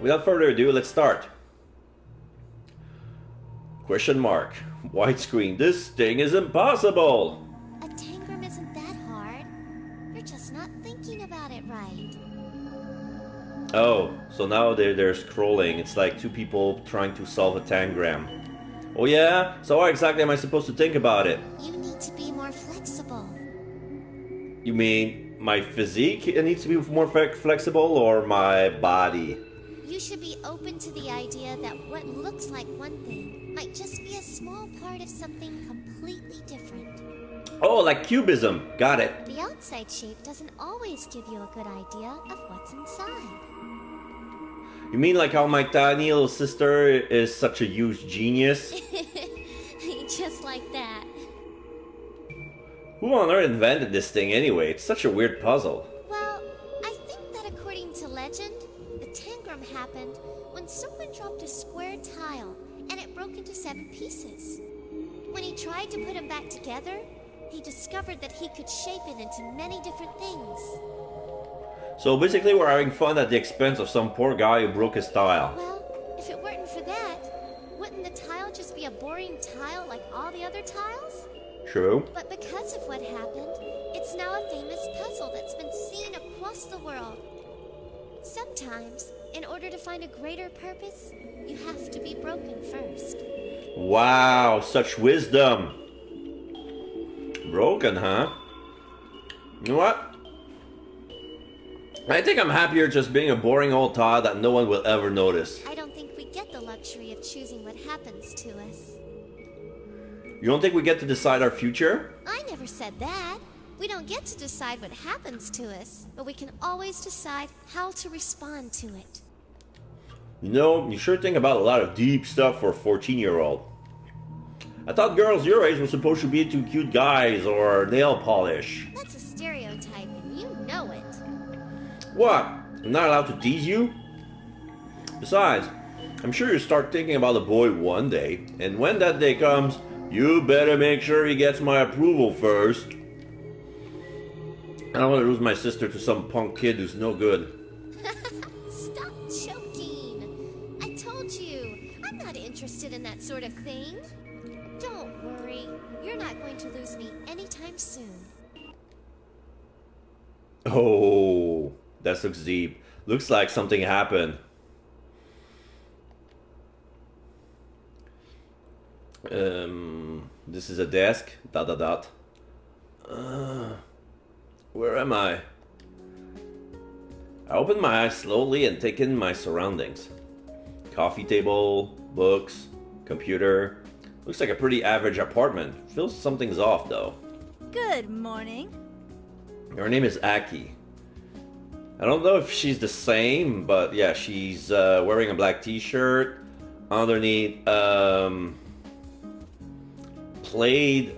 Without further ado, let's start. Question mark. Widescreen. This thing is impossible. A tangram isn't that hard. You're just not thinking about it right. Oh, so now they're scrolling. It's like two people trying to solve a tangram. Oh yeah? So how exactly am I supposed to think about it? You need to be more flexible. You mean my physique needs to be more flexible, or my body? You should be open to the idea that what looks like one thing might just be a small part of something completely different. Oh, like cubism. Got it. The outside shape doesn't always give you a good idea of what's inside. You mean like how my tiny little sister is such a huge genius? Just like that. Who on earth invented this thing anyway? It's such a weird puzzle. Well, I think that according to legend, the tangram happened when someone dropped a square tile and it broke into 7 pieces. When he tried to put them back together, he discovered that he could shape it into many different things. So basically we're having fun at the expense of some poor guy who broke his tile. Well, if it weren't for that, wouldn't the tile just be a boring tile like all the other tiles? True. But because of what happened, it's now a famous puzzle that's been seen across the world. Sometimes, in order to find a greater purpose, you have to be broken first. Wow, such wisdom. Broken, huh? You know what? I think I'm happier just being a boring old tile that no one will ever notice. I don't think we get the luxury of choosing what happens to us. You don't think we get to decide our future? I never said that. We don't get to decide what happens to us, but we can always decide how to respond to it. You know, you sure think about a lot of deep stuff for a 14-year-old. I thought girls your age were supposed to be into cute guys or nail polish. That's a stereotype, and you know it. What? I'm not allowed to tease you? Besides, I'm sure you start thinking about a boy one day, and when that day comes, you better make sure he gets my approval first. I don't want to lose my sister to some punk kid who's no good. Stop choking. I told you, I'm not interested in that sort of thing. Don't worry, you're not going to lose me anytime soon. Oh, that looks deep. Looks like something happened. This is a desk. ... Where am I? I open my eyes slowly and take in my surroundings. Coffee table, books, computer. Looks like a pretty average apartment. Feels something's off though. Good morning. Her name is Aki. I don't know if she's the same, but yeah, she's wearing a black t-shirt. Underneath, plaid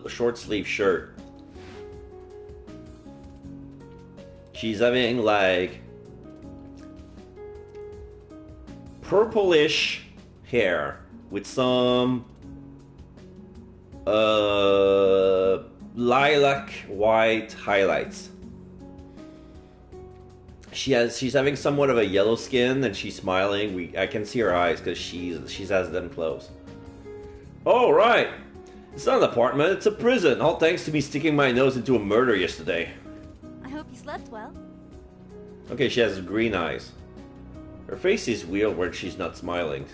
short sleeve shirt. She's having like purplish hair with some lilac white highlights. She's having somewhat of a yellow skin and she's smiling. I can see her eyes because she has them closed. Oh right, it's not an apartment, it's a prison. All thanks to me sticking my nose into a murder yesterday. I hope you slept well. Okay, she has green eyes. Her face is weird when she's not smiling.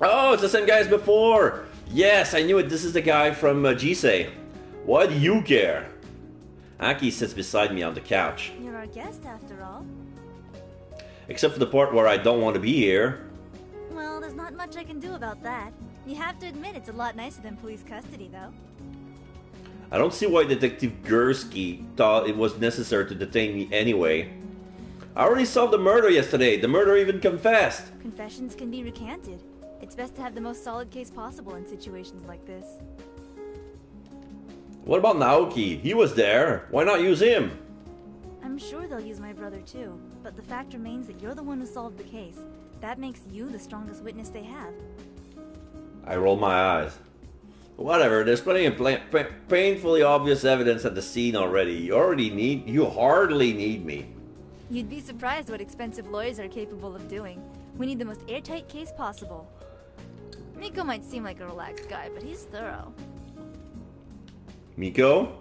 Oh, it's the same guy as before! Yes, I knew it. This is the guy from KANSEI. Why do you care? Aki sits beside me on the couch. You're our guest after all. Except for the part where I don't want to be here. Well, there's not much I can do about that. You have to admit it's a lot nicer than police custody, though. I don't see why Detective Gursky thought it was necessary to detain me anyway. I already solved the murder yesterday. The murderer even confessed. Confessions can be recanted. It's best to have the most solid case possible in situations like this. What about Naoki? He was there. Why not use him? I'm sure they'll use my brother too, but the fact remains that you're the one who solved the case. That makes you the strongest witness they have. I roll my eyes. Whatever, there's plenty of painfully obvious evidence at the scene already. You hardly need me. You'd be surprised what expensive lawyers are capable of doing. We need the most airtight case possible. Miko might seem like a relaxed guy, but he's thorough. Miko?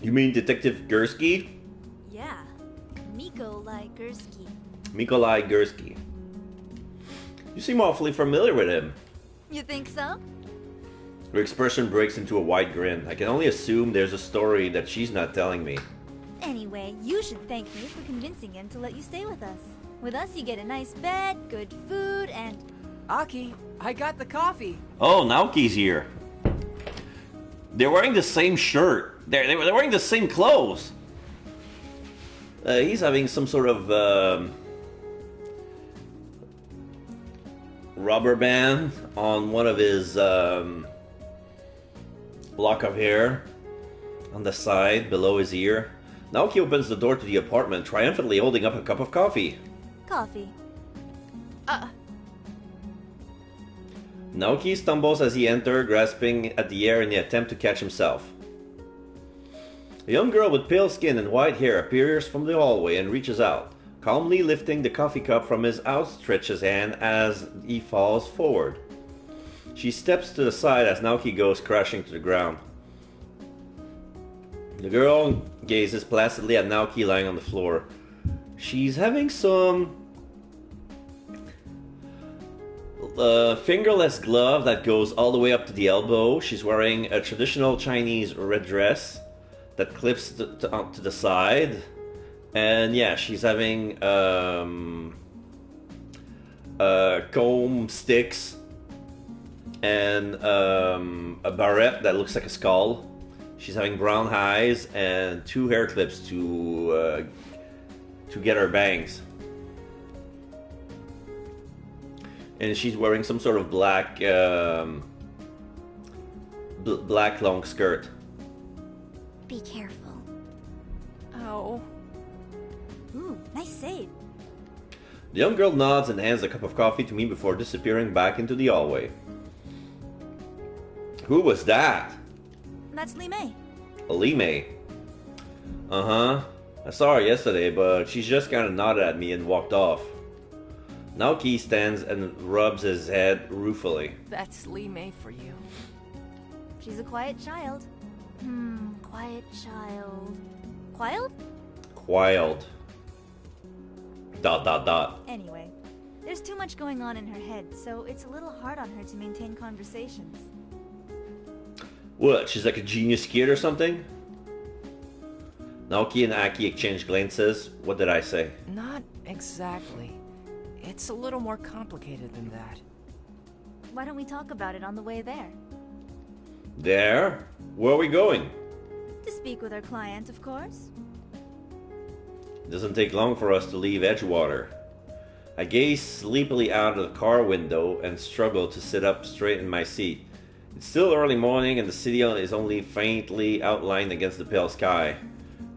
You mean Detective Gursky? Yeah, Mikolai Gursky. Mikolai Gursky. You seem awfully familiar with him. You think so? Her expression breaks into a wide grin. I can only assume there's a story that she's not telling me. Anyway, you should thank me for convincing him to let you stay with us. With us, you get a nice bed, good food, and... Aki, I got the coffee. Oh, Naoki's here. They're wearing the same shirt. They're wearing the same clothes. He's having some sort of rubber band on one of his lock of hair on the side below his ear. Naoki opens the door to the apartment, triumphantly holding up a cup of coffee. Coffee. Naoki stumbles as he enters, grasping at the air in the attempt to catch himself. A young girl with pale skin and white hair appears from the hallway and reaches out, calmly lifting the coffee cup from his outstretched hand as he falls forward. She steps to the side as Naoki goes crashing to the ground. The girl gazes placidly at Naoki lying on the floor. She's having some fingerless glove that goes all the way up to the elbow. She's wearing a traditional Chinese red dress that clips to the side. And yeah, she's having comb sticks and a barrette that looks like a skull. She's having brown eyes and 2 hair clips to get her bangs. And she's wearing some sort of black black long skirt. Be careful. Oh. Ooh, nice save. The young girl nods and hands a cup of coffee to me before disappearing back into the hallway. Who was that? That's Lee May. Lee May. Uh-huh. I saw her yesterday, but she just kind of nodded at me and walked off. Naoki stands and rubs his head ruefully. That's Lee May for you. She's a quiet child. Quiet child. Quiet? Quiet. ... Anyway, there's too much going on in her head, so it's a little hard on her to maintain conversations. What, she's like a genius kid or something? Naoki and Aki exchange glances. What did I say? Not exactly. It's a little more complicated than that. Why don't we talk about it on the way there? There? Where are we going? To speak with our client, of course. It doesn't take long for us to leave Edgewater. I gaze sleepily out of the car window and struggle to sit up straight in my seat. It's still early morning and the city is only faintly outlined against the pale sky.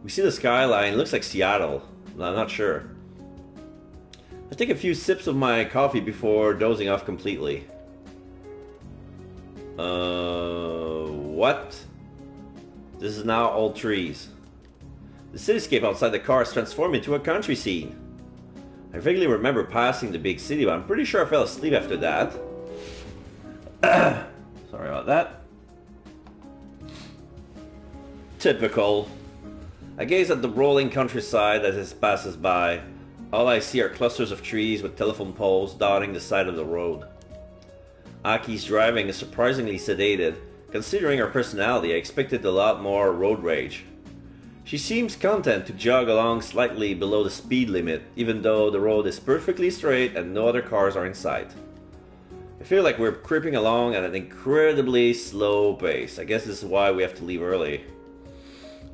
We see the skyline. It looks like Seattle. I'm not sure. I take a few sips of my coffee before dozing off completely. What? This is now all trees. The cityscape outside the car is transformed into a country scene. I vaguely remember passing the big city, but I'm pretty sure I fell asleep after that. Sorry about that. Typical. I gaze at the rolling countryside as it passes by. All I see are clusters of trees with telephone poles dotting the side of the road. Aki's driving is surprisingly sedated. Considering her personality, I expected a lot more road rage. She seems content to jog along slightly below the speed limit, even though the road is perfectly straight and no other cars are in sight. I feel like we're creeping along at an incredibly slow pace. I guess this is why we have to leave early.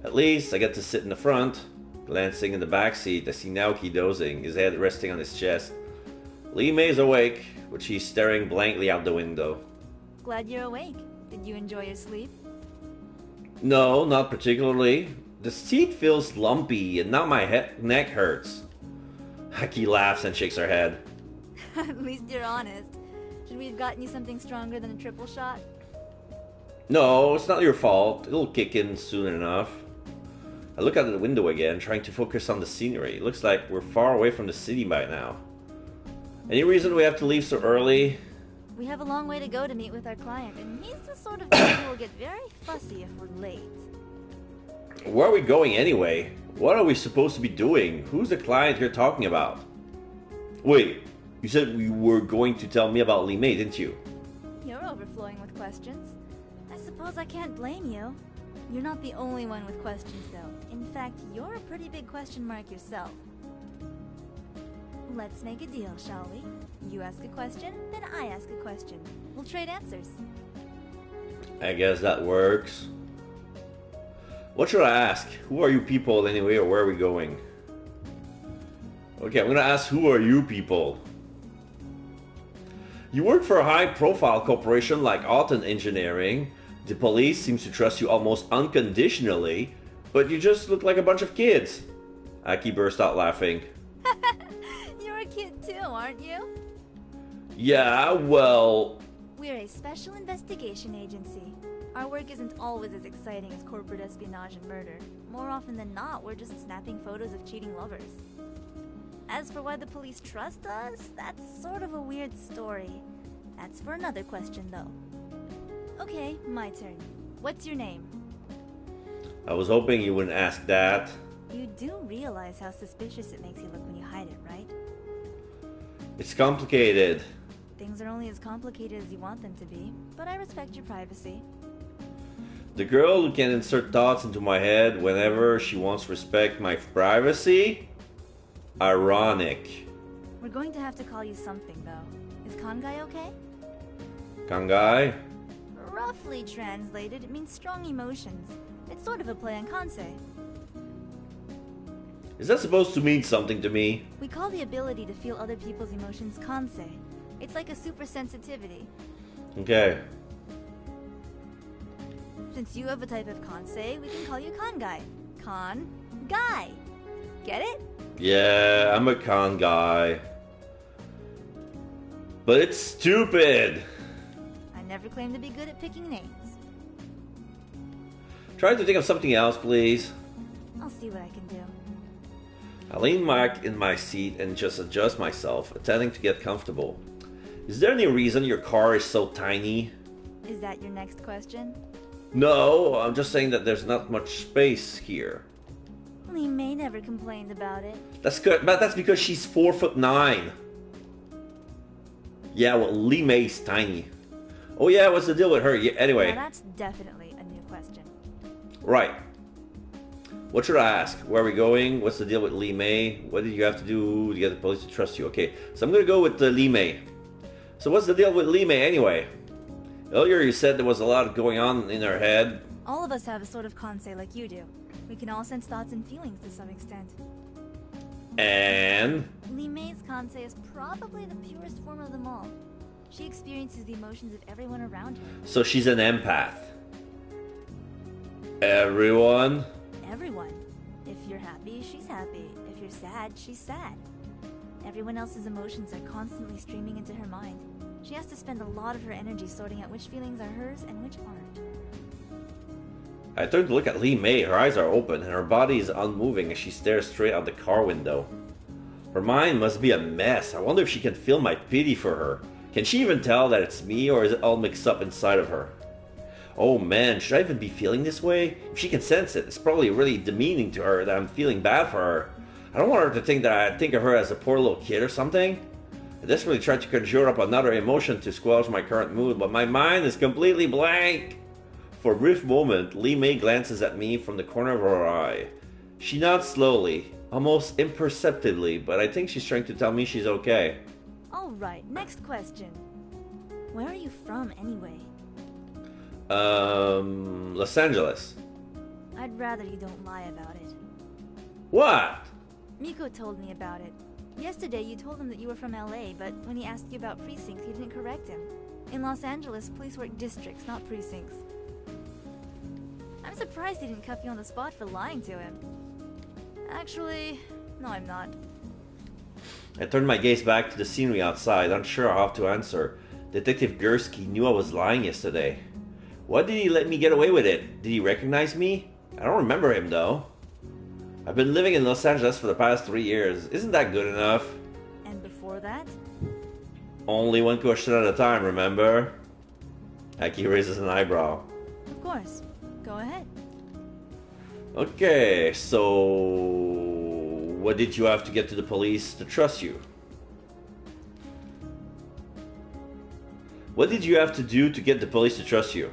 At least I get to sit in the front. Glancing in the back seat, I see Naoki dozing, his head resting on his chest. Lee May's awake, but she's staring blankly out the window. Glad you're awake. Did you enjoy your sleep? No, not particularly. The seat feels lumpy and now my neck hurts. Aki laughs and shakes her head. At least you're honest. Should we have gotten you something stronger than a triple shot? No, it's not your fault. It'll kick in soon enough. I look out the window again, trying to focus on the scenery. It looks like we're far away from the city by now. Any reason we have to leave so early? We have a long way to go to meet with our client, and he's the sort of guy who will get very fussy if we're late. Where are we going anyway? What are we supposed to be doing? Who's the client you're talking about? Wait, you said you were going to tell me about Li Mei, didn't you? You're overflowing with questions. I suppose I can't blame you. You're not the only one with questions, though. In fact, you're a pretty big question mark yourself. Let's make a deal, shall we? You ask a question, then I ask a question. We'll trade answers. I guess that works. What should I ask? Who are you people anyway, or where are we going? Okay, I'm gonna ask, who are you people? You work for a high-profile corporation like Autumn Engineering. The police seems to trust you almost unconditionally, but you just look like a bunch of kids. Aki burst out laughing. You're a kid too, aren't you? Yeah, well... We're a special investigation agency. Our work isn't always as exciting as corporate espionage and murder. More often than not, we're just snapping photos of cheating lovers. As for why the police trust us, that's sort of a weird story. That's for another question, though. Okay, my turn. What's your name? I was hoping you wouldn't ask that. You do realize how suspicious it makes you look when you hide it, right? It's complicated. Things are only as complicated as you want them to be, but I respect your privacy. The girl who can insert thoughts into my head whenever she wants to respect my privacy? Ironic. We're going to have to call you something, though. Is Kangai okay? Kangai? Roughly translated, it means strong emotions. It's sort of a play on Kansei. Is that supposed to mean something to me? We call the ability to feel other people's emotions Kansei. It's like a super sensitivity. Okay. Since you have a type of Kansei, we can call you Kangai. Kan-gai. Get it? Yeah, I'm a con guy. But it's stupid. I never claimed to be good at picking names. Try to think of something else, please. I'll see what I can do. I lean back in my seat and just adjust myself, attempting to get comfortable. Is there any reason your car is so tiny? Is that your next question? No, I'm just saying that there's not much space here. Li Mei never complained about it. That's good, but that's because she's 4'9". Yeah, well, Li Mei's tiny. Oh yeah, what's the deal with her? Yeah, anyway. Now that's definitely a new question. Right. What should I ask? Where are we going? What's the deal with Li Mei? What did you have to do to get the police to trust you? Okay, so I'm gonna go with Li Mei. So what's the deal with Li Mei anyway? Earlier you said there was a lot going on in her head. All of us have a sort of Kansei like you do. We can all sense thoughts and feelings to some extent. And? Li Mei's Kansei is probably the purest form of them all. She experiences the emotions of everyone around her. So she's an empath. Everyone? Everyone. If you're happy, she's happy. If you're sad, she's sad. Everyone else's emotions are constantly streaming into her mind. She has to spend a lot of her energy sorting out which feelings are hers and which aren't. I turn to look at Li Mei. Her eyes are open and her body is unmoving as she stares straight out the car window. Her mind must be a mess. I wonder if she can feel my pity for her. Can she even tell that it's me, or is it all mixed up inside of her? Oh man, should I even be feeling this way? If she can sense it, it's probably really demeaning to her that I'm feeling bad for her. I don't want her to think that I think of her as a poor little kid or something. I desperately tried to conjure up another emotion to squelch my current mood, but my mind is completely blank. For a brief moment, Li Mei glances at me from the corner of her eye. She nods slowly, almost imperceptibly, but I think she's trying to tell me she's okay. Alright, next question. Where are you from anyway? Los Angeles. I'd rather you don't lie about it. What? Miko told me about it. Yesterday you told him that you were from LA, but when he asked you about precincts, you didn't correct him. In Los Angeles, police work districts, not precincts. I'm surprised he didn't cuff you on the spot for lying to him. Actually, no I'm not. I turned my gaze back to the scenery outside, unsure how to answer. Detective Gursky knew I was lying yesterday. Why did he let me get away with it? Did he recognize me? I don't remember him though. I've been living in Los Angeles for the past 3 years. Isn't that good enough? And before that? Only one question at a time, remember? Aki raises an eyebrow. Of course. Go ahead. Okay, so what did you have to get to the police to trust you? What did you have to do to get the police to trust you?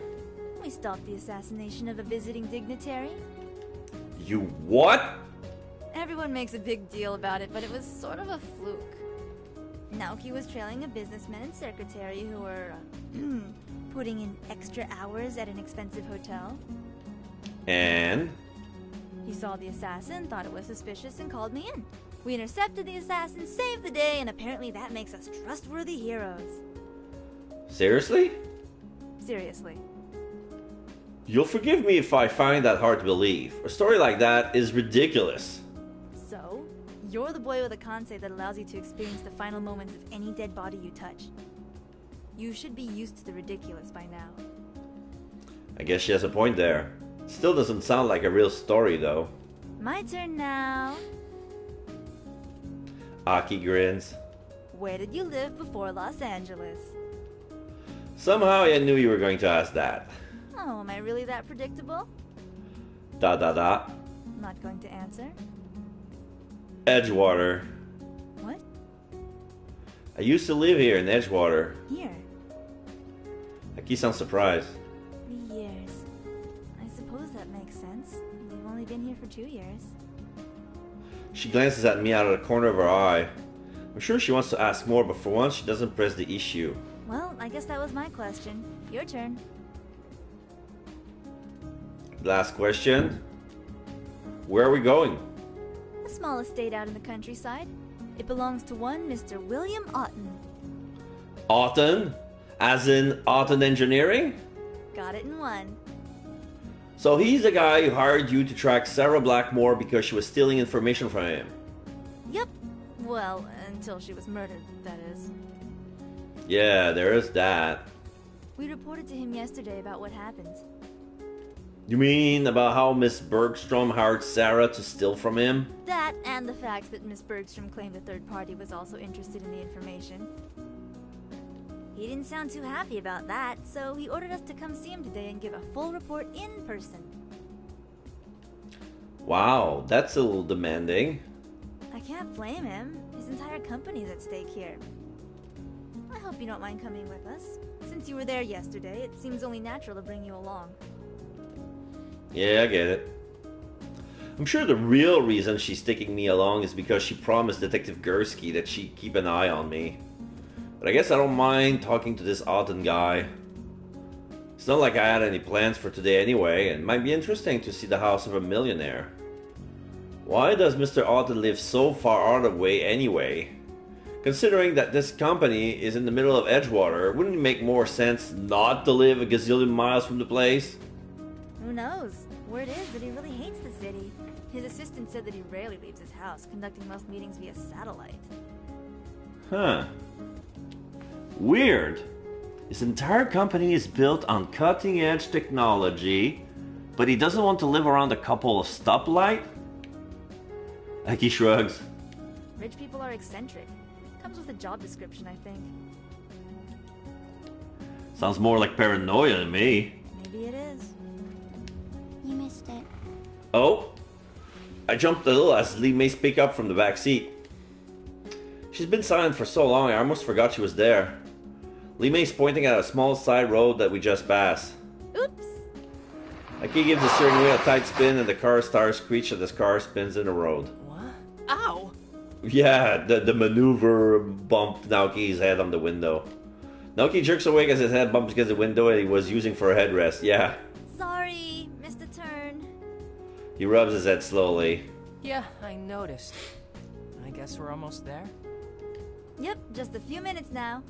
We stopped the assassination of a visiting dignitary. You what? Everyone makes a big deal about it, but it was sort of a fluke. Naoki was trailing a businessman and secretary who were putting in extra hours at an expensive hotel. And? He saw the assassin, thought it was suspicious, and called me in. We intercepted the assassin, saved the day, and apparently that makes us trustworthy heroes. Seriously? Seriously. You'll forgive me if I find that hard to believe. A story like that is ridiculous. So, you're the boy with a kansei that allows you to experience the final moments of any dead body you touch. You should be used to the ridiculous by now. I guess she has a point there. Still doesn't sound like a real story, though. My turn now. Aki grins. Where did you live before Los Angeles? Somehow I knew you were going to ask that. Oh, am I really that predictable? Da da da. Not going to answer. Edgewater. What? I used to live here in Edgewater. Here. Aki sounds surprised. 3 years. I suppose that makes sense. We've only been here for 2 years. She glances at me out of the corner of her eye. I'm sure she wants to ask more, but for once she doesn't press the issue. Well, I guess that was my question. Your turn. Last question. Where are we going? A small estate out in the countryside. It belongs to one Mr. William Otten. Otten? As in Otten Engineering? Got it in one. So he's the guy who hired you to track Sarah Blackmore because she was stealing information from him. Yep. Well, until she was murdered, that is. Yeah, there is that. We reported to him yesterday about what happened. You mean about how Miss Bergstrom hired Sarah to steal from him? That, and the fact that Miss Bergstrom claimed a third party was also interested in the information. He didn't sound too happy about that, so he ordered us to come see him today and give a full report in person. Wow, that's a little demanding. I can't blame him. His entire company's at stake here. I hope you don't mind coming with us. Since you were there yesterday, it seems only natural to bring you along. Yeah, I get it. I'm sure the real reason she's taking me along is because she promised Detective Gursky that she'd keep an eye on me. But I guess I don't mind talking to this Otten guy. It's not like I had any plans for today anyway, and it might be interesting to see the house of a millionaire. Why does Mr. Otten live so far out of the way anyway? Considering that this company is in the middle of Edgewater, wouldn't it make more sense not to live a gazillion miles from the place? Who knows? Word is that he really hates the city. His assistant said that he rarely leaves his house, conducting most meetings via satellite. Huh. Weird. His entire company is built on cutting-edge technology, but he doesn't want to live around a couple of stoplights? Aki shrugs. Rich people are eccentric. Comes with a job description, I think. Sounds more like paranoia to me. Maybe it is. You missed it. Oh, I jumped a little as Lee May speak up from the back seat. She's been silent for so long I almost forgot she was there. Lee May's pointing at a small side road that we just passed. Oops! Aki gives the steering wheel a tight spin and the car's tires screech as the car spins in the road. What? Ow! Yeah, the maneuver bumped Naoki's head on the window. Naoki jerks awake as his head bumps against the window and he was using for a headrest, yeah. Sorry, missed a turn. He rubs his head slowly. Yeah, I noticed. I guess we're almost there. Yep, just a few minutes now.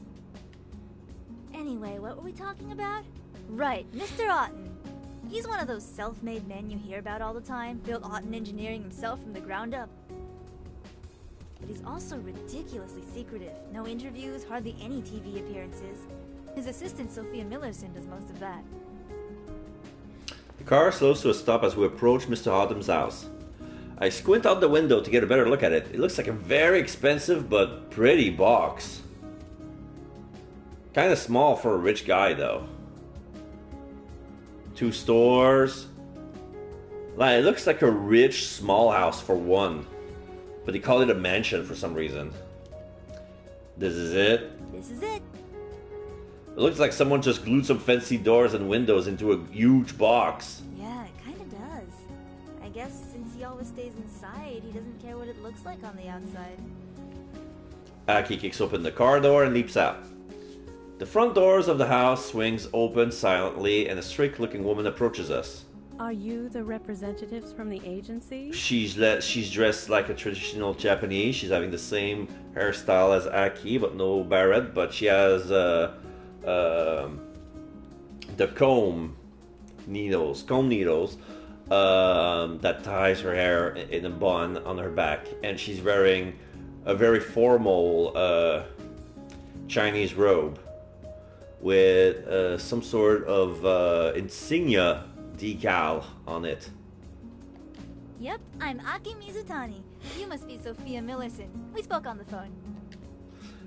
Anyway, what were we talking about? Right, Mr. Otten. He's one of those self-made men you hear about all the time, built Otten Engineering himself from the ground up. But he's also ridiculously secretive. No interviews, hardly any TV appearances. His assistant, Sophia Millerson, does most of that. The car slows to a stop as we approach Mr. Otten's house. I squint out the window to get a better look at it. It looks like a very expensive but pretty box. Kind of small for a rich guy though. 2 stores. Like, it looks like a rich small house for one. But they call it a mansion for some reason. This is it. This is it. It looks like someone just glued some fancy doors and windows into a huge box. Yeah, it kind of does. I guess since he always stays inside, he doesn't care what it looks like on the outside. Aki kicks open the car door and leaps out. The front doors of the house swings open silently and a strict-looking woman approaches us. Are you the representatives from the agency? She's dressed like a traditional Japanese. She's having the same hairstyle as Aki, but no barrette. But she has the comb needles that ties her hair in a bun on her back, and she's wearing a very formal Chinese robe with some sort of insignia decal on it. Yep, I'm Aki Mizutani. You must be Sophia Millerson. We spoke on the phone.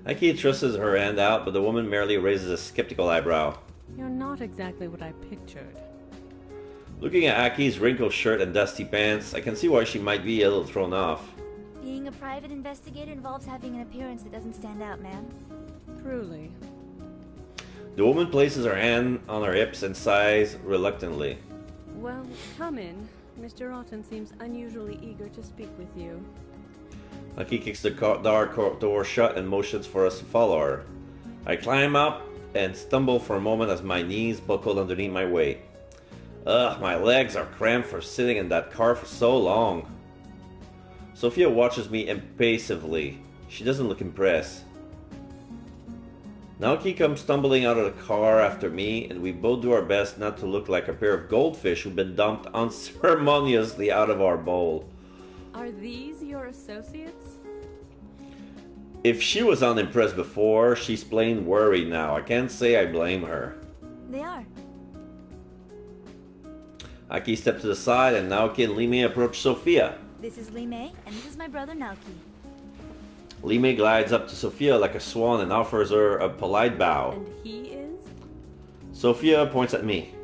Aki thrusts her hand out, but the woman merely raises a skeptical eyebrow. You're not exactly what I pictured. Looking at Aki's wrinkled shirt and dusty pants, I can see why she might be a little thrown off. Being a private investigator involves having an appearance that doesn't stand out, man. Truly. The woman places her hand on her hips and sighs reluctantly. Well, come in. Mr. Otten seems unusually eager to speak with you. Aki kicks the door shut and motions for us to follow her. I climb up and stumble for a moment as my knees buckle underneath my weight. Ugh, my legs are cramped for sitting in that car for so long. Sophia watches me impassively. She doesn't look impressed. Naoki comes stumbling out of the car after me, and we both do our best not to look like a pair of goldfish who've been dumped unceremoniously out of our bowl. Are these your associates? If she was unimpressed before, she's plain worried now. I can't say I blame her. They are. Aki steps to the side, and Naoki and Lime approach Sophia. This is Li Mei, and this is my brother Naoki. Lime glides up to Sophia like a swan and offers her a polite bow. And he is? Sophia points at me.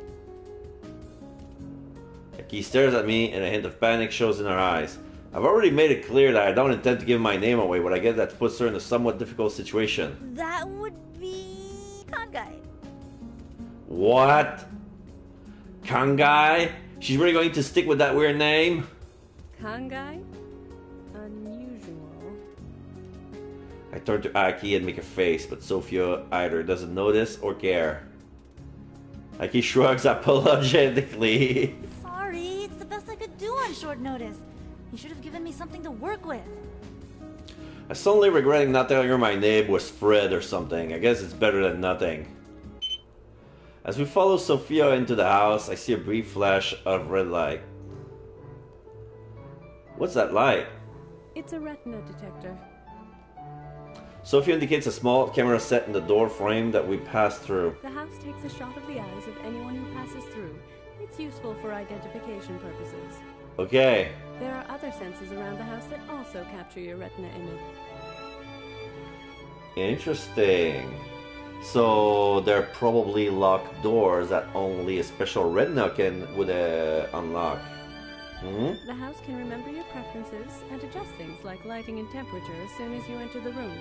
Aki stares at me, and a hint of panic shows in her eyes. I've already made it clear that I don't intend to give my name away, but I guess that puts her in a somewhat difficult situation. That would be Kangai. What? Kangai? She's really going to stick with that weird name? Kangai? Unusual. I turn to Aki and make a face, but Sophia either doesn't notice or care. Aki shrugs apologetically. Sorry, it's the best I could do on short notice. You should have given me something to work with. I'm suddenly regretting not telling her my name was Fred or something. I guess it's better than nothing. As we follow Sophia into the house, I see a brief flash of red light. What's that light? It's a retina detector. Sophia indicates a small camera set in the door frame that we pass through. The house takes a shot of the eyes of anyone who passes through. It's useful for identification purposes. Okay. There are other sensors around the house that also capture your retina image. Interesting. So they're probably locked doors that only a special retina would unlock. The house can remember your preferences and adjust things like lighting and temperature as soon as you enter the room.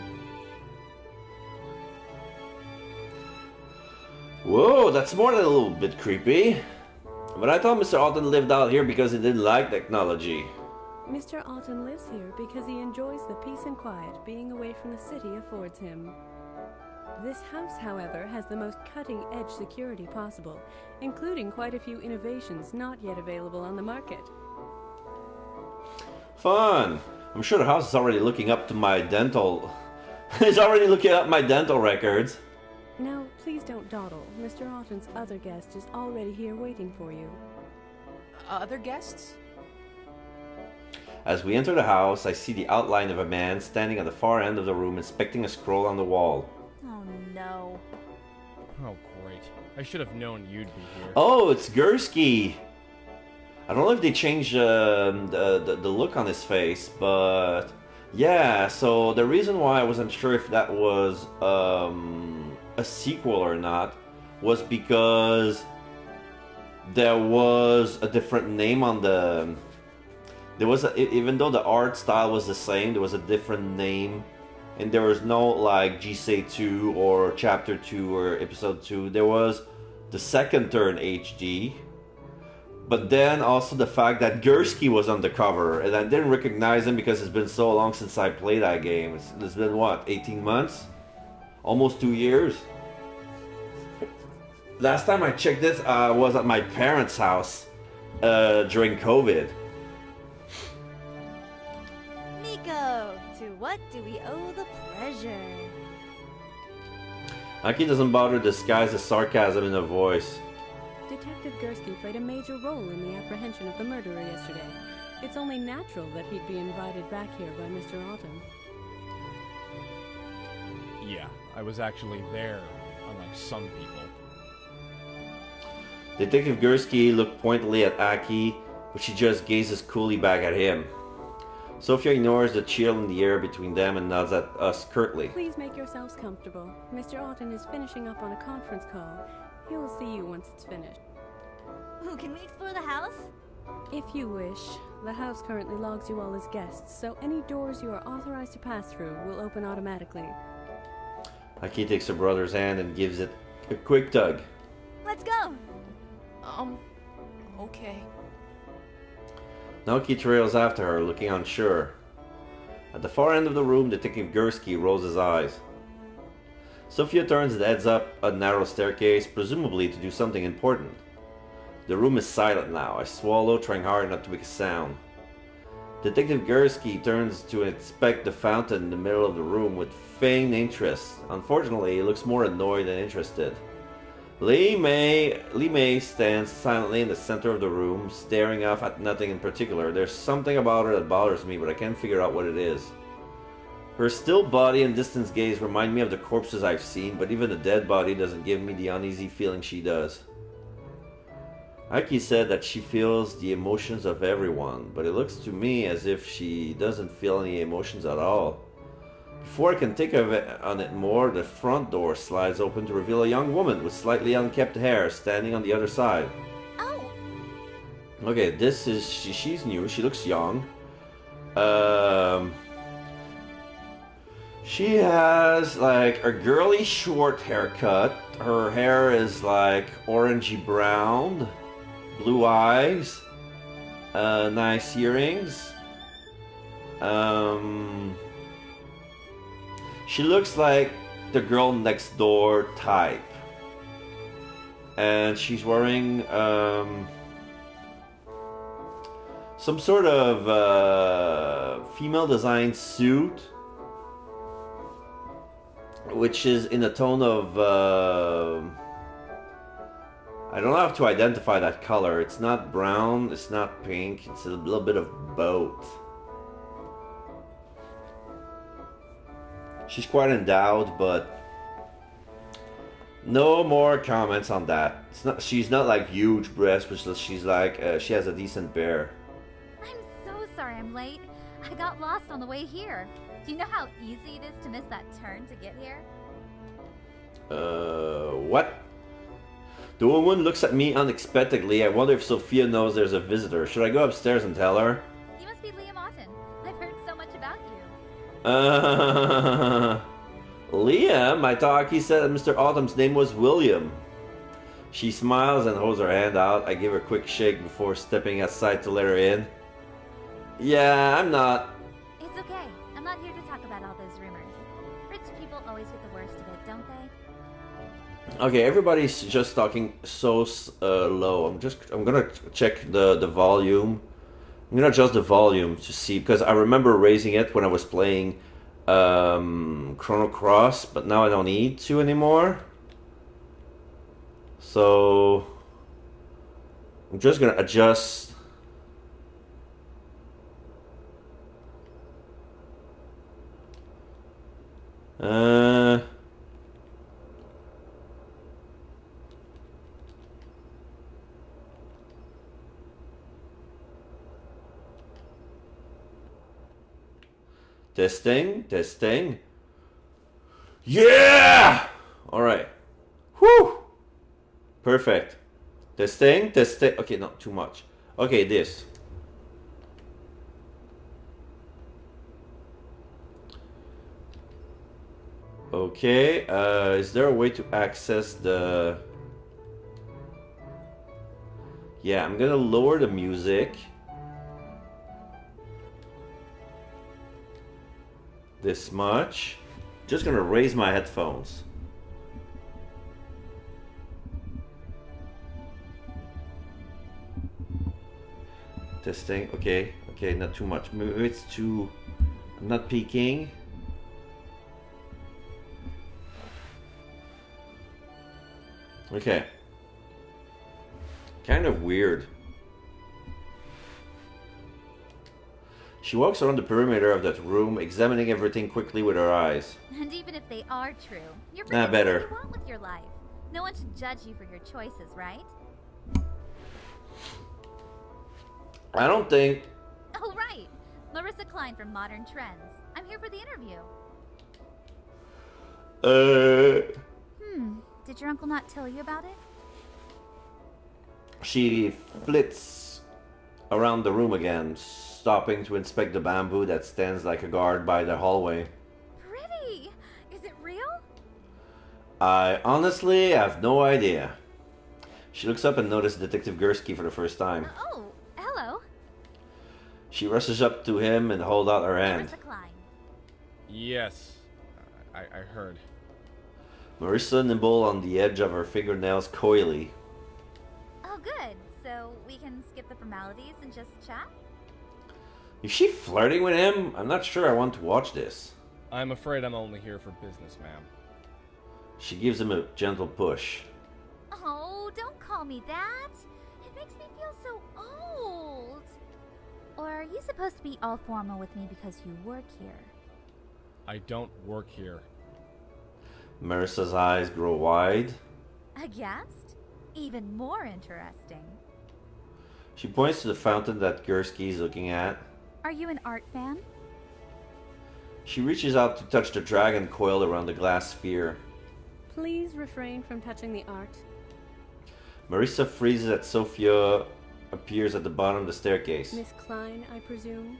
Whoa, that's more than a little bit creepy. But I thought Mr. Alton lived out here because he didn't like technology. Mr. Alton lives here because he enjoys the peace and quiet being away from the city affords him. This house, however, has the most cutting-edge security possible, including quite a few innovations not yet available on the market. Fun! I'm sure the house is already looking up to my dental... It's already looking up my dental records. Now, please don't dawdle. Mr. Alton's other guest is already here waiting for you. Other guests? As we enter the house, I see the outline of a man standing at the far end of the room inspecting a scroll on the wall. Oh no. Oh, great. I should have known you'd be here. Oh, it's Gursky! I don't know if they changed the look on his face, but yeah. So the reason why I wasn't sure if that was a sequel or not was because there was a different name on the. There was even though the art style was the same, there was a different name, and there was no like Jisei 2 or Chapter 2 or Episode 2. There was the second turn HD. But then also the fact that Gursky was on the cover, and I didn't recognize him because it's been so long since I played that game. It's been what, 18 months? Almost 2 years? Last time I checked this, I was at my parents' house during COVID. Nico, to what do we owe the pleasure? Aki doesn't bother to disguise the sarcasm in her voice. Detective Gursky played a major role in the apprehension of the murderer yesterday. It's only natural that he'd be invited back here by Mr. Autumn. Yeah, I was actually there, unlike some people. Detective Gursky looked pointedly at Aki, but she just gazes coolly back at him. Sophia ignores the chill in the air between them and nods at us curtly. Please make yourselves comfortable. Mr. Autumn is finishing up on a conference call. He'll see you once it's finished. Ooh, can we explore the house? If you wish. The house currently logs you all as guests, so any doors you are authorized to pass through will open automatically. Aki takes her brother's hand and gives it a quick tug. Let's go! Okay. Naoki trails after her, looking unsure. At the far end of the room, Detective Gursky rolls his eyes. Sophia turns and heads up a narrow staircase, presumably to do something important. The room is silent now. I swallow, trying hard not to make a sound. Detective Gursky turns to inspect the fountain in the middle of the room with feigned interest. Unfortunately, he looks more annoyed than interested. Li Mei stands silently in the center of the room, staring off at nothing in particular. There's something about her that bothers me, but I can't figure out what it is. Her still body and distant gaze remind me of the corpses I've seen, but even the dead body doesn't give me the uneasy feeling she does. Aki said that she feels the emotions of everyone, but it looks to me as if she doesn't feel any emotions at all. Before I can think of it on it more, the front door slides open to reveal a young woman with slightly unkempt hair standing on the other side. Oh, Okay, this is she's new. She looks young. She has like a girly short haircut. Her hair is like orangey brown, blue eyes, nice earrings. She looks like the girl next door type. And she's wearing some sort of female designed suit, which is in a tone of I don't have to identify that color. It's not brown, it's not pink, it's a little bit of both. She's quite endowed, but no more comments on that. It's not. She's not like huge breasts, but she's like she has a decent bear. I'm so sorry I'm late. I got lost on the way here. Do you know how easy it is to miss that turn to get here? What? The woman looks at me unexpectedly. I wonder if Sophia knows there's a visitor. Should I go upstairs and tell her? You must be Liam Otten. I've heard so much about you. Liam? I thought he said that Mr. Autumn's name was William. She smiles and holds her hand out. I give her a quick shake before stepping aside to let her in. Yeah, I'm not. It's okay. I'm not here to talk about all those rumors. Rich people always get the worst of it, don't they? Okay, everybody's just talking so low. I'm gonna check the volume. I'm gonna adjust the volume to see, because I remember raising it when I was playing Chrono Cross, but now I don't need to anymore. So I'm just gonna adjust. Testing, testing. Yeah! Alright. Whew! Perfect. Testing, testing. Okay, not too much. Okay, this. Okay, is there a way to access the... Yeah, I'm gonna lower the music. This much. Just gonna raise my headphones. Testing, okay, okay, not too much. Maybe it's too... I'm not peeking. Okay. Kind of weird. She walks around the perimeter of that room, examining everything quickly with her eyes. And even if they are true, you're free Nah, to do better. what you want with your life. No one should judge you for your choices, right? I don't think... Oh, right. Marissa Klein from Modern Trends. I'm here for the interview. Did your uncle not tell you about it? She flits around the room again, stopping to inspect the bamboo that stands like a guard by the hallway. Pretty! Is it real? I honestly have no idea. She looks up and notices Detective Gursky for the first time. Oh, hello. She rushes up to him and holds out her hand. Marissa Klein. Yes, I heard. Marissa nibbled on the edge of her fingernails coyly. Oh, good. So we can skip the formalities and just chat? Is she flirting with him? I'm not sure I want to watch this. I'm afraid I'm only here for business, ma'am. She gives him a gentle push. Oh, don't call me that. It makes me feel so old. Or are you supposed to be all formal with me because you work here? I don't work here. Marissa's eyes grow wide. A guest? Even more interesting. She points to the fountain that Gursky is looking at. Are you an art fan? She reaches out to touch the dragon coiled around the glass sphere. Please refrain from touching the art. Marissa freezes as Sophia appears at the bottom of the staircase. Miss Klein, I presume?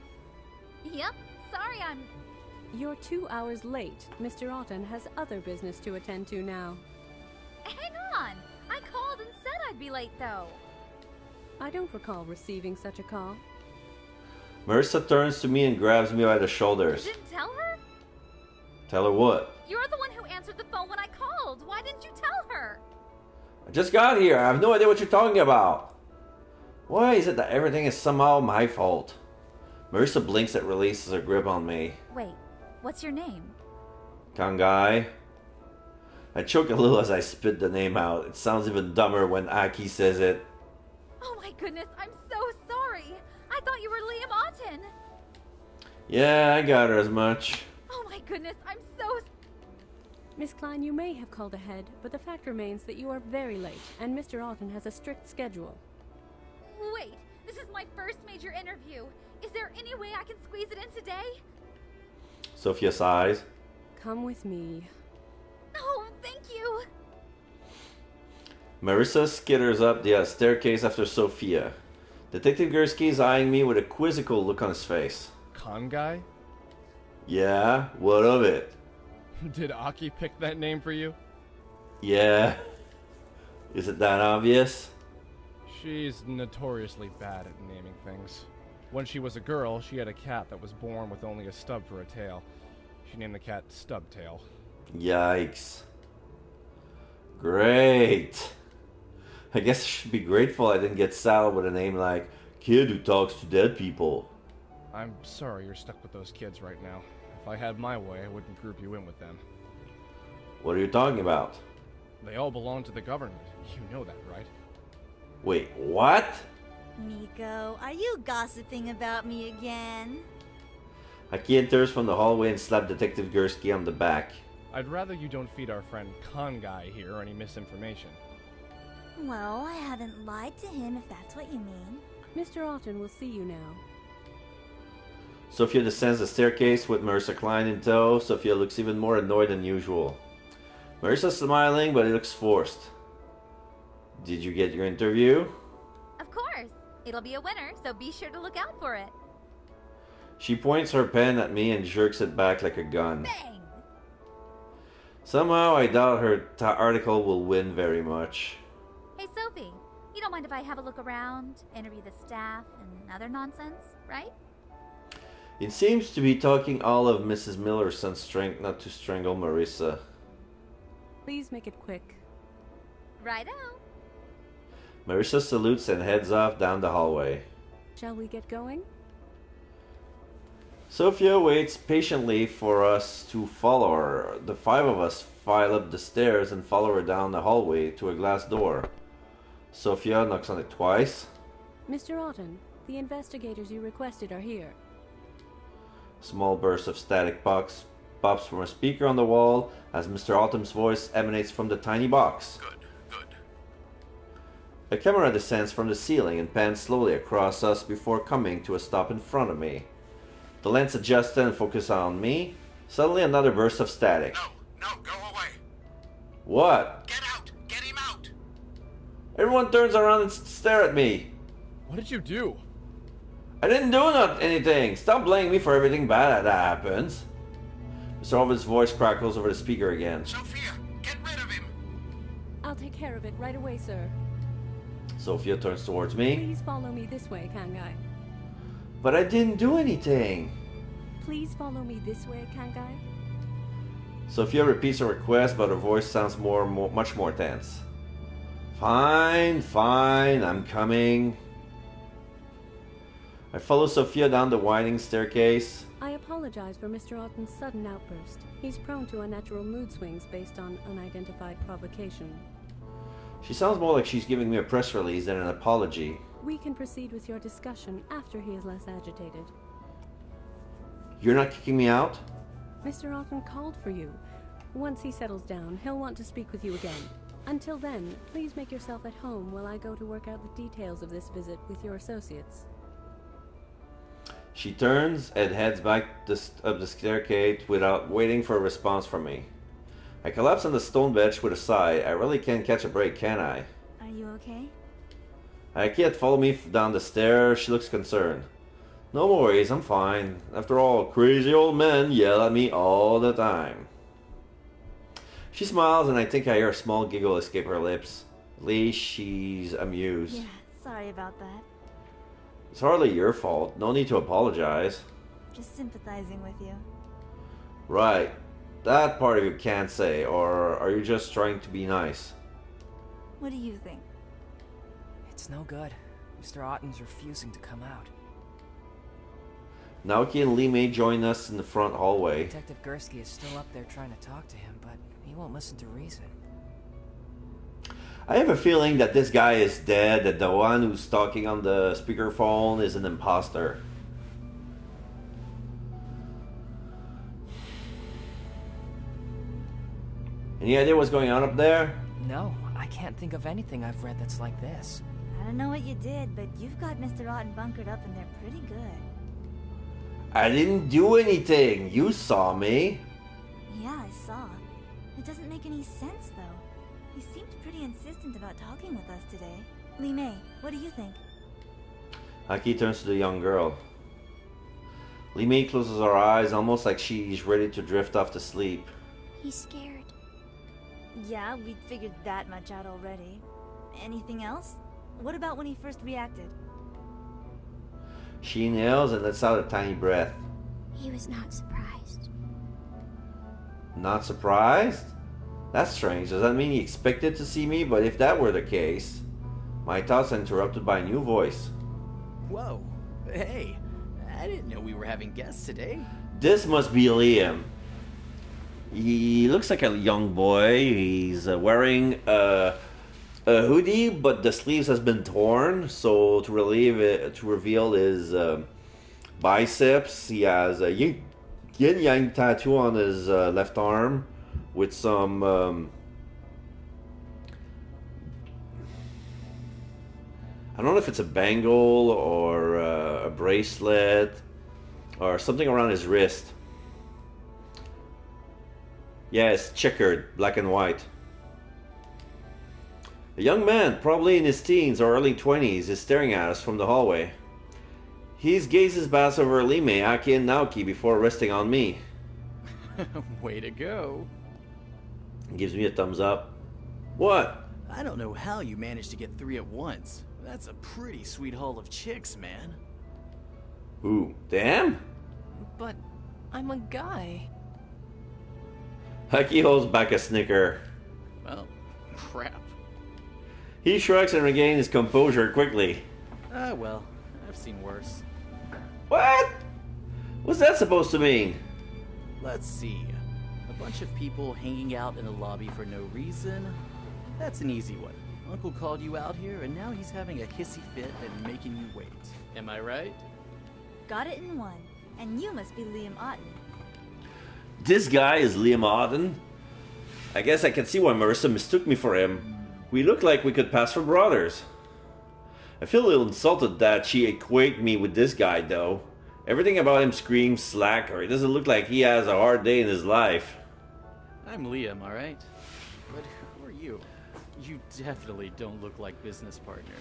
Yep. Sorry, I'm... You're 2 hours late. Mr. Otten has other business to attend to now. Hang on! I called and said I'd be late, though. I don't recall receiving such a call. Marissa turns to me and grabs me by the You shoulders. didn't tell her? Tell her what? You're the one who answered the phone when I called. Why didn't you tell her? I just got here. I have no idea what you're talking about. Why is it that everything is somehow my fault? Marissa blinks and releases her grip on me. Wait, what's your name? Kangai. I choke a little as I spit the name out. It sounds even dumber when Aki says it. Oh my goodness, I'm so sorry. I thought you were Liam Otten. Yeah, I got her as much. Oh my goodness, I'm so... Miss Klein, you may have called ahead, but the fact remains that you are very late, and Mr. Otten has a strict schedule. Wait, this is my first major interview. Is there any way I can squeeze it in today? Sophia sighs. Come with me. Oh, thank you. Marissa skitters up the staircase after Sophia. Detective Gursky is eyeing me with a quizzical look on his face. Con guy? Yeah, what of it? Did Aki pick that name for you? Yeah. Is it that obvious? She's notoriously bad at naming things. When she was a girl, she had a cat that was born with only a stub for a tail. She named the cat Stubtail. Yikes. Great. I guess I should be grateful I didn't get saddled with a name like Kid Who Talks to Dead People. I'm sorry you're stuck with those kids right now. If I had my way, I wouldn't group you in with them. What are you talking about? They all belong to the government. You know that, right? Wait, what? Miko, are you gossiping about me again? Aki enters from the hallway and slaps Detective Gursky on the back. I'd rather you don't feed our friend Con Guy here any misinformation. Well, I haven't lied to him if that's what you mean. Mr. Otten will see you now. Sophia descends the staircase with Marissa Klein in tow. Sophia looks even more annoyed than usual. Marissa's smiling, but it looks forced. Did you get your interview? Of course. It'll be a winner, so be sure to look out for it. She points her pen at me and jerks it back like a gun. Bang! Somehow I doubt her article will win very much. Hey, Sophie, you don't mind if I have a look around, interview the staff, and other nonsense, right? It seems to be talking all of Mrs. Miller's son's strength not to strangle Marissa. Please make it quick. Righto. Marissa salutes and heads off down the hallway. Shall we get going? Sophia waits patiently for us to follow her. The five of us file up the stairs and follow her down the hallway to a glass door. Sophia knocks on it twice. Mr. Otten, the investigators you requested are here. Small burst of static pops from a speaker on the wall as Mr. Autumn's voice emanates from the tiny box. Good. A camera descends from the ceiling and pans slowly across us before coming to a stop in front of me. The lens adjusts and focuses on me. Suddenly another burst of static. No, go away. What? Get out! Get him out! Everyone turns around and stare at me. What did you do? I didn't do anything. Stop blaming me for everything bad that happens. Mr. Alvin's voice crackles over the speaker again. Sophia, get rid of him! I'll take care of it right away, sir. Sophia turns towards me. Please follow me this way, Kangai. But I didn't do anything. Please follow me this way, Kangai. Sophia repeats her request, but her voice sounds much more tense. Fine, I'm coming. I follow Sophia down the winding staircase. I apologize for Mr. Otten's sudden outburst. He's prone to unnatural mood swings based on unidentified provocation. She sounds more like she's giving me a press release than an apology. We can proceed with your discussion after he is less agitated. You're not kicking me out? Mr. Otten called for you. Once he settles down, he'll want to speak with you again. Until then, please make yourself at home while I go to work out the details of this visit with your associates. She turns and heads back up the staircase without waiting for a response from me. I collapse on the stone bench with a sigh. I really can't catch a break, can I? Are you okay? I can't follow me down the stairs. She looks concerned. No worries, I'm fine. After all, crazy old men yell at me all the time. She smiles and I think I hear a small giggle escape her lips. At least she's amused. Yeah, sorry about that. It's hardly your fault. No need to apologize. Just sympathizing with you. Right. That part of you can't say, or are you just trying to be nice? What do you think? It's no good. Mr. Otten's refusing to come out. Naoki and Lee May join us in the front hallway. Detective Gursky is still up there trying to talk to him, but he won't listen to reason. I have a feeling that this guy is dead, that the one who's talking on the speakerphone is an imposter. Any idea what's going on up there? No, I can't think of anything I've read that's like this. I don't know what you did, but you've got Mr. Otten bunkered up and they're pretty good. I didn't do anything. You saw me. Yeah, I saw. It doesn't make any sense, though. He seemed pretty insistent about talking with us today. Lee May, what do you think? Aki turns to the young girl. Lee May closes her eyes, almost like she's ready to drift off to sleep. He's scared. Yeah, we'd figured that much out already. Anything else? What about when he first reacted? She inhales and lets out a tiny breath. He was not surprised. Not surprised? That's strange. Does that mean he expected to see me? But if that were the case... My thoughts are interrupted by a new voice. Whoa. Hey, I didn't know we were having guests today. This must be Liam. He looks like a young boy. He's wearing a hoodie, but the sleeves has been torn. So to reveal his biceps, he has a yin yang tattoo on his left arm with some I don't know if it's a bangle or a bracelet. Or something around his wrist. Yeah, it's checkered, black and white. A young man, probably in his teens or early 20s, is staring at us from the hallway. His gazes pass over Lime, Aki, and Naoki before resting on me. Way to go. He gives me a thumbs up. What? I don't know how you managed to get 3 at once. That's a pretty sweet haul of chicks, man. Ooh, damn? But I'm a guy. Aki holds back a snicker. Well, crap. He shrugs and regains his composure quickly. Ah, well, I've seen worse. What? What's that supposed to mean? Let's see. A bunch of people hanging out in the lobby for no reason. That's an easy one. Uncle called you out here, and now he's having a hissy fit and making you wait. Am I right? Got it in one. And you must be Liam Otten. This guy is Liam Otten? I guess I can see why Marissa mistook me for him. We look like we could pass for brothers. I feel a little insulted that she equated me with this guy, though. Everything about him screams slacker. It doesn't look like he has a hard day in his life. I'm Liam, alright? But who are you? You definitely don't look like business partners.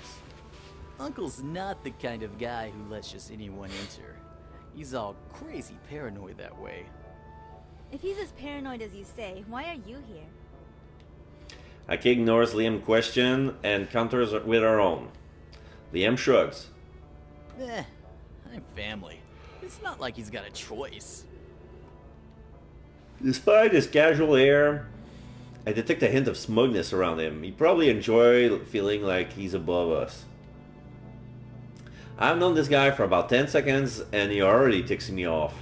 Uncle's not the kind of guy who lets just anyone enter. He's all crazy paranoid that way. If he's as paranoid as you say, why are you here? Aki ignores Liam's question and counters with her own. Liam shrugs. I'm family. It's not like he's got a choice. Despite his casual air, I detect a hint of smugness around him. He probably enjoys feeling like he's above us. I've known this guy for about 10 seconds and he already ticks me off.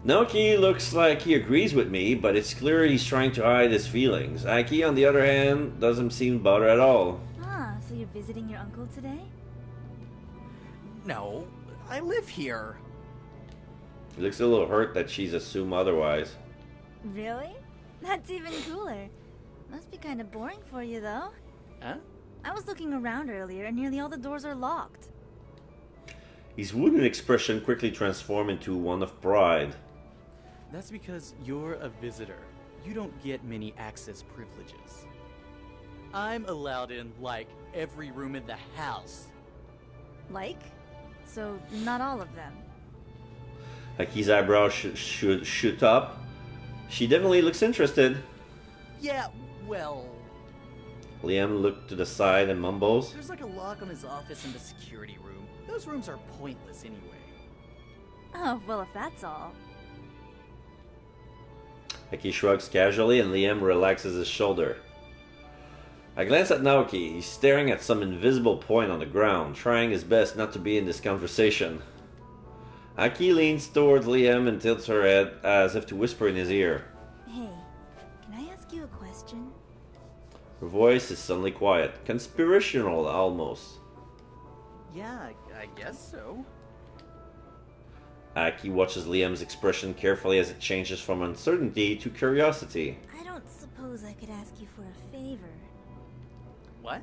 Naoki looks like he agrees with me, but it's clear he's trying to hide his feelings. Aki, on the other hand, doesn't seem bothered at all. Ah, so you're visiting your uncle today? No, I live here. He looks a little hurt that she's assumed otherwise. Really? That's even cooler. Must be kind of boring for you, though. Huh? I was looking around earlier and nearly all the doors are locked. His wooden expression quickly transformed into one of pride. That's because you're a visitor. You don't get many access privileges. I'm allowed in, like, every room in the house. Like? So, not all of them. Aki's eyebrows should shoot up. She definitely looks interested. Yeah, well... Liam looked to the side and mumbles. There's like a lock on his office in the security room. Those rooms are pointless anyway. Oh, well, if that's all. Aki shrugs casually and Liam relaxes his shoulder. I glance at Naoki. He's staring at some invisible point on the ground, trying his best not to be in this conversation. Aki leans towards Liam and tilts her head as if to whisper in his ear. Hey, can I ask you a question? Her voice is suddenly quiet, conspirational almost. Yeah, I guess so. Aki watches Liam's expression carefully as it changes from uncertainty to curiosity. I don't suppose I could ask you for a favor. What?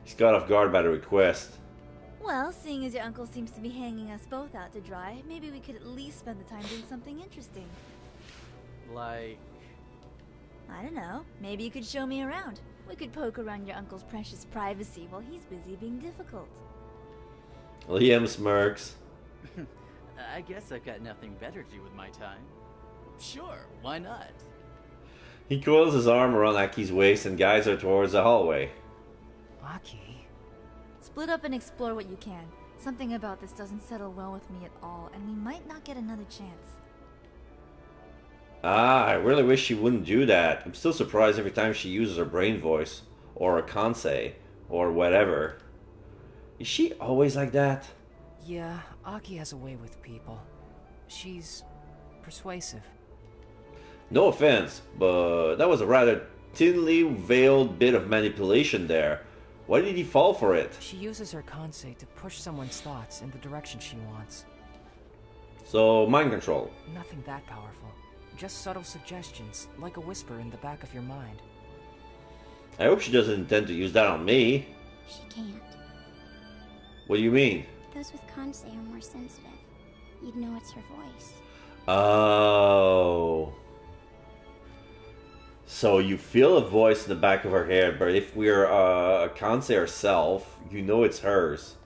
He's caught off guard by the request. Well, seeing as your uncle seems to be hanging us both out to dry, maybe we could at least spend the time doing something interesting. Like... I don't know. Maybe you could show me around. We could poke around your uncle's precious privacy while he's busy being difficult. Liam smirks. I guess I've got nothing better to do with my time. Sure, why not? He coils his arm around Aki's waist and guides her towards the hallway. Aki? Split up and explore what you can. Something about this doesn't settle well with me at all, and we might not get another chance. I really wish she wouldn't do that. I'm still surprised every time she uses her brain voice, or a KANSEI, or whatever. Is she always like that? Yeah, Aki has a way with people. She's persuasive. No offense, but that was a rather thinly veiled bit of manipulation there. Why did he fall for it? She uses her KANSEI to push someone's thoughts in the direction she wants. So, mind control. Nothing that powerful. Just subtle suggestions, like a whisper in the back of your mind. I hope she doesn't intend to use that on me. She can't. What do you mean? Those with Kansei are more sensitive. You'd know it's her voice. Oh. So you feel a voice in the back of her head, but if we're Kansei herself, you know it's hers.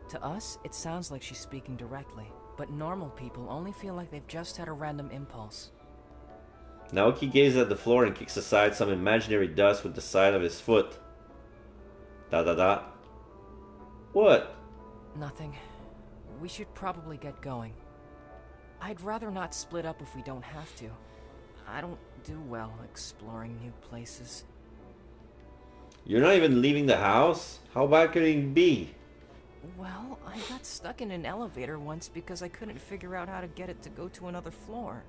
To us, it sounds like she's speaking directly, but normal people only feel like they've just had a random impulse. Naoki gazes at the floor and kicks aside some imaginary dust with the side of his foot. Da da da. What? Nothing. We should probably get going. I'd rather not split up if we don't have to. I don't do well exploring new places. You're not even leaving the house? How bad could it be? Well, I got stuck in an elevator once because I couldn't figure out how to get it to go to another floor.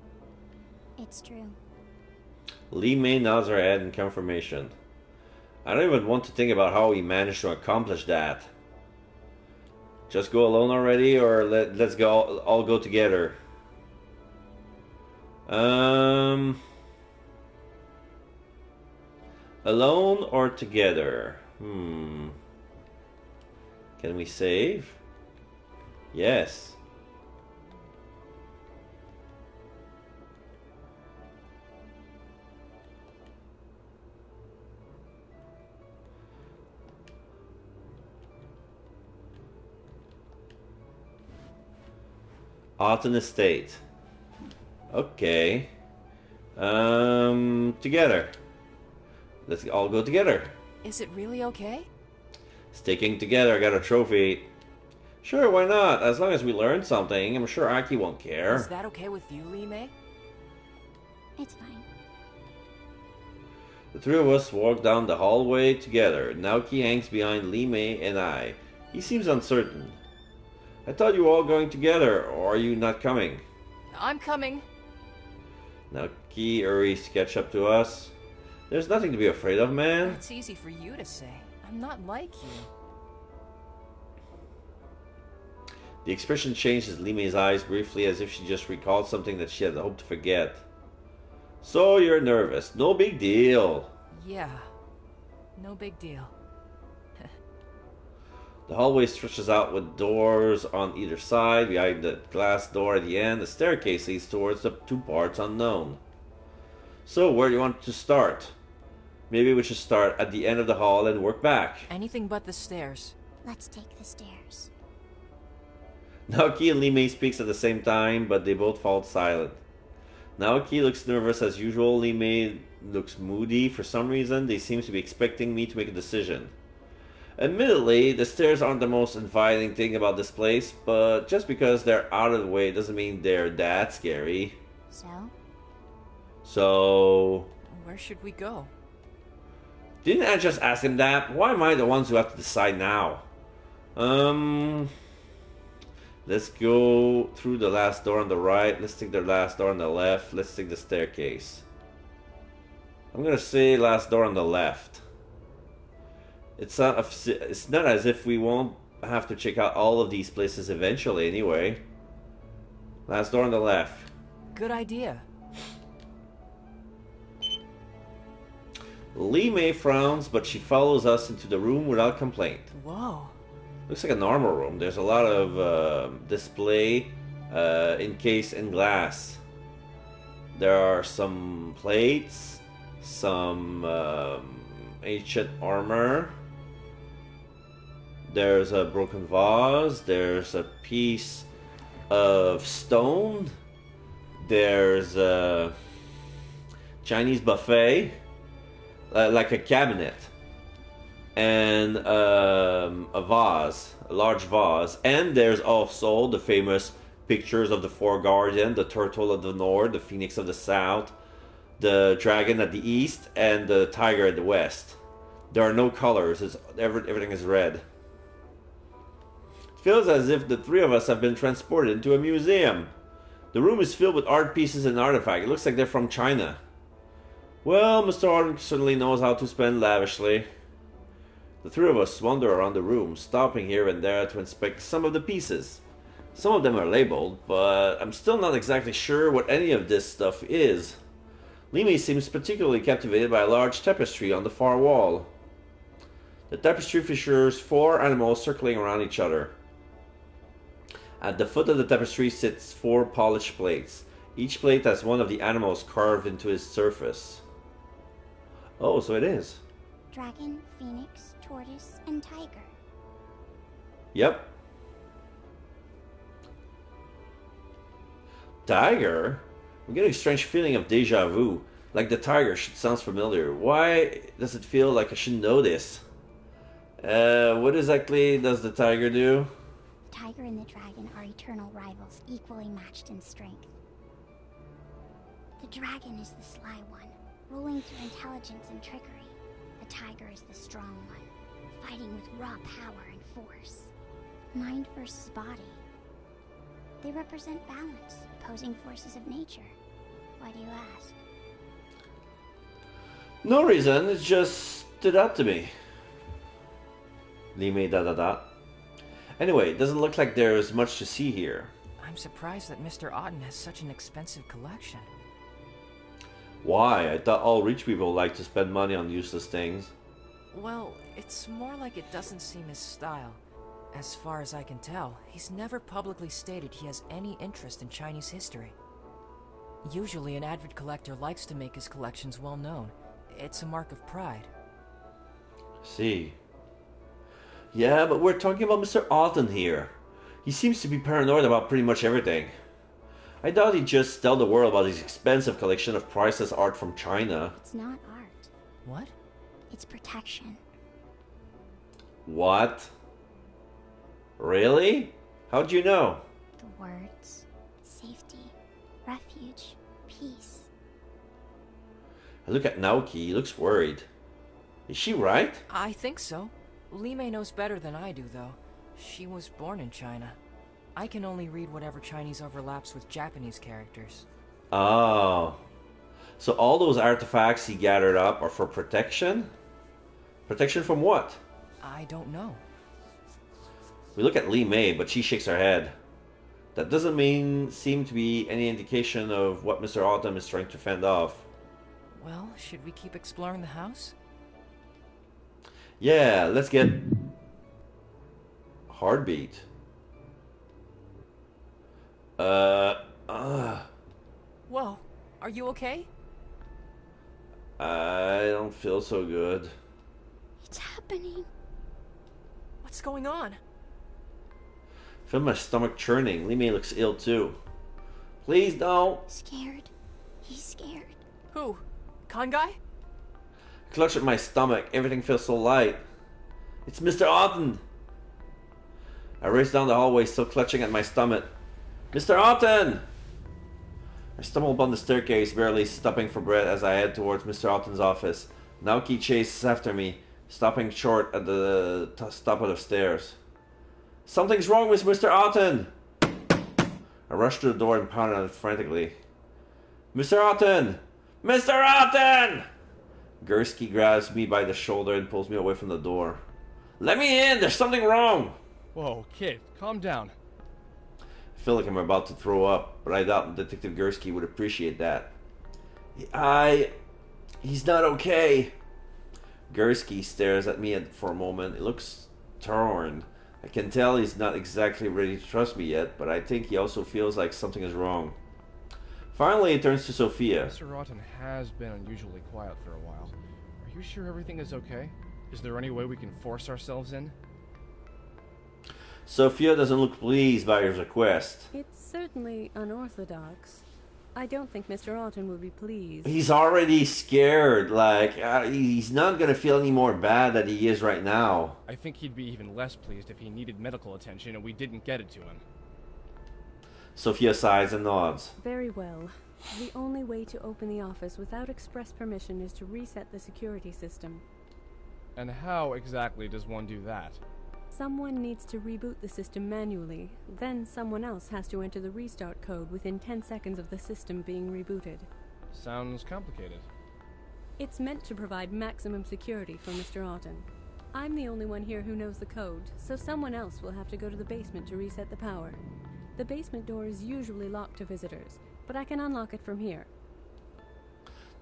It's true. Lee Mei nods her head in confirmation. I don't even want to think about how we managed to accomplish that. Just go alone already, or let's go all go together. Alone or together? Can we save? Yes. Autumn Estate. Okay. Together. Let's all go together. Is it really okay? Sticking together, I got a trophy. Sure, why not? As long as we learn something, I'm sure Aki won't care. Is that okay with you, Lee Mei? It's fine. The three of us walk down the hallway together. Naoki hangs behind Lee Mei and I. He seems uncertain. I thought you were all going together, or are you not coming? I'm coming. Naoki hurries to catch up to us. There's nothing to be afraid of, man. It's easy for you to say. I'm not like you. The expression changes Lee Mei's eyes briefly, as if she just recalled something that she had hoped to forget. So you're nervous. No big deal. Yeah. No big deal. The hallway stretches out with doors on either side. Behind the glass door at the end, the staircase leads towards the two parts unknown. So, where do you want to start? Maybe we should start at the end of the hall and work back. Anything but the stairs. Let's take the stairs. Naoki and Lee Mei speaks at the same time, but they both fall silent. Naoki looks nervous as usual. Lee Mei looks moody. For some reason, they seem to be expecting me to make a decision. Admittedly, the stairs aren't the most inviting thing about this place, but just because they're out of the way doesn't mean they're that scary. So... Where should we go? Didn't I just ask him that? Why am I the ones who have to decide now? Let's go through the last door on the right. Let's take the last door on the left. Let's take the staircase. I'm gonna say last door on the left. It's not as if we won't have to check out all of these places eventually anyway. Last door on the left. Good idea. Lee Mei frowns, but she follows us into the room without complaint. Whoa. Looks like a normal room. There's a lot of display encased in glass. There are some plates, some ancient armor. There's a broken vase. There's a piece of stone. There's a Chinese buffet, like a cabinet, and a vase, a large vase. And there's also the famous pictures of the four guardians: the turtle of the north, the phoenix of the south, the dragon at the east, and the tiger at the west. There are no colors. Everything is red. It feels as if the three of us have been transported into a museum. The room is filled with art pieces and artifacts. It looks like they're from China. Well, Mr. Arden certainly knows how to spend lavishly. The three of us wander around the room, stopping here and there to inspect some of the pieces. Some of them are labeled, but I'm still not exactly sure what any of this stuff is. Lee Mei seems particularly captivated by a large tapestry on the far wall. The tapestry features four animals circling around each other. At the foot of the tapestry sits 4 polished plates. Each plate has one of the animals carved into its surface. Oh, so it is. Dragon, phoenix, tortoise, and tiger. Yep. Tiger? I'm getting a strange feeling of deja vu. Like the tiger sounds familiar. Why does it feel like I should know this? What exactly does the tiger do? The tiger and the dragon are eternal rivals, equally matched in strength. The dragon is the sly one, ruling through intelligence and trickery. The tiger is the strong one, fighting with raw power and force. Mind versus body. They represent balance, opposing forces of nature. Why do you ask? No reason, it just stood out to me. Lime ... Anyway, it doesn't look like there's much to see here. I'm surprised that Mr. Otten has such an expensive collection. Why? I thought all rich people like to spend money on useless things. Well, it's more like it doesn't seem his style. As far as I can tell, he's never publicly stated he has any interest in Chinese history. Usually an avid collector likes to make his collections well known. It's a mark of pride. See. Yeah, but we're talking about Mr. Otten here. He seems to be paranoid about pretty much everything. I thought he'd just tell the world about his expensive collection of priceless art from China. It's not art. What? It's protection. What? Really? How'd you know? The words. Safety. Refuge. Peace. I look at Naoki, he looks worried. Is she right? I think so. Lime knows better than I do, though. She was born in China. I can only read whatever Chinese overlaps with Japanese characters. Oh. So all those artifacts he gathered up are for protection? Protection from what? I don't know. We look at Li Mei, but she shakes her head. That doesn't seem to be any indication of what Mr. Autumn is trying to fend off. Well, should we keep exploring the house? Yeah, let's get... Heartbeat. Whoa, are you okay? I don't feel so good. It's happening. What's going on? I feel my stomach churning. Li Mei looks ill too. Please don't. Scared. He's scared. Who? Con guy? Clutch at my stomach. Everything feels so light. It's Mr. Otten. I race down the hallway, still clutching at my stomach. Mr. Otten! I stumble upon the staircase, barely stopping for breath as I head towards Mr. Otten's office. Naoki chases after me, stopping short at the top of the stairs. Something's wrong with Mr. Otten! I rush to the door and pound on it frantically. Mr. Otten! Mr. Otten! Gursky grabs me by the shoulder and pulls me away from the door. Let me in! There's something wrong! Whoa, kid, calm down. I feel like I'm about to throw up, but I doubt Detective Gursky would appreciate that. He's not okay. Gursky stares at me for a moment. He looks torn. I can tell he's not exactly ready to trust me yet, but I think he also feels like something is wrong. Finally, he turns to Sophia. Mr. Otten has been unusually quiet for a while. Are you sure everything is okay? Is there any way we can force ourselves in? Sophia doesn't look pleased by his request. It's certainly unorthodox. I don't think Mr. Otten would be pleased. He's already scared. He's not going to feel any more bad than he is right now. I think he'd be even less pleased if he needed medical attention and we didn't get it to him. Sophia sighs and nods. Very well. The only way to open the office without express permission is to reset the security system. And how exactly does one do that? Someone needs to reboot the system manually, then someone else has to enter the restart code within 10 seconds of the system being rebooted. Sounds complicated. It's meant to provide maximum security for Mr. Otten. I'm the only one here who knows the code, so someone else will have to go to the basement to reset the power. The basement door is usually locked to visitors, but I can unlock it from here.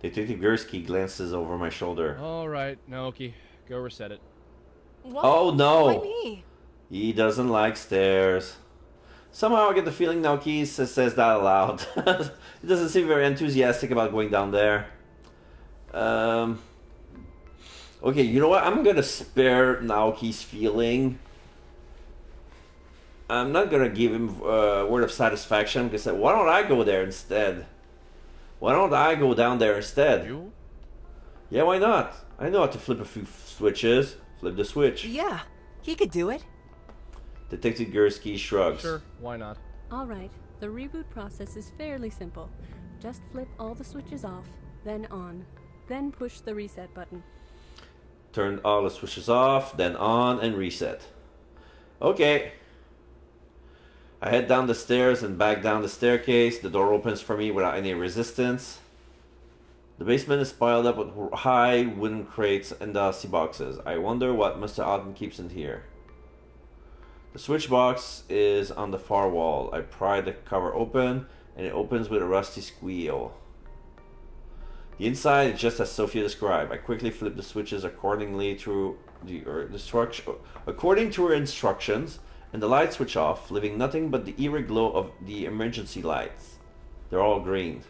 Detective Gursky glances over my shoulder. Alright, Naoki, go reset it. What? Oh no! Why me? He doesn't like stairs. Somehow I get the feeling Naoki says that aloud. He doesn't seem very enthusiastic about going down there. Okay, you know what? I'm gonna spare Naoki's feeling. I'm not gonna give him a word of satisfaction because why don't I go there instead? Why don't I go down there instead? You? Yeah, why not? I know how to flip a few switches. Flip the switch. Yeah, he could do it. Detective Gursky shrugs. Sure, why not? Alright, the reboot process is fairly simple. Just flip all the switches off, then on. Then push the reset button. Turn all the switches off, then on and reset. Okay. I head down the stairs and back down the staircase. The door opens for me without any resistance. The basement is piled up with high wooden crates and dusty boxes. I wonder what Mr. Otten keeps in here. The switch box is on the far wall. I pry the cover open and it opens with a rusty squeal. The inside is just as Sophia described. I quickly flip the switches according to her instructions, and the lights switch off, leaving nothing but the eerie glow of the emergency lights. They're all green.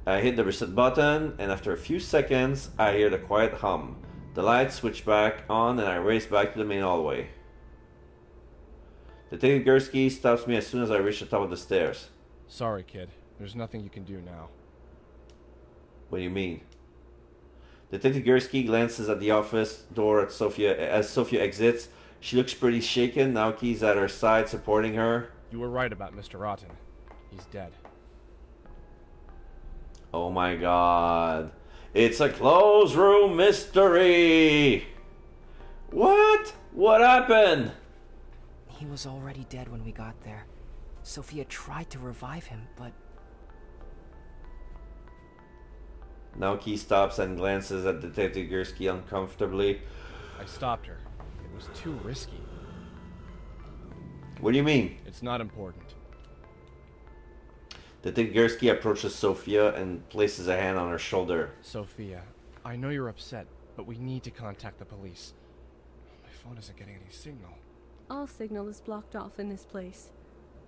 I hit the reset button, and after a few seconds, I hear the quiet hum. The lights switch back on, and I race back to the main hallway. Detective Gursky stops me as soon as I reach the top of the stairs. Sorry, kid. There's nothing you can do now. What do you mean? Detective Gursky glances at the office door at Sophia as Sophia exits. She looks pretty shaken. Naoki's at her side supporting her. You were right about Mr. Otten. He's dead. Oh my god. It's a closed room mystery! What? What happened? He was already dead when we got there. Sophia tried to revive him, but... Naoki stops and glances at Detective Gursky uncomfortably. I stopped her. It was too risky. What do you mean? It's not important. Detective Gursky approaches Sophia and places a hand on her shoulder. Sophia, I know you're upset, but we need to contact the police. My phone isn't getting any signal. All signal is blocked off in this place.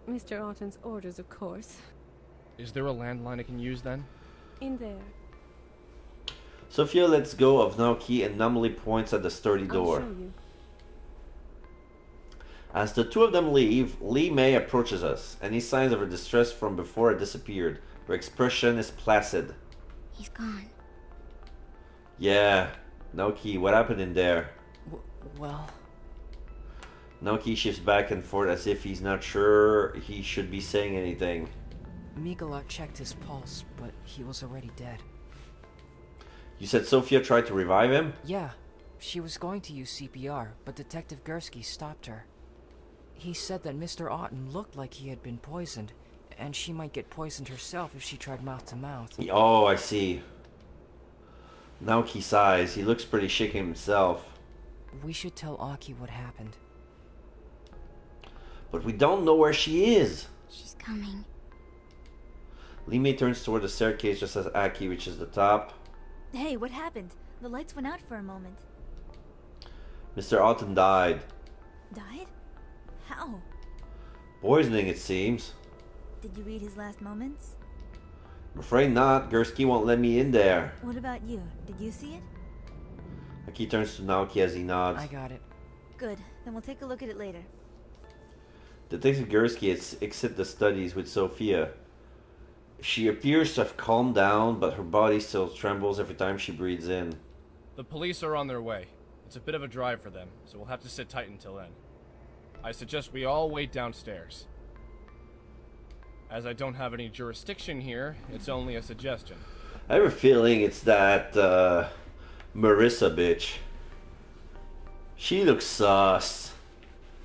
Mr. Otten's orders, of course. Is there a landline I can use then? In there. Sophia lets go of Naoki and numbly points at the sturdy door. I'll show you. As the two of them leave, Lee May approaches us. Any signs of her distress from before it disappeared. Her expression is placid. He's gone. Yeah. Naoki, what happened in there? Well... Naoki shifts back and forth as if he's not sure he should be saying anything. Migala checked his pulse, but he was already dead. You said Sophia tried to revive him? Yeah, she was going to use CPR, but Detective Gursky stopped her. He said that Mr. Otten looked like he had been poisoned, and she might get poisoned herself if she tried mouth to mouth. Oh, I see. Naoki sighs. He looks pretty shaken himself. We should tell Aki what happened. But we don't know where she is. She's coming. Limei turns toward the staircase just as Aki reaches the top. Hey, what happened? The lights went out for a moment. Mr. Otten died. Died? How? Poisoning, it seems. Did you read his last moments? I'm afraid not. Gursky won't let me in there. What about you? Did you see it? Aki turns to Naoki as he nods. I got it. Good. Then we'll take a look at it later. Detective Gursky exits the studies with Sophia. She appears to have calmed down, but her body still trembles every time she breathes in. The police are on their way. It's a bit of a drive for them, so we'll have to sit tight until then. I suggest we all wait downstairs. As I don't have any jurisdiction here, it's only a suggestion. I have a feeling it's that, Marissa bitch. She looks sus.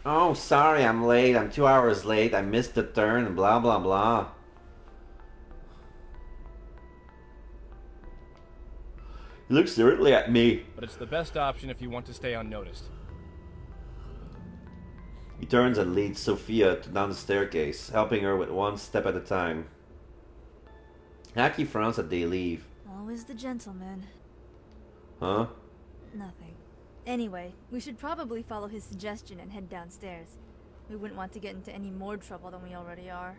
Oh, sorry, I'm late. I'm 2 hours late. I missed the turn and blah, blah, blah. He looks directly at me. But it's the best option if you want to stay unnoticed. He turns and leads Sophia down the staircase, helping her with one step at a time. Aki frowns as they leave. Always the gentleman. Huh? Nothing. Anyway, we should probably follow his suggestion and head downstairs. We wouldn't want to get into any more trouble than we already are.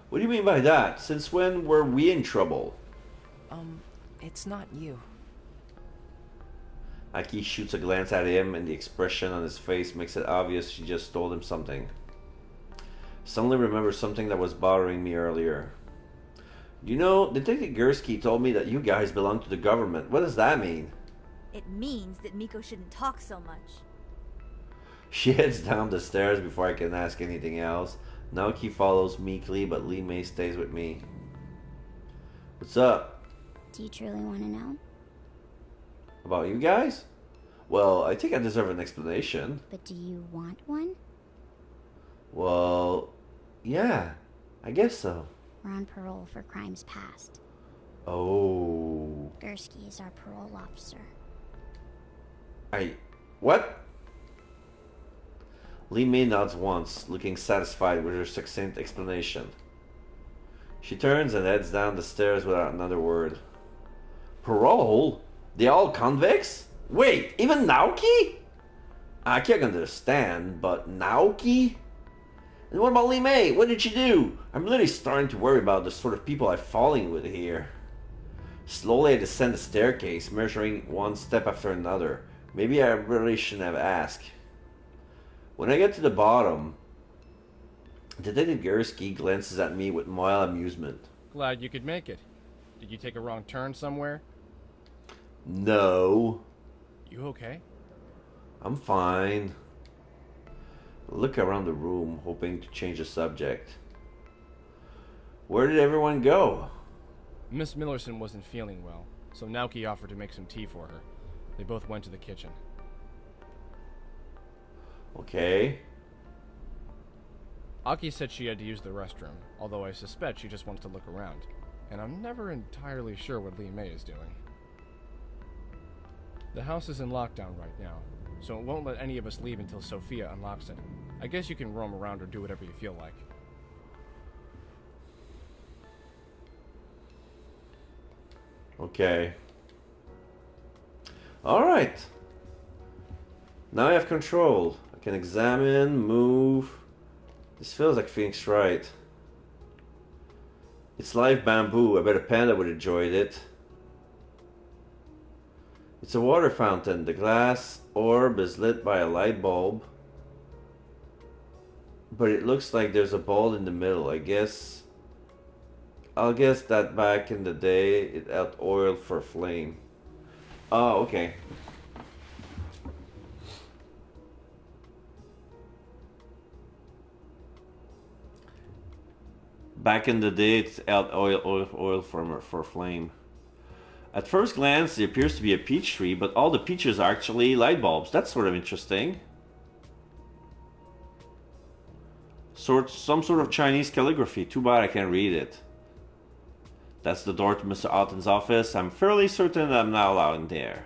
What do you mean by that? Since when were we in trouble? It's not you. Aki shoots a glance at him, and the expression on his face makes it obvious she just told him something. Suddenly remember something that was bothering me earlier. You know, Detective Gursky told me that you guys belong to the government. What does that mean? It means that Miko shouldn't talk so much. She heads down the stairs before I can ask anything else. Naoki follows meekly, but Lee May stays with me. What's up? Do you truly want to know? About you guys? Well, I think I deserve an explanation. But do you want one? Well, yeah, I guess so. We're on parole for crimes past. Oh. Gursky is our parole officer. What? Lee May nods once, looking satisfied with her succinct explanation. She turns and heads down the stairs without another word. Parole? They all convicts? Wait, even Naoki? I can't understand, but Naoki? And what about Lee May? What did she do? I'm literally starting to worry about the sort of people I'm falling with here. Slowly I descend the staircase, measuring one step after another. Maybe I really shouldn't have asked. When I get to the bottom, Detective Gursky glances at me with mild amusement. Glad you could make it. Did you take a wrong turn somewhere? No. You okay? I'm fine. I look around the room, hoping to change the subject. Where did everyone go? Miss Millerson wasn't feeling well, so Naoki offered to make some tea for her. They both went to the kitchen. Okay. Aki said she had to use the restroom, although I suspect she just wants to look around. And I'm never entirely sure what Lee May is doing. The house is in lockdown right now, so it won't let any of us leave until Sophia unlocks it. I guess you can roam around or do whatever you feel like. Okay. Alright. Now I have control. I can examine, move. This feels like Phoenix Wright. It's live bamboo. I bet a panda would enjoy it. It's a water fountain. The glass orb is lit by a light bulb. But it looks like there's a ball in the middle. I'll guess that back in the day it had oil for flame. Oh, okay. Back in the day it had oil for flame. At first glance, it appears to be a peach tree, but all the peaches are actually light bulbs. That's sort of interesting. Some sort of Chinese calligraphy. Too bad I can't read it. That's the door to Mr. Otten's office. I'm fairly certain that I'm not allowed in there.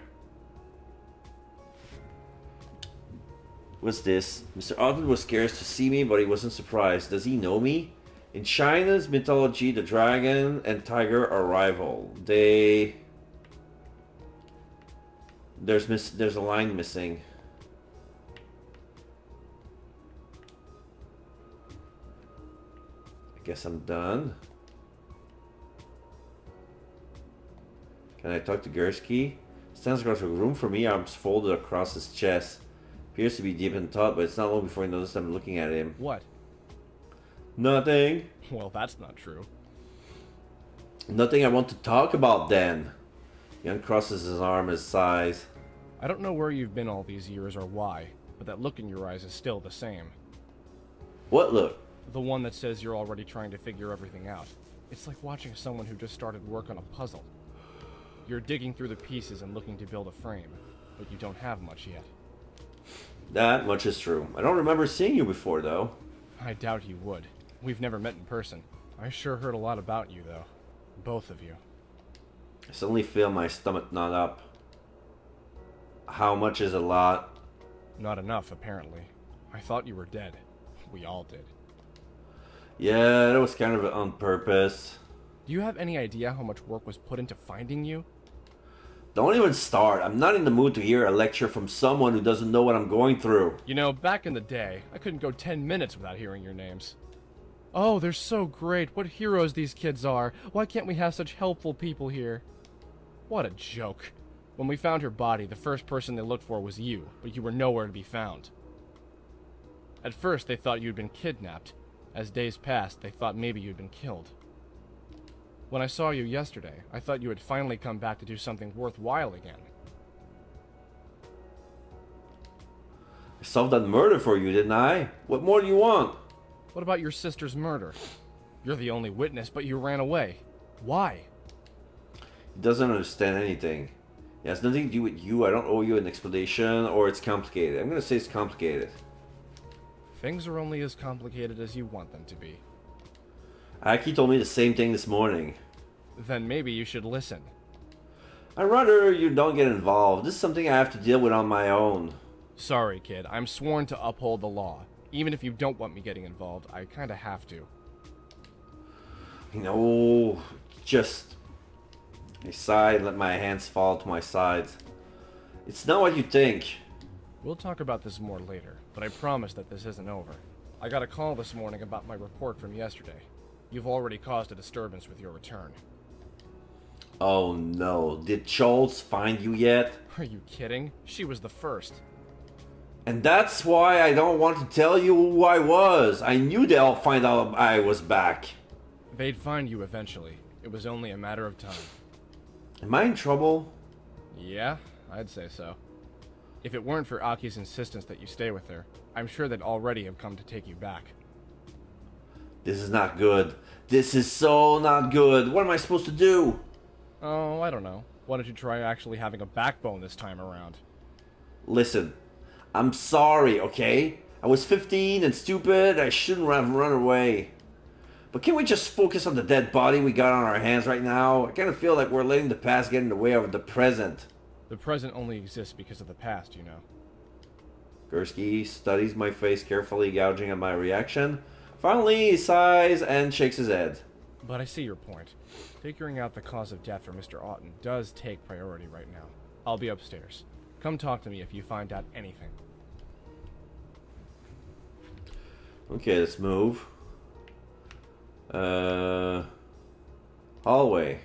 What's this? Mr. Otten was scared to see me, but he wasn't surprised. Does he know me? In China's mythology, the dragon and tiger are rival. There's a line missing. I guess I'm done. Can I talk to Gursky? Stands across the room from me, arms folded across his chest. Appears to be deep in thought, but it's not long before he notices I'm looking at him. What? Nothing. Well, that's not true. Nothing I want to talk about then. He uncrosses his arm, his sighs. I don't know where you've been all these years or why, but that look in your eyes is still the same. What look? The one that says you're already trying to figure everything out. It's like watching someone who just started work on a puzzle. You're digging through the pieces and looking to build a frame, but you don't have much yet. That much is true. I don't remember seeing you before, though. I doubt you would. We've never met in person. I sure heard a lot about you, though. Both of you. I suddenly feel my stomach knot up. How much is a lot? Not enough, apparently. I thought you were dead. We all did. Yeah, that was kind of on purpose. Do you have any idea how much work was put into finding you? Don't even start. I'm not in the mood to hear a lecture from someone who doesn't know what I'm going through. You know, back in the day, I couldn't go 10 minutes without hearing your names. Oh, they're so great. What heroes these kids are. Why can't we have such helpful people here? What a joke. When we found her body, the first person they looked for was you, but you were nowhere to be found. At first, they thought you'd been kidnapped. As days passed, they thought maybe you'd been killed. When I saw you yesterday, I thought you had finally come back to do something worthwhile again. I solved that murder for you, didn't I? What more do you want? What about your sister's murder? You're the only witness, but you ran away. Why? He doesn't understand anything. It has nothing to do with you. I don't owe you an explanation, or it's complicated. I'm gonna say it's complicated. Things are only as complicated as you want them to be. Aki told me the same thing this morning. Then maybe you should listen. I'd rather you don't get involved. This is something I have to deal with on my own. Sorry, kid. I'm sworn to uphold the law. Even if you don't want me getting involved, I kinda have to. You know, just... I sighed and let my hands fall to my sides. It's not what you think. We'll talk about this more later, but I promise that this isn't over. I got a call this morning about my report from yesterday. You've already caused a disturbance with your return. Oh no, did Schultz find you yet? Are you kidding? She was the first. And that's why I don't want to tell you who I was. I knew they'll find out I was back. They'd find you eventually. It was only a matter of time. Am I in trouble? Yeah, I'd say so. If it weren't for Aki's insistence that you stay with her, I'm sure they'd already have come to take you back. This is not good. This is so not good. What am I supposed to do? Oh, I don't know. Why don't you try actually having a backbone this time around? Listen, I'm sorry, okay? I was 15 and stupid. I shouldn't have run away. But can we just focus on the dead body we got on our hands right now? I kind of feel like we're letting the past get in the way of the present. The present only exists because of the past, you know. Gursky studies my face carefully, gouging at my reaction. Finally, he sighs and shakes his head. But I see your point. Figuring out the cause of death for Mr. Otten does take priority right now. I'll be upstairs. Come talk to me if you find out anything. Okay, let's move. Hallway.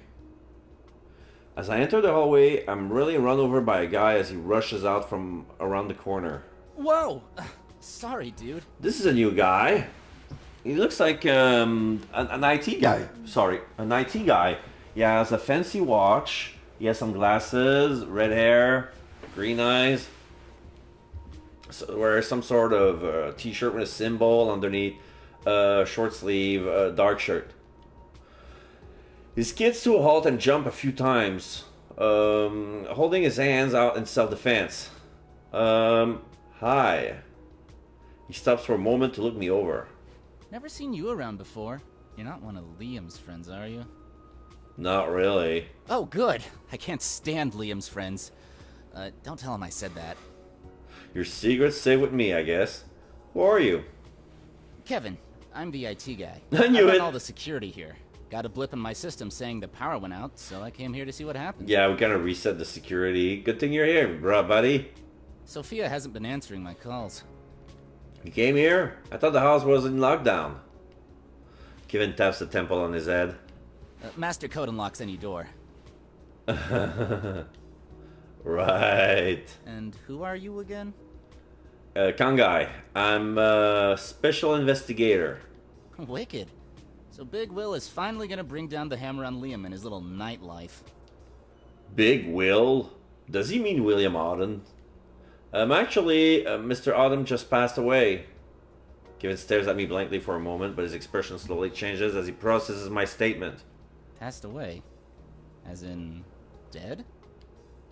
As I enter the hallway, I'm really run over by a guy as he rushes out from around the corner. Whoa! Sorry, dude. This is a new guy. He looks like an IT guy. Sorry, an IT guy. He has a fancy watch. He has some glasses, red hair, green eyes. So wears some sort of t-shirt with a symbol underneath, short sleeve, dark shirt. He skids to a halt and jump a few times, holding his hands out in self-defense. Hi. He stops for a moment to look me over. Never seen you around before. You're not one of Liam's friends, are you? Not really. Oh, good. I can't stand Liam's friends. Don't tell him I said that. Your secrets stay with me, I guess. Who are you? Kevin, I'm the IT guy. I knew run it. all the security here. Got a blip in my system saying the power went out, so I came here to see what happened. Yeah, we gotta reset the security. Good thing you're here, bruh, buddy. Sophia hasn't been answering my calls. You came here? I thought the house was in lockdown. Kevin taps the temple on his head. Master code unlocks any door. Right. And who are you again? Kangai. I'm a special investigator. Wicked. So Big Will is finally gonna bring down the hammer on Liam in his little nightlife. Big Will? Does he mean William Auden? Actually, Mr. Auden just passed away. Kevin stares at me blankly for a moment, but his expression slowly changes as he processes my statement. Passed away? As in, dead?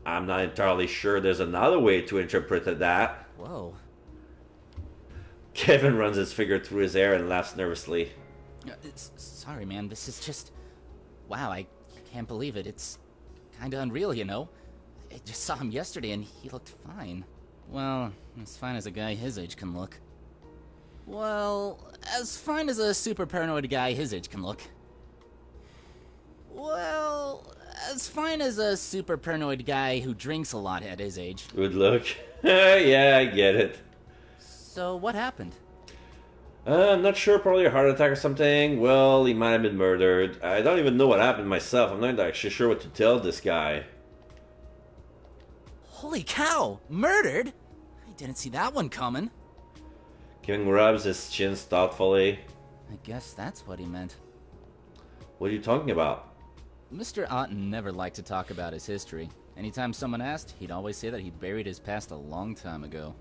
I'm not entirely sure there's another way to interpret that. Whoa. Kevin runs his finger through his hair and laughs nervously. Sorry, man, this is just... Wow, I can't believe it. It's kinda unreal, you know? I just saw him yesterday and he looked fine. Well, as fine as a guy his age can look. Well, as fine as a super paranoid guy his age can look. Well, As fine as a super paranoid guy who drinks a lot at his age. Good luck. Yeah, I get it. So what happened? I'm not sure, probably a heart attack or something. Well, he might have been murdered. I don't even know what happened myself. I'm not actually sure what to tell this guy. Holy cow! Murdered? I didn't see that one coming. Kevin rubs his chin thoughtfully. I guess that's what he meant. What are you talking about? Mr. Otten never liked to talk about his history. Anytime someone asked, he'd always say that he'd buried his past a long time ago.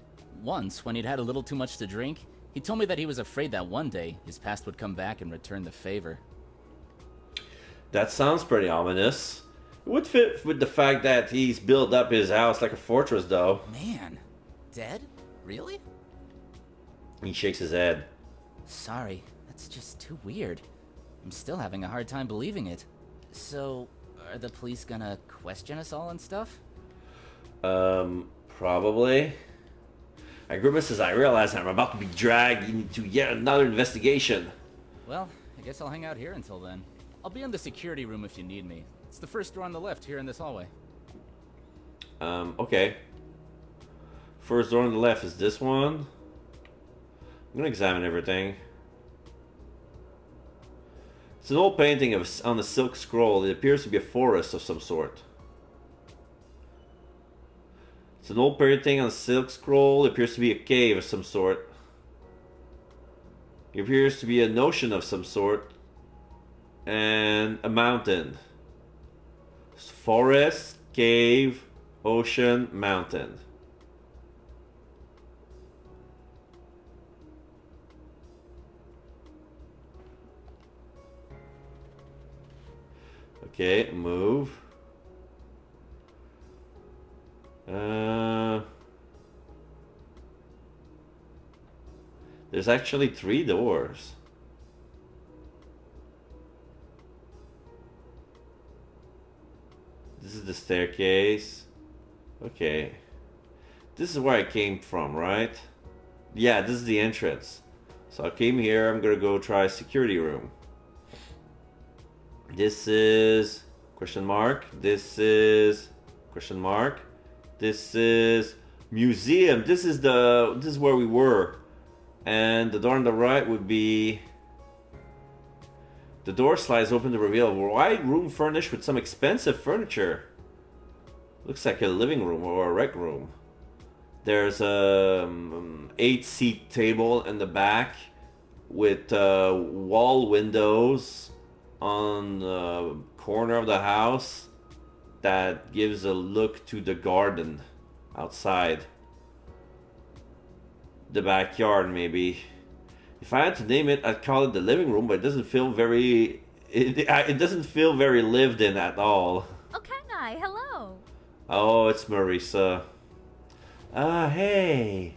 Once, when he'd had a little too much to drink, he told me that he was afraid that one day his past would come back and return the favor. That sounds pretty ominous. It would fit with the fact that he's built up his house like a fortress, though. Man, dead? Really? He shakes his head. Sorry, that's just too weird. I'm still having a hard time believing it. So, are the police gonna question us all and stuff? Probably. I grimace as I realize I'm about to be dragged into yet another investigation. Well, I guess I'll hang out here until then. I'll be in the security room if you need me. It's the first door on the left here in this hallway. Okay. First door on the left is this one. I'm gonna examine everything. It's an old painting on a silk scroll. It appears to be a forest of some sort. It's an old painting on a silk scroll. It appears to be a cave of some sort. It appears to be an ocean of some sort. And a mountain. Forest, cave, ocean, mountain. Okay, move. There's actually 3 doors. This is the staircase. Okay. This is where I came from, right? Yeah, this is the entrance. So I came here, I'm gonna go try security room. This is question mark. This is question mark. This is museum. This is where we were. And the door on the right would be... The door slides open to reveal a wide room furnished with some expensive furniture. Looks like a living room or a rec room. There's a 8-seat table in the back with wall windows on the corner of the house that gives a look to the garden outside. The backyard, maybe. If I had to name it, I'd call it the living room, but it doesn't feel very... It doesn't feel very lived in at all. Oh, KANSEI, hello. Oh, it's Marisa. Hey.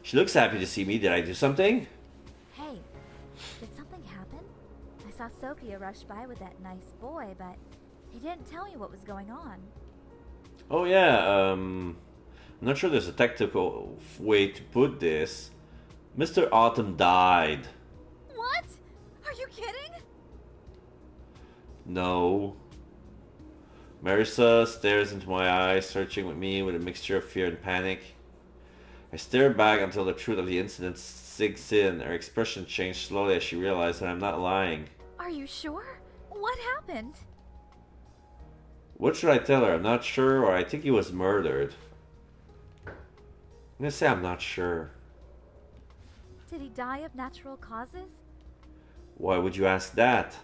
She looks happy to see me. Did I do something? Hey, did something happen? I saw Sophia rush by with that nice boy, but he didn't tell me what was going on. Oh, yeah, I'm not sure there's a technical way to put this. Mr. Autumn died. What? Are you kidding? No. Marisa stares into my eyes, searching with me with a mixture of fear and panic. I stare back until the truth of the incident sinks in. Her expression changed slowly as she realized that I'm not lying. Are you sure? What happened? What should I tell her? I'm not sure, or I think he was murdered. I'm gonna say I'm not sure. Did he die of natural causes? Why would you ask that?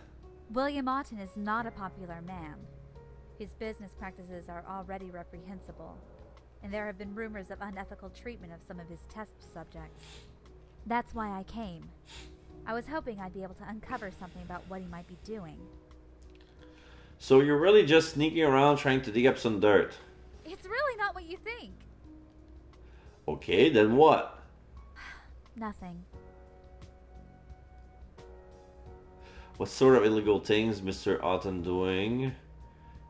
William Otten is not a popular man. His business practices are already reprehensible, and there have been rumors of unethical treatment of some of his test subjects. That's why I came. I was hoping I'd be able to uncover something about what he might be doing. So you're really just sneaking around trying to dig up some dirt? It's really not what you think. Okay, then what? Nothing. What sort of illegal things Mr. Otten doing?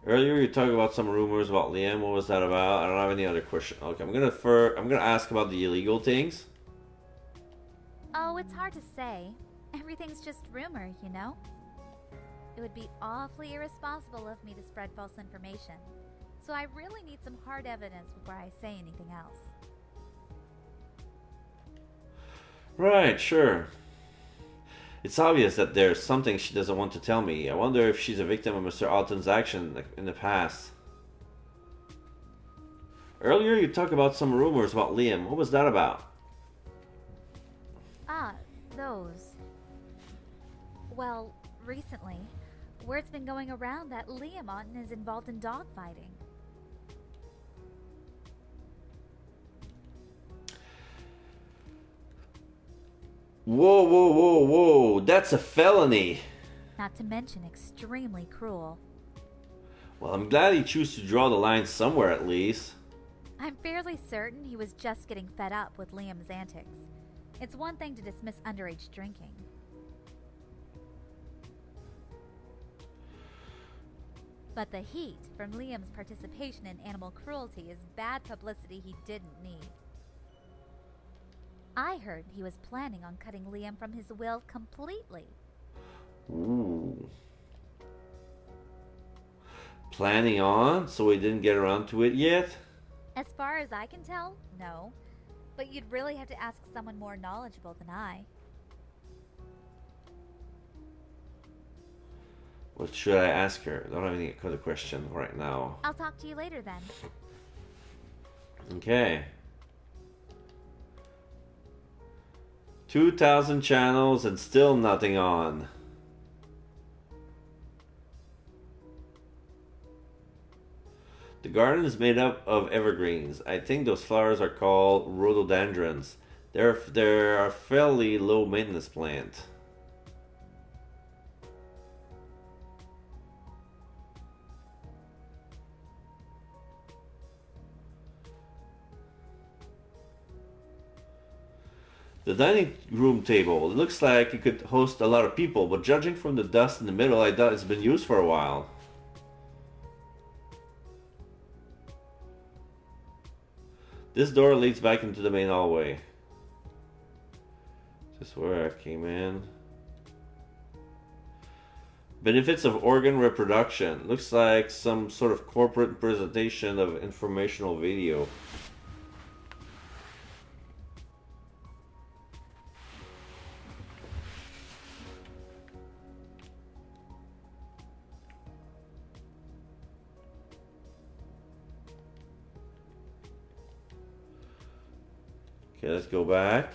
Earlier you talked about some rumors about Liam. What was that about? I don't have any other question. Okay, I'm gonna ask about the illegal things. Oh, it's hard to say. Everything's just rumor, you know? It would be awfully irresponsible of me to spread false information. So I really need some hard evidence before I say anything else. Right, sure. It's obvious that there's something she doesn't want to tell me. I wonder if she's a victim of Mr. Alton's action in the past. Earlier you talked about some rumors about Liam. What was that about? Ah, those. Well, recently, word's been going around that Liam Otten is involved in dogfighting. Whoa, whoa, whoa, whoa. That's a felony. Not to mention extremely cruel. Well, I'm glad he chose to draw the line somewhere at least. I'm fairly certain he was just getting fed up with Liam's antics. It's one thing to dismiss underage drinking. But the heat from Liam's participation in animal cruelty is bad publicity he didn't need. I heard he was planning on cutting Liam from his will completely. Ooh. Planning on? So he didn't get around to it yet? As far as I can tell, no. But you'd really have to ask someone more knowledgeable than I. What should I ask her? I don't have any other question right now. I'll talk to you later then. Okay. 2,000 channels and still nothing on. The garden is made up of evergreens. I think those flowers are called rhododendrons. They're a fairly low maintenance plant. The dining room table. It looks like it could host a lot of people, but judging from the dust in the middle, I doubt it's been used for a while. This door leads back into the main hallway. This is where I came in. Benefits of organ reproduction. Looks like some sort of corporate presentation of informational video. Okay, let's go back.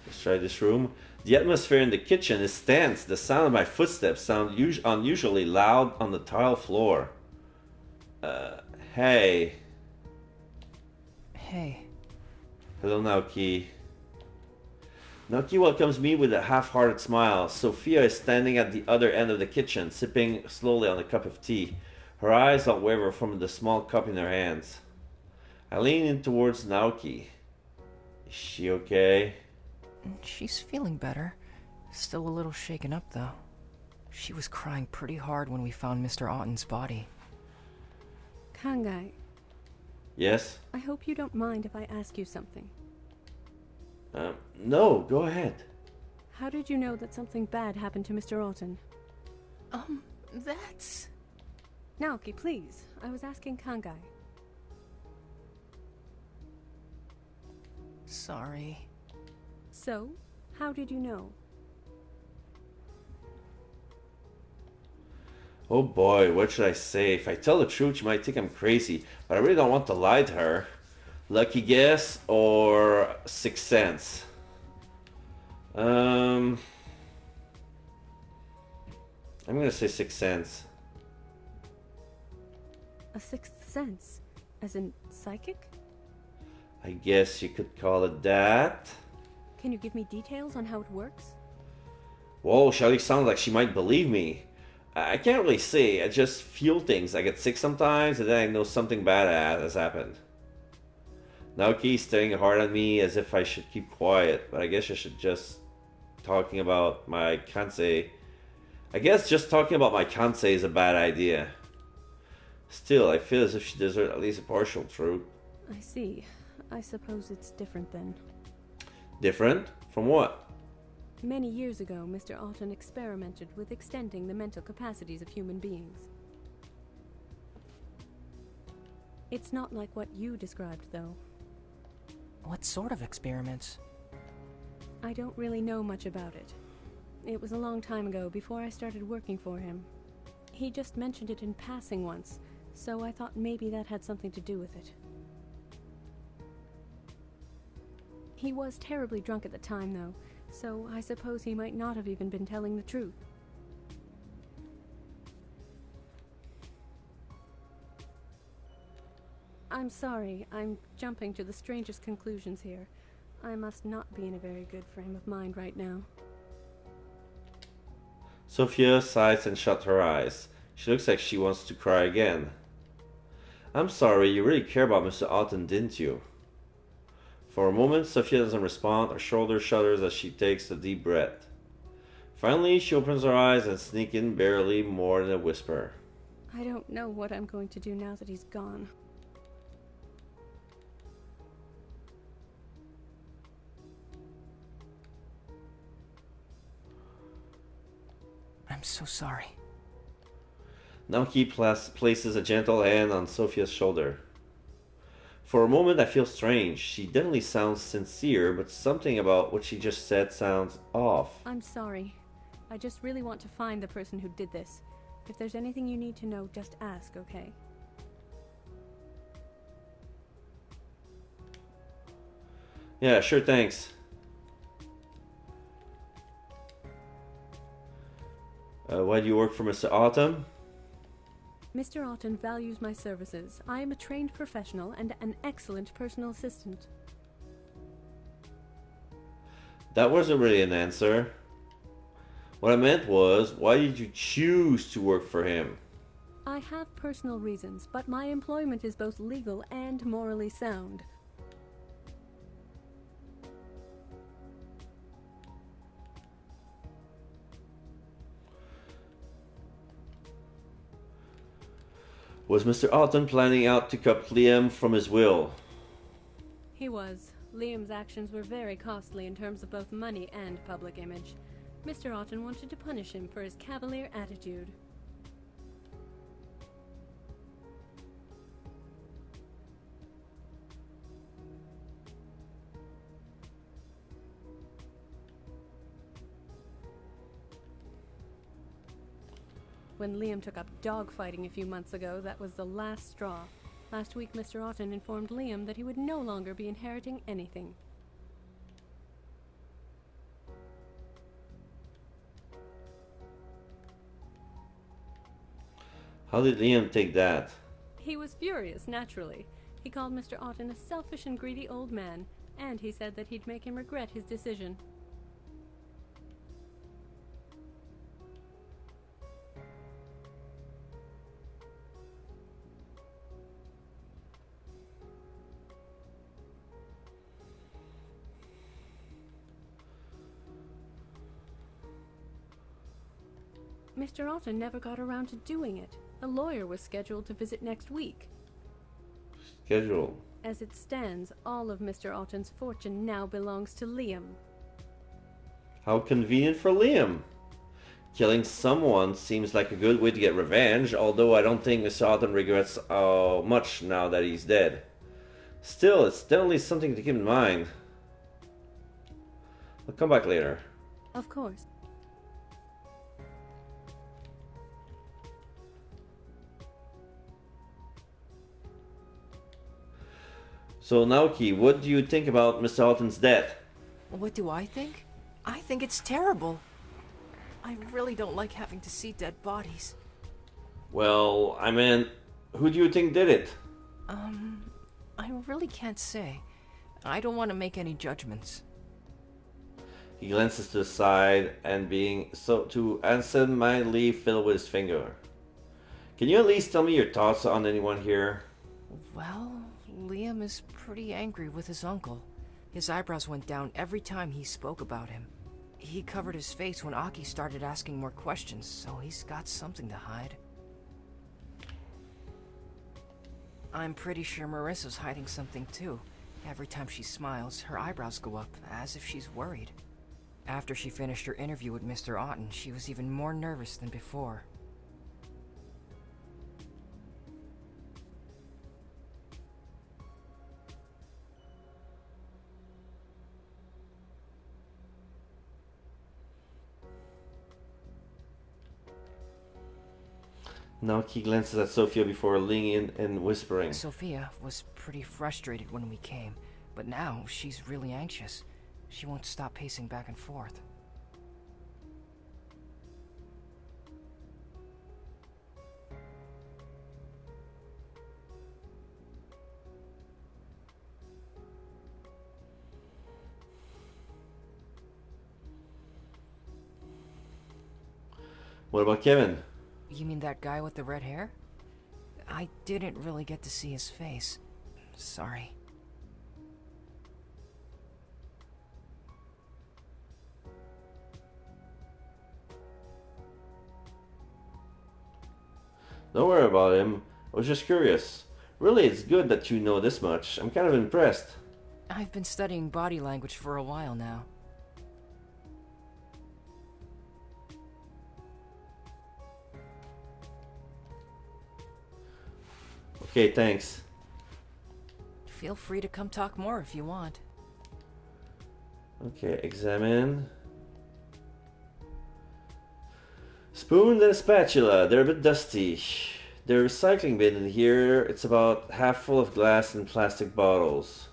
Let's try this room. The atmosphere in the kitchen is tense. The sound of my footsteps sound unusually loud on the tile floor. Hey. Hey. Hello, Naoki. Naoki welcomes me with a half-hearted smile. Sophia is standing at the other end of the kitchen, sipping slowly on a cup of tea. Her eyes don't waver from the small cup in her hands. I lean in towards Naoki. Is she okay? She's feeling better. Still a little shaken up, though. She was crying pretty hard when we found Mr. Otten's body. Kangai, Yes? I hope you don't mind if I ask you something. No, go ahead. How did you know that something bad happened to Mr. Alton? That's... Naoki, please. I was asking Kangai. Sorry. So, how did you know? Oh boy, what should I say? If I tell the truth, she might think I'm crazy, but I really don't want to lie to her. Lucky guess or sixth sense? I'm gonna say sixth sense. A sixth sense? As in psychic? I guess you could call it that. Can you give me details on how it works? Whoa, Shelly sounds like she might believe me. I can't really say. I just feel things. I get sick sometimes, and then I know something bad has happened. Naoki's staring hard at me as if I should keep quiet, but I guess I should just talking about my KANSEI. I guess just talking about my KANSEI is a bad idea. Still, I feel as if she deserves at least a partial truth. I see. I suppose it's different then. Different? From what? Many years ago, Mr. Alton experimented with extending the mental capacities of human beings. It's not like what you described, though. What sort of experiments? I don't really know much about it. It was a long time ago, before I started working for him. He just mentioned it in passing once, so I thought maybe that had something to do with it. He was terribly drunk at the time, though, so I suppose he might not have even been telling the truth. I'm sorry, I'm jumping to the strangest conclusions here. I must not be in a very good frame of mind right now. Sophia sighs and shuts her eyes. She looks like she wants to cry again. I'm sorry, you really care about Mr. Alton, didn't you? For a moment, Sophia doesn't respond. Her shoulder shudders as she takes a deep breath. Finally, she opens her eyes and sneaks in barely more than a whisper. I don't know what I'm going to do now that he's gone. I'm so sorry. Naoki places a gentle hand on Sophia's shoulder. For a moment I feel strange. She definitely sounds sincere, but something about what she just said sounds off. I'm sorry. I just really want to find the person who did this. If there's anything you need to know, just ask, okay? Yeah, sure, thanks. Why do you work for Mr. Autumn? Mr. Alton values my services. I am a trained professional and an excellent personal assistant. That wasn't really an answer. What I meant was, why did you choose to work for him? I have personal reasons, but my employment is both legal and morally sound. Was Mr. Alton planning out to cut Liam from his will? He was. Liam's actions were very costly in terms of both money and public image. Mr. Alton wanted to punish him for his cavalier attitude. When Liam took up dogfighting a few months ago, that was the last straw. Last week, Mr. Alton informed Liam that he would no longer be inheriting anything. How did Liam take that? He was furious, naturally. He called Mr. Alton a selfish and greedy old man, and he said that he'd make him regret his decision. Mr. Alton never got around to doing it. A lawyer was scheduled to visit next week. Schedule. As it stands, all of Mr. Alton's fortune now belongs to Liam. How convenient for Liam. Killing someone seems like a good way to get revenge, although I don't think Mr. Alton regrets much now that he's dead. Still, it's definitely something to keep in mind. I'll come back later. Of course. So Naoki, what do you think about Mr. Alton's death? What do I think? I think it's terrible. I really don't like having to see dead bodies. Well, I mean, who do you think did it? I really can't say. I don't want to make any judgments. He glances to the side and being so to absent-mindedly fiddle with his finger. Can you at least tell me your thoughts on anyone here? Well, Liam is pretty angry with his uncle. His eyebrows went down every time he spoke about him. He covered his face when Aki started asking more questions, so he's got something to hide. I'm pretty sure Marissa's hiding something too. Every time she smiles, her eyebrows go up, as if she's worried. After she finished her interview with Mr. Otten, she was even more nervous than before. Naoki glances at Sophia before leaning in and whispering. Sophia was pretty frustrated when we came, but now she's really anxious. She won't stop pacing back and forth. What about Kevin? You mean that guy with the red hair? I didn't really get to see his face. Sorry. Don't worry about him. I was just curious. Really, it's good that you know this much. I'm kind of impressed. I've been studying body language for a while now. Okay, thanks. Feel free to come talk more if you want. Okay, examine. Spoon and a spatula. They're a bit dusty. The recycling bin in here, it's about half full of glass and plastic bottles.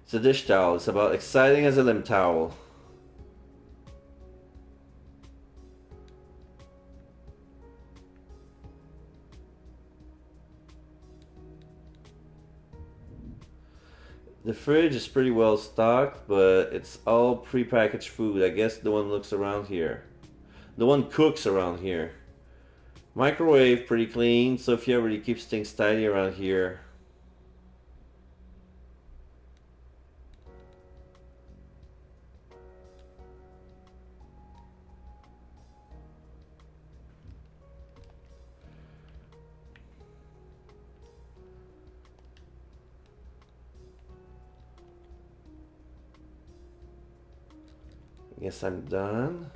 It's a dish towel. It's about exciting as a lint towel. The fridge is pretty well stocked, but it's all pre-packaged food. I guess no one looks around here. No one cooks around here. Microwave pretty clean. Sophia really keeps things tidy around here. Guess I'm done.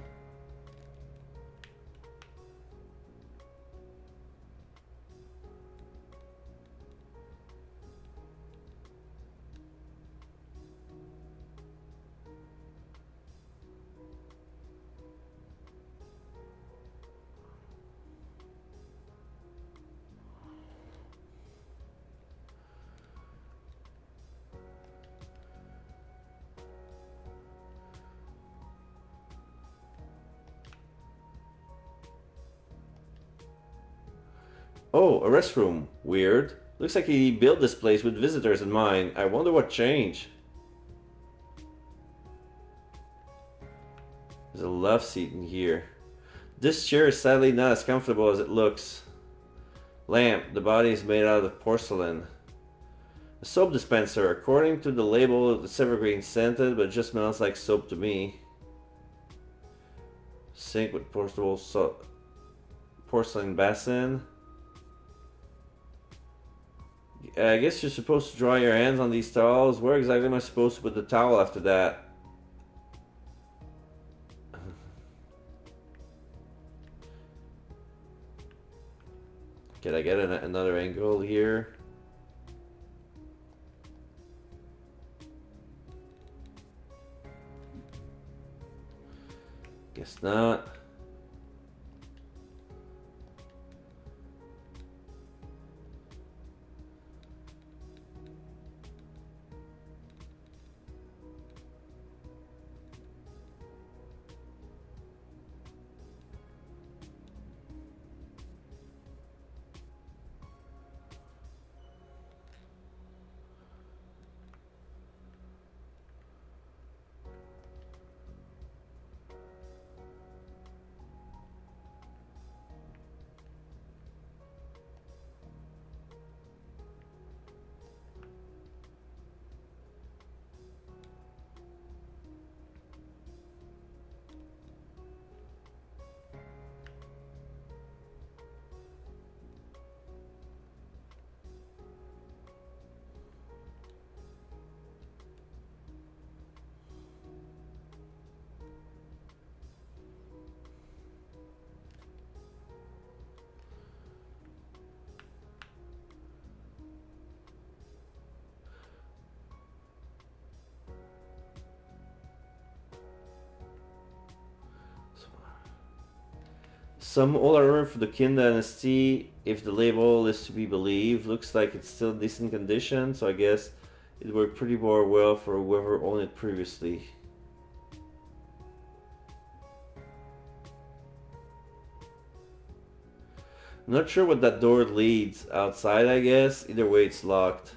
Oh, a restroom. Weird. Looks like he built this place with visitors in mind. I wonder what changed. There's a love seat in here. This chair is sadly not as comfortable as it looks. Lamp. The body is made out of porcelain. A soap dispenser. According to the label, it's evergreen scented, but it just smells like soap to me. Sink with portable porcelain basin. I guess you're supposed to dry your hands on these towels. Where exactly am I supposed to put the towel after that? Can I get another angle here? Guess not. Some old armor for the Qin dynasty, if the label is to be believed. Looks like it's still in decent condition, so I guess it worked pretty more well for whoever owned it previously. I'm not sure what that door leads. Outside, I guess. Either way, it's locked.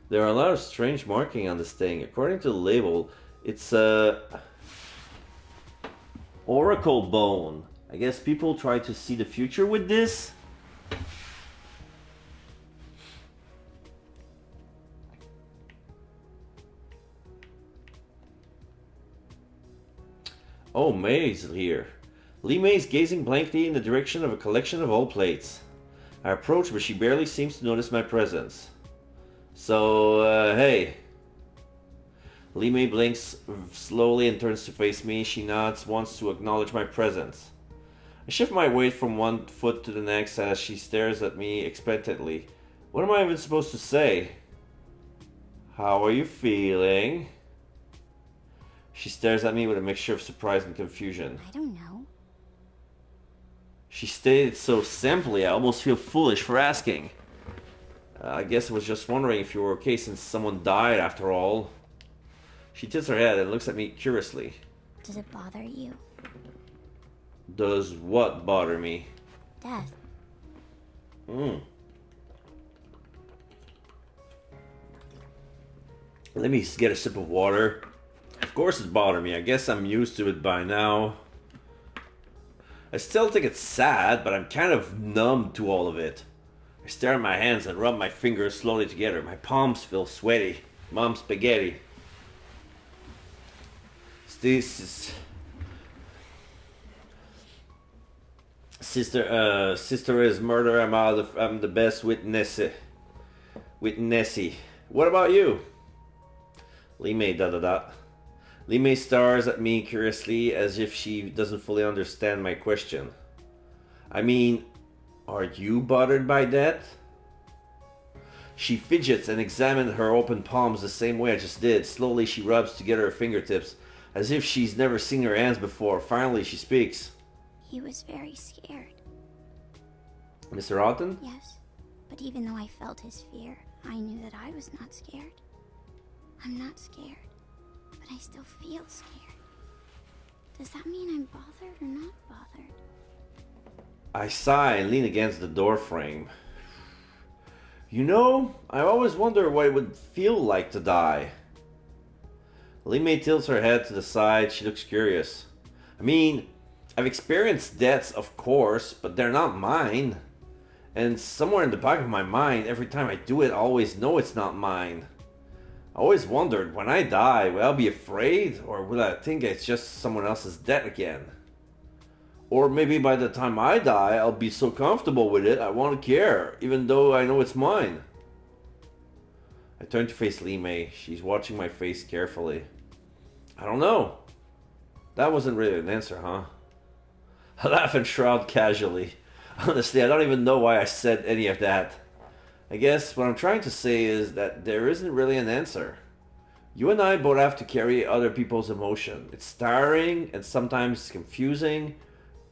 There are a lot of strange marking on this thing. According to the label, it's a oracle bone. I guess people try to see the future with this. Oh, May's here. Li Mei's gazing blankly in the direction of a collection of old plates. I approach, but she barely seems to notice my presence. So, hey. Li Mei blinks slowly and turns to face me. She nods, wants to acknowledge my presence. I shift my weight from one foot to the next as she stares at me expectantly. What am I even supposed to say? How are you feeling? She stares at me with a mixture of surprise and confusion. I don't know. She stated so simply, I almost feel foolish for asking. I guess I was just wondering if you were okay since someone died after all. She tilts her head and looks at me curiously. Does it bother you? Does what bother me? Death. Let me get a sip of water. Of course it bothered me. I guess I'm used to it by now. I still think it's sad, but I'm kind of numb to all of it. I stare at my hands and rub my fingers slowly together. My palms feel sweaty. Mom spaghetti. This is... Sister is murder. I'm the best witness. Witnessy. What about you? Li Mei Li Mei stares at me curiously as if she doesn't fully understand my question. I mean, are you bothered by that? She fidgets and examines her open palms the same way I just did. Slowly she rubs together her fingertips as if she's never seen her hands before. Finally she speaks. He was very scared. Mr. Otten? Yes, but even though I felt his fear, I knew that I was not scared. I'm not scared, but I still feel scared. Does that mean I'm bothered or not bothered? I sigh and lean against the door frame. You know, I always wonder what it would feel like to die. Li Mei tilts her head to the side. She looks curious. I mean, I've experienced deaths, of course, but they're not mine. And somewhere in the back of my mind, every time I do it, I always know it's not mine. I always wondered, when I die, will I be afraid? Or will I think it's just someone else's death again? Or maybe by the time I die, I'll be so comfortable with it, I won't care, even though I know it's mine. I turn to face Li Mei. She's watching my face carefully. I don't know. That wasn't really an answer, huh? I laugh and shrug casually. Honestly, I don't even know why I said any of that. I guess what I'm trying to say is that there isn't really an answer. You and I both have to carry other people's emotion. It's tiring and sometimes confusing,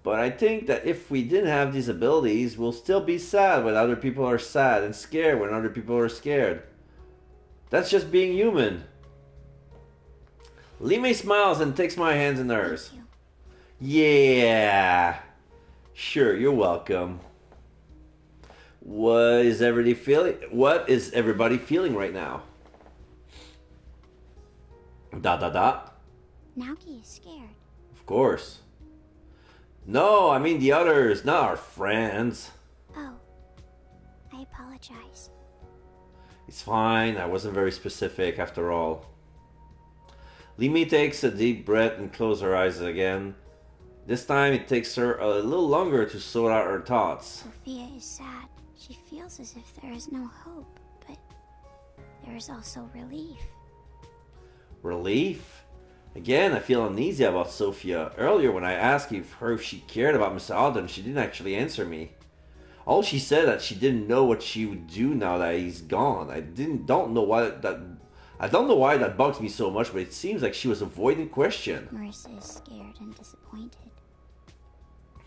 but I think that if we didn't have these abilities, we'll still be sad when other people are sad and scared when other people are scared. That's just being human. Li Mei smiles and takes my hands in hers. Yeah. Sure, you're welcome. What is everybody feeling right now? Naoki is scared. Of course. No, I mean the others, not our friends. Oh. I apologize. It's fine, I wasn't very specific after all. Li Mei takes a deep breath and closes her eyes again. This time it takes her a little longer to sort out her thoughts. Sophia is sad. She feels as if there is no hope, but there is also relief. Relief? Again, I feel uneasy about Sophia. Earlier when I asked her if she cared about Mr. Alden, she didn't actually answer me. All she said that she didn't know what she would do now that he's gone. Don't know why that. I don't know why that bugs me so much, but it seems like she was avoiding question. Marissa is scared and disappointed.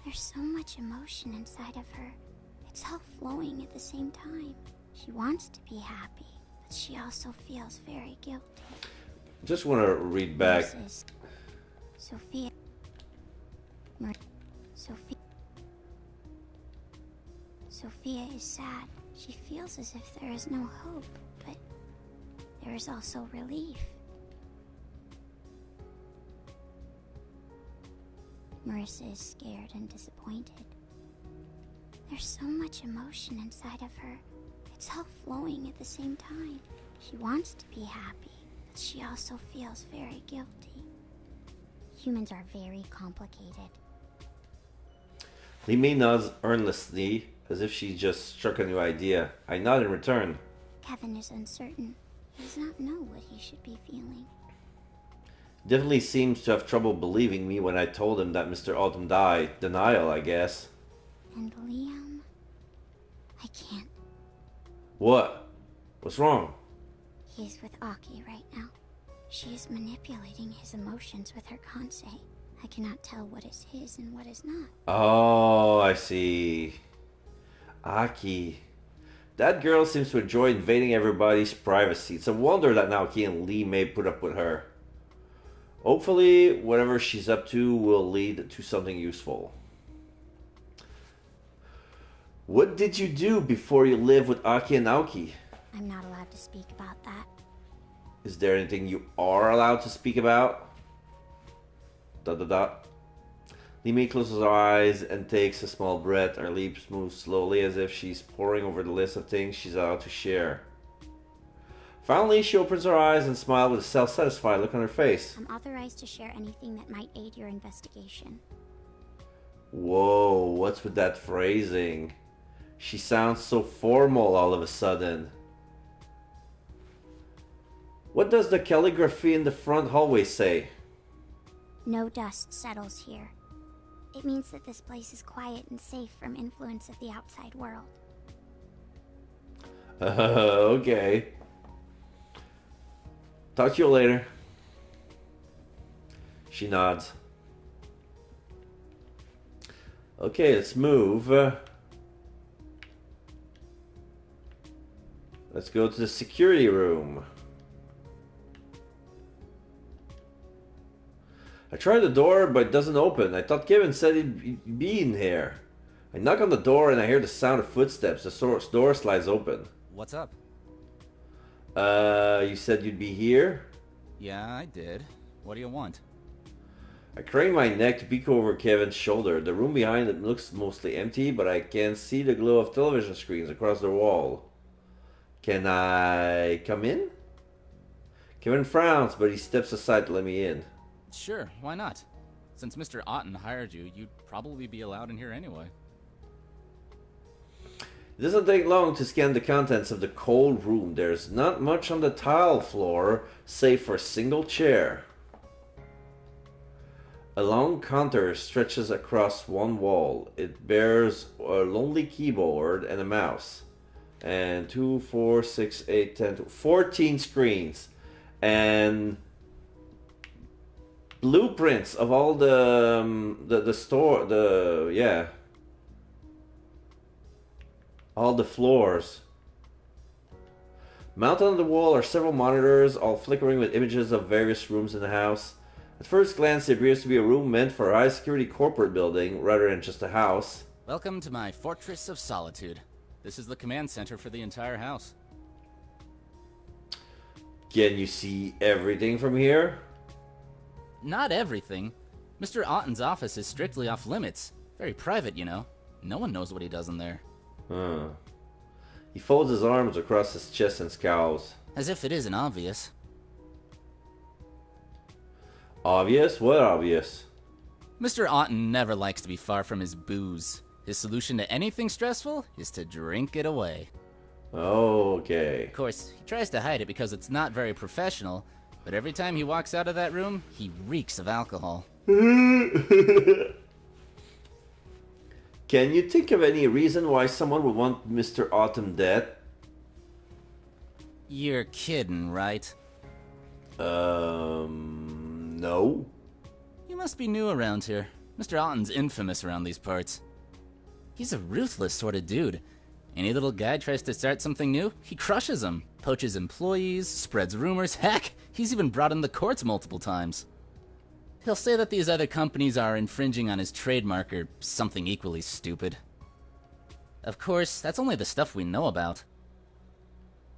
There's so much emotion inside of her. It's all flowing at the same time. She wants to be happy, but she also feels very guilty. Just want to read back. Sophia. Sophia. Sophia is sad. She feels as if there is no hope, but there is also relief. Marissa is scared and disappointed. There's so much emotion inside of her. It's all flowing at the same time. She wants to be happy, but she also feels very guilty. Humans are very complicated. Li Mei nods earnestly, as if she just struck a new idea. I nod in return. Kevin is uncertain. He does not know what he should be feeling. Definitely seems to have trouble believing me when I told him that Mr. Autumn died. Denial, I guess. And Liam... I can't. What? What's wrong? He's with Aki right now. She is manipulating his emotions with her Kansei. I cannot tell what is his and what is not. Oh, I see. Aki. That girl seems to enjoy invading everybody's privacy. It's a wonder that Naoki and Li Mei put up with her. Hopefully, whatever she's up to will lead to something useful. What did you do before you lived with Aki and Naoki? I'm not allowed to speak about that. Is there anything you are allowed to speak about? ... Li Mei closes her eyes and takes a small breath. Her lips move slowly as if she's poring over the list of things she's allowed to share. Finally, she opens her eyes and smiles with a self-satisfied look on her face. I'm authorized to share anything that might aid your investigation. Whoa, what's with that phrasing? She sounds so formal all of a sudden. What does the calligraphy in the front hallway say? No dust settles here. It means that this place is quiet and safe from influence of the outside world. Okay. Talk to you later. She nods. Okay, let's move. Let's go to the security room. I tried the door, but it doesn't open. I thought Kevin said he'd be in here. I knock on the door and I hear the sound of footsteps. The door slides open. What's up? You said you'd be here? Yeah, I did. What do you want? I crane my neck to peek over Kevin's shoulder. The room behind it looks mostly empty, but I can see the glow of television screens across the wall. Can I come in? Kevin frowns, but he steps aside to let me in. Sure, why not? Since Mr. Otten hired you, you'd probably be allowed in here anyway. It doesn't take long to scan the contents of the cold room. There's not much on the tile floor, save for a single chair. A long counter stretches across one wall. It bears a lonely keyboard and a mouse. And 2, 4, 6, 8, 10, 14 screens. And blueprints of all the store, all the floors. Mounted on the wall are several monitors, all flickering with images of various rooms in the house. At first glance, it appears to be a room meant for a high-security corporate building, rather than just a house. Welcome to my Fortress of Solitude. This is the command center for the entire house. Can you see everything from here? Not everything. Mr. Otten's office is strictly off limits. Very private, you know. No one knows what he does in there. Huh. He folds his arms across his chest and scowls. As if it isn't obvious. Obvious? What obvious? Mr. Otten never likes to be far from his booze. His solution to anything stressful is to drink it away. Okay. Of course, he tries to hide it because it's not very professional, but every time he walks out of that room, he reeks of alcohol. Can you think of any reason why someone would want Mr. Autumn dead? You're kidding, right? No. You must be new around here. Mr. Alton's infamous around these parts. He's a ruthless sort of dude. Any little guy tries to start something new, he crushes them. Poaches employees, spreads rumors, heck, he's even brought in the courts multiple times. He'll say that these other companies are infringing on his trademark or something equally stupid. Of course, that's only the stuff we know about.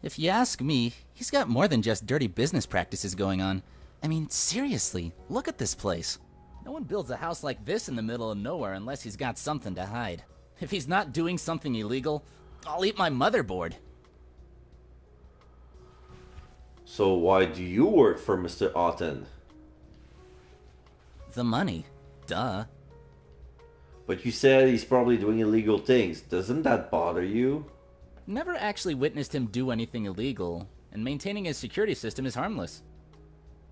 If you ask me, he's got more than just dirty business practices going on. I mean, seriously, look at this place. No one builds a house like this in the middle of nowhere unless he's got something to hide. If he's not doing something illegal, I'll eat my motherboard. So why do you work for Mr. Autumn? The money. Duh. But you said he's probably doing illegal things. Doesn't that bother you? Never actually witnessed him do anything illegal, and maintaining his security system is harmless.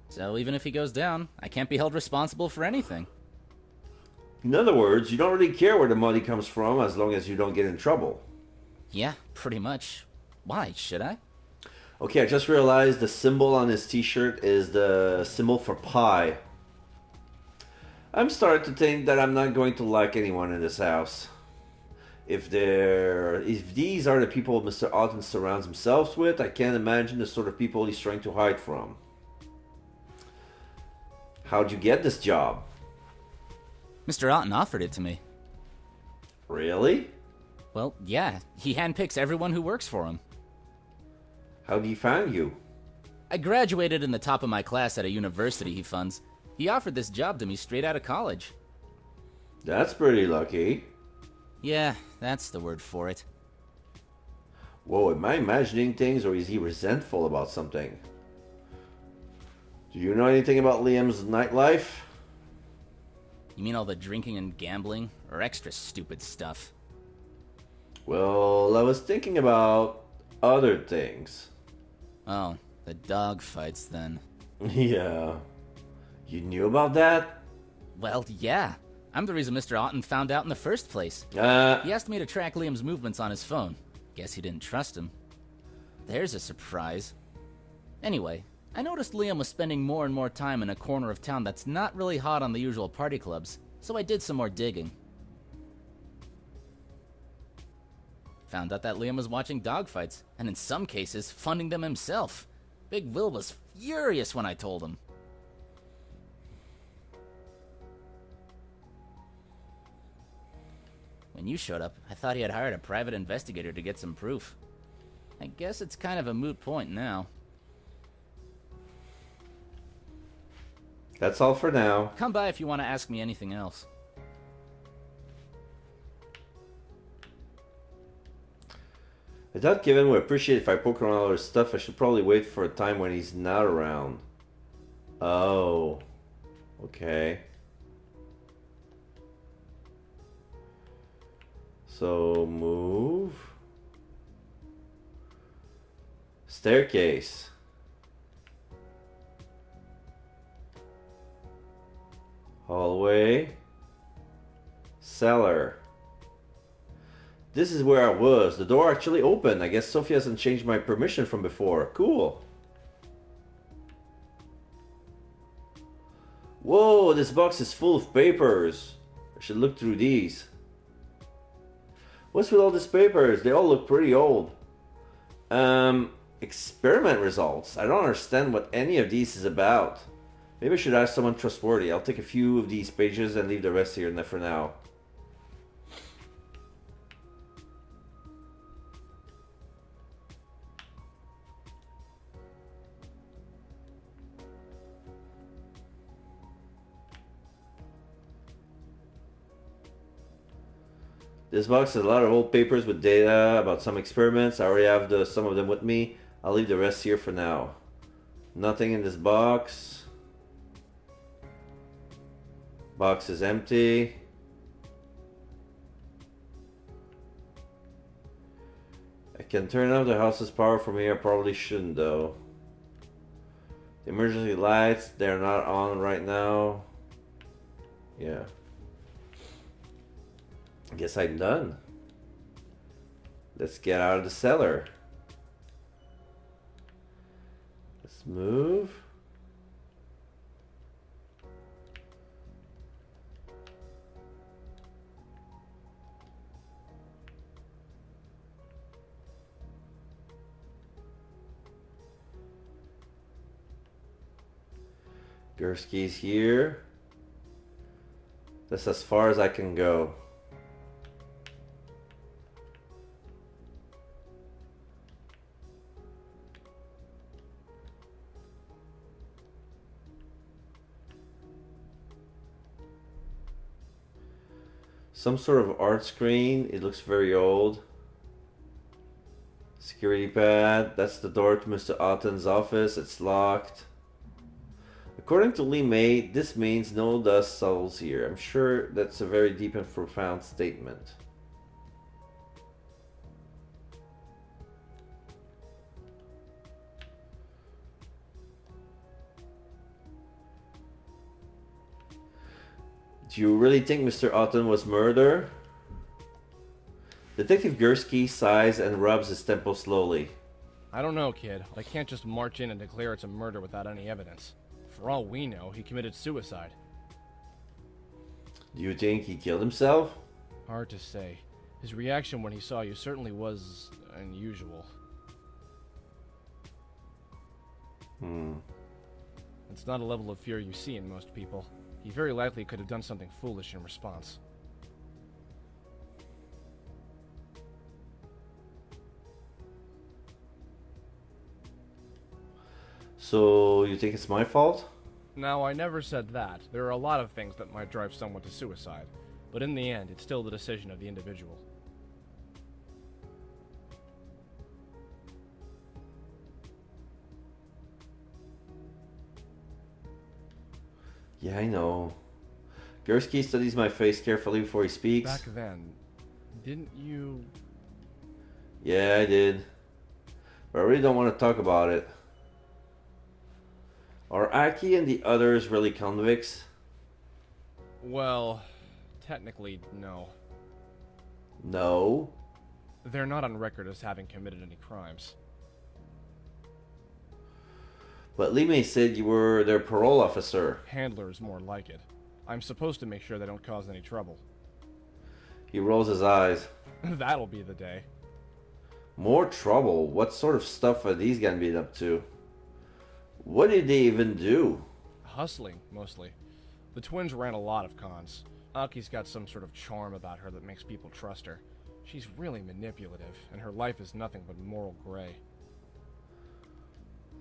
So even if he goes down, I can't be held responsible for anything. In other words, you don't really care where the money comes from as long as you don't get in trouble. Yeah, pretty much. Why, should I? Okay, I just realized the symbol on his t-shirt is the symbol for pi. I'm starting to think that I'm not going to like anyone in this house. If these are the people Mr. Autumn surrounds himself with, I can't imagine the sort of people he's trying to hide from. How'd you get this job? Mr. Otten offered it to me. Really? Well, yeah. He handpicks everyone who works for him. How'd he find you? I graduated in the top of my class at a university he funds. He offered this job to me straight out of college. That's pretty lucky. Yeah, that's the word for it. Whoa, am I imagining things or is he resentful about something? Do you know anything about Liam's nightlife? You mean all the drinking and gambling, or extra stupid stuff? Well, I was thinking about other things. Oh, the dog fights then. Yeah. You knew about that? Well, yeah. I'm the reason Mr. Otten found out in the first place. He asked me to track Liam's movements on his phone. Guess he didn't trust him. There's a surprise. Anyway, I noticed Liam was spending more and more time in a corner of town that's not really hot on the usual party clubs, so I did some more digging. Found out that Liam was watching dogfights, and in some cases, funding them himself. Big Will was furious when I told him. When you showed up, I thought he had hired a private investigator to get some proof. I guess it's kind of a moot point now. That's all for now. Come by if you want to ask me anything else. I thought Kevin would appreciate if I poke around all his stuff. I should probably wait for a time when he's not around. Oh. Okay. So, move. Staircase. Hallway. Cellar. This is where I was. The door actually opened. I guess Sophie hasn't changed my permission from before. Cool. Whoa, this box is full of papers. I should look through these. What's with all these papers? They all look pretty old. Experiment results. I don't understand what any of these is about. Maybe I should ask someone trustworthy. I'll take a few of these pages and leave the rest here for now. This box has a lot of old papers with data about some experiments. I already have some of them with me. I'll leave the rest here for now. Nothing in this box. Box is empty. I can turn off the house's power from here. I probably shouldn't though. The emergency lights, they're not on right now. Yeah. Guess I'm done. Let's get out of the cellar. Let's move. Gursky's here. That's as far as I can go. Some sort of art screen. It looks very old. Security pad. That's the door to Mr. Otten's office. It's locked. According to Lee May, this means no dust settles here. I'm sure that's a very deep and profound statement. Do you really think Mr. Otten was murdered? Detective Gursky sighs and rubs his temple slowly. I don't know, kid. I can't just march in and declare it's a murder without any evidence. For all we know, he committed suicide. Do you think he killed himself? Hard to say. His reaction when he saw you certainly was unusual. It's not a level of fear you see in most people. He very likely could have done something foolish in response. So, you think it's my fault? Now, I never said that. There are a lot of things that might drive someone to suicide. But in the end, it's still the decision of the individual. Yeah, I know. Gursky studies my face carefully before he speaks. Back then, didn't you... Yeah, I did. But I really don't want to talk about it. Are Aki and the others really convicts? Well, technically, no. No? They're not on record as having committed any crimes. But Lime said you were their parole officer. Handler is more like it. I'm supposed to make sure they don't cause any trouble. He rolls his eyes. That'll be the day. More trouble? What sort of stuff are these gonna be up to? What did they even do? Hustling, mostly. The twins ran a lot of cons. Aki's got some sort of charm about her that makes people trust her. She's really manipulative, and her life is nothing but moral gray.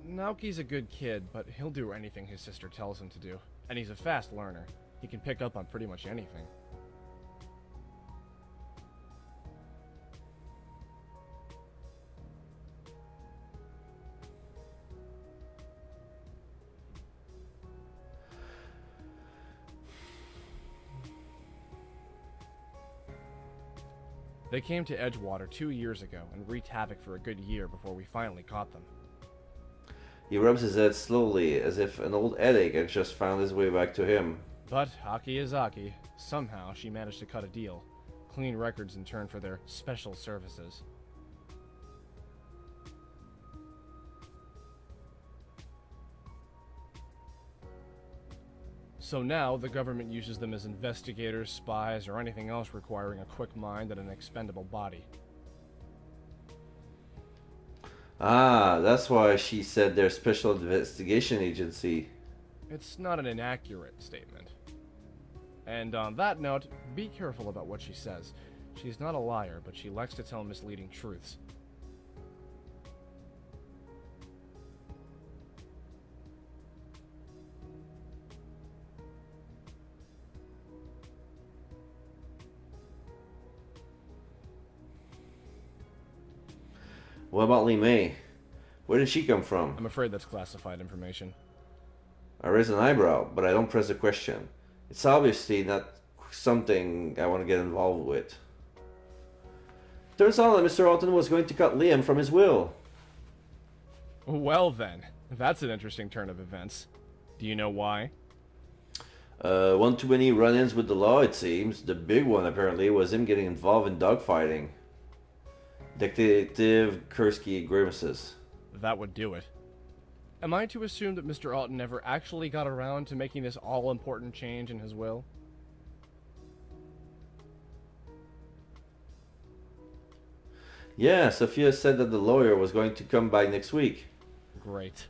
Naoki's a good kid, but he'll do anything his sister tells him to do. And he's a fast learner. He can pick up on pretty much anything. They came to Edgewater 2 years ago and wreaked havoc for a good year before we finally caught them. He rubs his head slowly, as if an old headache had just found his way back to him. But Aki is Aki. Somehow she managed to cut a deal. Clean records in turn for their special services. So now, the government uses them as investigators, spies, or anything else requiring a quick mind and an expendable body. Ah, that's why she said they're special investigation agency. It's not an inaccurate statement. And on that note, be careful about what she says. She's not a liar, but she likes to tell misleading truths. What about Lee May? Where did she come from? I'm afraid that's classified information. I raise an eyebrow, but I don't press the question. It's obviously not something I want to get involved with. Turns out that Mr. Alton was going to cut Liam from his will. Well then, that's an interesting turn of events. Do you know why? One too many run-ins with the law, it seems. The big one, apparently, was him getting involved in dogfighting. Detective Kursky grimaces. That would do it. Am I to assume that Mr. Alton never actually got around to making this all-important change in his will? Yeah, Sophia said that the lawyer was going to come by next week. Great.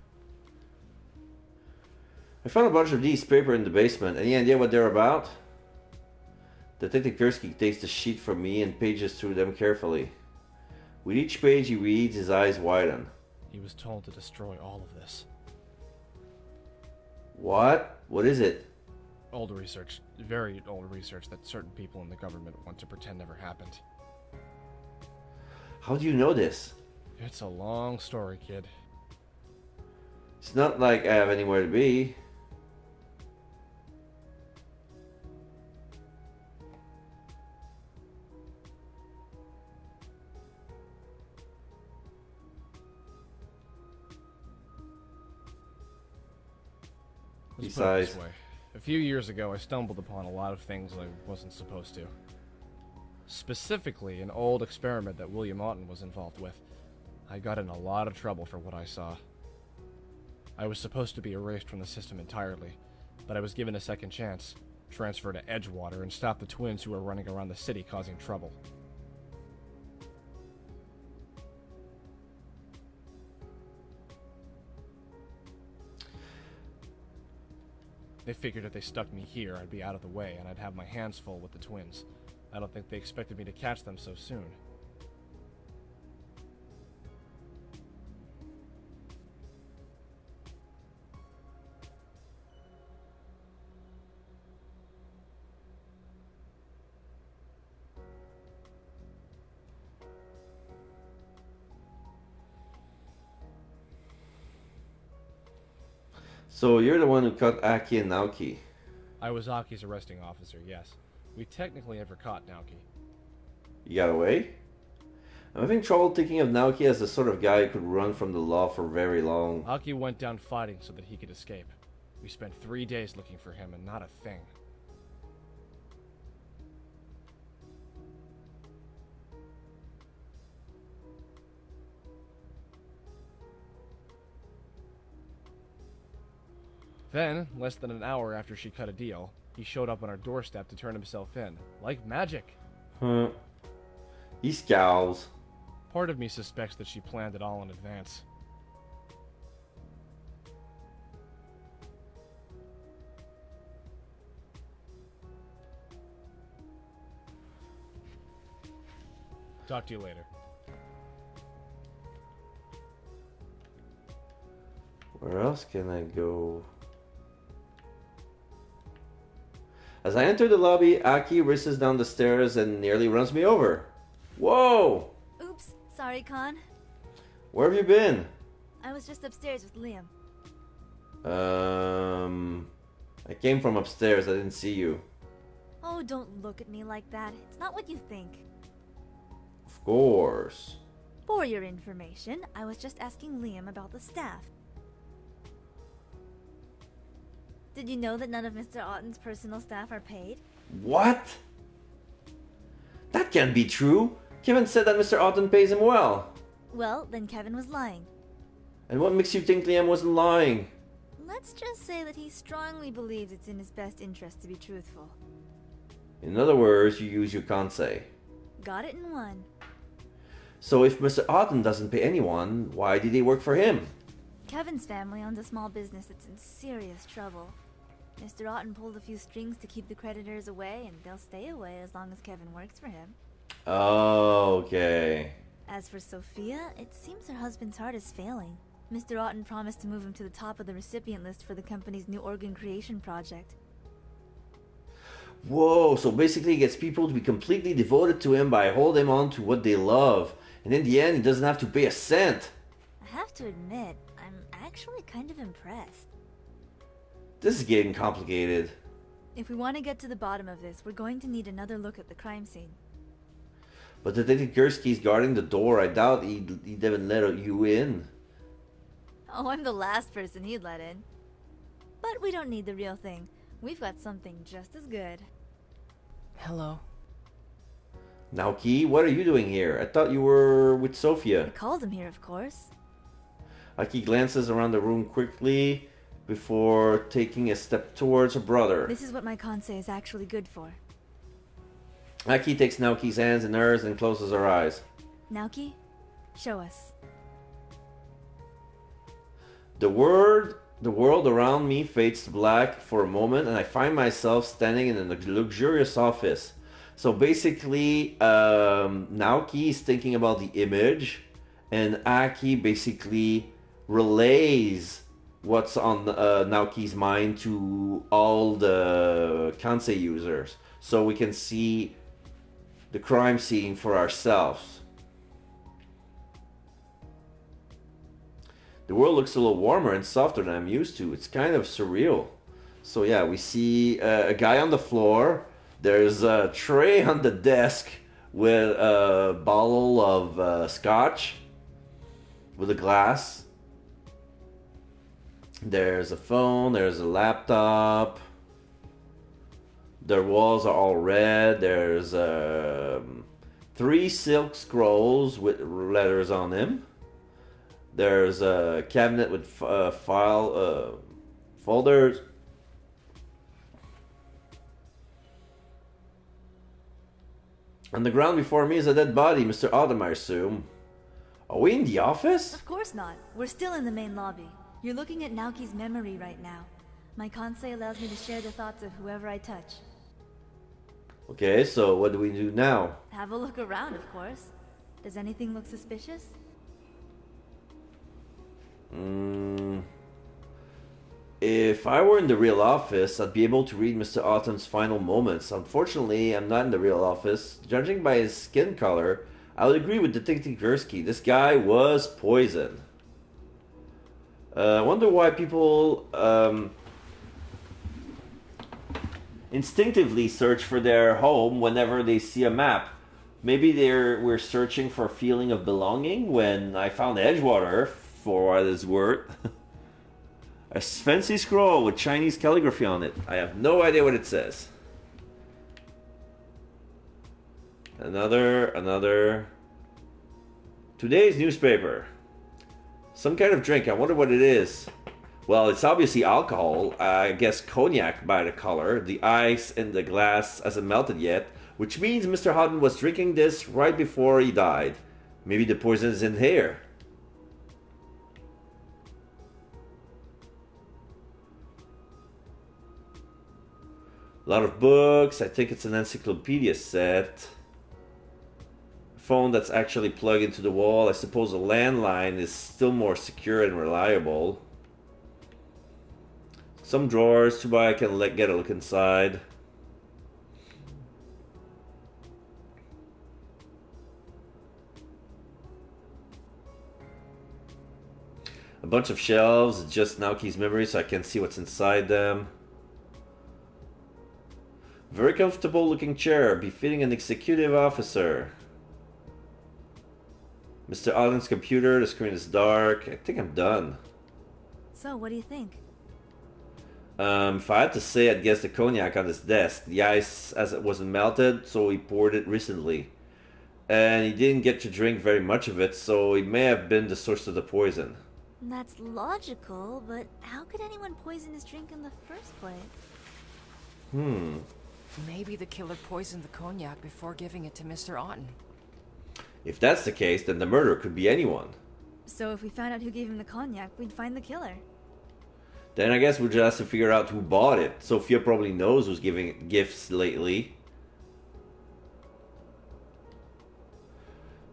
I found a bunch of these papers in the basement. Any idea what they're about? Detective Kursky takes the sheet from me and pages through them carefully. With each page he reads, his eyes widen. He was told to destroy all of this. What? What is it? Old research. Very old research that certain people in the government want to pretend never happened. How do you know this? It's a long story, kid. It's not like I have anywhere to be. Let's put it this way. A few years ago, I stumbled upon a lot of things I wasn't supposed to. Specifically, an old experiment that William Alton was involved with. I got in a lot of trouble for what I saw. I was supposed to be erased from the system entirely, but I was given a second chance, transferred to Edgewater, and stopped the twins who were running around the city causing trouble. They figured if they stuck me here, I'd be out of the way, and I'd have my hands full with the twins. I don't think they expected me to catch them so soon. So you're the one who caught Aki and Naoki. I was Aki's arresting officer, yes. We technically never caught Naoki. You got away? I'm having trouble thinking of Naoki as the sort of guy who could run from the law for very long. Aki went down fighting so that he could escape. We spent 3 days looking for him and not a thing. Then, less than an hour after she cut a deal, he showed up on our doorstep to turn himself in. Like magic. Huh. He scowls. Part of me suspects that she planned it all in advance. Talk to you later. Where else can I go? As I enter the lobby, Aki races down the stairs and nearly runs me over. Whoa! Oops, sorry, Khan. Where have you been? I was just upstairs with Liam. I came from upstairs. I didn't see you. Oh, don't look at me like that. It's not what you think. Of course. For your information, I was just asking Liam about the staff. Did you know that none of Mr. Otten's personal staff are paid? What? That can't be true. Kevin said that Mr. Otten pays him well. Well, then Kevin was lying. And what makes you think Liam wasn't lying? Let's just say that he strongly believes it's in his best interest to be truthful. In other words, you use your KANSEI. Got it in one. So if Mr. Otten doesn't pay anyone, why did he work for him? Kevin's family owns a small business that's in serious trouble. Mr. Otten pulled a few strings to keep the creditors away, and they'll stay away as long as Kevin works for him. Oh, okay. As for Sophia, it seems her husband's heart is failing. Mr. Otten promised to move him to the top of the recipient list for the company's new organ creation project. Whoa, so basically he gets people to be completely devoted to him by holding on to what they love. And in the end, he doesn't have to pay a cent. I have to admit, I'm actually kind of impressed. This is getting complicated. If we want to get to the bottom of this, we're going to need another look at the crime scene. But Detective Gursky's guarding the door. I doubt he'd even let you in. Oh, I'm the last person he'd let in. But we don't need the real thing. We've got something just as good. Hello. Naoki, what are you doing here? I thought you were with I Sophia. called him here, of course. Aki glances around the room quickly before taking a step towards her brother. This is what my Kansei is actually good for. Aki takes Naoki's hands in hers and closes her eyes. Naoki, show us. The world around me fades to black for a moment, and I find myself standing in a luxurious office. So basically, Naoki is thinking about the image, and Aki basically relays what's on Naoki's mind to all the Kansei users, so we can see the crime scene for ourselves. The world looks a little warmer and softer than I'm used to. It's kind of surreal. So yeah, we see a guy on the floor. There's a tray on the desk with a bottle of scotch with a glass. There's a phone, there's a laptop. The walls are all red. There's 3 silk scrolls with letters on them. There's a cabinet with folders. On the ground before me is a dead body, Mr. Autumn, I assume. Are we in the office? Of course not. We're still in the main lobby. You're looking at Naoki's memory right now. My Kansei allows me to share the thoughts of whoever I touch. Okay, so what do we do now? Have a look around, of course. Does anything look suspicious? If I were in the real office, I'd be able to read Mr. Autumn's final moments. Unfortunately, I'm not in the real office. Judging by his skin color, I would agree with Detective Gursky. This guy was poisoned. I wonder why people instinctively search for their home whenever they see a map. Maybe we're searching for a feeling of belonging. When I found Edgewater, for what it's worth, a fancy scroll with Chinese calligraphy on it. I have no idea what it says. Another. Today's newspaper. Some kind of drink. I wonder what it is. Well, it's obviously alcohol. I guess cognac by the color. The ice in the glass hasn't melted yet, which means Mr. Houghton was drinking this right before he died. Maybe the poison is in here. A lot of books. I think it's an encyclopedia set. Phone that's actually plugged into the wall. I suppose a landline is still more secure and reliable. Some drawers. Too bad I can get a look inside. A bunch of shelves. Just Naoki's memory, so I can see what's inside them. Very comfortable looking chair, befitting an executive officer. Mr. Allen's computer, the screen is dark. I think I'm done. So, what do you think? If I had to say, I'd guess the cognac on his desk. The ice as it wasn't melted, so he poured it recently. And he didn't get to drink very much of it, so it may have been the source of the poison. That's logical, but how could anyone poison his drink in the first place? Maybe the killer poisoned the cognac before giving it to Mr. Otten. If that's the case, then the murderer could be anyone. So if we found out who gave him the cognac, we'd find the killer. Then I guess we'll just have to figure out who bought it. Sophia probably knows who's giving gifts lately.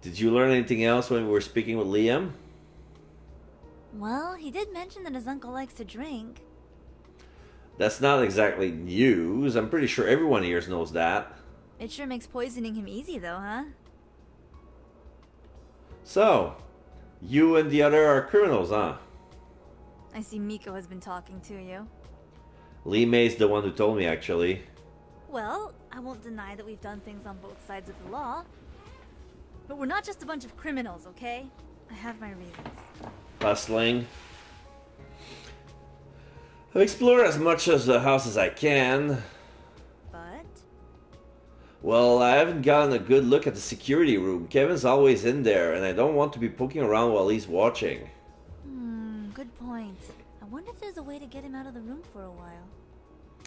Did you learn anything else when we were speaking with Liam? Well, he did mention that his uncle likes to drink. That's not exactly news. I'm pretty sure everyone here knows that. It sure makes poisoning him easy, though, huh? So, you and the other are criminals, huh? I see Miko has been talking to you. Lee May's the one who told me, actually. Well, I won't deny that we've done things on both sides of the law. But we're not just a bunch of criminals, okay? I have my reasons. Hustling. I've explored as much of the house as I can. But? Well, I haven't gotten a good look at the security room. Kevin's always in there, and I don't want to be poking around while he's watching. Good point. I wonder if there's a way to get him out of the room for a while.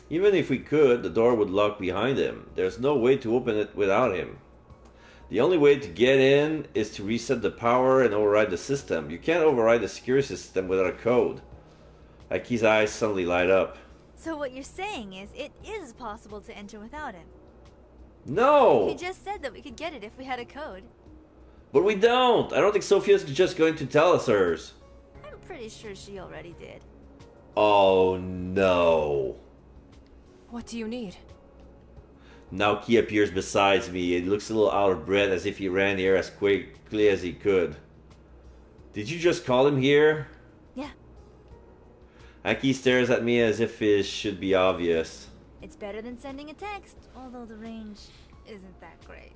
Even if we could, the door would lock behind him. There's no way to open it without him. The only way to get in is to reset the power and override the system. You can't override the security system without a code. Aki's eyes suddenly light up. So what you're saying is, it is possible to enter without him. No! You just said that we could get it if we had a code. But we don't! I don't think Sophia's just going to tell us hers. I'm pretty sure she already did. Oh no. What do you need? Naoki appears beside me. He looks a little out of breath, as if he ran here as quickly as he could. Did you just call him here? Yeah. Aki stares at me as if it should be obvious. It's better than sending a text, although the range isn't that great.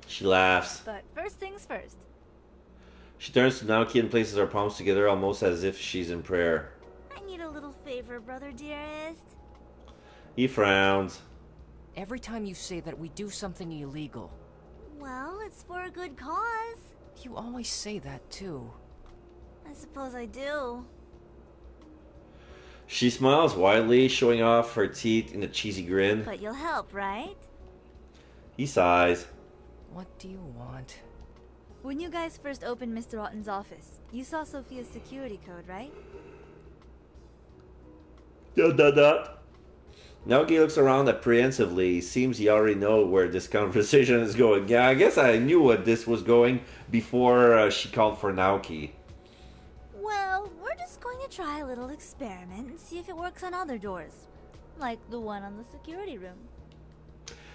She laughs. But first things first. She turns to Naoki and places her palms together almost as if she's in prayer. I need a little favor, brother dearest. He frowns. Every time you say that we do something illegal. Well, it's for a good cause. You always say that too. I suppose I do. She smiles widely, showing off her teeth in a cheesy grin. But you'll help, right? He sighs. What do you want? When you guys first opened Mr. Otten's office, you saw Sophia's security code, right? Naoki looks around apprehensively. Seems he already knows where this conversation is going. Yeah, I guess I knew what this was going before she called for Naoki. Well, we're just going to try a little experiment and see if it works on other doors. Like the one on the security room.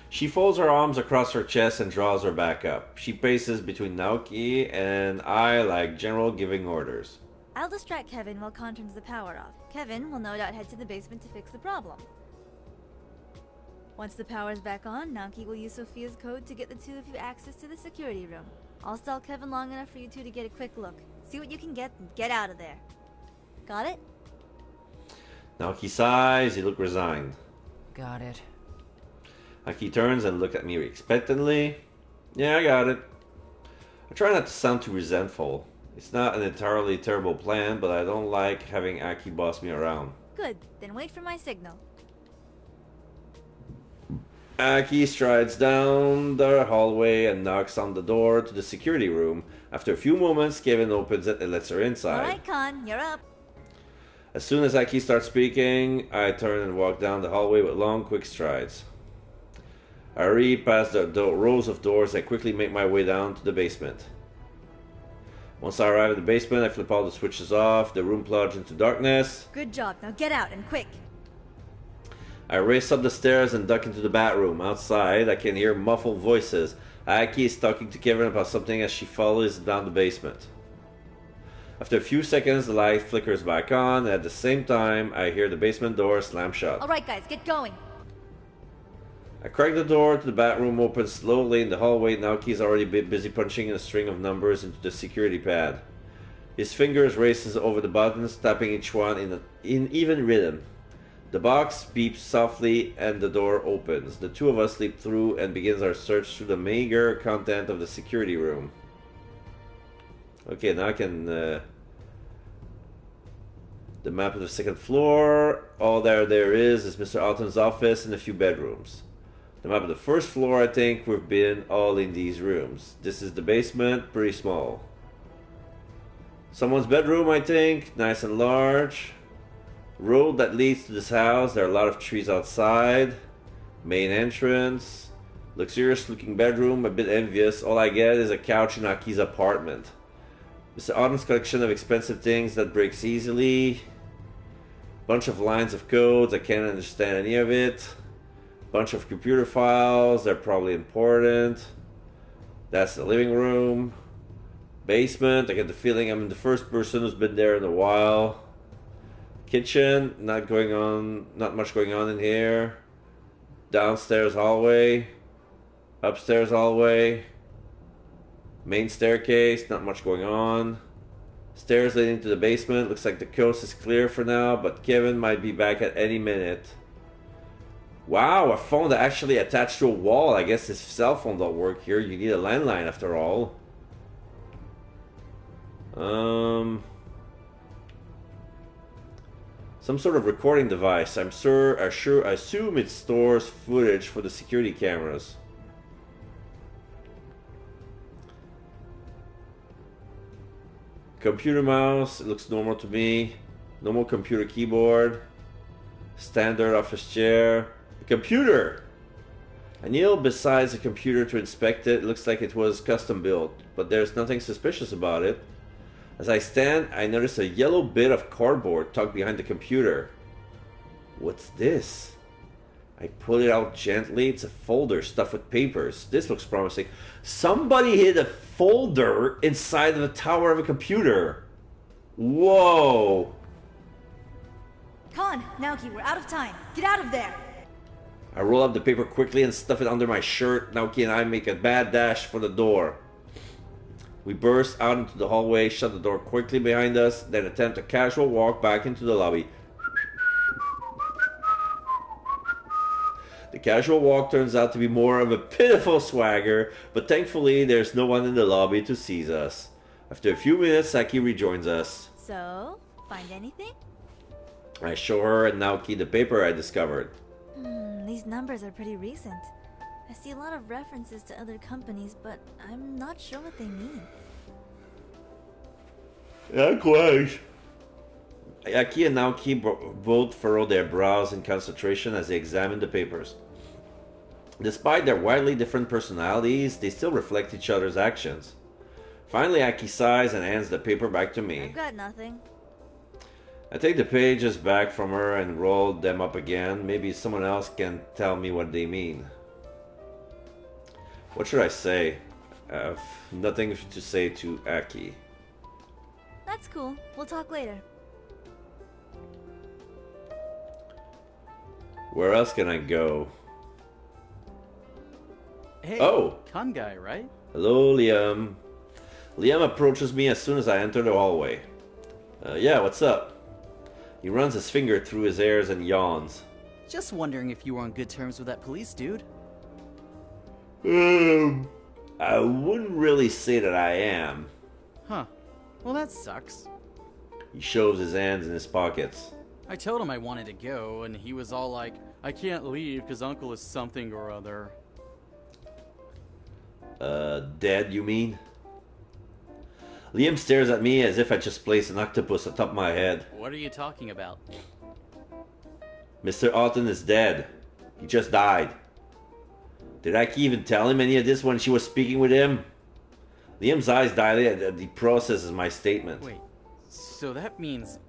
She folds her arms across her chest and draws her back up. She paces between Naoki and I like General giving orders. I'll distract Kevin while Khan turns the power off. Kevin will no doubt head to the basement to fix the problem. Once the power's back on, Naoki will use Sophia's code to get the two of you access to the security room. I'll stall Kevin long enough for you two to get a quick look. See what you can get and get out of there. Got it? Naoki sighs. He looks resigned. Got it. Aki turns and looks at me expectantly. Yeah, I got it. I try not to sound too resentful. It's not an entirely terrible plan, but I don't like having Aki boss me around. Good. Then wait for my signal. Aki strides down the hallway and knocks on the door to the security room. After a few moments, Kevin opens it and lets her inside. Alright, Khan, you're up. As soon as Aki starts speaking, I turn and walk down the hallway with long, quick strides. I hurry past the rows of doors and quickly make my way down to the basement. Once I arrive at the basement, I flip all the switches off. The room plunges into darkness. Good job. Now get out and quick. I race up the stairs and duck into the bathroom. Outside, I can hear muffled voices. Aki is talking to Kevin about something as she follows down the basement. After a few seconds, the light flickers back on, and at the same time, I hear the basement door slam shut. Alright guys, get going. I crack the door to the bathroom open slowly in the hallway. Naoki's already busy punching a string of numbers into the security pad. His fingers races over the buttons, tapping each one in even rhythm. The box beeps softly and the door opens. The two of us leap through and begins our search through the meager content of the security room. Okay, now I can... the map of the second floor. All there is Mr. Alton's office and a few bedrooms. The map of the first floor, I think we've been all in these rooms. This is the basement, pretty small. Someone's bedroom, I think, nice and large. Road that leads to this house, there are a lot of trees outside. Main entrance. Luxurious looking bedroom, a bit envious. All I get is a couch in Aki's apartment. Mr. Autumn's collection of expensive things that breaks easily. Bunch of lines of codes, I can't understand any of it. Bunch of computer files, they're probably important. That's the living room. Basement, I get the feeling I'm the first person who's been there in a while. Kitchen, not much going on in here. Downstairs hallway. Upstairs hallway. Main staircase, not much going on. Stairs leading to the basement. Looks like the coast is clear for now, but Kevin might be back at any minute. Wow, a phone that actually attached to a wall. I guess his cell phone don't work here. You need a landline after all. Some sort of recording device. I assume it stores footage for the security cameras. Computer mouse, it looks normal to me. Normal computer keyboard. Standard office chair. Computer! I kneel beside the computer to inspect it. It looks like it was custom built, but there's nothing suspicious about it. As I stand, I notice a yellow bit of cardboard tucked behind the computer. What's this? I pull it out gently. It's a folder stuffed with papers. This looks promising. Somebody hid a folder inside of the tower of a computer. Whoa! Con, Naoki, we're out of time. Get out of there! I roll up the paper quickly and stuff it under my shirt. Naoki and I make a mad dash for the door. We burst out into the hallway, shut the door quickly behind us, then attempt a casual walk back into the lobby. The casual walk turns out to be more of a pitiful swagger, but thankfully there's no one in the lobby to seize us. After a few minutes, Saki rejoins us. So, find anything? I show her and Naoki the paper I discovered. These numbers are pretty recent. I see a lot of references to other companies, but I'm not sure what they mean. Likewise. Aki and Naoki both furrow their brows in concentration as they examine the papers. Despite their widely different personalities, they still reflect each other's actions. Finally, Aki sighs and hands the paper back to me. I've got nothing. I take the pages back from her and roll them up again. Maybe someone else can tell me what they mean. What should I say? I have nothing to say to Aki. That's cool. We'll talk later. Where else can I go? Hey, oh! Con guy, right? Hello, Liam. Liam approaches me as soon as I enter the hallway. Yeah, what's up? He runs his finger through his hairs and yawns. Just wondering if you were on good terms with that police dude. I wouldn't really say that I am. Huh. Well, that sucks. He shoves his hands in his pockets. I told him I wanted to go, and he was all like, I can't leave because Uncle is something or other. Dead, you mean? Liam stares at me as if I just placed an octopus atop my head. What are you talking about? Mr. Alton is dead. He just died. Did Aki even tell him any of this when she was speaking with him? Liam's eyes dilate as he processes my statement. Wait, so that means...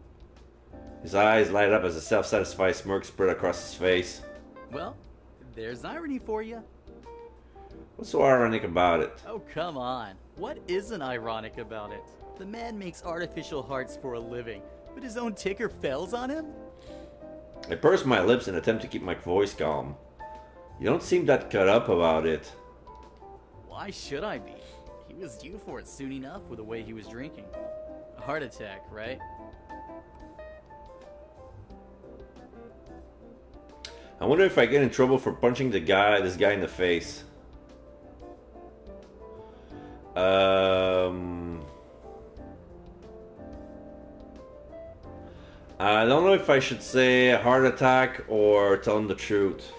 His eyes light up as a self-satisfied smirk spread across his face. Well, there's irony for you. What's so ironic about it? Oh, come on. What isn't ironic about it? The man makes artificial hearts for a living, but his own ticker fails on him? I purse my lips in an attempt to keep my voice calm. You don't seem that cut up about it. Why should I be? He was due for it soon enough with the way he was drinking. A heart attack, right? I wonder if I get in trouble for punching this guy in the face. I don't know if I should say a heart attack or tell him the truth.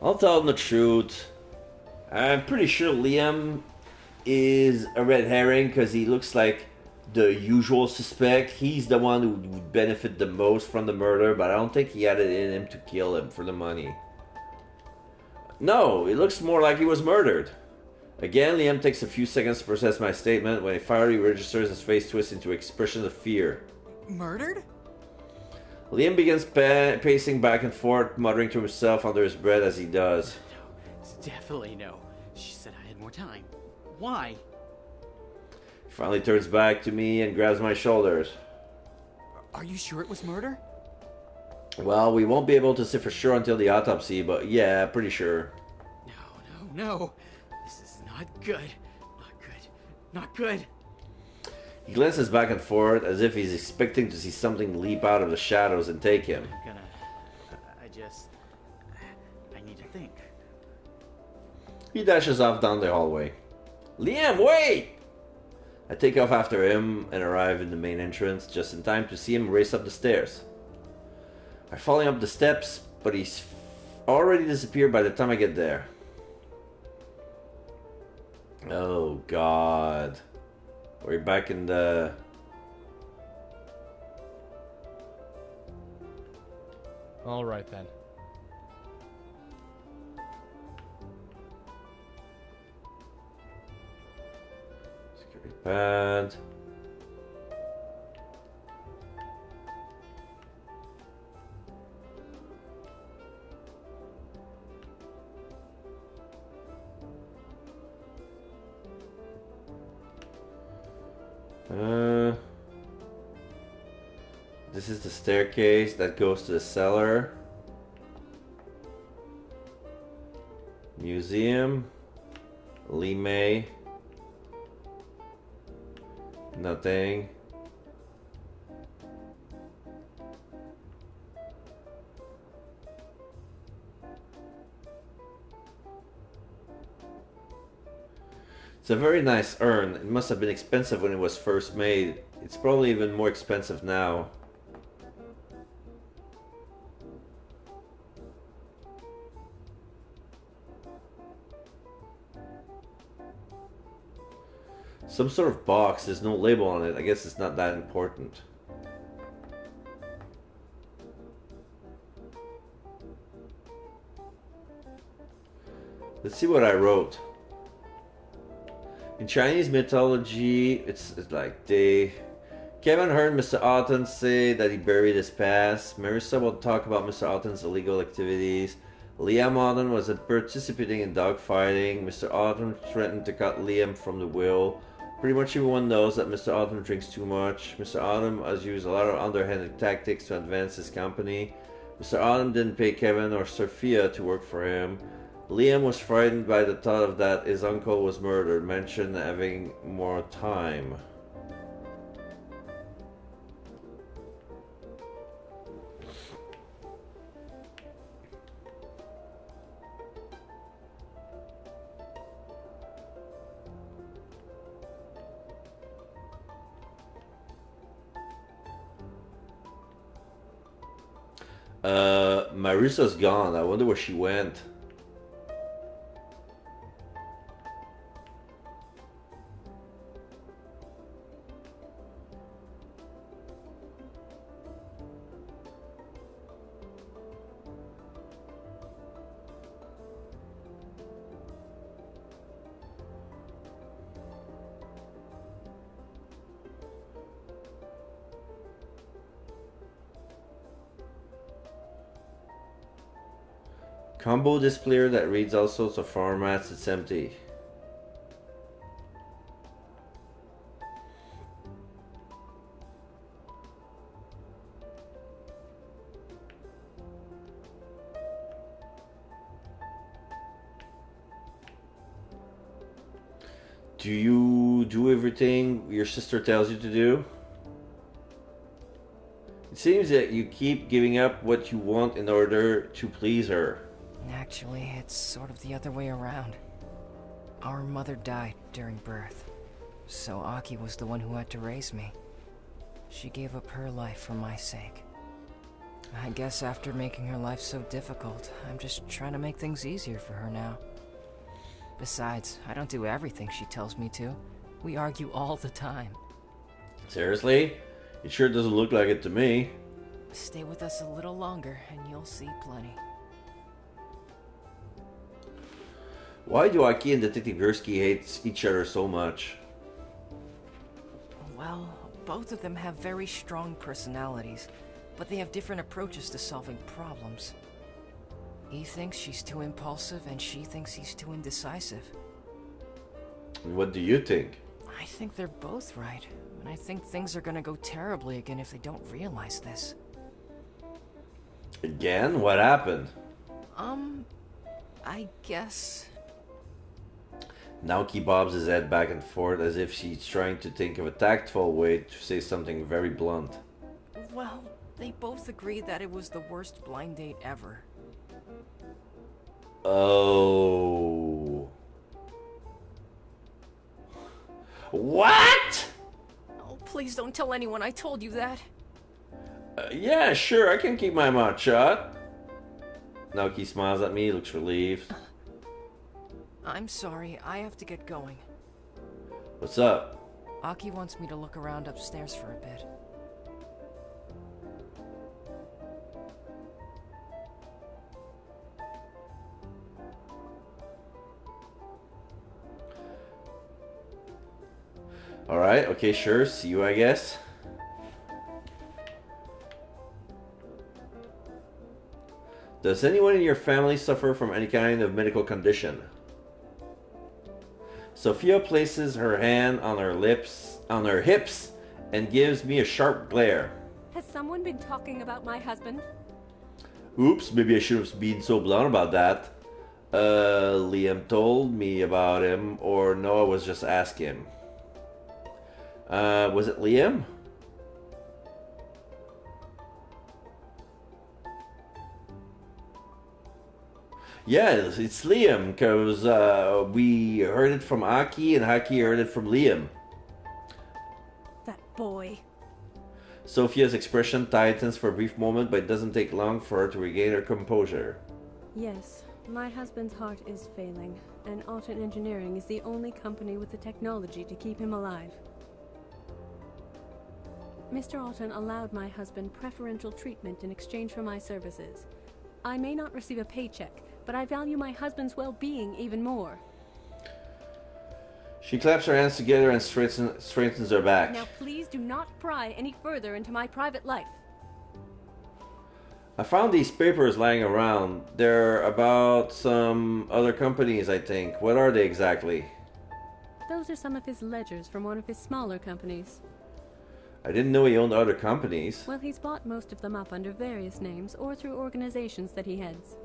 I'll tell him the truth. I'm pretty sure Liam is a red herring because he looks like the usual suspect. He's the one who would benefit the most from the murder, but I don't think he had it in him to kill him for the money. No, it looks more like he was murdered. Again, Liam takes a few seconds to process my statement. When he finally registers, his face twists into expressions of fear. Murdered? Liam begins pacing back and forth, muttering to himself under his breath as he does. No, definitely no. She said I had more time. Why? He finally turns back to me and grabs my shoulders. Are you sure it was murder? Well, we won't be able to say for sure until the autopsy, but yeah, pretty sure. No. This is not good. Not good. He glances back and forth as if he's expecting to see something leap out of the shadows and take him. I need to think. He dashes off down the hallway. Liam, wait! I take off after him and arrive in the main entrance just in time to see him race up the stairs. I'm falling up the steps, but he's already disappeared by the time I get there. Oh god. We're back in the... Alright then. Security pad. This is the staircase that goes to the cellar. Museum. Lee May. Nothing. It's a very nice urn. It must have been expensive when it was first made. It's probably even more expensive now. Some sort of box, there's no label on it. I guess it's not that important. Let's see what I wrote. In Chinese mythology, it's like Kevin heard Mr. Otten say that he buried his past. Marissa will talk about Mr. Otten's illegal activities. Liam Otten was participating in dogfighting. Mr. Otten threatened to cut Liam from the will. Pretty much everyone knows that Mr. Otten drinks too much. Mr. Otten has used a lot of underhanded tactics to advance his company. Mr. Otten didn't pay Kevin or Sophia to work for him. Liam was frightened by the thought of that his uncle was murdered, mentioned having more time. Marissa's gone. I wonder where she went. Combo displayer that reads all sorts of formats, it's empty. Do you do everything your sister tells you to do? It seems that you keep giving up what you want in order to please her. Actually, it's sort of the other way around. Our mother died during birth, so Aki was the one who had to raise me. She gave up her life for my sake. I guess after making her life so difficult, I'm just trying to make things easier for her now. Besides, I don't do everything she tells me to. We argue all the time. Seriously? It sure doesn't look like it to me. Stay with us a little longer, and you'll see plenty. Why do Aki and Detective Gursky hate each other so much? Well, both of them have very strong personalities, but they have different approaches to solving problems. He thinks she's too impulsive, and she thinks he's too indecisive. What do you think? I think they're both right, and I think things are gonna go terribly again if they don't realize this. Again? What happened? I guess... Naoki bobs his head back and forth as if she's trying to think of a tactful way to say something very blunt. Well, they both agreed that it was the worst blind date ever. Oh. What? Oh, please don't tell anyone I told you that. Yeah, sure, I can keep my mouth shut. Naoki smiles at me, looks relieved. I'm sorry, I have to get going. What's up? Aki wants me to look around upstairs for a bit. Alright, okay, sure, see you, I guess. Does anyone in your family suffer from any kind of medical condition? Sophia places her hand on her hips, and gives me a sharp glare. Has someone been talking about my husband? Oops, maybe I should have been so blunt about that. Liam told me about him, or Noah was just asking. Was it Liam? Yeah, it's Liam, because we heard it from Aki, and Aki heard it from Liam. That boy. Sophia's expression tightens for a brief moment, but it doesn't take long for her to regain her composure. Yes, my husband's heart is failing, and Alton Engineering is the only company with the technology to keep him alive. Mr. Alton allowed my husband preferential treatment in exchange for my services. I may not receive a paycheck, but I value my husband's well-being even more. She claps her hands together and straightens her back. Now please do not pry any further into my private life. I found these papers lying around. They're about some other companies, I think. What are they exactly? Those are some of his ledgers from one of his smaller companies. I didn't know he owned other companies. Well, he's bought most of them up under various names or through organizations that he heads.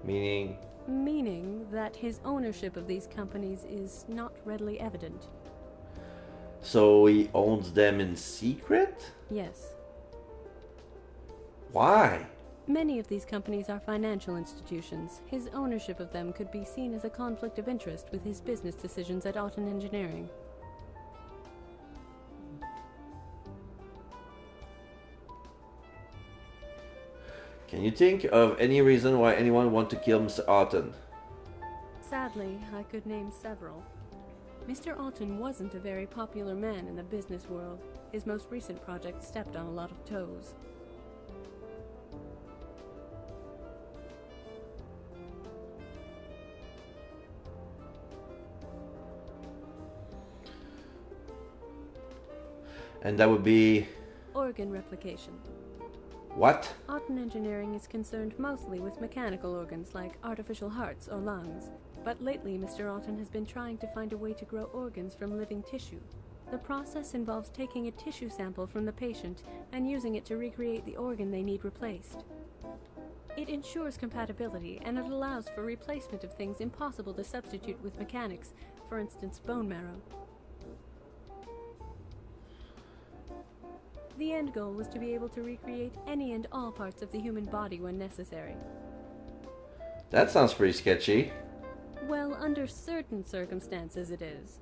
Meaning? Meaning that his ownership of these companies is not readily evident. So he owns them in secret? Yes. Why? Many of these companies are financial institutions. His ownership of them could be seen as a conflict of interest with his business decisions at Alton Engineering. Can you think of any reason why anyone would want to kill Mr. Alton? Sadly, I could name several. Mr. Alton wasn't a very popular man in the business world. His most recent project stepped on a lot of toes. And that would be... Organ replication. What? Alton Engineering is concerned mostly with mechanical organs like artificial hearts or lungs. But lately, Mr. Alton has been trying to find a way to grow organs from living tissue. The process involves taking a tissue sample from the patient and using it to recreate the organ they need replaced. It ensures compatibility, and it allows for replacement of things impossible to substitute with mechanics, for instance, bone marrow. The end goal was to be able to recreate any and all parts of the human body when necessary. That sounds pretty sketchy. Well, under certain circumstances it is.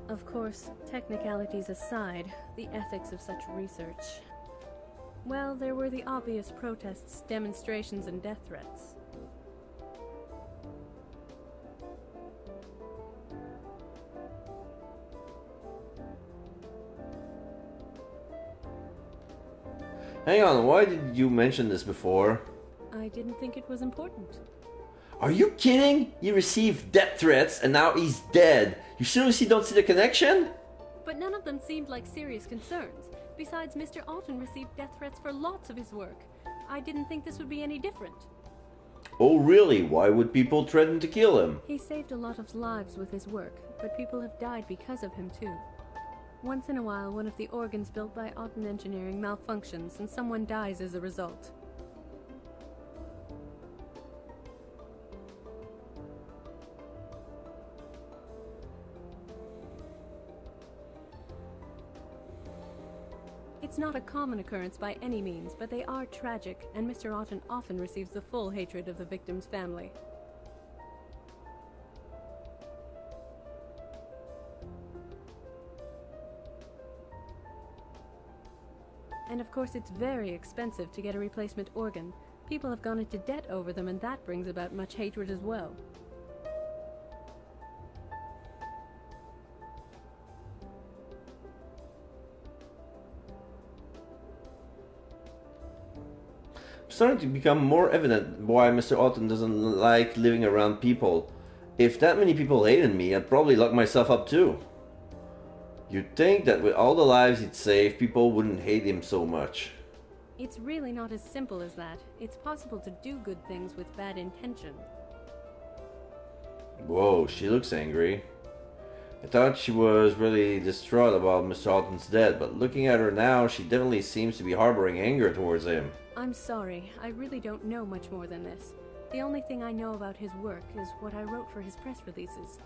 Of course, technicalities aside, the ethics of such research. Well, there were the obvious protests, demonstrations, and death threats. Hang on, why did you mention this before? I didn't think it was important. Are you kidding? He received death threats and now he's dead. You seriously don't see the connection? But none of them seemed like serious concerns. Besides, Mr. Alton received death threats for lots of his work. I didn't think this would be any different. Oh really? Why would people threaten to kill him? He saved a lot of lives with his work, but people have died because of him too. Once in a while, one of the organs built by Alton Engineering malfunctions and someone dies as a result. It's not a common occurrence by any means, but they are tragic, and Mr. Alton often receives the full hatred of the victim's family. And of course it's very expensive to get a replacement organ. People have gone into debt over them, and that brings about much hatred as well. Starting to become more evident why Mr. Alton doesn't like living around people. If that many people hated me, I'd probably lock myself up too. You'd think that with all the lives he'd save, people wouldn't hate him so much. It's really not as simple as that. It's possible to do good things with bad intention. Whoa, she looks angry. I thought she was really distraught about Mr. Alton's death, but looking at her now, she definitely seems to be harboring anger towards him. I'm sorry, I really don't know much more than this. The only thing I know about his work is what I wrote for his press releases.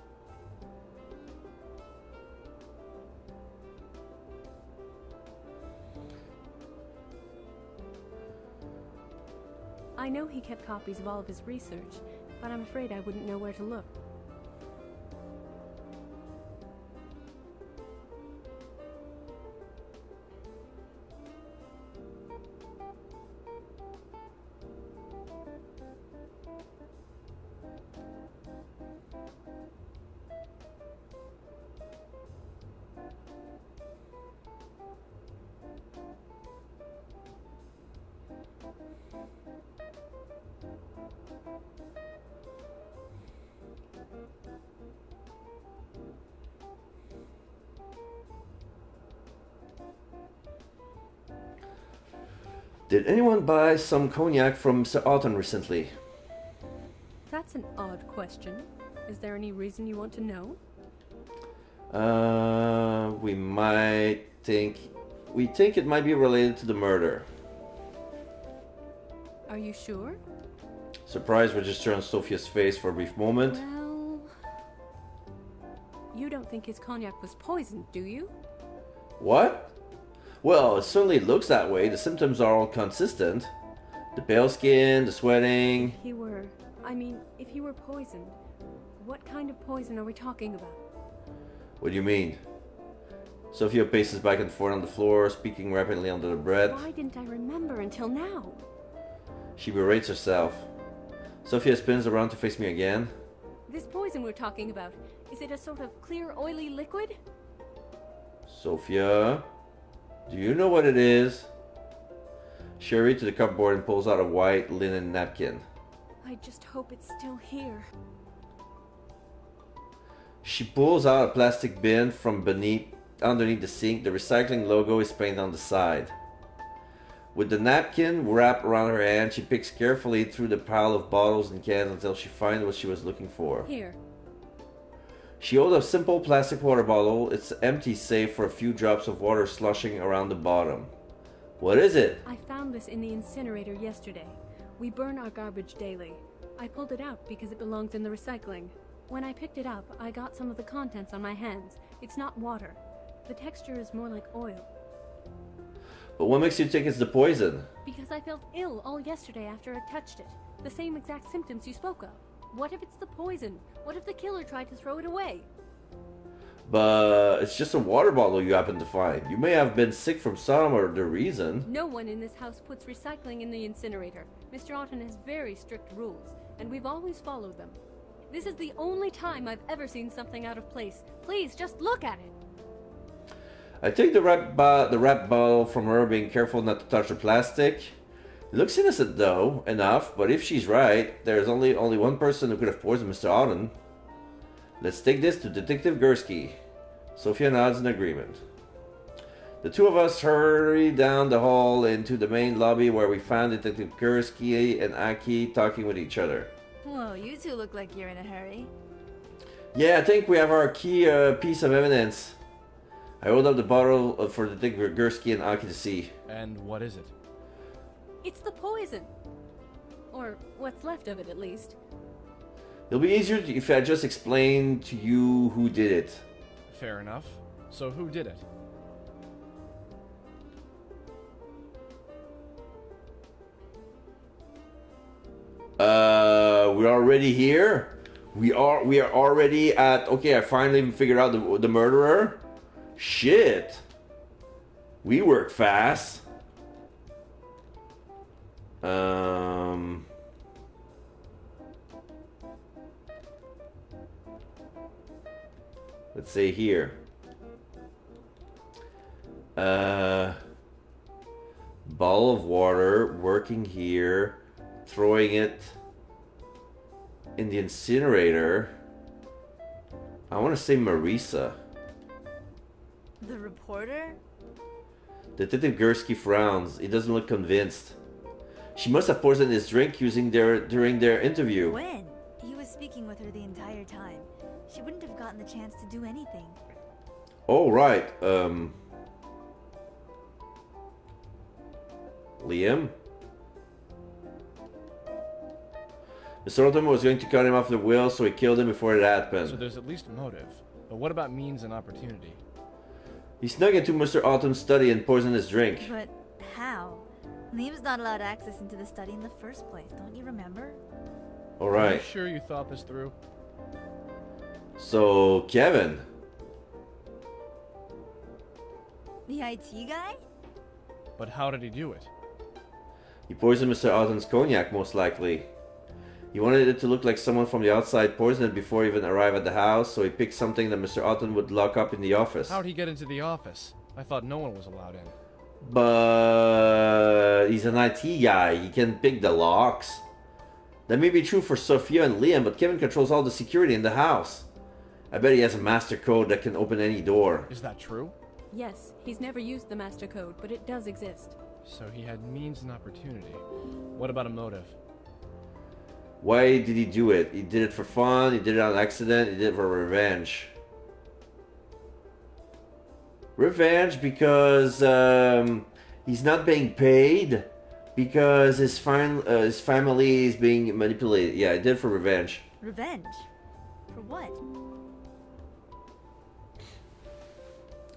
I know he kept copies of all of his research, but I'm afraid I wouldn't know where to look. Did anyone buy some cognac from Mr. Alton recently? That's an odd question. Is there any reason you want to know? We think it might be related to the murder. Are you sure? Surprise registered on Sophia's face for a brief moment. Well... You don't think his cognac was poisoned, do you? What? Well, it certainly looks that way. The symptoms are all consistent. The pale skin, the sweating. If he were poisoned, what kind of poison are we talking about? What do you mean? Sophia paces back and forth on the floor, speaking rapidly under her breath. Why didn't I remember until now? She berates herself. Sophia spins around to face me again. This poison we're talking about, is it a sort of clear, oily liquid? Sophia, do you know what it is? She hurries to the cupboard and pulls out a white linen napkin. I just hope it's still here. She pulls out a plastic bin from underneath the sink. The recycling logo is painted on the side. With the napkin wrapped around her hand, she picks carefully through the pile of bottles and cans until she finds what she was looking for. Here. She holds a simple plastic water bottle. It's empty save for a few drops of water sloshing around the bottom. What is it? I found this in the incinerator yesterday. We burn our garbage daily. I pulled it out because it belongs in the recycling. When I picked it up, I got some of the contents on my hands. It's not water. The texture is more like oil. But what makes you think it's the poison? Because I felt ill all yesterday after I touched it. The same exact symptoms you spoke of. What if it's the poison? What if the killer tried to throw it away? But it's just a water bottle you happen to find. You may have been sick from some other reason. No one in this house puts recycling in the incinerator. Mr. Alton has very strict rules, and we've always followed them. This is the only time I've ever seen something out of place. Please, just look at it. I take the wrap bottle from her, being careful not to touch the plastic. It looks innocent though, enough, but if she's right, there's only one person who could have poisoned Mr. Alton. Let's take this to Detective Gursky. Sophia nods in agreement. The two of us hurried down the hall into the main lobby where we found Detective Gursky and Aki talking with each other. Whoa, you two look like you're in a hurry. Yeah, I think we have our key piece of evidence. I hold up the bottle for Detective Gursky and Aki to see. And what is it? It's the poison. Or what's left of it, at least. It'll be easier if I just explain to you who did it. Fair enough. So who did it? We're already here. We are already at. Okay, I finally figured out the murderer. Shit. We work fast. Let's say here. Ball of water, working here, throwing it in the incinerator. I want to say Marisa. The reporter? Detective Gursky frowns. He doesn't look convinced. She must have poisoned his drink during their interview. When? He was speaking with her the entire time. She wouldn't have gotten the chance to do anything. Oh, right. Liam? Mr. Autumn was going to cut him off the wheel, so he killed him before it happened. So there's at least motive. But what about means and opportunity? He snuck into Mr. Autumn's study and poisoned his drink. But how? Liam's not allowed access into the study in the first place, don't you remember? All right. Are you sure you thought this through? So, Kevin. The IT guy? But how did he do it? He poisoned Mr. Autumn's cognac, most likely. He wanted it to look like someone from the outside poisoned it before he even arrived at the house, so he picked something that Mr. Autumn would lock up in the office. How'd he get into the office? I thought no one was allowed in. But he's an IT guy. He can pick the locks. That may be true for Sophia and Liam, but Kevin controls all the security in the house. I bet he has a master code that can open any door. Is that true? Yes, he's never used the master code, but it does exist. So he had means and opportunity. What about a motive? Why did he do it? He did it for fun, he did it on accident, he did it for revenge. Revenge because he's not being paid, because his family is being manipulated. Yeah, he did it for revenge. Revenge? For what?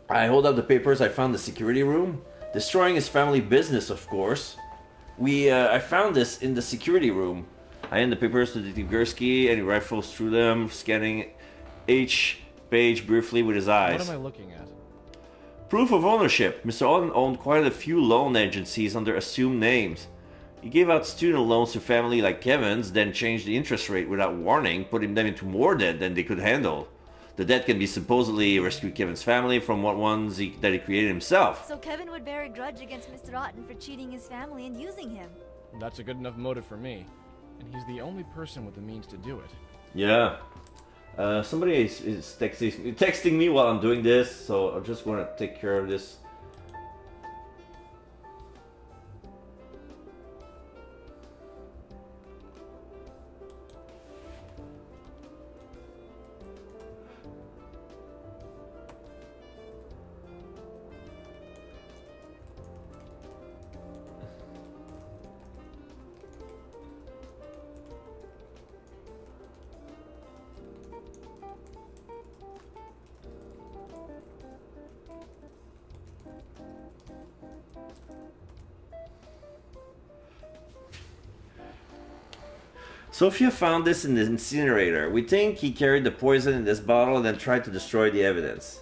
I hold up the papers I found in the security room. Destroying his family business, of course. I found this in the security room. I hand the papers to Detective Gursky and he rifles through them, scanning each page briefly with his eyes. What am I looking at? Proof of ownership. Mr. Alden owned quite a few loan agencies under assumed names. He gave out student loans to family like Kevin's, then changed the interest rate without warning, putting them into more debt than they could handle. The debt can be supposedly rescue Kevin's family from ones that he created himself. So Kevin would bear a grudge against Mr. Otten for cheating his family and using him. That's a good enough motive for me. And he's the only person with the means to do it. Yeah. Somebody is texting me while I'm doing this, so I'm just going to take care of this. Sophia found this in the incinerator. We think he carried the poison in this bottle and then tried to destroy the evidence.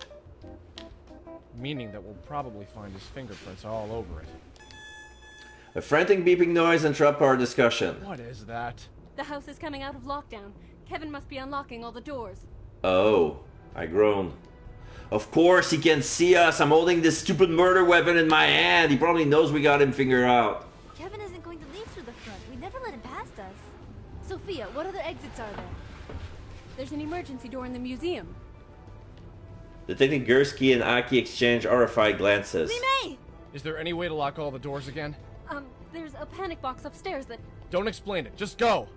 Meaning that we'll probably find his fingerprints all over it. A frantic beeping noise interrupted our discussion. What is that? The house is coming out of lockdown. Kevin must be unlocking all the doors. Oh, I groaned. Of course he can see us. I'm holding this stupid murder weapon in my hand. He probably knows we got him figured out. Kevin isn't going to leave through the front. We never let him past us. Sophia, what other exits are there? There's an emergency door in the museum. Detective Gursky and Aki exchange horrified glances. Limei! Is there any way to lock all the doors again? There's a panic box upstairs that... Don't explain it, just go!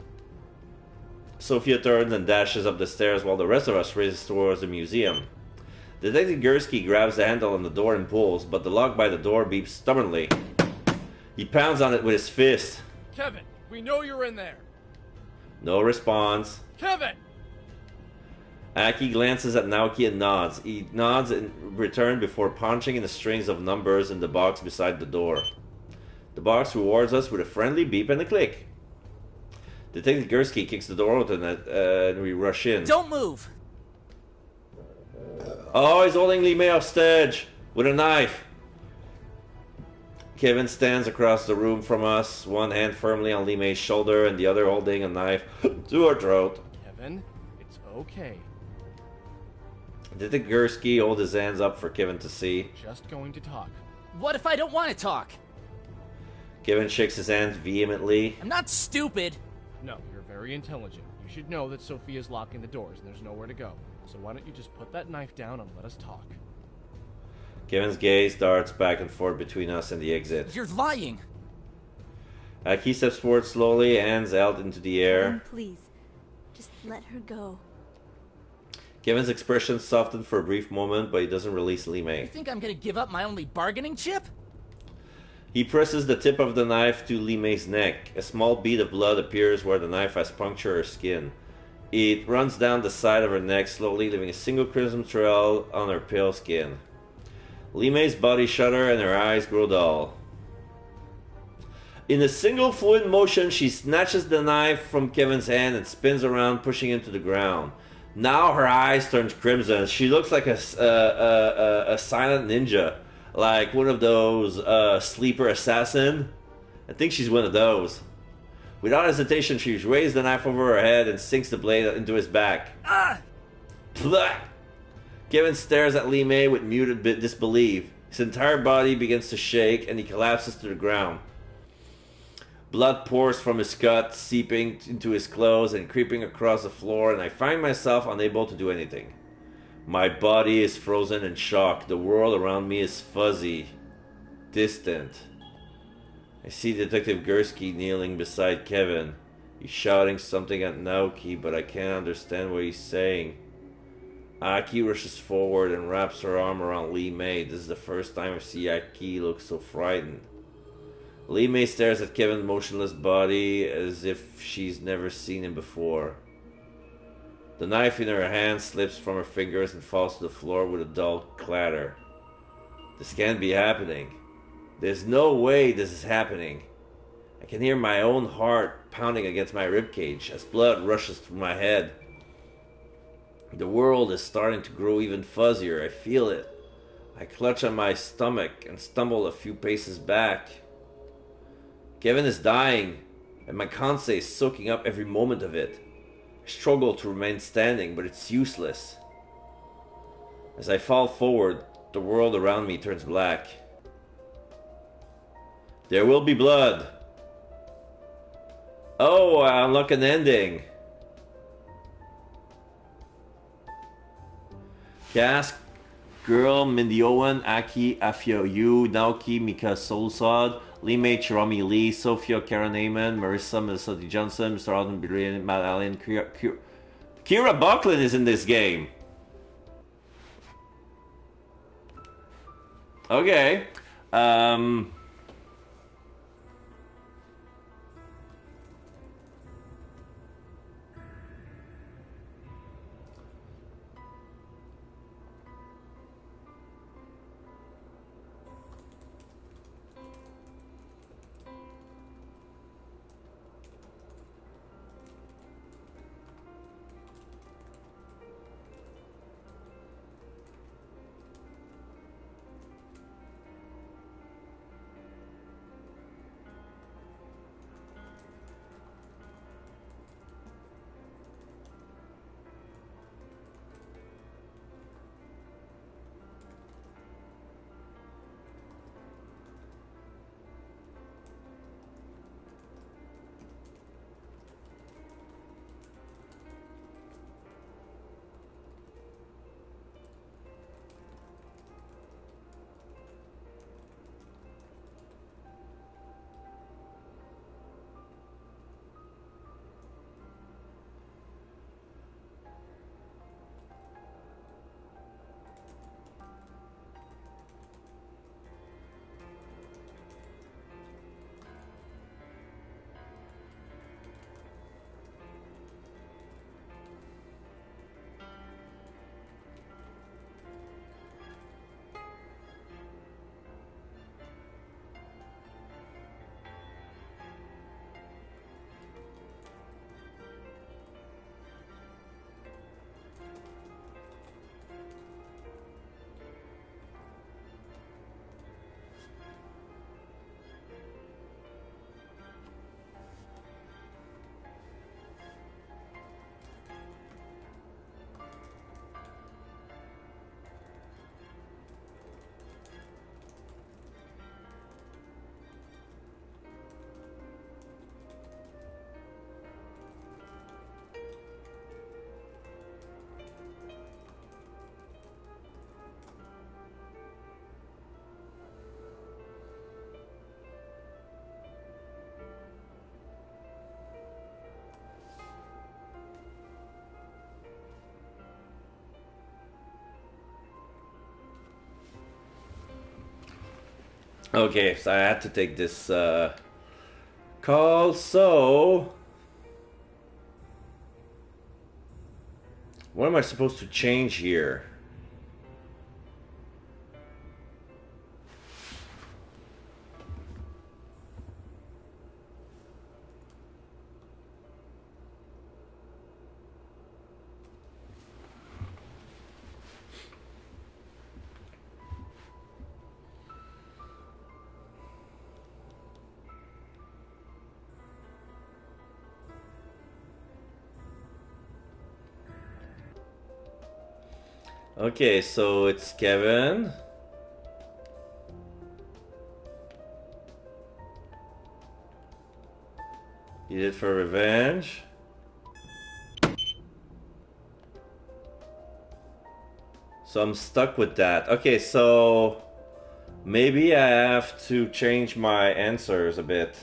Sophia turns and dashes up the stairs while the rest of us races towards the museum. Detective Gursky grabs the handle on the door and pulls, but the lock by the door beeps stubbornly. He pounds on it with his fist. Kevin, we know you're in there! No response. Kevin! Aki glances at Naoki and nods. He nods in return before punching in the strings of numbers in the box beside the door. The box rewards us with a friendly beep and a click. Detective Gursky kicks the door open and we rush in. Don't move! Oh, he's holding Lee May hostage with a knife. Kevin stands across the room from us, one hand firmly on Lee May's shoulder and the other holding a knife to her throat. Kevin, it's okay. Detective Gursky holds his hands up for Kevin to see. Just going to talk. What if I don't want to talk? Kevin shakes his hands vehemently. I'm not stupid. No, you're very intelligent. You should know that Sophia's locking the doors and there's nowhere to go. So why don't you just put that knife down and let us talk? Kevin's gaze darts back and forth between us and the exit. You're lying. He steps forward slowly, hands out into the air. Kevin, please. Just let her go. Kevin's expression softened for a brief moment, but he doesn't release Lee You May. think I'm gonna give up my only bargaining chip? He presses the tip of the knife to Lee May's neck. A small bead of blood appears where the knife has punctured her skin. It runs down the side of her neck slowly, leaving a single crimson trail on her pale skin. Lee May's body shudders and her eyes grow dull. In a single fluid motion, she snatches the knife from Kevin's hand and spins around, pushing him to the ground. Now her eyes turn crimson. She looks like a silent ninja. Like one of those sleeper assassin. I think she's one of those. Without hesitation, she raises the knife over her head and sinks the blade into his back. Ah! Blah! Kevin stares at Lee May with muted disbelief. His entire body begins to shake and he collapses to the ground. Blood pours from his cut, seeping into his clothes and creeping across the floor, and I find myself unable to do anything. My body is frozen in shock. The world around me is fuzzy, distant. I see Detective Gursky kneeling beside Kevin. He's shouting something at Naoki, but I can't understand what he's saying. Aki rushes forward and wraps her arm around Lee May. This is the first time I see Aki look so frightened. Lee May stares at Kevin's motionless body as if she's never seen him before. The knife in her hand slips from her fingers and falls to the floor with a dull clatter. This can't be happening. There's no way this is happening. I can hear my own heart pounding against my ribcage as blood rushes through my head. The world is starting to grow even fuzzier. I feel it. I clutch at my stomach and stumble a few paces back. Kevin is dying, and my KANSEI is soaking up every moment of it. I struggle to remain standing, but it's useless. As I fall forward, the world around me turns black. There will be blood. Oh, I unlock an ending. Cast Girl Mindiowan, Aki Afioyu, Naoki Mika Solsad, Lee May Chirami Lee, Sophia Karen Neyman, Marissa Melissati Johnson, Mr. Alden Brilliant, Matt Allen, Kira Buckland is in this game. Okay. Okay, so I had to take this call, so... What am I supposed to change here? Okay, so it's Kevin. You did for revenge. So I'm stuck with that. Okay, so maybe I have to change my answers a bit.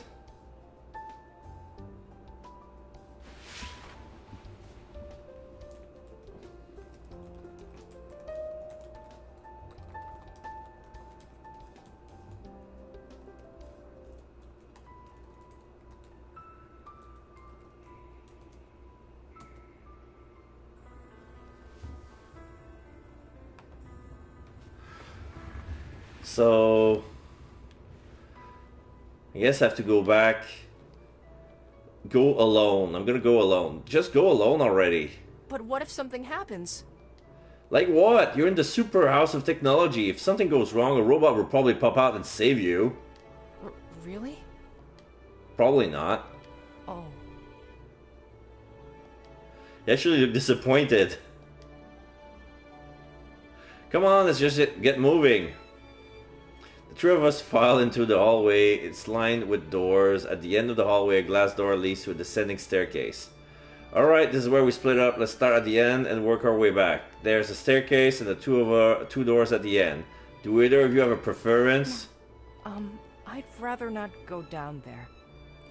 So I guess I have to go back. Go alone. I'm gonna go alone. Just go alone already. But what if something happens? Like what? You're in the super house of technology. If something goes wrong, a robot will probably pop out and save you. Really? Probably not. Oh. You actually look disappointed. Come on, let's just get moving. The three of us file into the hallway. It's lined with doors. At the end of the hallway, a glass door leads to a descending staircase. Alright, this is where we split up. Let's start at the end and work our way back. There's a staircase and the two doors at the end. Do either of you have a preference? I'd rather not go down there,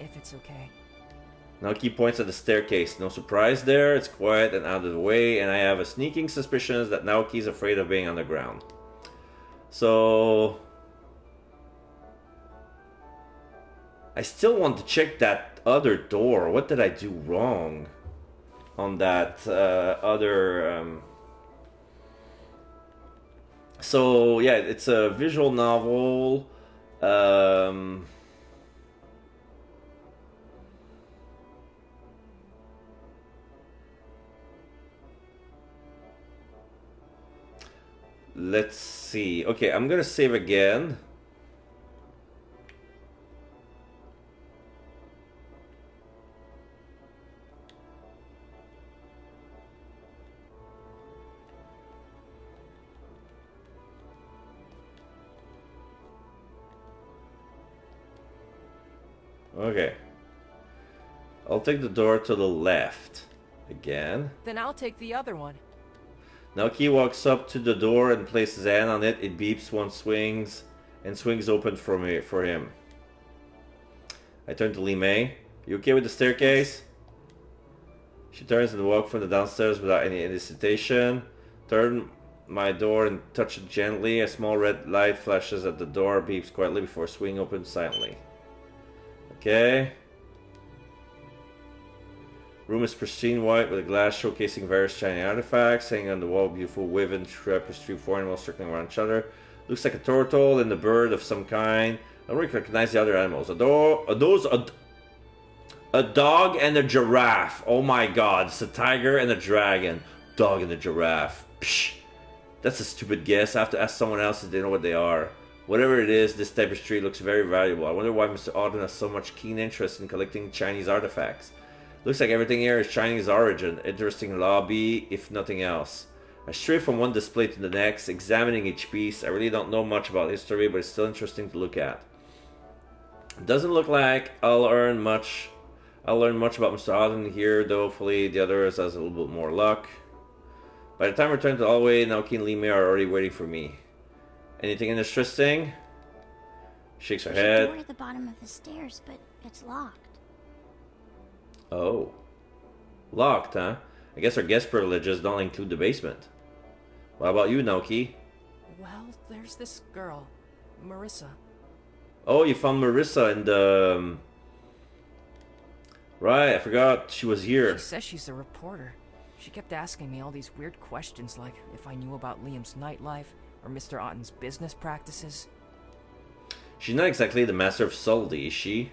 if it's okay. Naoki points at the staircase. No surprise there, it's quiet and out of the way, and I have a sneaking suspicion that Naoki's afraid of being on the ground. So... I still want to check that other door. What did I do wrong on that other... So, yeah, it's a visual novel. Let's see. Okay, I'm gonna save again. Okay. I'll take the door to the left. Again. Then I'll take the other one. Naoki walks up to the door and places his hand on it. It beeps once swings open for him. I turn to Lee May. You okay with the staircase? She turns and walks from the downstairs without any hesitation. Turn my door and touch it gently. A small red light flashes at the door, beeps quietly before swinging open silently. Okay. Room is pristine white with a glass showcasing various shiny artifacts. Hanging on the wall, beautiful woven tapestry, four animals circling around each other. Looks like a turtle and a bird of some kind. I don't recognize the other animals. A dog and a giraffe. Oh my god, it's a tiger and a dragon. Dog and a giraffe. Psh, that's a stupid guess. I have to ask someone else if they know what they are. Whatever it is, this tapestry looks very valuable. I wonder why Mr. Auden has so much keen interest in collecting Chinese artifacts. Looks like everything here is Chinese origin. Interesting lobby, if nothing else. I stray from one display to the next, examining each piece. I really don't know much about history, but it's still interesting to look at. It doesn't look like I'll learn much about Mr. Auden here, though hopefully the others has a little bit more luck. By the time I return to the hallway, Naoki and Lee May are already waiting for me. Anything interesting? Shakes her head. There's a door at the bottom of the stairs, but it's locked. Oh. Locked, huh? I guess our guest privileges don't include the basement. What about you, Naoki? Well, there's this girl, Marissa. Oh, you found Marissa in the... Right, I forgot she was here. She says she's a reporter. She kept asking me all these weird questions like if I knew about Liam's nightlife or Mr. Otten's business practices. She's not exactly the master of subtlety, is she?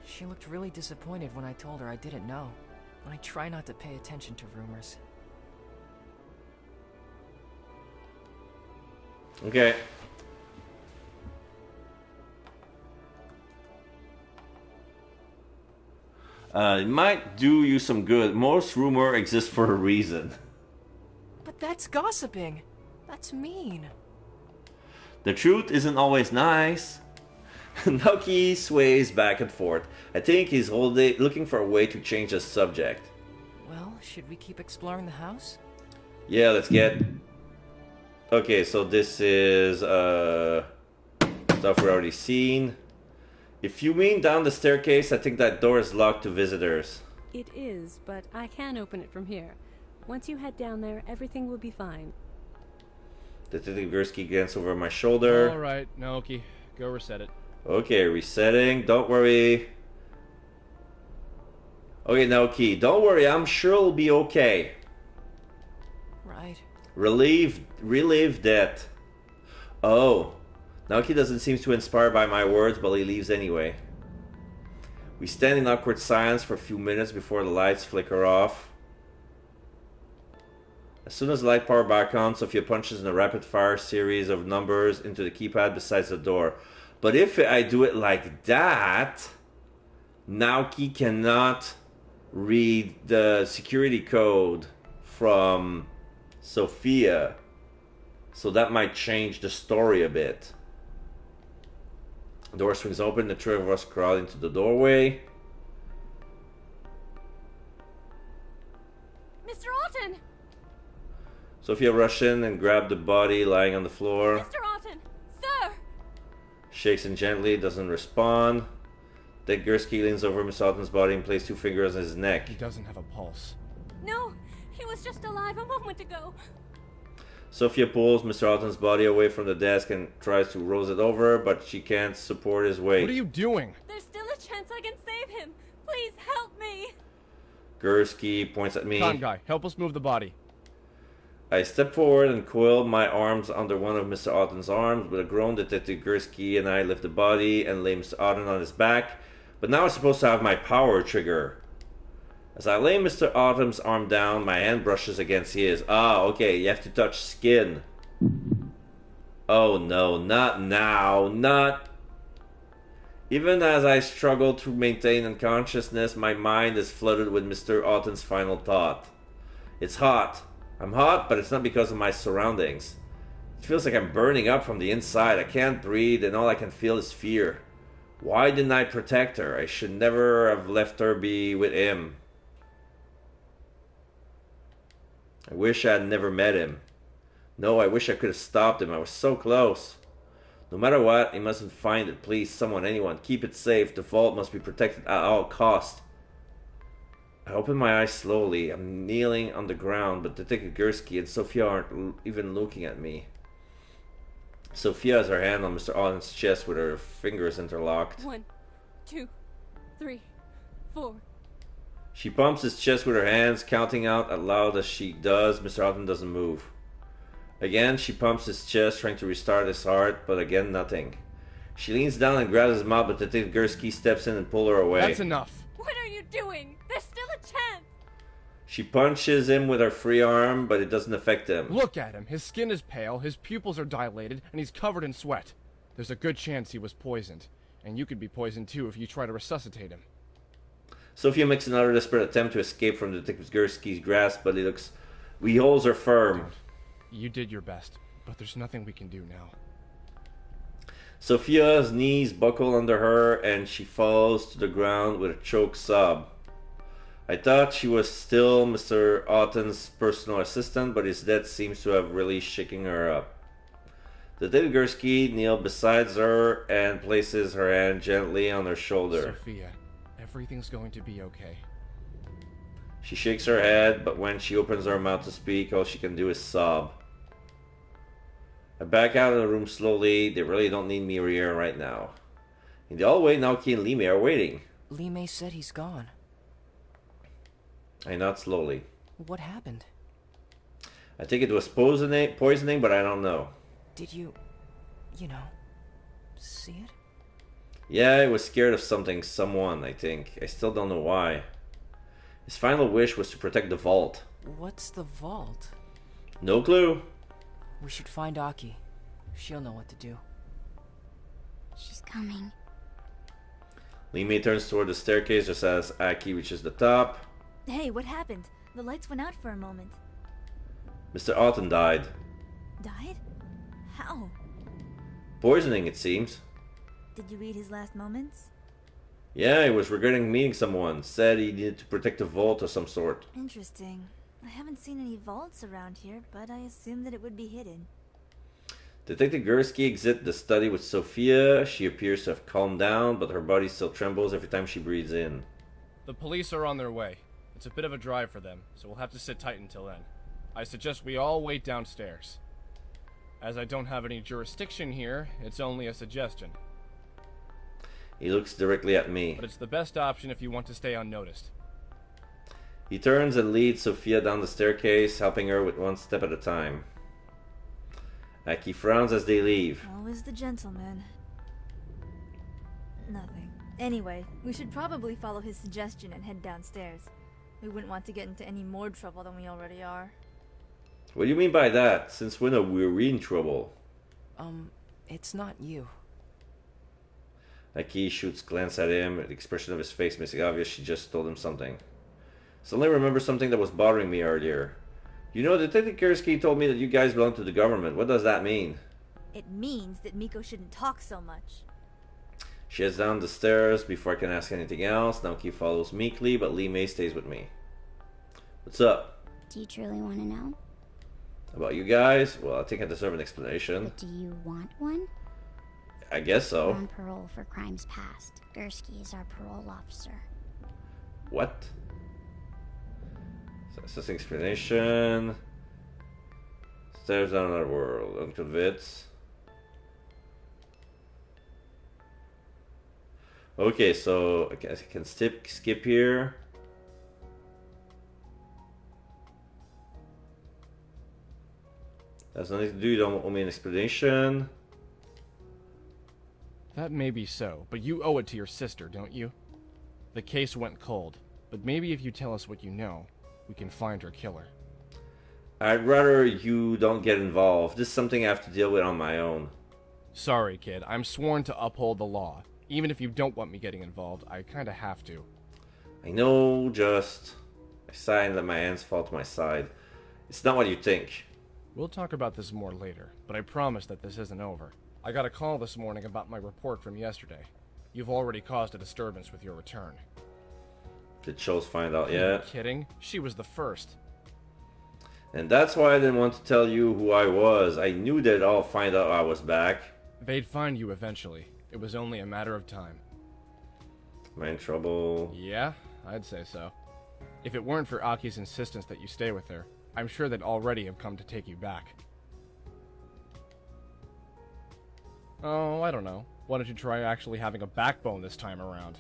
She looked really disappointed when I told her I didn't know. But I try not to pay attention to rumors. Okay. It might do you some good. Most rumor exists for a reason. But that's gossiping. That's mean. The truth isn't always nice. Naoki sways back and forth. I think he's looking for a way to change the subject. Well, should we keep exploring the house? Yeah, let's get... Okay, so this is stuff we've already seen. If you mean down the staircase, I think that door is locked to visitors. It is, but I can open it from here. Once you head down there, everything will be fine. Detective Gursky glanced over my shoulder. Alright, Naoki, go reset it. Okay, resetting. Don't worry. Okay, Naoki, don't worry. I'm sure it'll be okay. Right. Relieve that. Oh. Naoki doesn't seem too inspired by my words, but he leaves anyway. We stand in awkward silence for a few minutes before the lights flicker off. As soon as the light power back on, Sophia punches in a rapid-fire series of numbers into the keypad beside the door. But if I do it like that, Naoki cannot read the security code from Sophia. So that might change the story a bit. The door swings open, the three of us crowd into the doorway. Mr. Otten! Sophia rushes in and grabs the body lying on the floor. Mr. Otten! Sir! Shakes him gently, doesn't respond. Then Gursky leans over Miss Otten's body and places two fingers on his neck. He doesn't have a pulse. No! He was just alive a moment ago! Sophia pulls Mr. Otten's body away from the desk and tries to roll it over, but she can't support his weight. What are you doing? There's still a chance I can save him! Please help me! Gursky points at me. Con guy, help us move the body. I step forward and coil my arms under one of Mr. Otten's arms. With a groan, Detective Gursky and I lift the body and lay Mr. Otten on his back. But now I'm supposed to have my power trigger. As I lay Mr. Otten's arm down, my hand brushes against his. Ah, okay, you have to touch skin. Oh no, not now, not... Even as I struggle to maintain unconsciousness, my mind is flooded with Mr. Otten's final thought. It's hot. I'm hot, but it's not because of my surroundings. It feels like I'm burning up from the inside. I can't breathe, and all I can feel is fear. Why didn't I protect her? I should never have left her be with him. I wish I had never met him. No, I wish I could have stopped him. I was so close. No matter what, he mustn't find it. Please, someone, anyone, keep it safe. The vault must be protected at all costs. I open my eyes slowly. I'm kneeling on the ground, but Detective Gursky and Sophia aren't even looking at me. Sophia has her hand on Mr. Otten's chest with her fingers interlocked. 1, 2, 3, 4. She pumps his chest with her hands, counting out as loud as she does. Mr. Otten doesn't move. Again, she pumps his chest, trying to restart his heart, but again, nothing. She leans down and grabs his mouth, but Detective Gursky steps in and pulls her away. That's enough. What are you doing? There's still a chance! She punches him with her free arm, but it doesn't affect him. Look at him. His skin is pale, his pupils are dilated, and he's covered in sweat. There's a good chance he was poisoned. And you could be poisoned too if you try to resuscitate him. Sophia makes another desperate attempt to escape from Detective Gursky's grasp, but he holds her firm. You did your best, but there's nothing we can do now. Sophia's knees buckle under her, and she falls to the ground with a choked sob. I thought she was still Mr. Otten's personal assistant, but his death seems to have really shaken her up. Detective Gursky kneels beside her and places her hand gently on her shoulder. Sophia, everything's going to be okay. She shakes her head, but when she opens her mouth to speak, all she can do is sob. I back out of the room slowly. They really don't need me here right now. In the hallway, Naoki and Lime are waiting. Li Mei said he's gone. I nod slowly. What happened? I think it was poisoning, but I don't know. Did you see it? Yeah, I was scared of someone, I think. I still don't know why. His final wish was to protect the vault. What's the vault? No clue. We should find Aki. She'll know what to do. She's coming. Lime turns toward the staircase just as Aki reaches the top. Hey, what happened? The lights went out for a moment. Mr. Otten died. Died? How? Poisoning, it seems. Did you read his last moments? Yeah, he was regretting meeting someone. Said he needed to protect the vault of some sort. Interesting. I haven't seen any vaults around here, but I assume that it would be hidden. Detective Gursky exits the study with Sophia. She appears to have calmed down, but her body still trembles every time she breathes in. The police are on their way. It's a bit of a drive for them, so we'll have to sit tight until then. I suggest we all wait downstairs. As I don't have any jurisdiction here, it's only a suggestion. He looks directly at me. But it's the best option if you want to stay unnoticed. He turns and leads Sophia down the staircase, helping her with one step at a time. Aki frowns as they leave. Always the gentleman. Nothing. Anyway, we should probably follow his suggestion and head downstairs. We wouldn't want to get into any more trouble than we already are. What do you mean by that? Since when are we in trouble? It's not you. Aki shoots glance at him, the expression of his face making obvious she just told him something. Suddenly remember something that was bothering me earlier. You know, Detective Gursky told me that you guys belong to the government. What does that mean? It means that Miko shouldn't talk so much. She heads down the stairs before I can ask anything else. Naoki follows meekly, but Lime stays with me. What's up? Do you truly want to know? About you guys? Well, I think I deserve an explanation. But do you want one? I guess We're so. on parole for crimes past. Gursky is our parole officer. What? Assessing explanation. Stairs down another world. Unconvinced. Okay, so I can skip here. That's nothing to do. You don't owe me an explanation. That may be so, but you owe it to your sister, don't you? The case went cold, but maybe if you tell us what you know, we can find her killer. I'd rather you don't get involved. This is something I have to deal with on my own. Sorry, kid. I'm sworn to uphold the law. Even if you don't want me getting involved, I kinda have to. I know, just... I sigh and let my hands fall to my side. It's not what you think. We'll talk about this more later, but I promise that this isn't over. I got a call this morning about my report from yesterday. You've already caused a disturbance with your return. Did Chose find out Are yet? you kidding? She was the first. And that's why I didn't want to tell you who I was. I knew they'd all find out I was back. They'd find you eventually. It was only a matter of time. Am I in trouble? Yeah, I'd say so. If it weren't for Aki's insistence that you stay with her, I'm sure they'd already have come to take you back. Oh, I don't know. Why don't you try actually having a backbone this time around?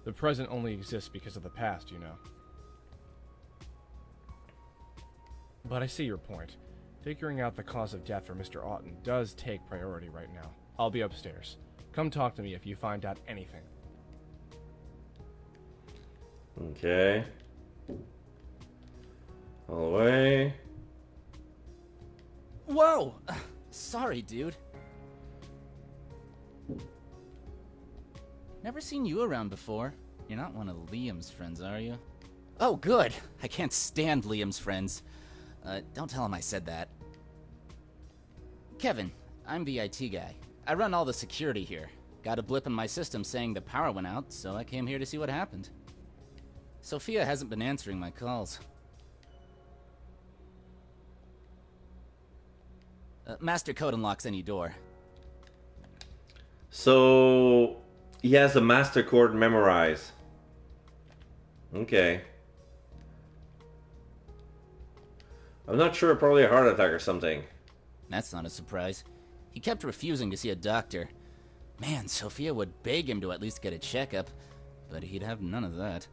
The present only exists because of the past, you know. But I see your point. Figuring out the cause of death for Mr. Otten does take priority right now. I'll be upstairs. Come talk to me if you find out anything. Okay. All the way. Whoa! Sorry, dude. Never seen you around before. You're not one of Liam's friends, are you? Oh, good. I can't stand Liam's friends. Don't tell him I said that. Kevin, I'm the IT guy. I run all the security here. Got a blip in my system saying the power went out, so I came here to see what happened. Sophia hasn't been answering my calls. Master code unlocks any door. So he has a master code memorized. Okay. I'm not sure, probably a heart attack or something. That's not a surprise. He kept refusing to see a doctor. Man, Sophia would beg him to at least get a checkup, but he'd have none of that.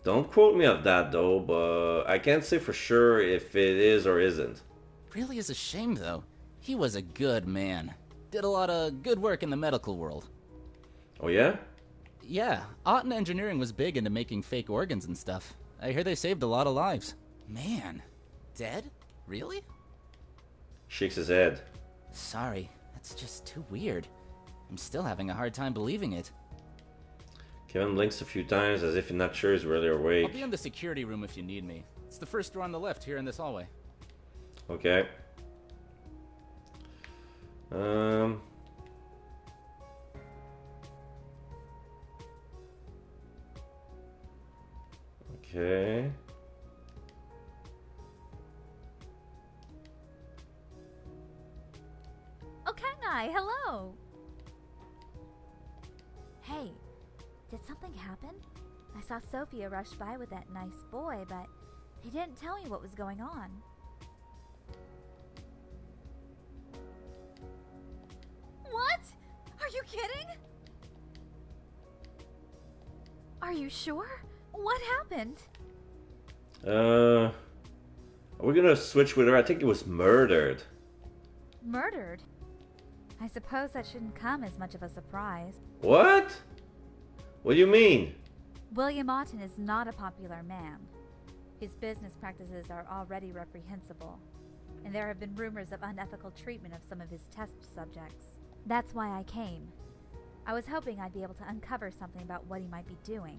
Don't quote me on that though, but I can't say for sure if it is or isn't. Really is a shame, though. He was a good man. Did a lot of good work in the medical world. Oh yeah? Yeah, Otten Engineering was big into making fake organs and stuff. I hear they saved a lot of lives. Man, dead? Really? Shakes his head. Sorry, that's just too weird. I'm still having a hard time believing it. Kevin blinks a few times as if he's not sure he's really awake. I'll be in the security room if you need me. It's the first door on the left here in this hallway. Okay. Okay. Oh, Kangai, hello! Hey, did something happen? I saw Sophia rush by with that nice boy, but he didn't tell me what was going on. What? Are you kidding? Are you sure? What happened? Are we gonna switch with her? I think it was murdered. Murdered? I suppose that shouldn't come as much of a surprise. What? What do you mean? William Otten is not a popular man. His business practices are already reprehensible, and there have been rumors of unethical treatment of some of his test subjects. That's why I came. I was hoping I'd be able to uncover something about what he might be doing.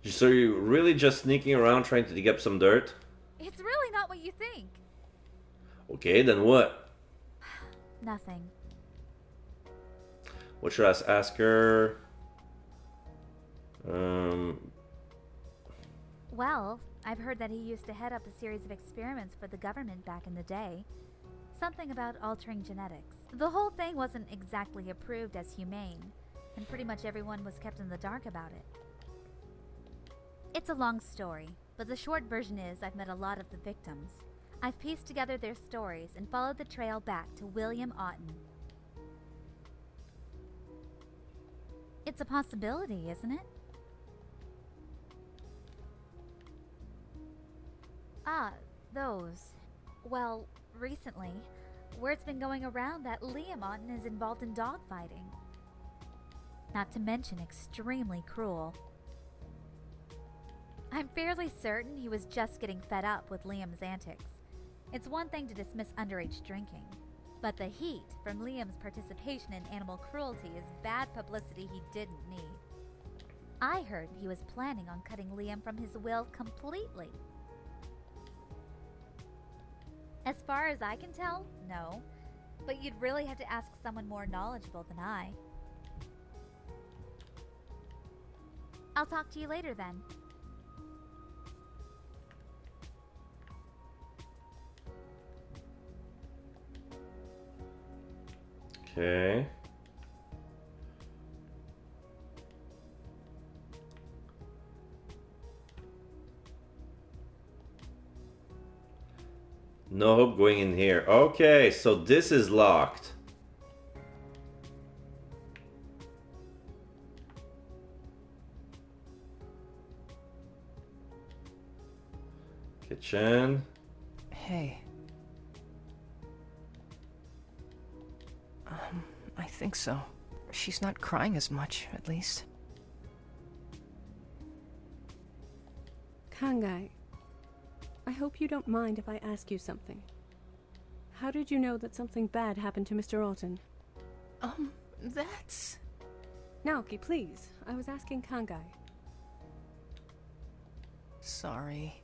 So you're really just sneaking around trying to dig up some dirt? It's really not what you think. Okay, then what? Nothing. What should I ask her? Well, I've heard that he used to head up a series of experiments for the government back in the day. Something about altering genetics. The whole thing wasn't exactly approved as humane, and pretty much everyone was kept in the dark about it. It's a long story, but the short version is I've met a lot of the victims. I've pieced together their stories and followed the trail back to William Otten. It's a possibility, isn't it? Ah, those. Well, recently, word's been going around that Liam Otten is involved in dogfighting. Not to mention extremely cruel. I'm fairly certain he was just getting fed up with Liam's antics. It's one thing to dismiss underage drinking, but the heat from Liam's participation in animal cruelty is bad publicity he didn't need. I heard he was planning on cutting Liam from his will completely. As far as I can tell, no. But you'd really have to ask someone more knowledgeable than I. I'll talk to you later then. Okay. No hope going in here. Okay, so this is locked. Kitchen. Hey. I think so. She's not crying as much, at least. Kangai, I hope you don't mind if I ask you something. How did you know that something bad happened to Mr. Otten? That's... Naoki, please. I was asking Kangai. Sorry.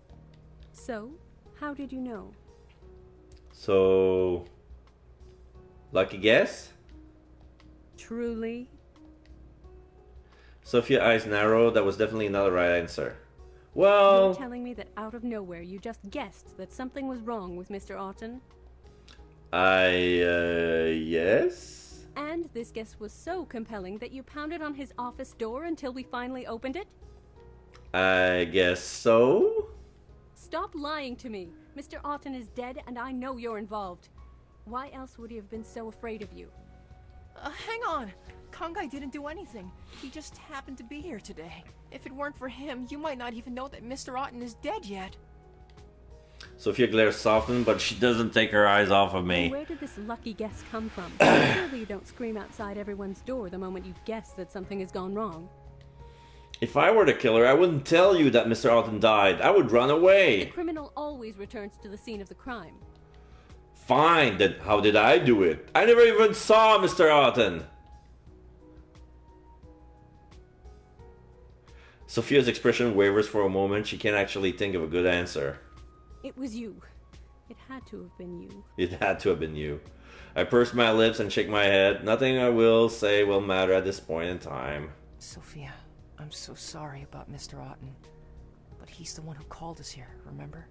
So, how did you know? So... lucky guess? Truly? Sophia eyes narrow. That was definitely not the right answer. Well... You're telling me that out of nowhere you just guessed that something was wrong with Mr. Otten? Yes? And this guess was so compelling that you pounded on his office door until we finally opened it? I guess so? Stop lying to me. Mr. Otten is dead, and I know you're involved. Why else would he have been so afraid of you? Hang on. KANSEI didn't do anything. He just happened to be here today. If it weren't for him, you might not even know that Mr. Otten is dead yet. Sophia glares softened, but she doesn't take her eyes off of me. Where did this lucky guess come from? Surely you don't scream outside everyone's door the moment you guess that something has gone wrong. If I were the killer, I wouldn't tell you that Mr. Otten died. I would run The away. criminal always returns to the scene of the crime. Fine, then how did I do it? I never even saw Mr. Otten. Sophia's expression wavers for a moment. She can't actually think of a good answer. It was you. It had to have been you. It had to have been you. I purse my lips and shake my head. Nothing I will say will matter at this point in time. Sophia, I'm so sorry about Mr. Otten. But he's the one who called us here, remember?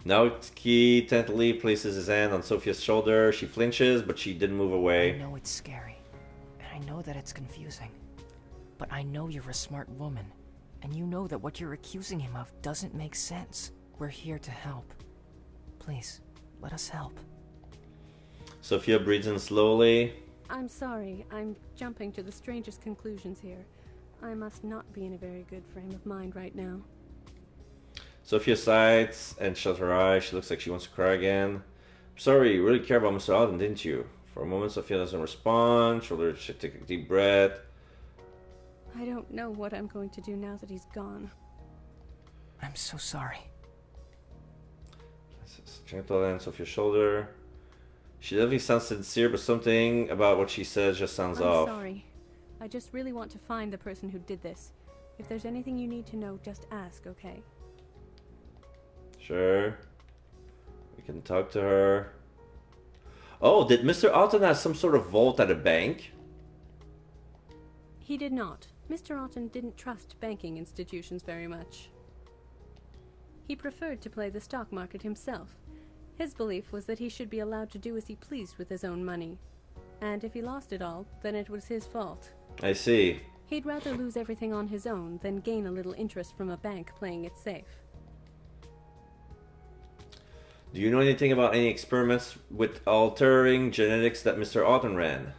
Naoki tentatively places his hand on Sophia's shoulder. She flinches, but she didn't move away. I know it's scary, and I know that it's confusing. But I know you're a smart woman, and you know that what you're accusing him of doesn't make sense. We're here to help. Please, let us help. Sophia breathes in slowly. I'm sorry. I'm jumping to the strangest conclusions here. I must not be in a very good frame of mind right now. Sophia sighs and shuts her eyes. She looks like she wants to cry again. Sorry, you really care about Mr. Otten, didn't you? For a moment, Sophia doesn't respond. Shoulder should take a deep breath. I don't know what I'm going to do now that he's gone. I'm so sorry. Gentle hand Sophia's shoulder. She definitely sounds sincere, but something about what she says just sounds off. I'm sorry. I just really want to find the person who did this. If there's anything you need to know, just ask, okay? Sure. We can talk to her. Oh, did Mr. Otten have some sort of vault at a bank? He did not. Mr. Otten didn't trust banking institutions very much. He preferred to play the stock market himself. His belief was that he should be allowed to do as he pleased with his own money. And if he lost it all, then it was his fault. I see. He'd rather lose everything on his own than gain a little interest from a bank playing it safe. Do you know anything about any experiments with altering genetics that Mr. Otten ran?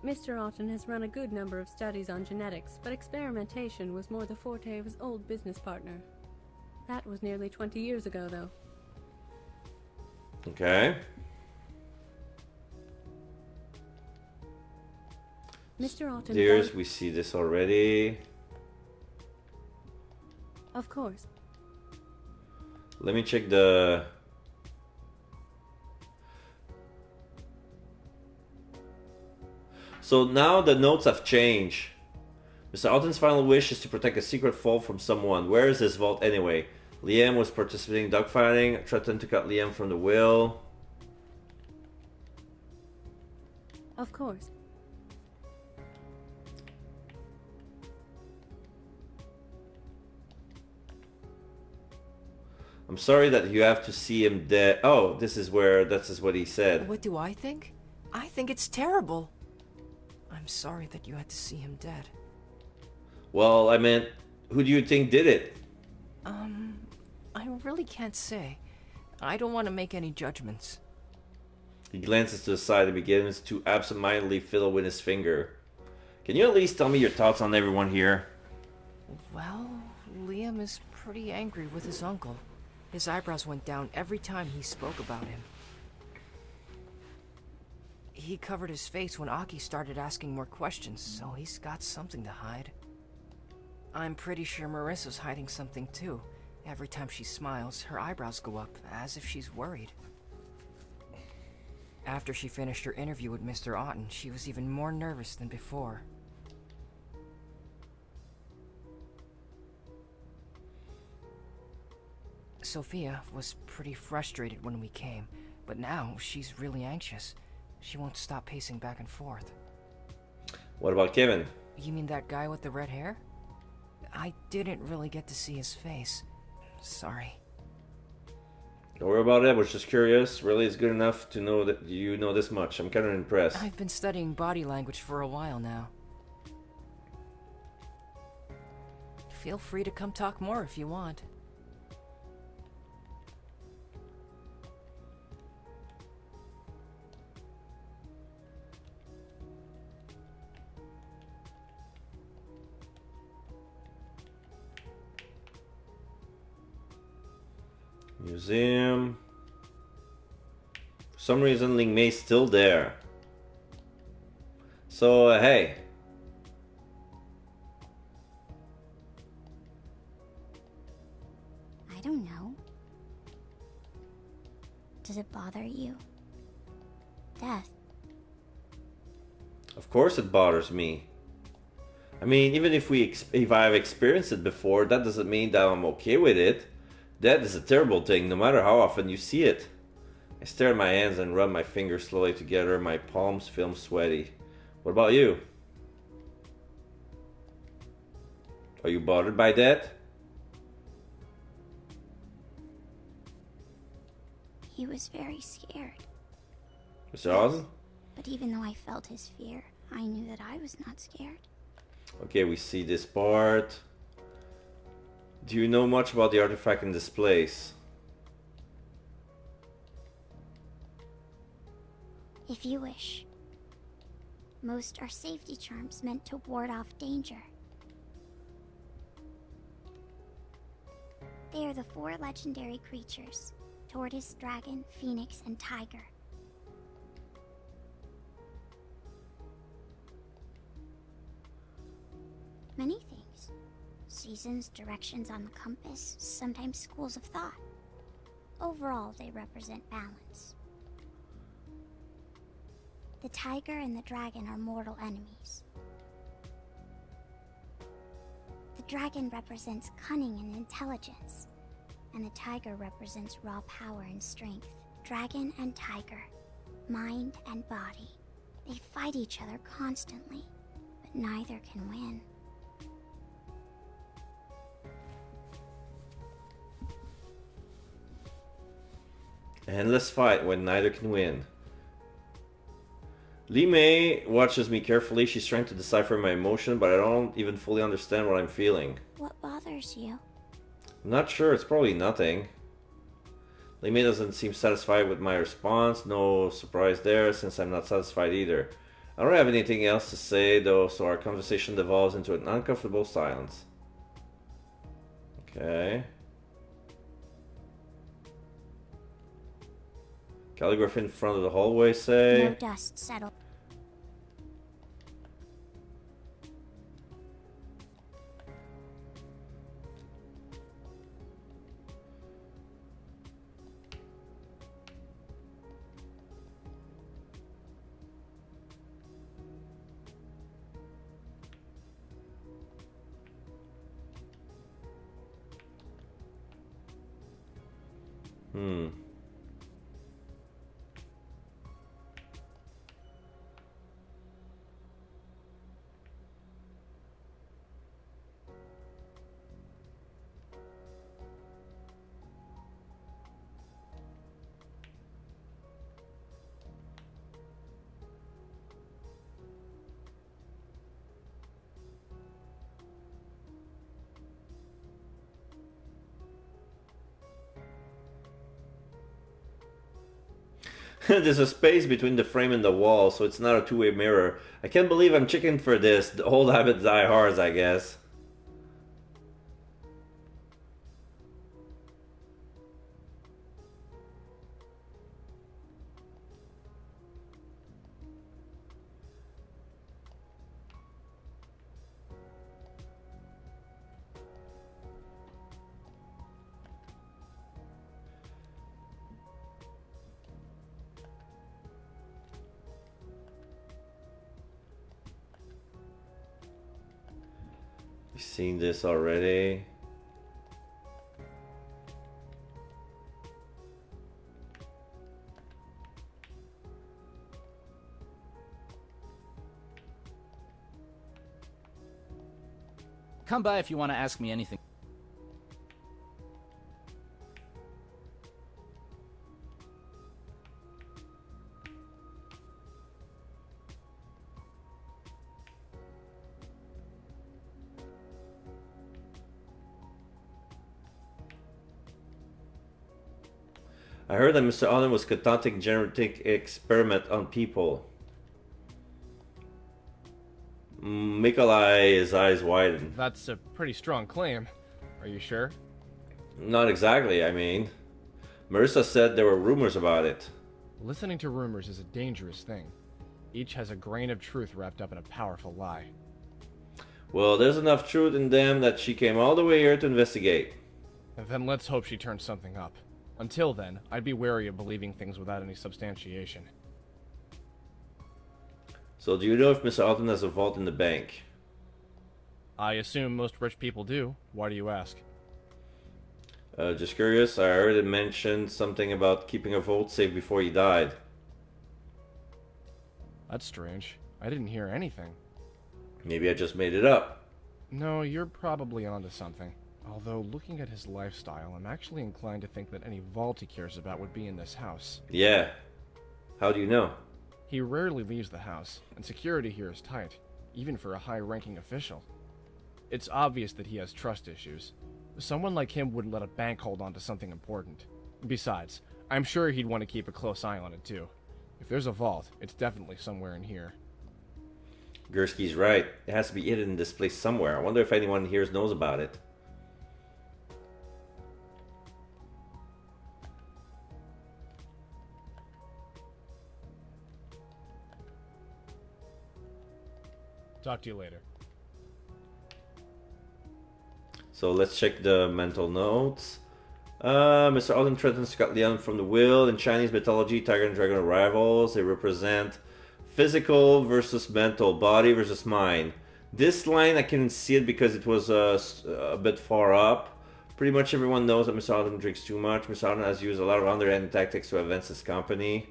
Mr. Otten has run a good number of studies on genetics, but experimentation was more the forte of his old business partner. That was nearly 20 years ago, though. Okay. Mr. Otten... Dears, we see this already. Of course. Let me check the... So now the notes have changed. Mr. Otten's final wish is to protect a secret vault from someone. Where is this vault anyway? Liam was participating in dogfighting, threatened to cut Liam from the will. Of course. I'm sorry that you have to see him dead. Oh, this is where, this is what he said. What do I think? I think it's terrible. I'm sorry that you had to see him dead. Well, I meant, who do you think did it? I really can't say. I don't want to make any judgments. He glances to the side and begins to absentmindedly fiddle with his finger. Can you at least tell me your thoughts on everyone here? Well, Liam is pretty angry with his uncle. His eyebrows went down every time he spoke about him. He covered his face when Aki started asking more questions, so he's got something to hide. I'm pretty sure Marissa's hiding something too. Every time she smiles, her eyebrows go up, as if she's worried. After she finished her interview with Mr. Otten, she was even more nervous than before. Sophia was pretty frustrated when we came, but now she's really anxious. She won't stop pacing back and forth. What about Kevin? You mean that guy with the red hair? I didn't really get to see his face. Sorry. Don't worry about it, I was just curious. Really, it's good enough to know that you know this much. I'm kind of impressed. I've been studying body language for a while now. Feel free to come talk more if you want. Museum. For some reason, Ling Mei's still there. So, hey. I don't know. Does it bother you? Death. Of course it bothers me. I mean, even if I've experienced it before, that doesn't mean that I'm okay with it. Death is a terrible thing, no matter how often you see it. I stare at my hands and rub my fingers slowly together, my palms feel sweaty. What about you? Are you bothered by that? He was very scared. Mr. Alden? But even though I felt his fear, I knew that I was not scared. Okay, we see this part. Do you know much about the artifact in this place? If you wish. Most are safety charms meant to ward off danger. They are the 4 legendary creatures: tortoise, dragon, phoenix, and tiger. Many things. Seasons, directions on the compass, sometimes schools of thought. Overall, they represent balance. The tiger and the dragon are mortal enemies. The dragon represents cunning and intelligence, and the tiger represents raw power and strength. Dragon and tiger, mind and body, they fight each other constantly, but neither can win. Endless fight when neither can win. Li Mei watches me carefully. She's trying to decipher my emotion, but I don't even fully understand what I'm feeling. What bothers you? I'm not sure. It's probably nothing. Li Mei doesn't seem satisfied with my response. No surprise there, since I'm not satisfied either. I don't have anything else to say, though, so our conversation devolves into an uncomfortable silence. Okay. Calligraphy in front of the hallway, say. No dust settled. There's a space between the frame and the wall, so it's not a two-way mirror. I can't believe I'm checking for this. The old habit die hard, I guess. We've seen this already. Come by if you want to ask me anything. I heard that Mr. Allen was conducting genetic experiment on people. Mikolai, his eyes widen. That's a pretty strong claim. Are you sure? Not exactly, I mean. Marissa said there were rumors about it. Listening to rumors is a dangerous thing. Each has a grain of truth wrapped up in a powerful lie. Well, there's enough truth in them that she came all the way here to investigate. And then let's hope she turns something up. Until then, I'd be wary of believing things without any substantiation. So do you know if Mr. Alton has a vault in the bank? I assume most rich people do. Why do you ask? Just curious, I heard him mention something about keeping a vault safe before he died. That's strange. I didn't hear anything. Maybe I just made it up. No, you're probably onto something. Although, looking at his lifestyle, I'm actually inclined to think that any vault he cares about would be in this house. Yeah. How do you know? He rarely leaves the house, and security here is tight, even for a high-ranking official. It's obvious that he has trust issues. Someone like him wouldn't let a bank hold on to something important. Besides, I'm sure he'd want to keep a close eye on it too. If there's a vault, it's definitely somewhere in here. Gursky's right. It has to be hidden in this place somewhere. I wonder if anyone here knows about it. Talk to you later. So let's check the mental notes. Mr. Alden threatens Scott Leon from the will. In Chinese mythology, tiger and dragon are rivals. They represent physical versus mental, body versus mind. This line, I can see it because it was a bit far up. Pretty much everyone knows that Mr. Alden drinks too much. Mr. Alden has used a lot of underhand tactics to advance his company.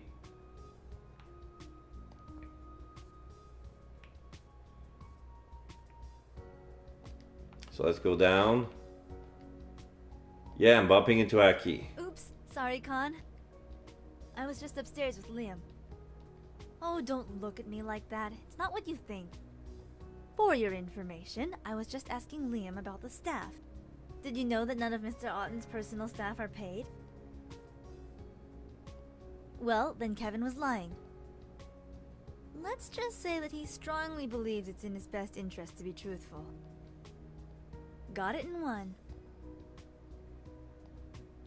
So let's go down. Yeah, I'm bumping into Aki. Oops, sorry, Khan. I was just upstairs with Liam. Oh, don't look at me like that. It's not what you think. For your information, I was just asking Liam about the staff. Did you know that none of Mr. Otten's personal staff are paid? Well, then Kevin was lying. Let's just say that he strongly believes it's in his best interest to be truthful. Got it in one.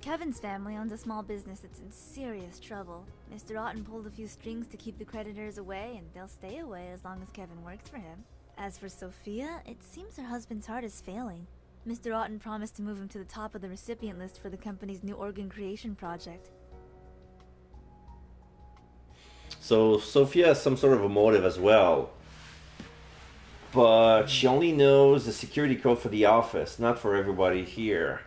Kevin's family owns a small business that's in serious trouble. Mr. Otten pulled a few strings to keep the creditors away, and they'll stay away as long as Kevin works for him. As for Sophia, it seems her husband's heart is failing. Mr. Otten promised to move him to the top of the recipient list for the company's new organ creation project. So Sophia has some sort of a motive as well. But she only knows the security code for the office, not for everybody here.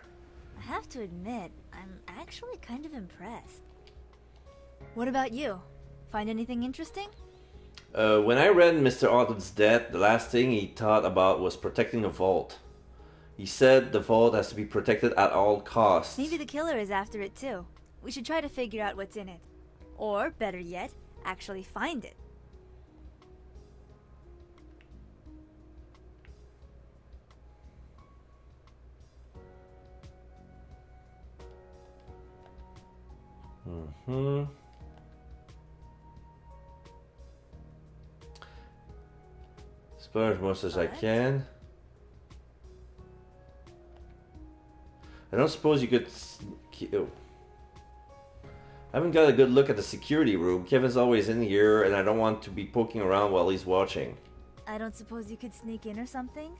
I have to admit, I'm actually kind of impressed. What about you? Find anything interesting? When I read Mr. Otten's death, the last thing he thought about was protecting the vault. He said the vault has to be protected at all costs. Maybe the killer is after it too. We should try to figure out what's in it. Or, better yet, actually find it. Explore as much as I can. I don't suppose you could... Oh. I haven't got a good look at the security room. Kevin's always in here, and I don't want to be poking around while he's watching. I don't suppose you could sneak in or something?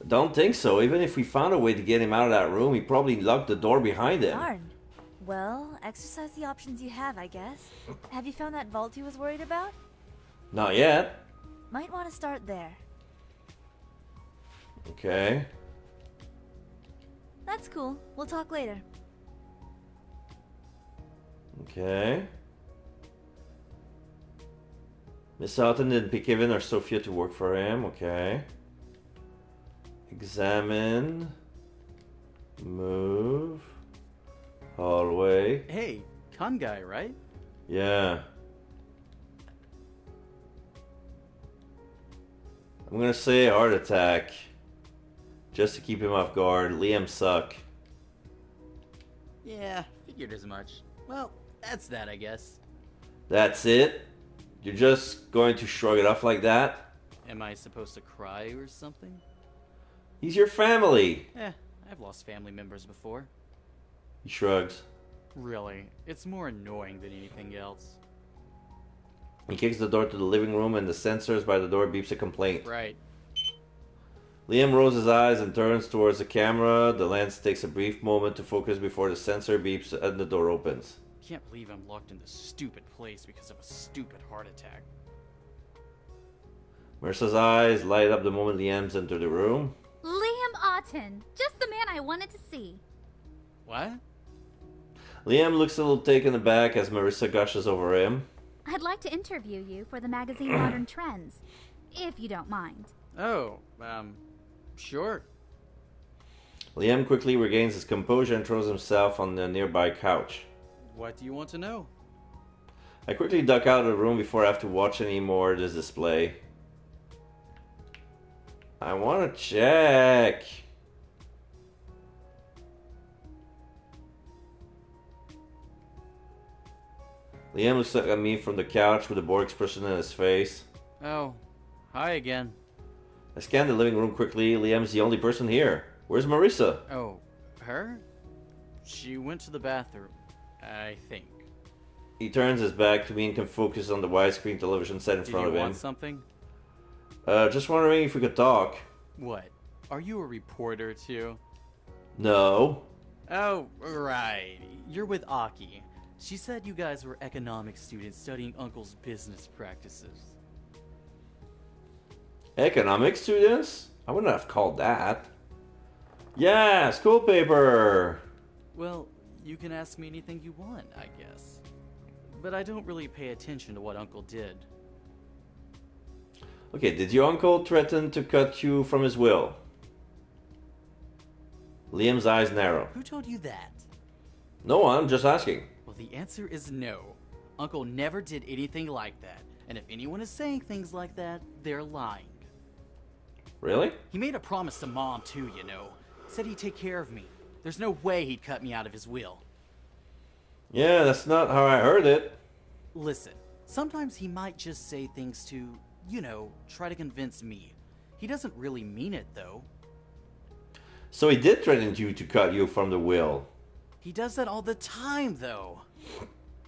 Don't think so. Even if we found a way to get him out of that room, he probably locked the door behind him. Darn. Well, exercise the options you have, I guess. Have you found that vault he was worried about? Not yet. Might want to start there. Okay. That's cool. We'll talk later. Okay. Miss Alton didn't pick Kevin or Sophia to work for him. Okay. Examine. Move. Hallway. Hey, con guy, right? Yeah. I'm gonna say heart attack. Just to keep him off guard. Liam suck. Yeah, figured as much. Well, that's that, I guess. That's it? You're just going to shrug it off like that? Am I supposed to cry or something? He's your family. Eh, I've lost family members before. He shrugs. Really, it's more annoying than anything else. He kicks the door to the living room and the sensors by the door beeps a complaint. Right. Liam rolls his eyes and turns towards the camera. The lens takes a brief moment to focus before the sensor beeps and the door opens. Can't believe I'm locked in this stupid place because of a stupid heart attack. Marissa's eyes light up the moment Liam's entered the room. Liam Otten, just the man I wanted to see. What? Liam looks a little taken aback as Marissa gushes over him. I'd like to interview you for the magazine Modern Trends, if you don't mind. Oh, sure. Liam quickly regains his composure and throws himself on the nearby couch. What do you want to know? I quickly duck out of the room before I have to watch any more of this display. I want to check. Liam looks at me from the couch with a bored expression in his face. Oh, hi again. I scan the living room quickly. Liam's the only person here. Where's Marissa? Oh, her? She went to the bathroom, I think. He turns his back to me and can focus on the widescreen television set in front of him. Do you want something? Just wondering if we could talk. What? Are you a reporter too? No. Oh, right. You're with Aki. She said you guys were economics students studying Uncle's business practices. Economics students? I wouldn't have called that. Yeah, school paper. Well, you can ask me anything you want, I guess. But I don't really pay attention to what Uncle did. Okay, did your uncle threaten to cut you from his will? Liam's eyes narrow. Who told you that? No one, I'm just asking. Well, the answer is no. Uncle never did anything like that. And if anyone is saying things like that, they're lying. Really? He made a promise to Mom too, you know. Said he'd take care of me. There's no way he'd cut me out of his will. Yeah, that's not how I heard it. Listen, sometimes he might just say things to, you know, try to convince me. He doesn't really mean it, though. So he did threaten you to cut you from the will. He does that all the time, though.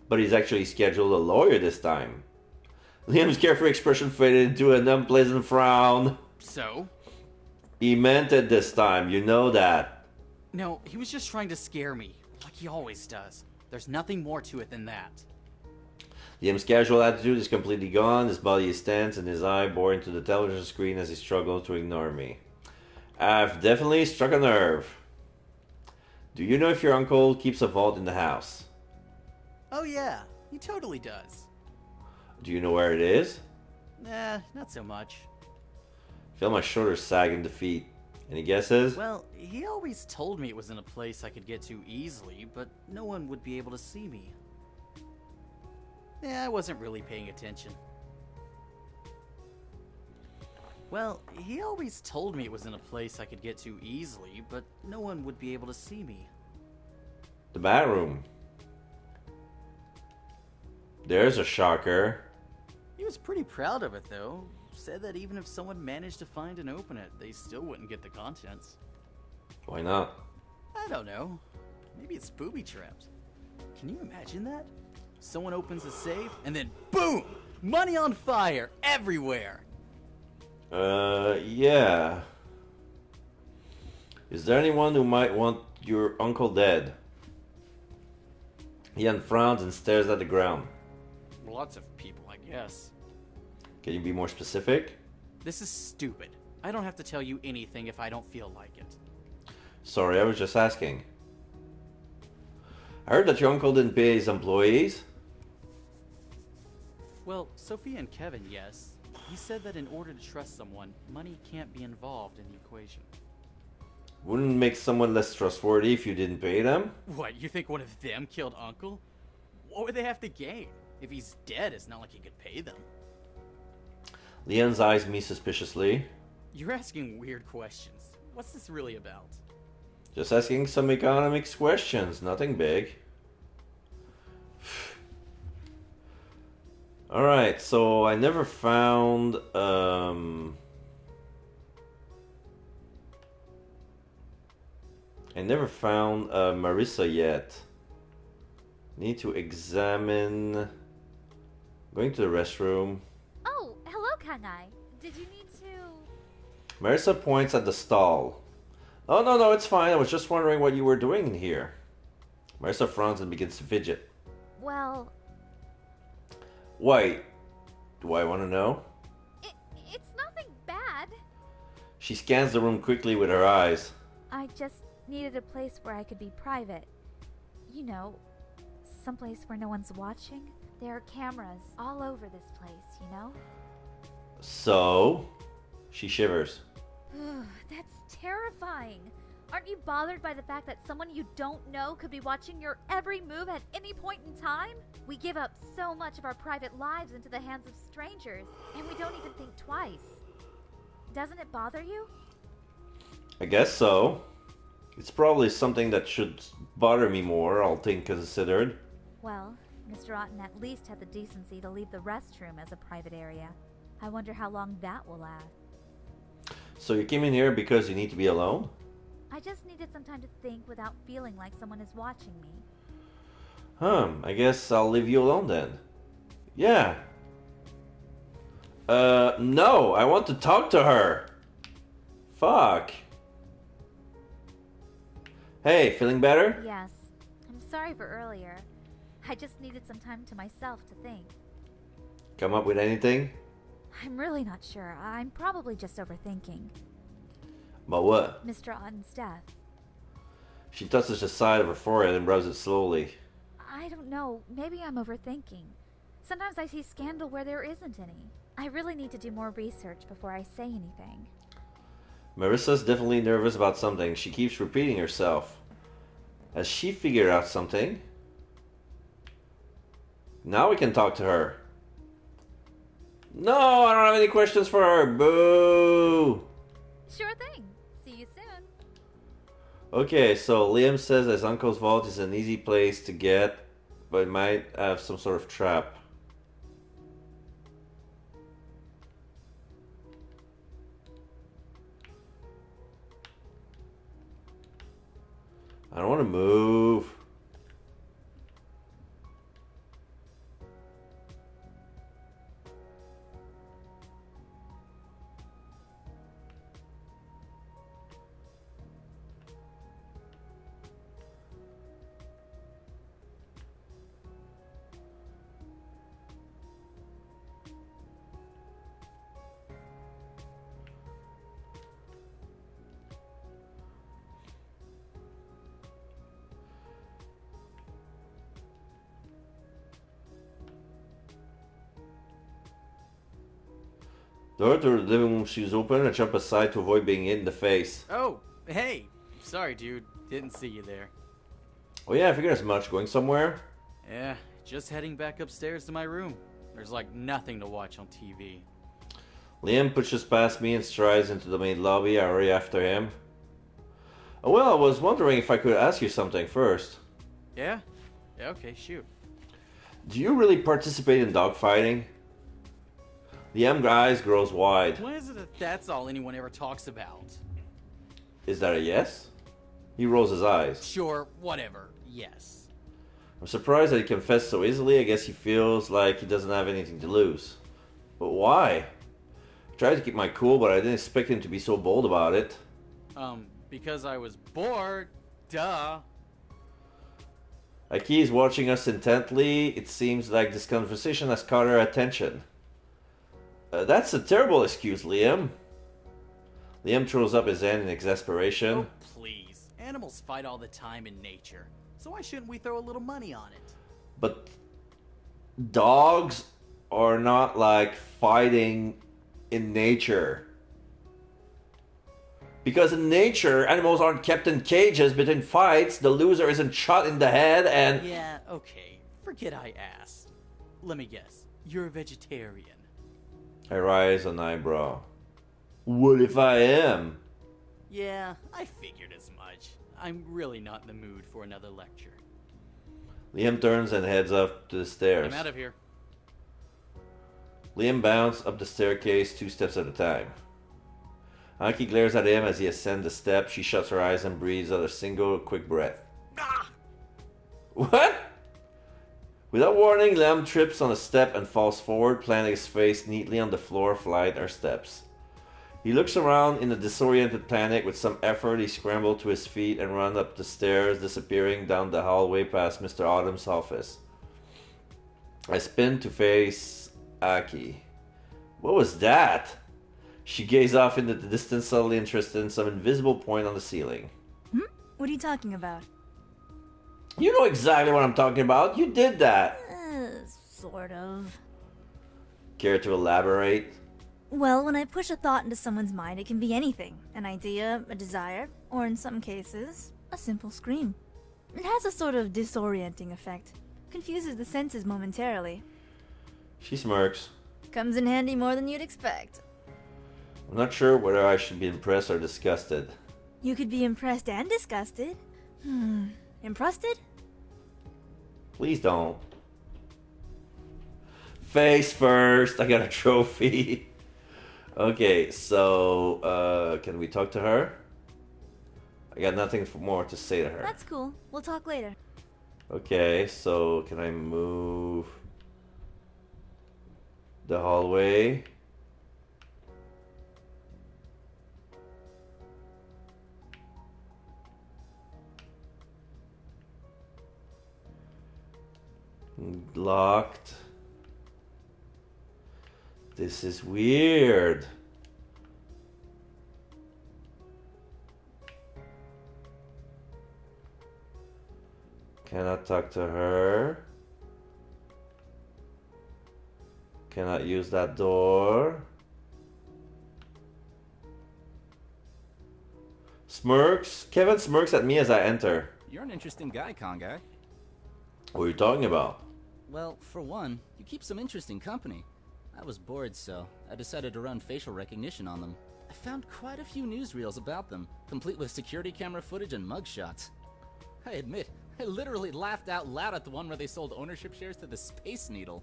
But he's actually scheduled a lawyer this time. Liam's carefree expression faded into an unpleasant frown. So? He meant it this time, you know that. No, he was just trying to scare me, like he always does. There's nothing more to it than that. Liam's casual attitude is completely gone, his body is tense, and his eye bore into the television screen as he struggled to ignore me. I've definitely struck a nerve. Do you know if your uncle keeps a vault in the house? Oh yeah, he totally does. Do you know where it is? Nah, not so much. I feel my shoulders sag in defeat. Any guesses? Well, he always told me it was in a place I could get to easily, but no one would be able to see me. Yeah, I wasn't really paying attention. Well, he always told me it was in a place I could get to easily, but no one would be able to see me. The bathroom. There's a shocker. He was pretty proud of it, though. Said that even if someone managed to find and open it, they still wouldn't get the contents. Why not? I don't know. Maybe it's booby-trapped. Can you imagine that? Someone opens a safe, and then boom! Money on fire everywhere! Yeah. Is there anyone who might want your uncle dead? Ian frowns and stares at the ground. Lots of people, I guess. Can you be more specific? This is stupid. I don't have to tell you anything if I don't feel like it. Sorry, I was just asking. I heard that your uncle didn't pay his employees. Well, Sophia and Kevin, yes. He said that in order to trust someone, money can't be involved in the equation. Wouldn't it make someone less trustworthy if you didn't pay them? What, you think one of them killed Uncle? What would they have to gain? If he's dead, it's not like he could pay them. Leon's eyes me suspiciously. You're asking weird questions. What's this really about? Just asking some economics questions, nothing big. Alright, so I never found Marissa yet. Need to examine. Going to the restroom. Oh, hello, Kangai. Did you need to... Marissa points at the stall. Oh, no, it's fine. I was just wondering what you were doing in here. Marissa frowns and begins to fidget. Well... Why? Do I want to know? It's nothing bad. She scans the room quickly with her eyes. I just needed a place where I could be private. You know, someplace where no one's watching. There are cameras all over this place, you know? So? She shivers. That's terrifying. Aren't you bothered by the fact that someone you don't know could be watching your every move at any point in time? We give up so much of our private lives into the hands of strangers, and we don't even think twice. Doesn't it bother you? I guess so. It's probably something that should bother me more, all things considered. Well, Mr. Otten at least had the decency to leave the restroom as a private area. I wonder how long that will last. So you came in here because you need to be alone? I just needed some time to think without feeling like someone is watching me. I guess I'll leave you alone then. Yeah. No, I want to talk to her. Fuck. Hey, feeling better? Yes. I'm sorry for earlier. I just needed some time to myself to think. Come up with anything? I'm really not sure. I'm probably just overthinking. About what? Mr. Otten's death. She touches the side of her forehead and rubs it slowly. I don't know. Maybe I'm overthinking. Sometimes I see scandal where there isn't any. I really need to do more research before I say anything. Marissa's definitely nervous about something. She keeps repeating herself. Has she figured out something? Now we can talk to her. No, I don't have any questions for her. Boo! Sure thing. See you soon. Okay, so Liam says his uncle's vault is an easy place to get, but it might have some sort of trap. I don't want to move. The door to the living room she's open and jump aside to avoid being hit in the face. Oh, hey. Sorry, dude. Didn't see you there. Oh yeah, I figured as much. Going somewhere? Yeah, just heading back upstairs to my room. There's like nothing to watch on TV. Liam pushes past me and strides into the main lobby. I hurry after him. Oh, well, I was wondering if I could ask you something first. Yeah? Yeah, okay, shoot. Do you really participate in dogfighting? Liam's eyes grows wide. Why is it that that's all anyone ever talks about? Is that a yes? He rolls his eyes. Sure, whatever. Yes. I'm surprised that he confessed so easily. I guess he feels like he doesn't have anything to lose. But why? I tried to keep my cool, but I didn't expect him to be so bold about it. Because I was bored. Duh. Aki is watching us intently. It seems like this conversation has caught her attention. That's a terrible excuse, Liam. Liam throws up his hand in exasperation. Oh, please. Animals fight all the time in nature. So why shouldn't we throw a little money on it? But dogs are not like fighting in nature. Because in nature, animals aren't kept in cages, but in fights, the loser isn't shot in the head and... Yeah, okay. Forget I asked. Let me guess. You're a vegetarian. I raise an eyebrow. What if I am? Yeah, I figured as much. I'm really not in the mood for another lecture. Liam turns and heads up to the stairs. I'm out of here. Liam bounds up the staircase 2 steps at a time. Anki glares at him as he ascends the steps. She shuts her eyes and breathes out a single quick breath. Ah! What? Without warning, Lem trips on a step and falls forward, planting his face neatly on the floor of flight or steps. He looks around in a disoriented panic. With some effort, he scrambles to his feet and runs up the stairs, disappearing down the hallway past Mr. Autumn's office. I spin to face Aki. What was that? She gazed off into the distance, subtly interested in some invisible point on the ceiling. What are you talking about? You know exactly what I'm talking about. You did that. Sort of. Care to elaborate? Well, when I push a thought into someone's mind, it can be anything. An idea, a desire, or in some cases, a simple scream. It has a sort of disorienting effect. Confuses the senses momentarily. She smirks. Comes in handy more than you'd expect. I'm not sure whether I should be impressed or disgusted. You could be impressed and disgusted. Impressed? Please don't. Face first. I got a trophy. Okay, so can we talk to her? I got nothing more to say to her. That's cool. We'll talk later. Okay, so can I move the hallway? Locked. This is weird. Cannot talk to her. Cannot use that door. Smirks. Kevin smirks at me as I enter. You're an interesting guy, Kongai. What are you talking about? Well, for one, you keep some interesting company. I was bored, so I decided to run facial recognition on them. I found quite a few newsreels about them, complete with security camera footage and mugshots. I admit, I literally laughed out loud at the one where they sold ownership shares to the Space Needle.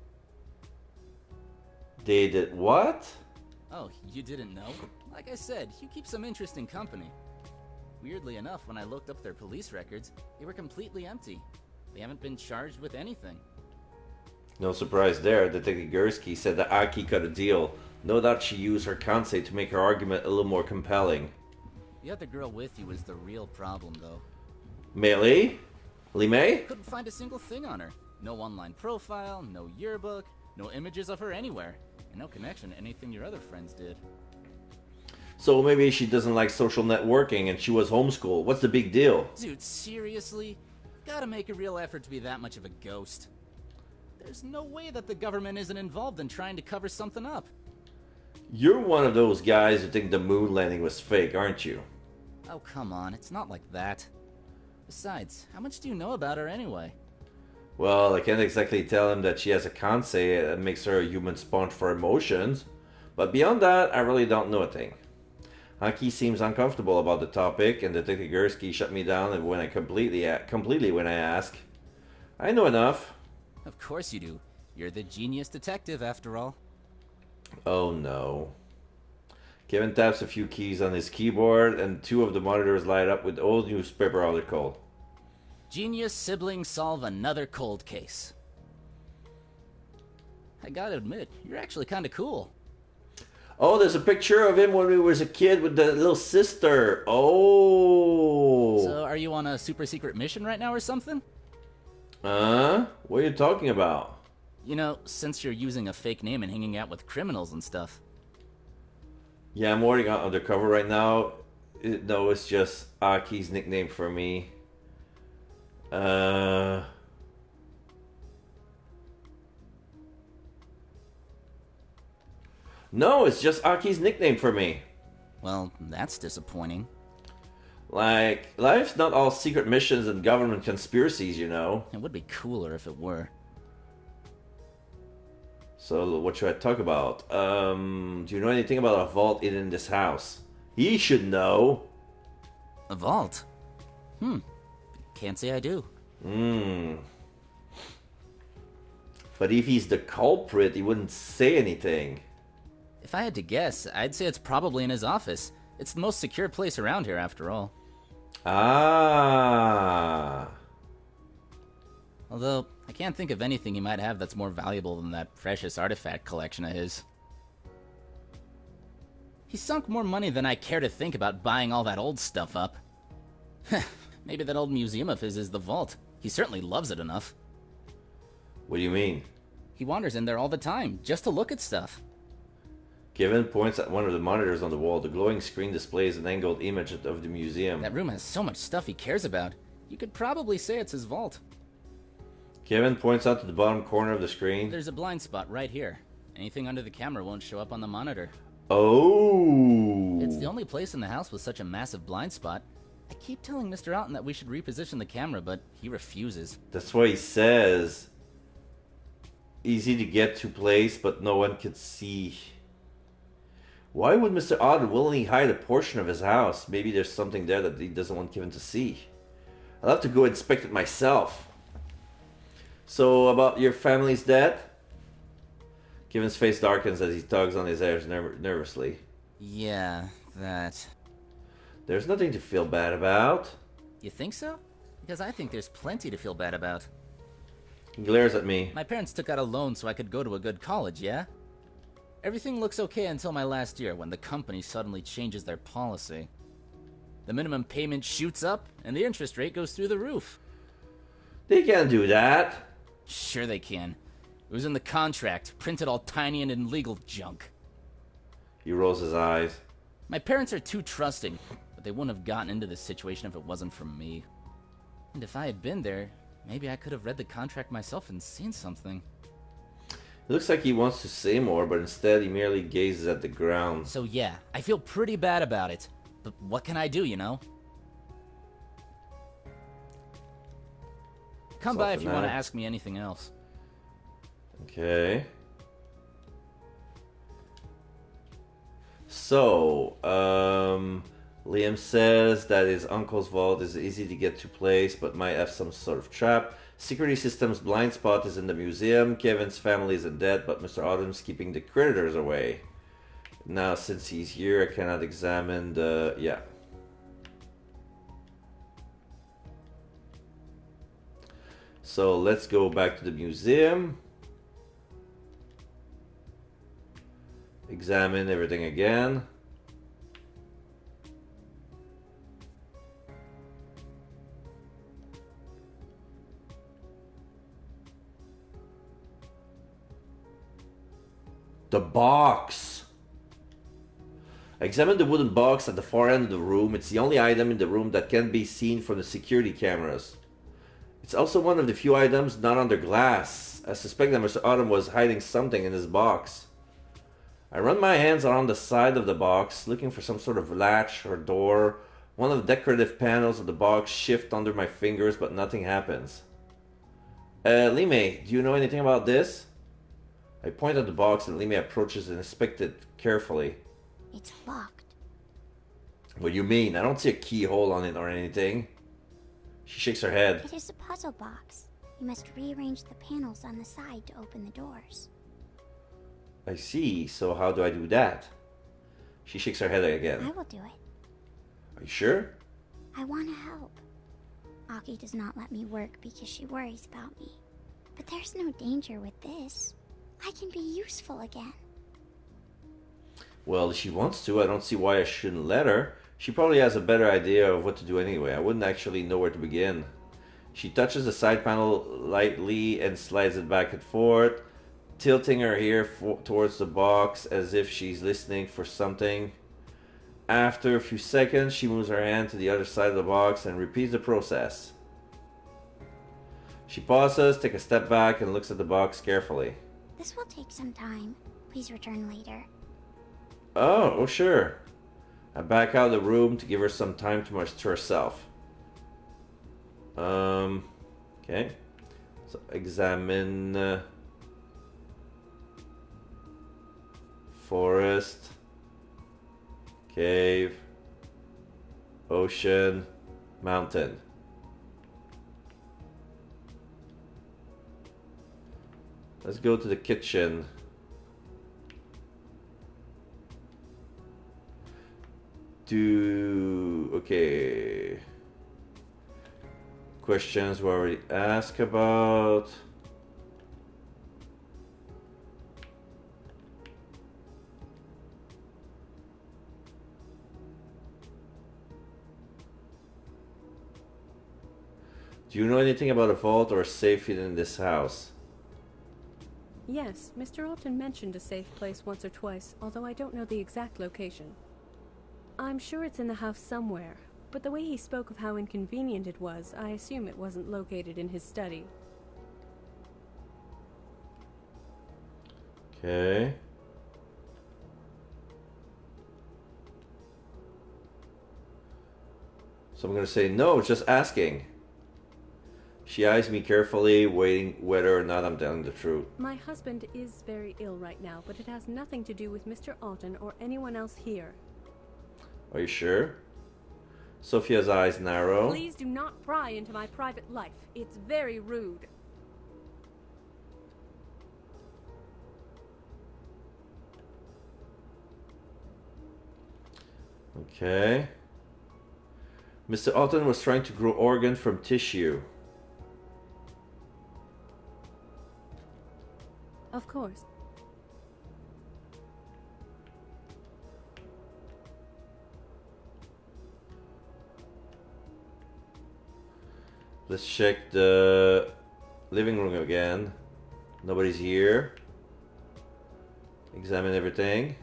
They did what? Oh, you didn't know? Like I said, you keep some interesting company. Weirdly enough, when I looked up their police records, they were completely empty. They haven't been charged with anything. No surprise there. Detective Gursky said that Aki cut a deal. No doubt she used her KANSEI to make her argument a little more compelling. The other girl with you was the real problem, though. Meili? Limei? Couldn't find a single thing on her. No online profile, no yearbook, no images of her anywhere, and no connection to anything your other friends did. So maybe she doesn't like social networking and she was homeschooled. What's the big deal? Dude, seriously? Gotta make a real effort to be that much of a ghost. There's no way that the government isn't involved in trying to cover something up. You're one of those guys who think the moon landing was fake, aren't you? Oh, come on, it's not like that. Besides, how much do you know about her anyway? Well, I can't exactly tell him that she has a KANSEI that makes her a human sponge for emotions. But beyond that, I really don't know a thing. Aki seems uncomfortable about the topic, and Detective Gursky shut me down and when I completely when I ask. I know enough. Of course you do. You're the genius detective, after all. Oh no. Kevin taps a few keys on his keyboard, and two of the monitors light up with old newspaper article. Genius siblings solve another cold case. I gotta admit, you're actually kinda cool. Oh, there's a picture of him when he was a kid with the little sister. Oh. So, are you on a super secret mission right now or something? What are you talking about? You know, since you're using a fake name and hanging out with criminals and stuff. Yeah, I'm working on undercover right now. No, it's just Aki's nickname for me. No, it's just Aki's nickname for me. Well, that's disappointing. Like, life's not all secret missions and government conspiracies, you know. It would be cooler if it were. So, what should I talk about? Do you know anything about a vault in this house? He should know. A vault? Can't say I do. But if he's the culprit, he wouldn't say anything. If I had to guess, I'd say it's probably in his office. It's the most secure place around here, after all. Ah. Although, I can't can't think of anything he might have that's more valuable than that precious artifact collection of his. He sunk more money than I care to think about buying all that old stuff up. Maybe that old museum of his is the vault. He certainly loves it enough. What do you mean? He wanders in there all the time, just to look at stuff. Kevin points at one of the monitors on the wall. The glowing screen displays an angled image of the museum. That room has so much stuff he cares about. You could probably say it's his vault. Kevin points out to the bottom corner of the screen. There's a blind spot right here. Anything under the camera won't show up on the monitor. Oh! It's the only place in the house with such a massive blind spot. I keep telling Mr. Alton that we should reposition the camera, but he refuses. That's why he says easy to get to place, but no one could see. Why would Mr. Alton willingly hide a portion of his house? Maybe there's something there that he doesn't want Kevin to see. I'll have to go inspect it myself. So, about your family's death? Kevin's face darkens as he tugs on his hairs nervously. Yeah, that. There's nothing to feel bad about. You think so? Because I think there's plenty to feel bad about. He glares at me. My parents took out a loan so I could go to a good college, yeah? Everything looks okay until my last year when the company suddenly changes their policy. The minimum payment shoots up and the interest rate goes through the roof. They can't do that. Sure they can. It was in the contract, printed all tiny and in legal junk. He rolls his eyes. My parents are too trusting, but they wouldn't have gotten into this situation if it wasn't for me. And if I had been there, maybe I could have read the contract myself and seen something. It looks like he wants to say more, but instead he merely gazes at the ground. So yeah, I feel pretty bad about it. But what can I do, you know? Come by if you want to ask me anything else. Okay. So, Liam says that his uncle's vault is easy to get to place, but might have some sort of trap. Security Systems' blind spot is in the museum. Kevin's family isn't dead, but Mr. Autumn's keeping the creditors away. Now, since he's here, I cannot examine the... yeah. So, let's go back to the museum. Examine everything again. The box. I examined the wooden box at the far end of the room. It's the only item in the room that can be seen from the security cameras. It's also one of the few items not under glass. I suspect that Mr. Autumn was hiding something in his box. I run my hands around the side of the box, looking for some sort of latch or door. One of the decorative panels of the box shift under my fingers, but nothing happens. Lime, do you know anything about this? I point at the box and Lime approaches and inspects it carefully. It's locked. What do you mean? I don't see a keyhole on it or anything. She shakes her head. It is a puzzle box. You must rearrange the panels on the side to open the doors. I see. So how do I do that? She shakes her head again. I will do it. Are you sure? I want to help. Aki does not let me work because she worries about me. But there's no danger with this. I can be useful again. Well, if she wants to, I don't see why I shouldn't let her. She probably has a better idea of what to do anyway. I wouldn't actually know where to begin. She touches the side panel lightly and slides it back and forth, tilting her ear towards the box as if she's listening for something. After a few seconds, she moves her hand to the other side of the box and repeats the process. She pauses, takes a step back, and looks at the box carefully. This will take some time. Please return later. Oh, sure. I back out of the room to give her some time to herself. Okay. So examine forest, cave, ocean, mountain. Let's go to the kitchen. Okay. Questions we already asked about. Do you know anything about a vault or a safe hidden in this house? Yes, Mr. Alton mentioned a safe place once or twice, although I don't know the exact location. I'm sure it's in the house somewhere, but the way he spoke of how inconvenient it was, I assume it wasn't located in his study. Okay. So I'm gonna say no, just asking. She eyes me carefully, waiting whether or not I'm telling the truth. My husband is very ill right now, but it has nothing to do with Mr. Alton or anyone else here. Are you sure? Sophia's eyes narrow. Please do not pry into my private life. It's very rude. Okay. Mr. Alton was trying to grow organ from tissue. Of course. Let's check the living room again. Nobody's here. Examine everything.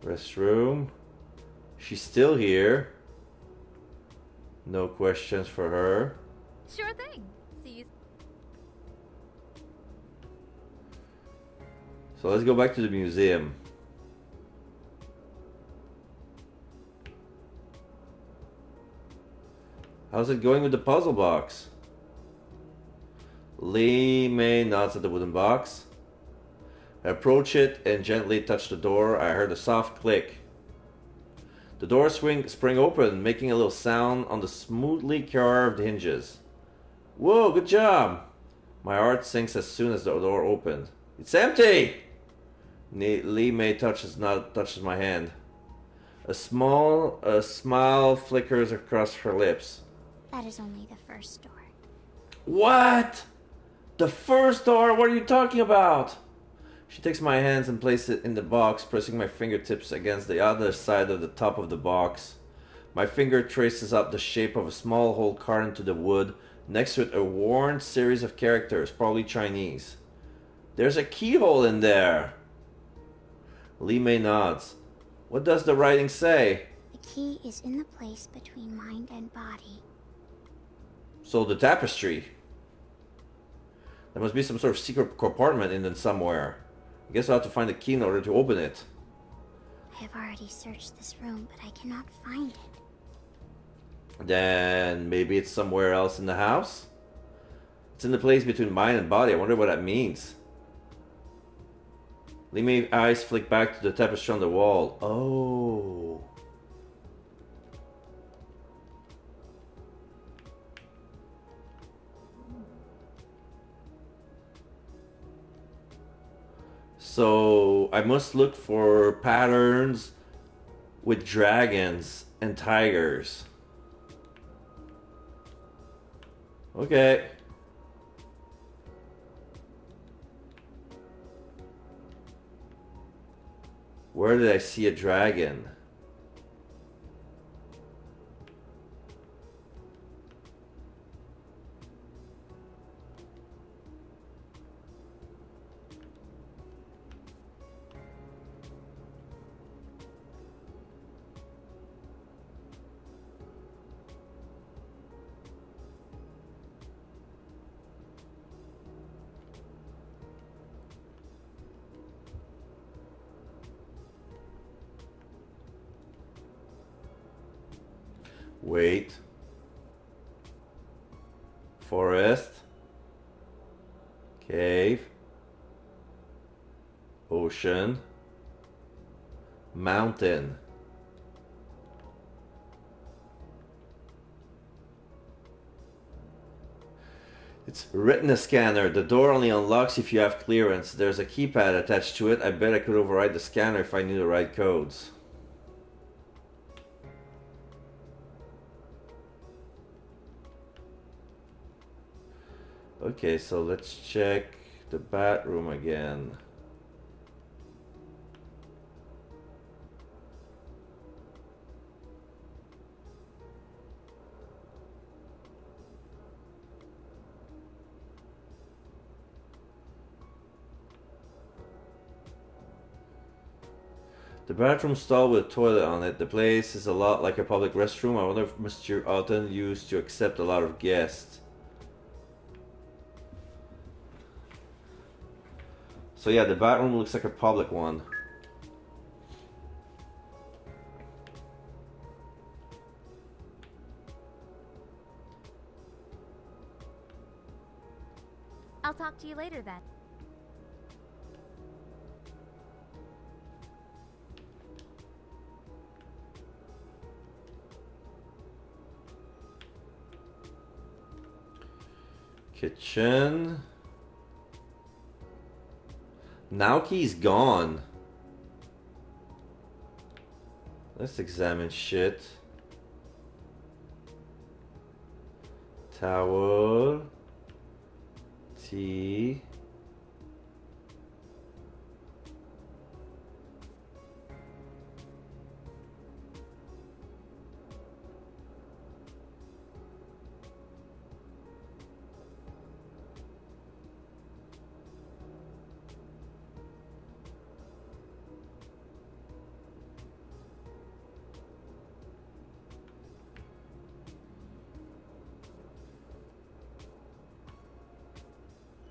Restroom. She's still here. No questions for her. Sure thing. See you. So let's go back to the museum. How's it going with the puzzle box? Lee May nods at the wooden box. I approach it and gently touch the door. I heard a soft click. The door spring open, making a little sound on the smoothly carved hinges. Whoa, good job! My heart sinks as soon as the door opened. It's empty! Lee May touches my hand. A smile flickers across her lips. That is only the first door. What? The first door? What are you talking about? She takes my hands and places it in the box, pressing my fingertips against the other side of the top of the box. My finger traces up the shape of a small hole carved into the wood, next to it a worn series of characters, probably Chinese. There's a keyhole in there. Li Mei nods. What does the writing say? The key is in the place between mind and body. So the tapestry. There must be some sort of secret compartment in it somewhere. I guess I'll have to find the key in order to open it. I have already searched this room, but I cannot find it. Then maybe it's somewhere else in the house? It's in the place between mind and body. I wonder what that means. Li Mei's eyes flick back to the tapestry on the wall. Oh. So I must look for patterns with dragons and tigers. Okay. Where did I see a dragon? Wait. Forest. Cave. Ocean. Mountain. It's retina scanner. The door only unlocks if you have clearance. There's a keypad attached to it. I bet I could override the scanner if I knew the right codes. Okay, so let's check the bathroom again. The bathroom stall with a toilet on it. The place is a lot like a public restroom. I wonder if Mr. Alton used to accept a lot of guests. So yeah, the bathroom looks like a public one. I'll talk to you later then. Kitchen. Naoki's gone. Let's examine shit. Towel. Tea.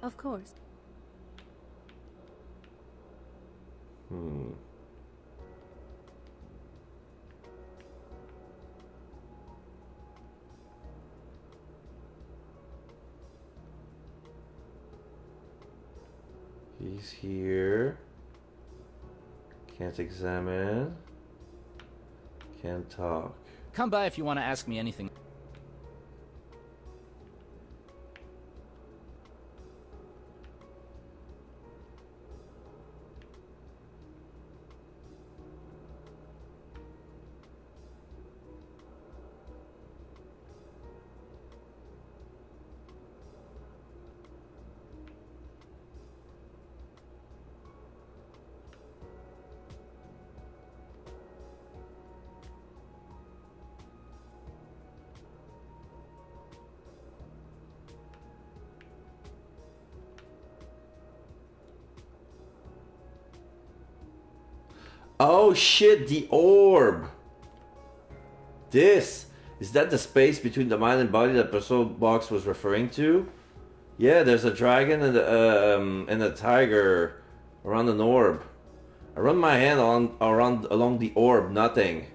Of course. He's here. Can't examine. Can't talk. Come by if you want to ask me anything. Oh shit, the orb! This! Is that the space between the mind and body that Persona Box was referring to? Yeah, there's a dragon and a tiger around an orb. I run my hand along the orb, nothing.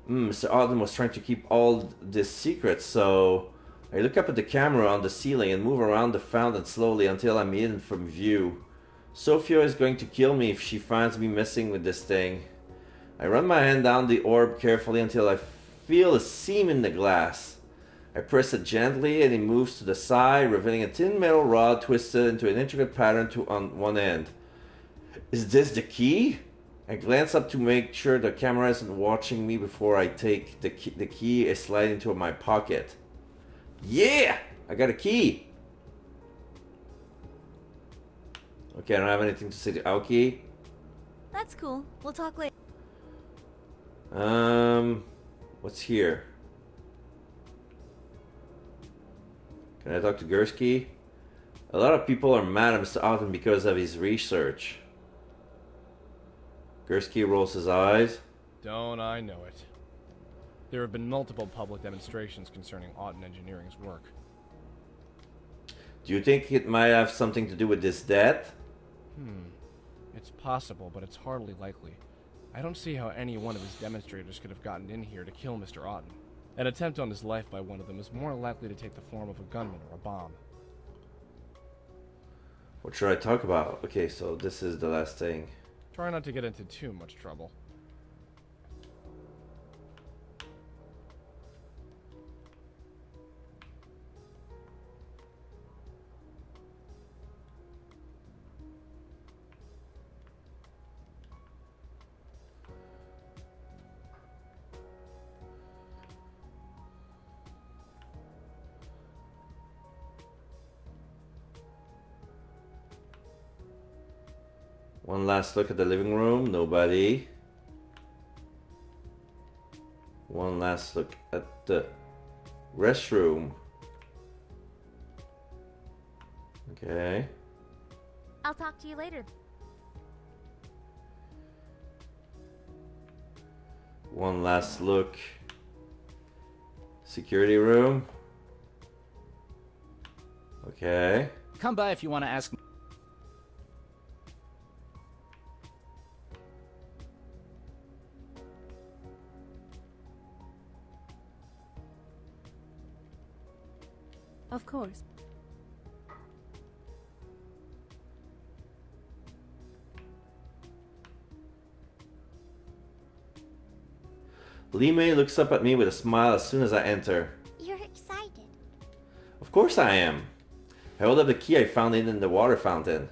Mr. Auden was trying to keep all this secret, so I look up at the camera on the ceiling and move around the fountain slowly until I'm hidden from view. Sophia is going to kill me if she finds me messing with this thing. I run my hand down the orb carefully until I feel a seam in the glass. I press it gently and it moves to the side, revealing a thin metal rod twisted into an intricate pattern on one end. Is this the key? I glance up to make sure the camera isn't watching me before I take the key. The key is sliding into my pocket. Yeah! I got a key! Okay, I don't have anything to say to Aoki. That's cool. We'll talk later. What's here? Can I talk to Gursky? A lot of people are mad at Mr. Alton because of his research. Gursky rolls his eyes. Don't I know it. There have been multiple public demonstrations concerning Auden Engineering's work. Do you think it might have something to do with this death? It's possible, but it's hardly likely. I don't see how any one of his demonstrators could have gotten in here to kill Mr. Auden. An attempt on his life by one of them is more likely to take the form of a gunman or a bomb. What should I talk about? Okay, so this is the last thing. Try not to get into too much trouble. One last look at the living room. Nobody. One last look at the restroom. Okay. I'll talk to you later. One last look. Security room. Okay. Come by if you want to ask. Of course. Li Mei looks up at me with a smile as soon as I enter. You're excited. Of course I am. I hold up the key I found in the water fountain.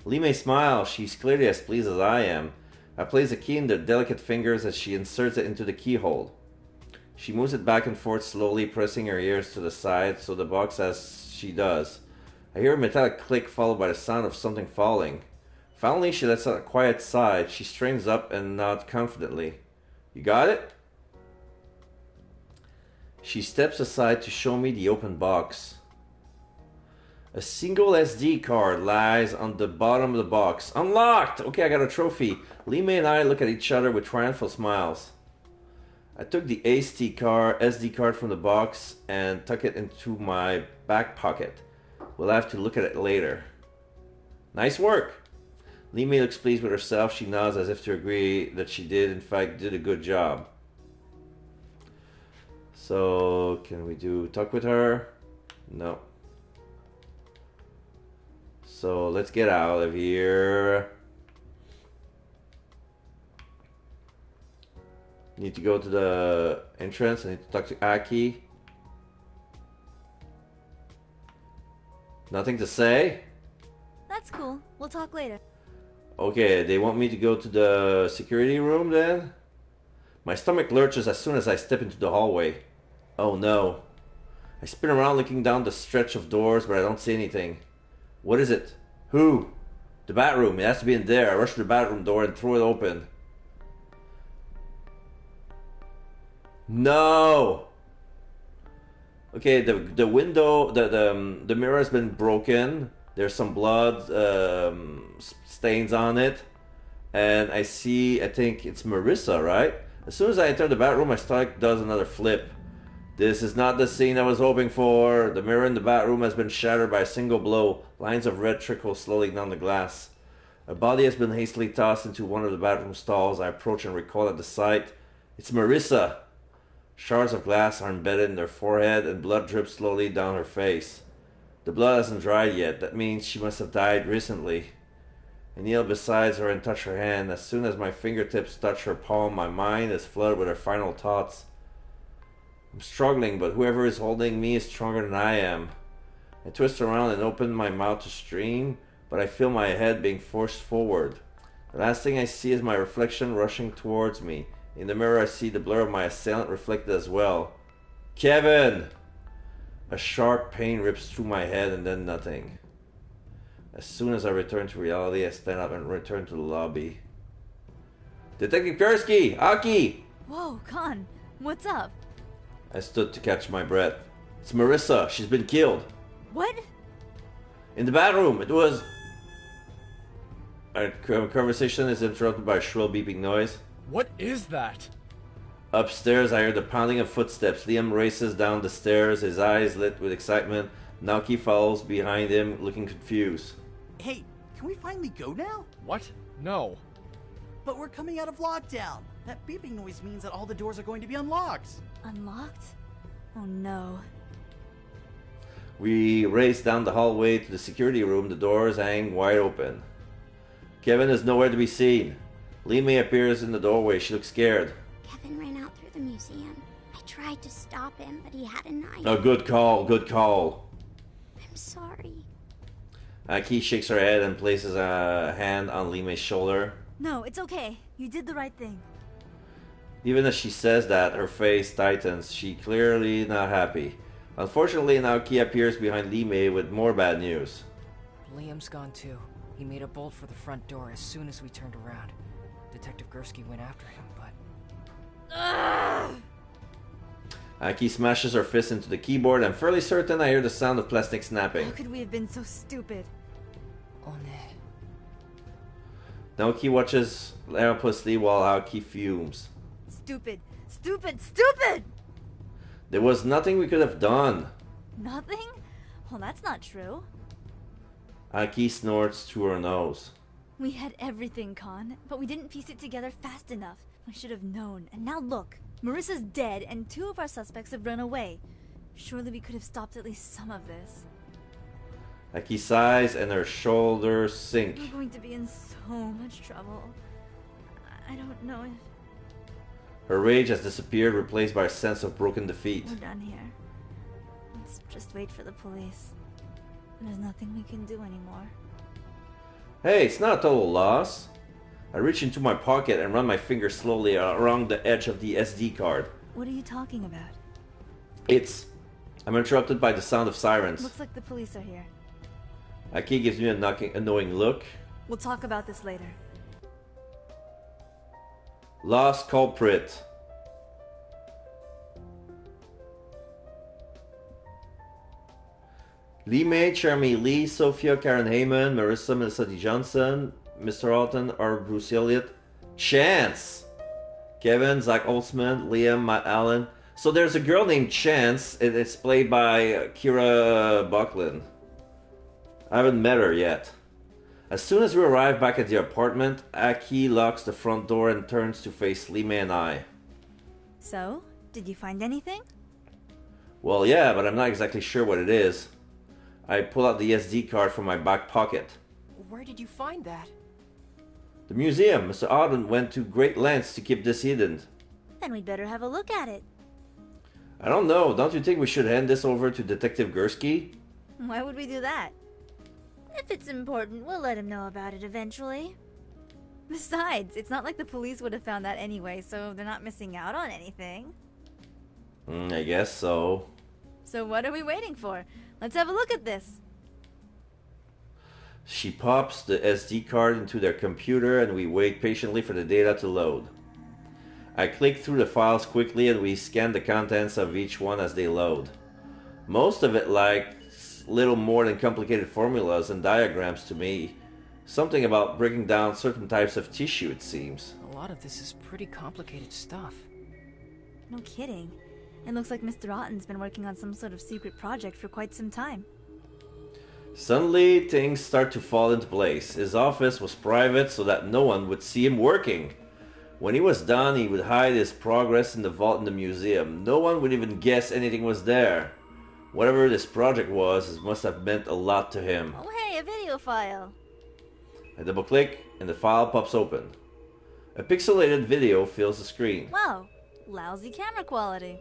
Li Mei smiles. She's clearly as pleased as I am. I place the key in her delicate fingers as she inserts it into the keyhole. She moves it back and forth slowly, pressing her ears to the side so the box as she does. I hear a metallic click followed by the sound of something falling. Finally, she lets out a quiet sigh. She straightens up and nods confidently. You got it? She steps aside to show me the open box. A single SD card lies on the bottom of the box. Unlocked! Okay, I got a trophy. Li Mei and I look at each other with triumphant smiles. I took the SD card from the box and tuck it into my back pocket. We'll have to look at it later. Nice work! Li Mei looks pleased with herself. She nods as if to agree that she did, in fact, did a good job. So, can we talk with her? No. So, let's get out of here. Need to go to the entrance. I need to talk to Aki. Nothing to say? That's cool. We'll talk later. Okay, they want me to go to the security room then? My stomach lurches as soon as I step into the hallway. Oh no. I spin around looking down the stretch of doors, but I don't see anything. What is it? Who? The bathroom. It has to be in there. I rush to the bathroom door and throw it open. No! Okay, the window, the mirror has been broken. There's some blood stains on it. And I see, I think it's Marissa, right? As soon as I enter the bathroom, my stomach does another flip. This is not the scene I was hoping for. The mirror in the bathroom has been shattered by a single blow. Lines of red trickle slowly down the glass. A body has been hastily tossed into one of the bathroom stalls. I approach and recoil at the sight. It's Marissa. Shards of glass are embedded in her forehead and blood drips slowly down her face. The blood hasn't dried yet. That means she must have died recently. I kneel beside her and touch her hand. As soon as my fingertips touch her palm, my mind is flooded with her final thoughts. I'm struggling, but whoever is holding me is stronger than I am. I twist around and open my mouth to scream, but I feel my head being forced forward. The last thing I see is my reflection rushing towards me. In the mirror, I see the blur of my assailant reflected as well. Kevin! A sharp pain rips through my head and then nothing. As soon as I return to reality, I stand up and return to the lobby. Detective Persky! Aki! Whoa, Khan, what's up? I stood to catch my breath. It's Marissa. She's been killed. What? In the bathroom. It was... Our conversation is interrupted by a shrill beeping noise. What is that? Upstairs, I hear the pounding of footsteps. Liam races down the stairs, his eyes lit with excitement. Naoki follows behind him, looking confused. Hey, can we finally go now? What? No. But we're coming out of lockdown. That beeping noise means that all the doors are going to be unlocked. Unlocked? Oh no. We race down the hallway to the security room. The doors hang wide open. Kevin is nowhere to be seen. Li Mei appears in the doorway. She looks scared. Kevin ran out through the museum. I tried to stop him, but he had a knife. Oh, good call, good call. I'm sorry. Aki shakes her head and places a hand on Li Mei's shoulder. No, it's okay. You did the right thing. Even as she says that, her face tightens. She clearly not happy. Unfortunately, Naoki appears behind Li Mei with more bad news. Liam's gone too. He made a bolt for the front door as soon as we turned around. Detective Gursky went after him, but... Aki smashes her fist into the keyboard. I'm fairly certain I hear the sound of plastic snapping. How could we have been so stupid? Naoki watches helplessly while Aki fumes. Stupid! Stupid! Stupid! There was nothing we could have done. Nothing? Well, that's not true. Aki snorts through her nose. We had everything, Con, but we didn't piece it together fast enough. I should have known. And now look, Marissa's dead and 2 of our suspects have run away. Surely we could have stopped at least some of this. Aki sighs and her shoulders sink. We're going to be in so much trouble. I don't know if... Her rage has disappeared, replaced by a sense of broken defeat. We're done here. Let's just wait for the police. There's nothing we can do anymore. Hey, it's not a total loss. I reach into my pocket and run my finger slowly around the edge of the SD card. What are you talking about? I'm interrupted by the sound of sirens. Looks like the police are here. Aki gives me a knowing look. We'll talk about this later. Lost culprit. Lee May, Jeremy Lee, Sophia, Karen Heyman, Marissa, Melissa D. Johnson, Mr. Alton, R. Bruce Elliott, Chance, Kevin, Zach Olsman, Liam, Matt Allen. So there's a girl named Chance, and it's played by Kira Buckland. I haven't met her yet. As soon as we arrive back at the apartment, Aki locks the front door and turns to face Lee May and I. So, did you find anything? Well, yeah, but I'm not exactly sure what it is. I pull out the SD card from my back pocket. Where did you find that? The museum. Mr. Auden went to great lengths to keep this hidden. Then we'd better have a look at it. I don't know. Don't you think we should hand this over to Detective Gursky? Why would we do that? If it's important, we'll let him know about it eventually. Besides, it's not like the police would have found that anyway, so they're not missing out on anything. I guess so. So what are we waiting for? Let's have a look at this. She pops the SD card into their computer and we wait patiently for the data to load. I click through the files quickly and we scan the contents of each one as they load. Most of it like little more than complicated formulas and diagrams to me. Something about breaking down certain types of tissue, it seems. A lot of this is pretty complicated stuff. No kidding. It looks like Mr. Otten's been working on some sort of secret project for quite some time. Suddenly, things start to fall into place. His office was private so that no one would see him working. When he was done, he would hide his progress in the vault in the museum. No one would even guess anything was there. Whatever this project was, it must have meant a lot to him. Oh hey, a video file! I double click and the file pops open. A pixelated video fills the screen. Wow, lousy camera quality.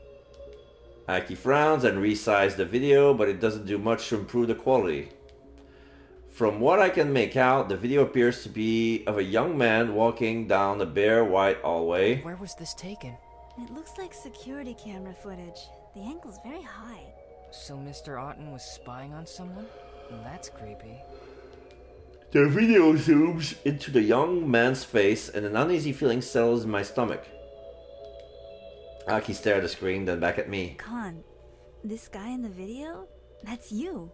Aki frowns and resizes the video, but it doesn't do much to improve the quality. From what I can make out, the video appears to be of a young man walking down a bare white hallway. Where was this taken? It looks like security camera footage. The angle's very high. So Mr. Otten was spying on someone? That's creepy. The video zooms into the young man's face and an uneasy feeling settles in my stomach. Aki stared at the screen, then back at me. Con, this guy in the video? That's you.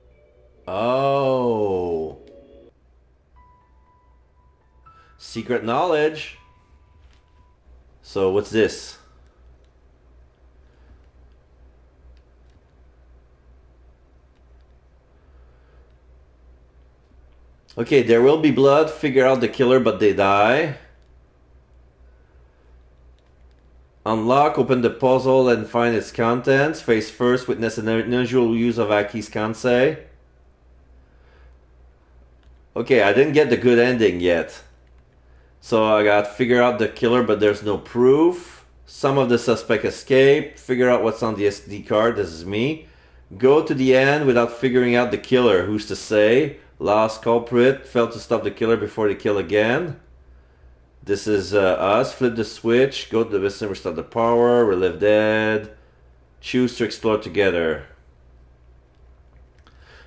Oh. Secret knowledge. So what's this? Okay, there will be blood. Figure out the killer, but they die. Unlock, open the puzzle and find its contents. Face first, witness an unusual use of Aki's Kansei. Okay, I didn't get the good ending yet. So I got figure out the killer, but there's no proof. Some of the suspect escaped. Figure out what's on the SD card. This is me. Go to the end without figuring out the killer. Who's to say? Lost culprit. Failed to stop the killer before they kill again. This is us. Flip the switch. Go to the business. Restart the power. Relive dead. Choose to explore together.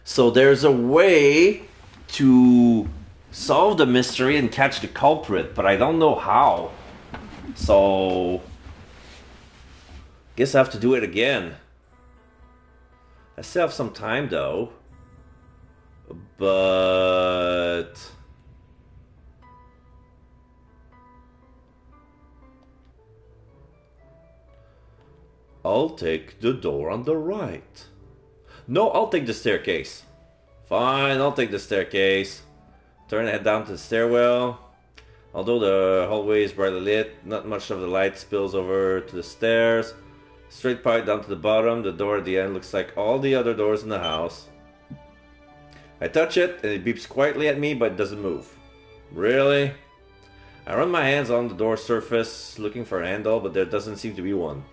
So there's a way to solve the mystery and catch the culprit, but I don't know how. So, guess I have to do it again. I still have some time though. But I'll take the door on the right. No, I'll take the staircase. Fine, I'll take the staircase. Turn and head down to the stairwell. Although the hallway is brightly lit, not much of the light spills over to the stairs. Straight pipe down to the bottom. The door at the end looks like all the other doors in the house. I touch it and it beeps quietly at me, but it doesn't move. Really? I run my hands on the door surface looking for a handle, but there doesn't seem to be one.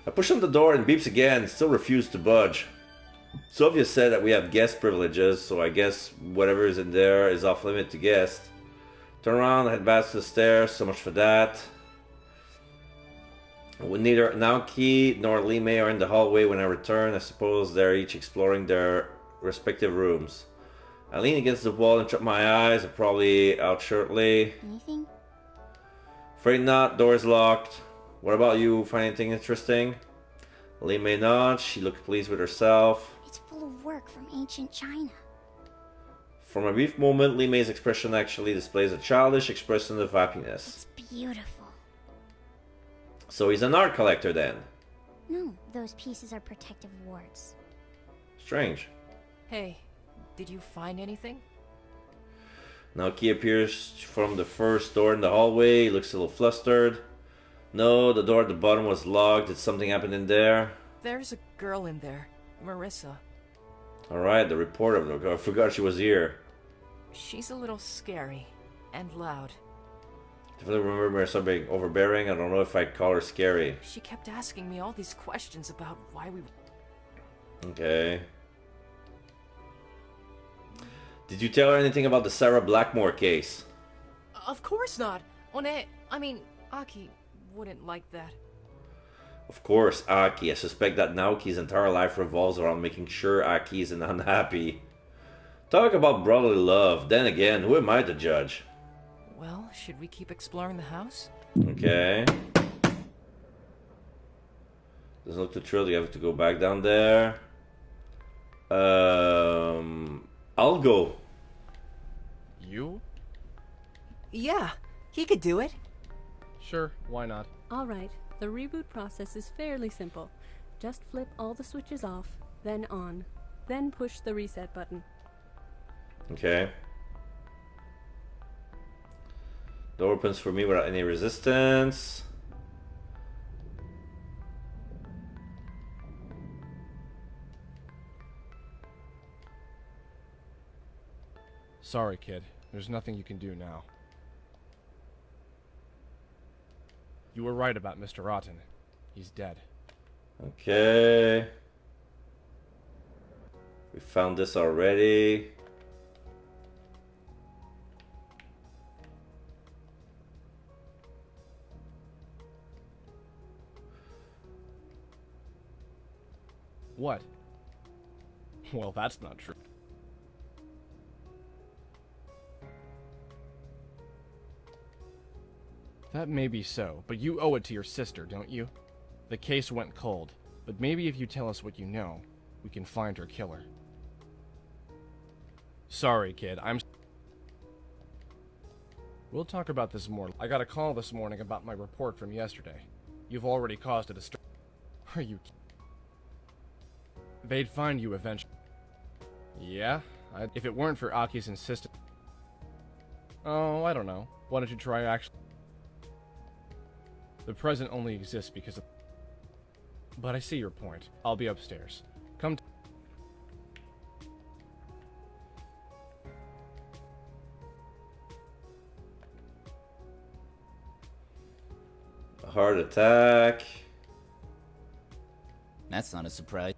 I push on the door and beeps again, still refuse to budge. Sylvia said that we have guest privileges, so I guess whatever is in there is off limit to guests. Turn around, head back to the stairs, so much for that. When neither Naoki nor Lime are in the hallway when I return, I suppose they're each exploring their respective rooms. I lean against the wall and shut my eyes. I'm probably out shortly. Anything? Afraid not. Door is locked. What about you? Find anything interesting? Lime nods. She looked pleased with herself. It's full of work from ancient China. From a brief moment, Lime's expression actually displays a childish expression of happiness. It's beautiful. So he's an art collector then? No, those pieces are protective wards. Strange. Hey, did you find anything? Naoki appears from the first door in the hallway. He looks a little flustered. No, the door at the bottom was locked. Did something happen in there? There's a girl in there, Marissa. Alright, the reporter. I forgot she was here. She's a little scary and loud. If I remember Marissa being overbearing, I don't know if I'd call her scary. She kept asking me all these questions about why we... Okay. Did you tell her anything about the Sarah Blackmore case? Of course not. Aki wouldn't like that. Of course, Aki. I suspect that Naoki's entire life revolves around making sure Aki isn't unhappy. Talk about brotherly love. Then again, who am I to judge? Well, should we keep exploring the house? Okay. Doesn't look too thrilled. You have to go back down there. I'll go. You? Yeah, he could do it. Sure, why not? Alright, the reboot process is fairly simple. Just flip all the switches off, then on. Then push the reset button. Okay. Door opens for me without any resistance. Sorry, kid. There's nothing you can do now. You were right about Mr. Otten. He's dead. Okay. We found this already. What? Well, that's not true. That may be so, but you owe it to your sister, don't you? The case went cold, but maybe if you tell us what you know, we can find her killer. Sorry, kid, We'll talk about this more. I got a call this morning about my report from yesterday. You've already caused a distraction. Are you... They'd find you eventually. Yeah? If it weren't for Aki's insistence... Oh, I don't know. Why don't you try actually... The present only exists because of... But I see your point. I'll be upstairs. Come A heart attack. That's not a surprise.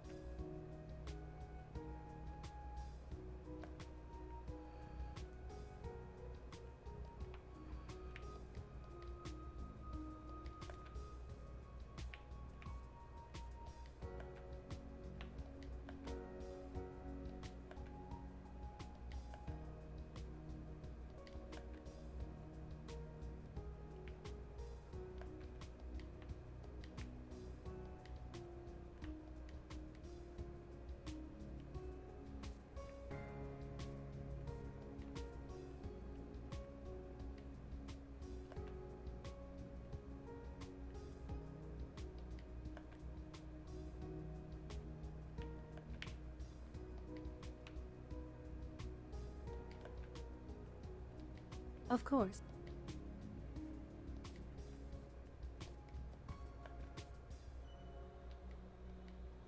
Of course.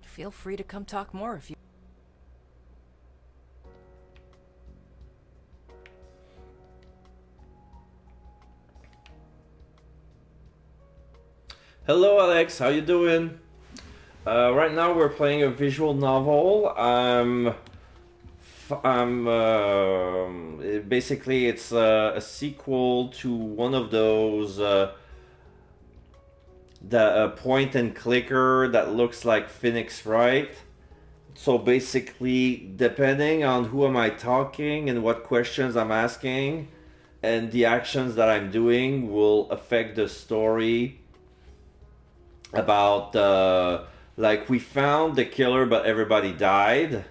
Feel free to come talk more if you... Hello, Alex. How you doing? Right now we're playing a visual novel. Basically it's a sequel to one of those the point and clicker that looks like Phoenix Wright. So basically, depending on who am I talking and what questions I'm asking, and the actions that I'm doing will affect the story. About like we found the killer, but everybody died,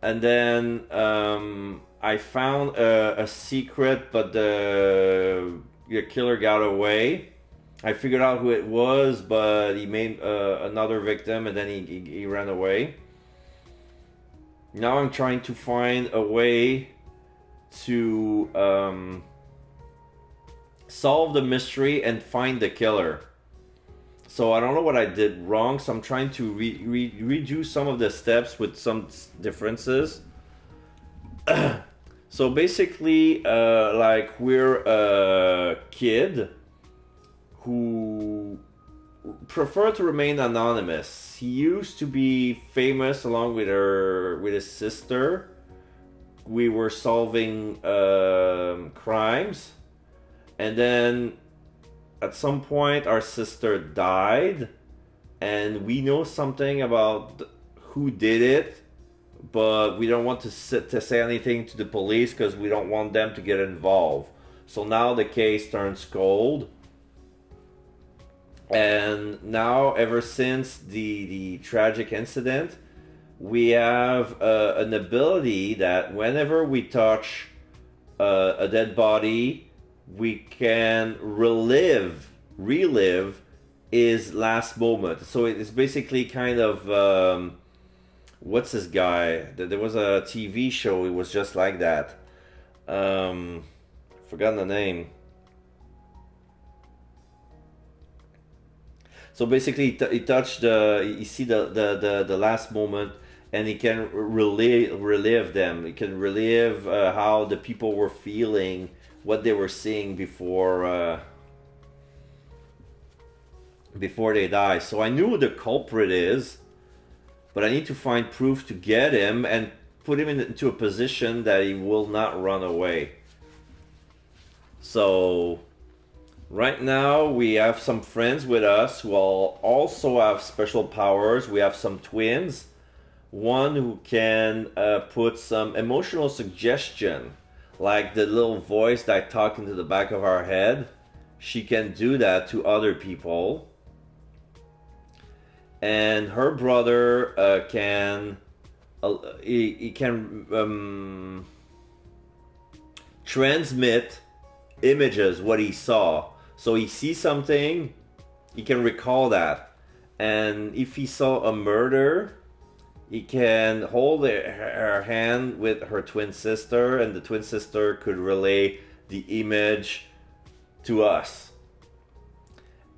and then I found a secret, but the killer got away. I figured out who it was, but he made another victim, and then he ran away. Now I'm trying to find a way to solve the mystery and find the killer. So I don't know what I did wrong, so I'm trying to redo some of the steps with some differences. So basically, like we're a kid who prefer to remain anonymous. He used to be famous along with his sister. We were solving crimes, and then at some point our sister died, and we know something about who did it, but we don't want to say anything to the police because we don't want them to get involved. So now the case turns cold. And now, ever since the tragic incident, we have an ability that whenever we touch a dead body, we can relive his last moment. So it's basically kind of what's this guy? There was a TV show. It was just like that. Forgotten the name. So basically, he touched you see the last moment, and he can relive them. He can relive how the people were feeling, what they were seeing before they die. So I knew who the culprit is, but I need to find proof to get him and put him into a position that he will not run away. So right now we have some friends with us who all also have special powers. We have some twins. One who can put some emotional suggestion, like the little voice that talks into the back of our head. She can do that to other people. And her brother can he can transmit images, what he saw. So he sees something, he can recall that. And if he saw a murder, he can hold her hand with her twin sister, and the twin sister could relay the image to us.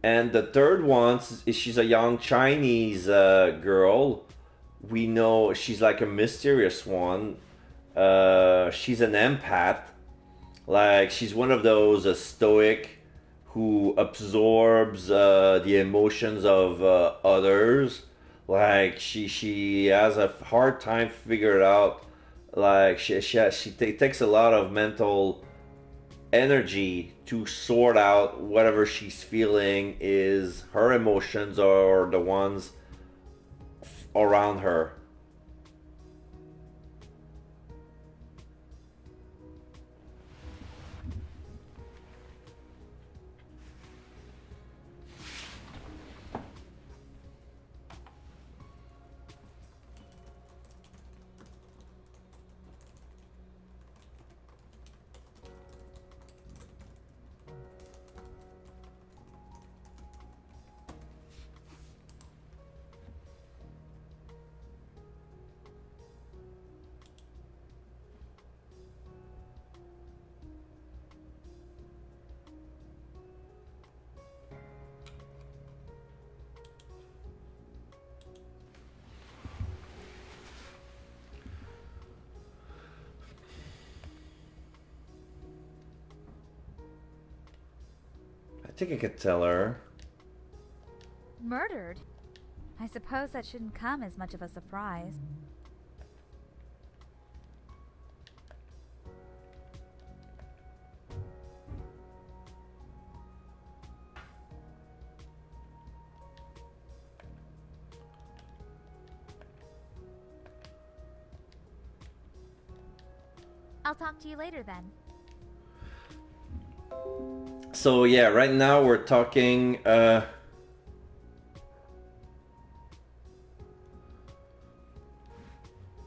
And the third one is she's a young Chinese girl. We know she's like a mysterious one. She's an empath. Like she's one of those stoic who absorbs the emotions of others. Like she has a hard time figuring out. Like she takes a lot of mental energy to sort out whatever she's feeling is her emotions or the ones around her. I think I could tell her. Murdered? I suppose that shouldn't come as much of a surprise. I'll talk to you later then. So yeah, right now we're talking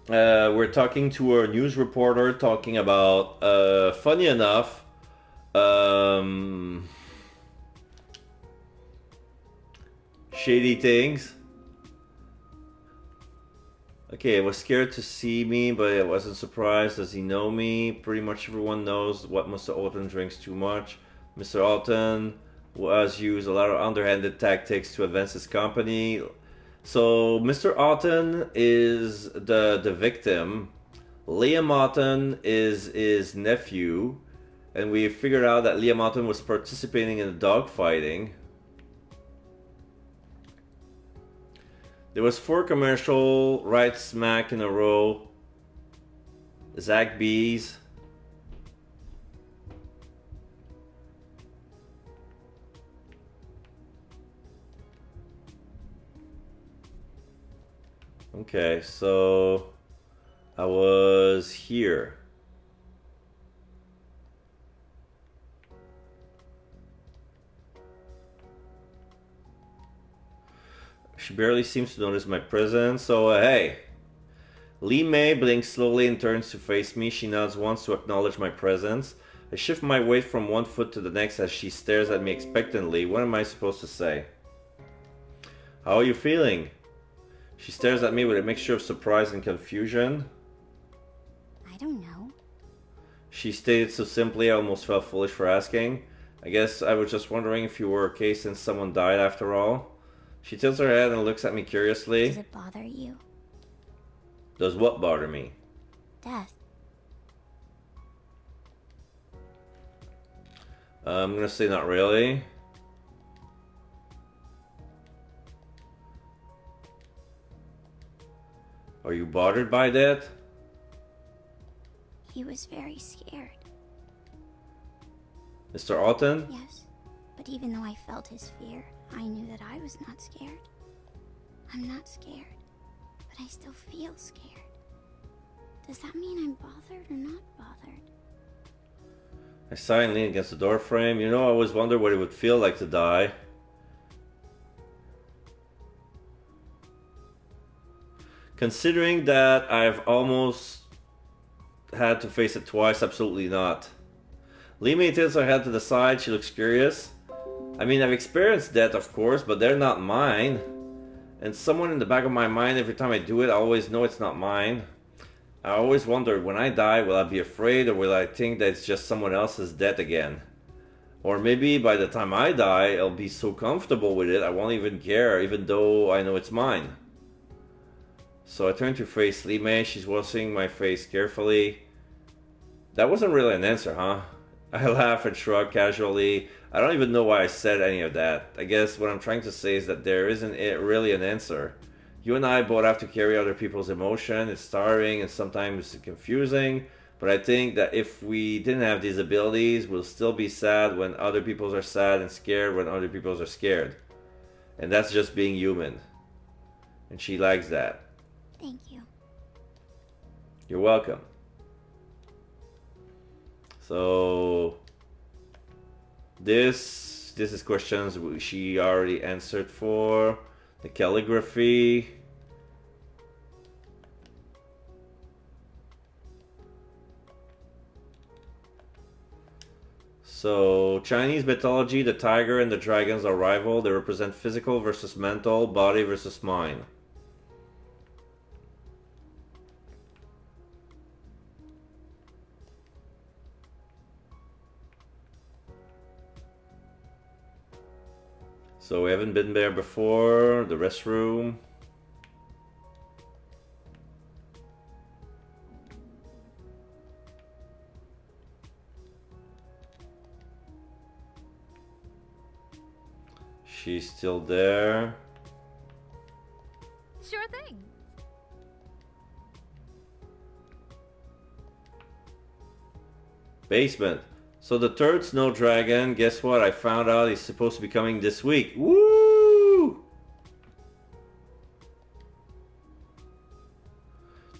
we're talking to a news reporter talking about funny enough, shady things. Okay, was scared to see me, but I wasn't surprised. Does he know me? Pretty much everyone knows what Mr. Alton drinks too much. Mr. Alton has used a lot of underhanded tactics to advance his company. So Mr. Alton is the victim. Liam Alton is his nephew, and we figured out that Liam Alton was participating in the dogfighting. There was 4 commercial right smack in a row. Zach Bees. Okay, so I was here. She barely seems to notice my presence, so hey. Lee May blinks slowly and turns to face me. She nods once to acknowledge my presence. I shift my weight from one foot to the next as she stares at me expectantly. What am I supposed to say? How are you feeling? She stares at me with a mixture of surprise and confusion. I don't know. She stated so simply I almost felt foolish for asking. I guess I was just wondering if you were okay since someone died after all. She tilts her head and looks at me curiously. Does it bother you? Does what bother me? Death. I'm gonna say not really. Are you bothered by that? He was very scared. Mr. Alton? Yes, but even though I felt his fear, I knew that I was not scared. I'm not scared, but I still feel scared. Does that mean I'm bothered or not bothered? I sigh and lean against the door frame. You know, I always wondered what it would feel like to die. Considering that I've almost had to face it twice, absolutely not. Lee May tilts her head to the side. She looks curious. I mean, I've experienced death, of course, but they're not mine. And someone in the back of my mind, every time I do it, I always know it's not mine. I always wonder, when I die, will I be afraid or will I think that it's just someone else's death again? Or maybe by the time I die, I'll be so comfortable with it, I won't even care, even though I know it's mine. So I turn to face Lee May. She's washing my face carefully. That wasn't really an answer, huh? I laugh and shrug casually. I don't even know why I said any of that. I guess what I'm trying to say is that there isn't really an answer. You and I both have to carry other people's emotion. It's tiring and sometimes confusing. But I think that if we didn't have these abilities, we'll still be sad when other people are sad and scared when other people are scared. And that's just being human. And she likes that. Thank you. You're welcome. So this is questions she already answered for. The calligraphy. So Chinese mythology, the tiger and the dragons are rival. They represent physical versus mental, body versus mind. So we haven't been there before. The restroom. She's still there. Sure thing. Basement. So the third snow dragon, guess what? I found out he's supposed to be coming this week. Woo!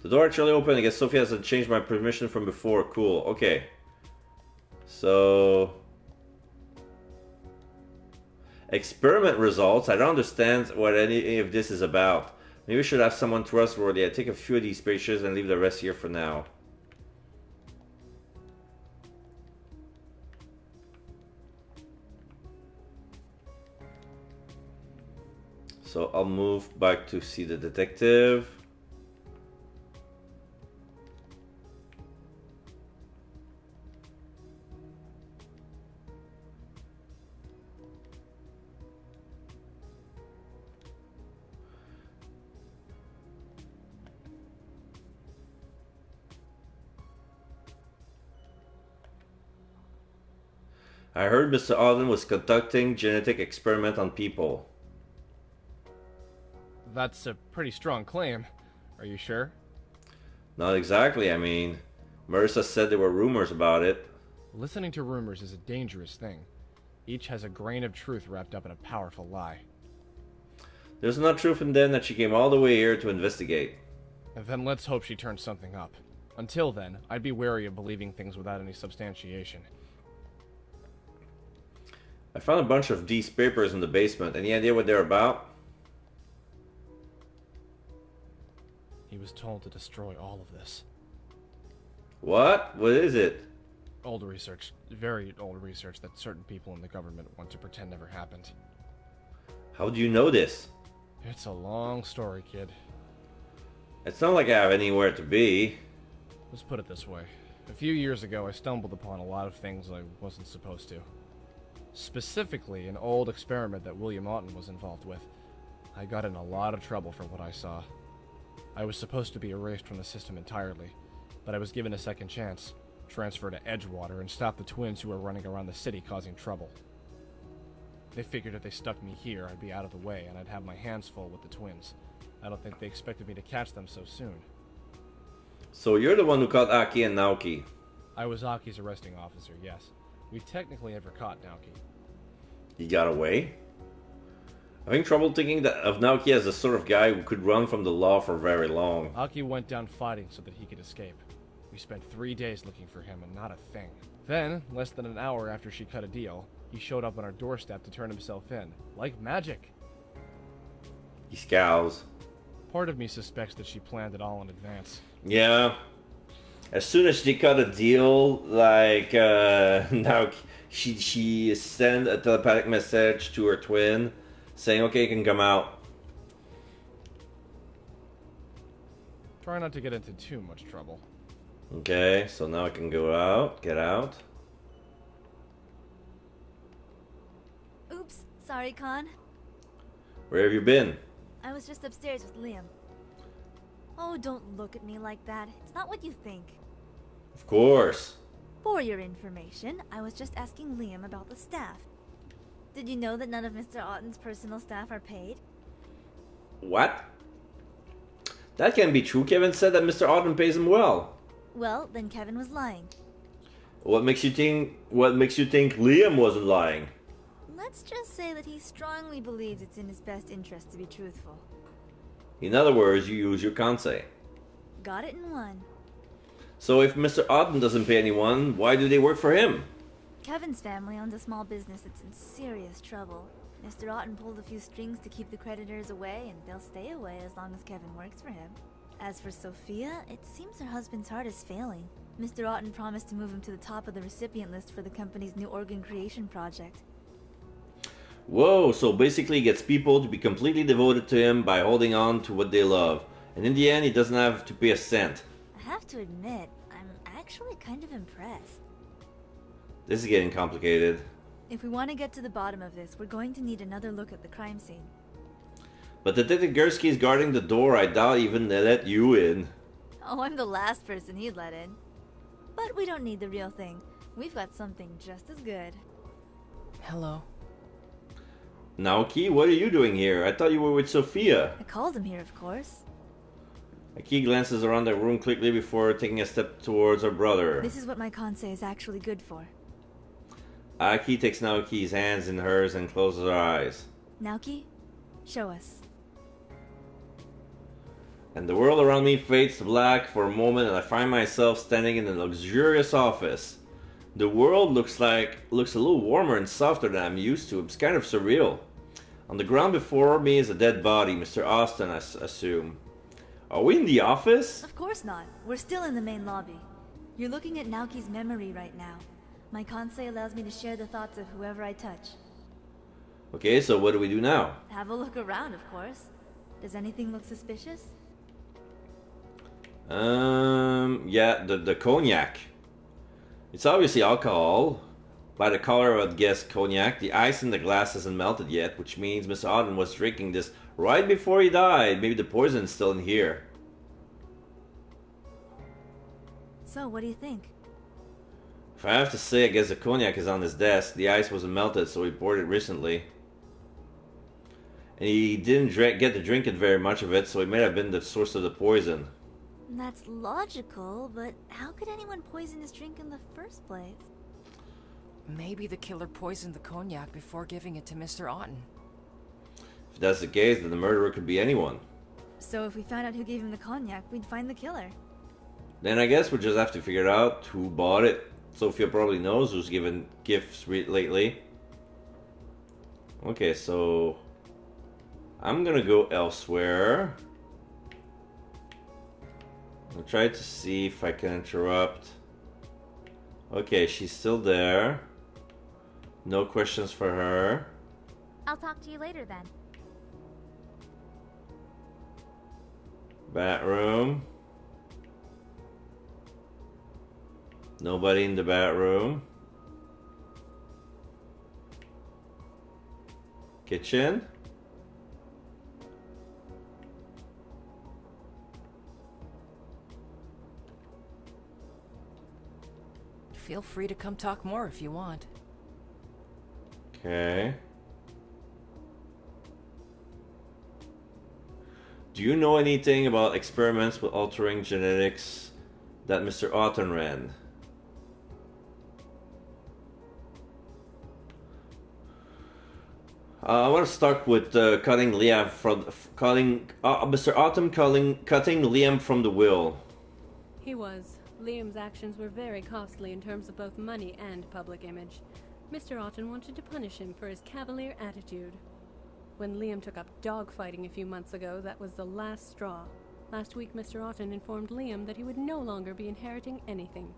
The door actually opened. I guess Sophie hasn't changed my permission from before. Cool. Okay. So... experiment results. I don't understand what any of this is about. Maybe we should have someone trustworthy. I take a few of these patients and leave the rest here for now. So I'll move back to see the detective. I heard Mr. Auden was conducting genetic experiment on people. That's a pretty strong claim. Are you sure? Not exactly, I mean. Marissa said there were rumors about it. Listening to rumors is a dangerous thing. Each has a grain of truth wrapped up in a powerful lie. There's enough truth in them that she came all the way here to investigate. And then let's hope she turns something up. Until then, I'd be wary of believing things without any substantiation. I found a bunch of these papers in the basement. Any idea what they're about? He was told to destroy all of this. What? What is it? Old research. Very old research that certain people in the government want to pretend never happened. How do you know this? It's a long story, kid. It's not like I have anywhere to be. Let's put it this way. A few years ago, I stumbled upon a lot of things I wasn't supposed to. Specifically, an old experiment that William Otten was involved with. I got in a lot of trouble for what I saw. I was supposed to be erased from the system entirely, but I was given a second chance, transferred to Edgewater, and stopped the twins who were running around the city causing trouble. They figured if they stuck me here, I'd be out of the way, and I'd have my hands full with the twins. I don't think they expected me to catch them so soon. So you're the one who caught Aki and Naoki? I was Aki's arresting officer, yes. We technically never caught Naoki. He got away? Having trouble thinking that of Naoki as the sort of guy who could run from the law for very long. Aki went down fighting so that he could escape. We spent 3 days looking for him and not a thing. Then, less than an hour after she cut a deal, he showed up on our doorstep to turn himself in. Like magic. He scowls. Part of me suspects that she planned it all in advance. Yeah. As soon as they cut a deal, like, now she sent a telepathic message to her twin saying, okay, you can come out. Try not to get into too much trouble. Okay, so now I can go out, get out. Oops, sorry, Khan. Where have you been? I was just upstairs with Liam. Oh, don't look at me like that. It's not what you think. Of course. For your information, I was just asking Liam about the staff. Did you know that none of Mr. Otten's personal staff are paid? What? That can't be true. Kevin said that Mr. Otten pays him well. Well, then Kevin was lying. What makes you think Liam wasn't lying? Let's just say that he strongly believes it's in his best interest to be truthful. In other words, you use your KANSEI. Got it in one. So if Mr. Otten doesn't pay anyone, why do they work for him? Kevin's family owns a small business that's in serious trouble. Mr. Otten pulled a few strings to keep the creditors away, and they'll stay away as long as Kevin works for him. As for Sophia, it seems her husband's heart is failing. Mr. Otten promised to move him to the top of the recipient list for the company's new organ creation project. Whoa, so basically he gets people to be completely devoted to him by holding on to what they love. And in the end, he doesn't have to pay a cent. I have to admit, I'm actually kind of impressed. This is getting complicated. If we want to get to the bottom of this, we're going to need another look at the crime scene. But Detective Gursky is guarding the door. I doubt even they let you in. Oh, I'm the last person he'd let in. But we don't need the real thing. We've got something just as good. Hello. Naoki, what are you doing here? I thought you were with Sophia. I called him here, of course. Aki glances around the room quickly before taking a step towards her brother. This is what my Kansei is actually good for. Aki takes Naoki's hands in hers and closes her eyes. Naoki, show us. And the world around me fades to black for a moment, and I find myself standing in a luxurious office. The world looks a little warmer and softer than I'm used to. It's kind of surreal. On the ground before me is a dead body, Mr. Austin, I assume. Are we in the office? Of course not. We're still in the main lobby. You're looking at Naoki's memory right now. My Kansei allows me to share the thoughts of whoever I touch. Okay, so what do we do now? Have a look around, of course. Does anything look suspicious? Yeah, the cognac. It's obviously alcohol. By the color, I would guess cognac. The ice in the glass hasn't melted yet, which means Mr. Auden was drinking this right before he died. Maybe the poison's still in here. So, what do you think? If I have to say, I guess the cognac is on his desk. The ice wasn't melted, so he poured it recently. And he didn't get to drink it very much of it, so it may have been the source of the poison. That's logical, but how could anyone poison his drink in the first place? Maybe the killer poisoned the cognac before giving it to Mr. Otten. If that's the case, then the murderer could be anyone. So if we found out who gave him the cognac, we'd find the killer. Then I guess we'll just have to figure out who bought it. Sophia probably knows who's given gifts lately. Okay, so I'm gonna go elsewhere. I'll try to see if I can interrupt. Okay, she's still there. No questions for her. I'll talk to you later then. Bathroom. Nobody in the bathroom. Kitchen. Feel free to come talk more if you want. Okay. Do you know anything about experiments with altering genetics that Mr. Otten ran? I want to start with cutting Liam from Mr. Otten cutting Liam from the will. He was. Liam's actions were very costly in terms of both money and public image. Mr. Otten wanted to punish him for his cavalier attitude. When Liam took up dogfighting a few months ago, that was the last straw. Last week, Mr. Otten informed Liam that he would no longer be inheriting anything.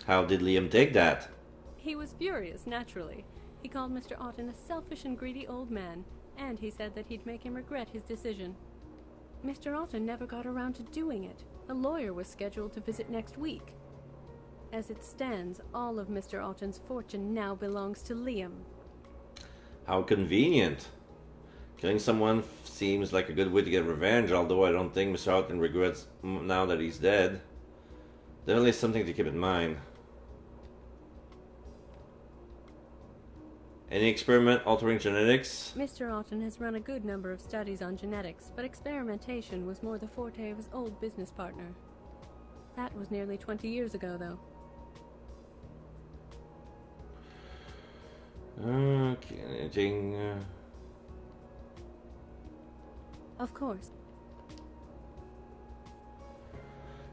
How did Liam take that? He was furious, naturally. He called Mr. Otten a selfish and greedy old man, and he said that he'd make him regret his decision. Mr. Otten never got around to doing it. A lawyer was scheduled to visit next week. As it stands, all of Mr. Otten's fortune now belongs to Liam. How convenient. Killing someone seems like a good way to get revenge, although I don't think Mr. Otten regrets now that he's dead. Definitely something to keep in mind. Any experiment altering genetics? Mr. Otten has run a good number of studies on genetics, but experimentation was more the forte of his old business partner. That was nearly 20 years ago, though. Okay, anything... Of course.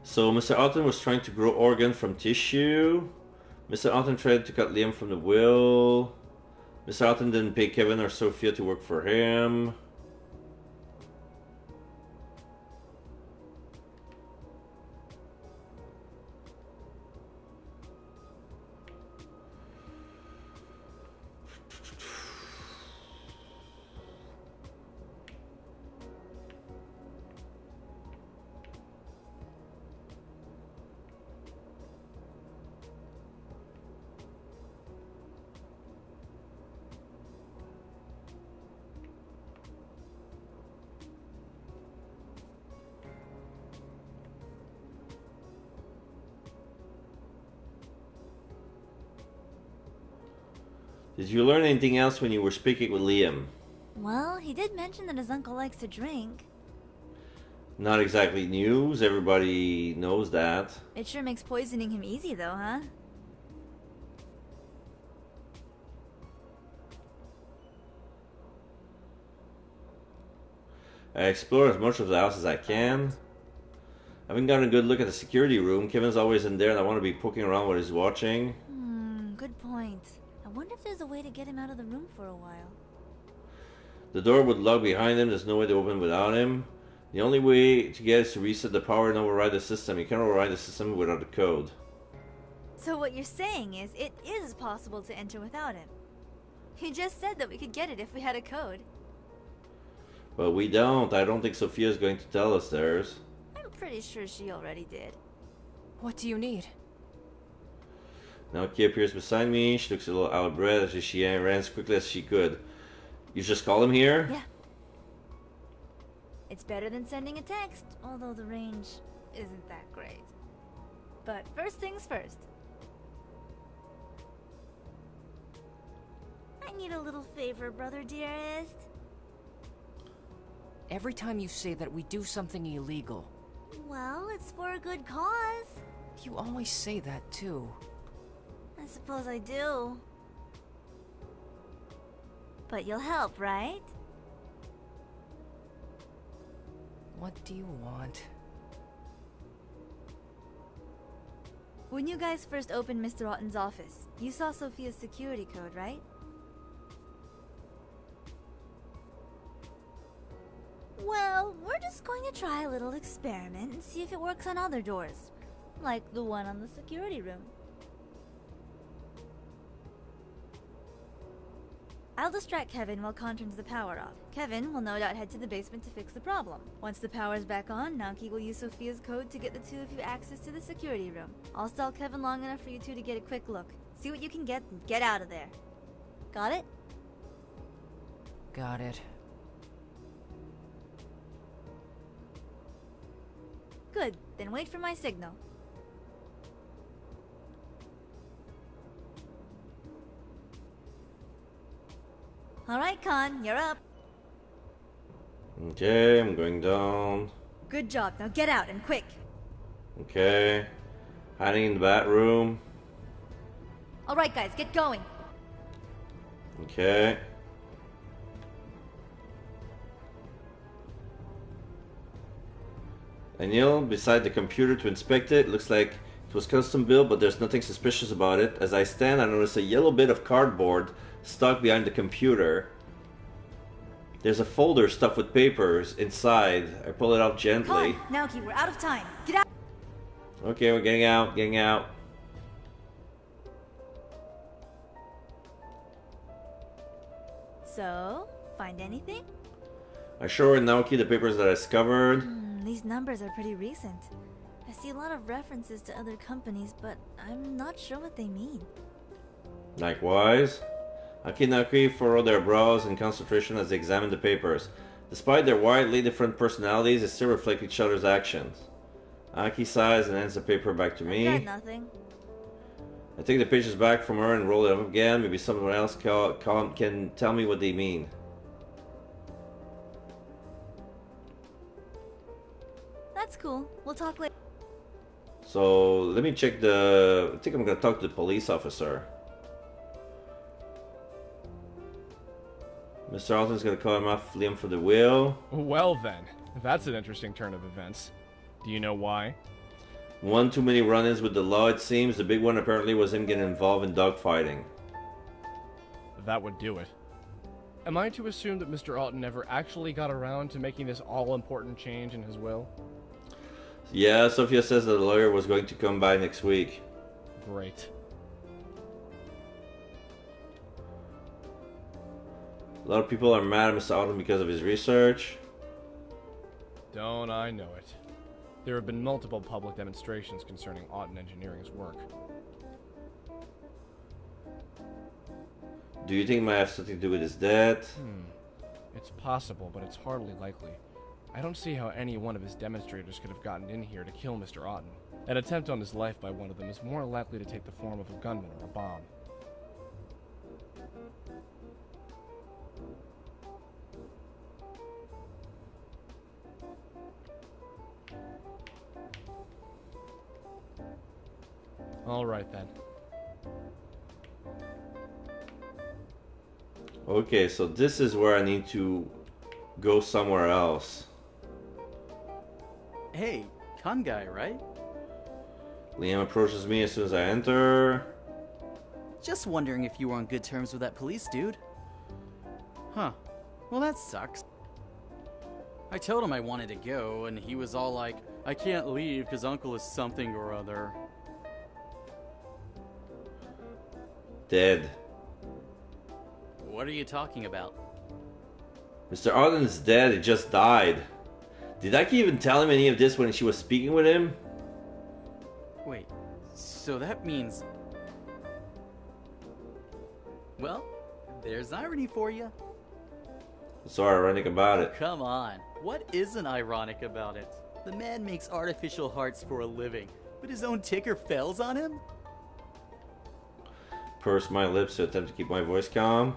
So Mr. Otten was trying to grow organ from tissue. Mr. Otten tried to cut Liam from the will. Mr. Otten didn't pay Kevin or Sophia to work for him. Did you learn anything else when you were speaking with Liam? Well, he did mention that his uncle likes to drink. Not exactly news, everybody knows that. It sure makes poisoning him easy, though, huh? I explore as much of the house as I can. I haven't gotten a good look at the security room. Kevin's always in there and I want to be poking around while he's watching. Good point. I wonder if there's a way to get him out of the room for a while. The door would lock behind him. There's no way to open without him. The only way to get is to reset the power and override the system. You can't override the system without a code. So what you're saying is, it is possible to enter without him. You just said that we could get it if we had a code. But we don't. I don't think Sophia's going to tell us theirs. I'm pretty sure she already did. What do you need? Naoki appears beside me. She looks a little out of breath as she ran as quickly as she could. You just call him here? Yeah. It's better than sending a text, although the range isn't that great. But first things first. I need a little favor, brother dearest. Every time you say that we do something illegal. Well, it's for a good cause. You always say that too. I suppose I do. But you'll help, right? What do you want? When you guys first opened Mr. Otten's office, you saw Sophia's security code, right? Well, we're just going to try a little experiment and see if it works on other doors. Like the one on the security room. I'll distract Kevin while Con turns the power off. Kevin will no doubt head to the basement to fix the problem. Once the power's back on, Naoki will use Sophia's code to get the two of you access to the security room. I'll stall Kevin long enough for you two to get a quick look. See what you can get and get out of there. Got it? Got it. Good, then wait for my signal. Alright, Con, you're up. Okay, I'm going down. Good job, now get out and quick. Okay. Hiding in the bathroom. Alright guys, get going. Okay. I kneel beside the computer to inspect it. Looks like it was custom built, but there's nothing suspicious about it. As I stand, I notice a yellow bit of cardboard stuck behind the computer. There's a folder stuffed with papers inside. I pull it out gently. Come, Naoki, we're out of time. Get out. Okay, we're getting out, getting out. So, find anything? I show Naoki the papers that I discovered. These numbers are pretty recent. I see a lot of references to other companies, but I'm not sure what they mean. Likewise. Aki and Naoki furrow their brows in concentration as they examine the papers. Despite their widely different personalities, they still reflect each other's actions. Aki sighs and hands the paper back to me. Got nothing. I take the pages back from her and roll it up again. Maybe someone else can tell me what they mean. That's cool. We'll talk later. So let me check the... I think I'm gonna talk to the police officer. Mr. Alton's gonna call him off Liam for the will. Well then, that's an interesting turn of events. Do you know why? One too many run-ins with the law, it seems. The big one apparently was him getting involved in dogfighting. That would do it. Am I to assume that Mr. Alton never actually got around to making this all-important change in his will? Yeah, Sophia says that the lawyer was going to come by next week. Great. A lot of people are mad at Mr. Alton because of his research. Don't I know it. There have been multiple public demonstrations concerning Alton Engineering's work. Do you think it might have something to do with his death? It's possible, but it's hardly likely. I don't see how any one of his demonstrators could have gotten in here to kill Mr. Alton. An attempt on his life by one of them is more likely to take the form of a gunman or a bomb. Alright then. Okay, so this is where I need to go somewhere else. Hey, KANSEI, right? Liam approaches me as soon as I enter. Just wondering if you were on good terms with that police dude. Huh. Well, that sucks. I told him I wanted to go, and he was all like, I can't leave because Uncle is something or other. Dead. What are you talking about? Mr. Arden is dead. He just died. Did I even tell him any of this when she was speaking with him? Wait, so that means... Well, there's irony for you. What's so ironic about it? Come on, what isn't ironic about it? The man makes artificial hearts for a living, but his own ticker fails on him? Purse my lips to attempt to keep my voice calm.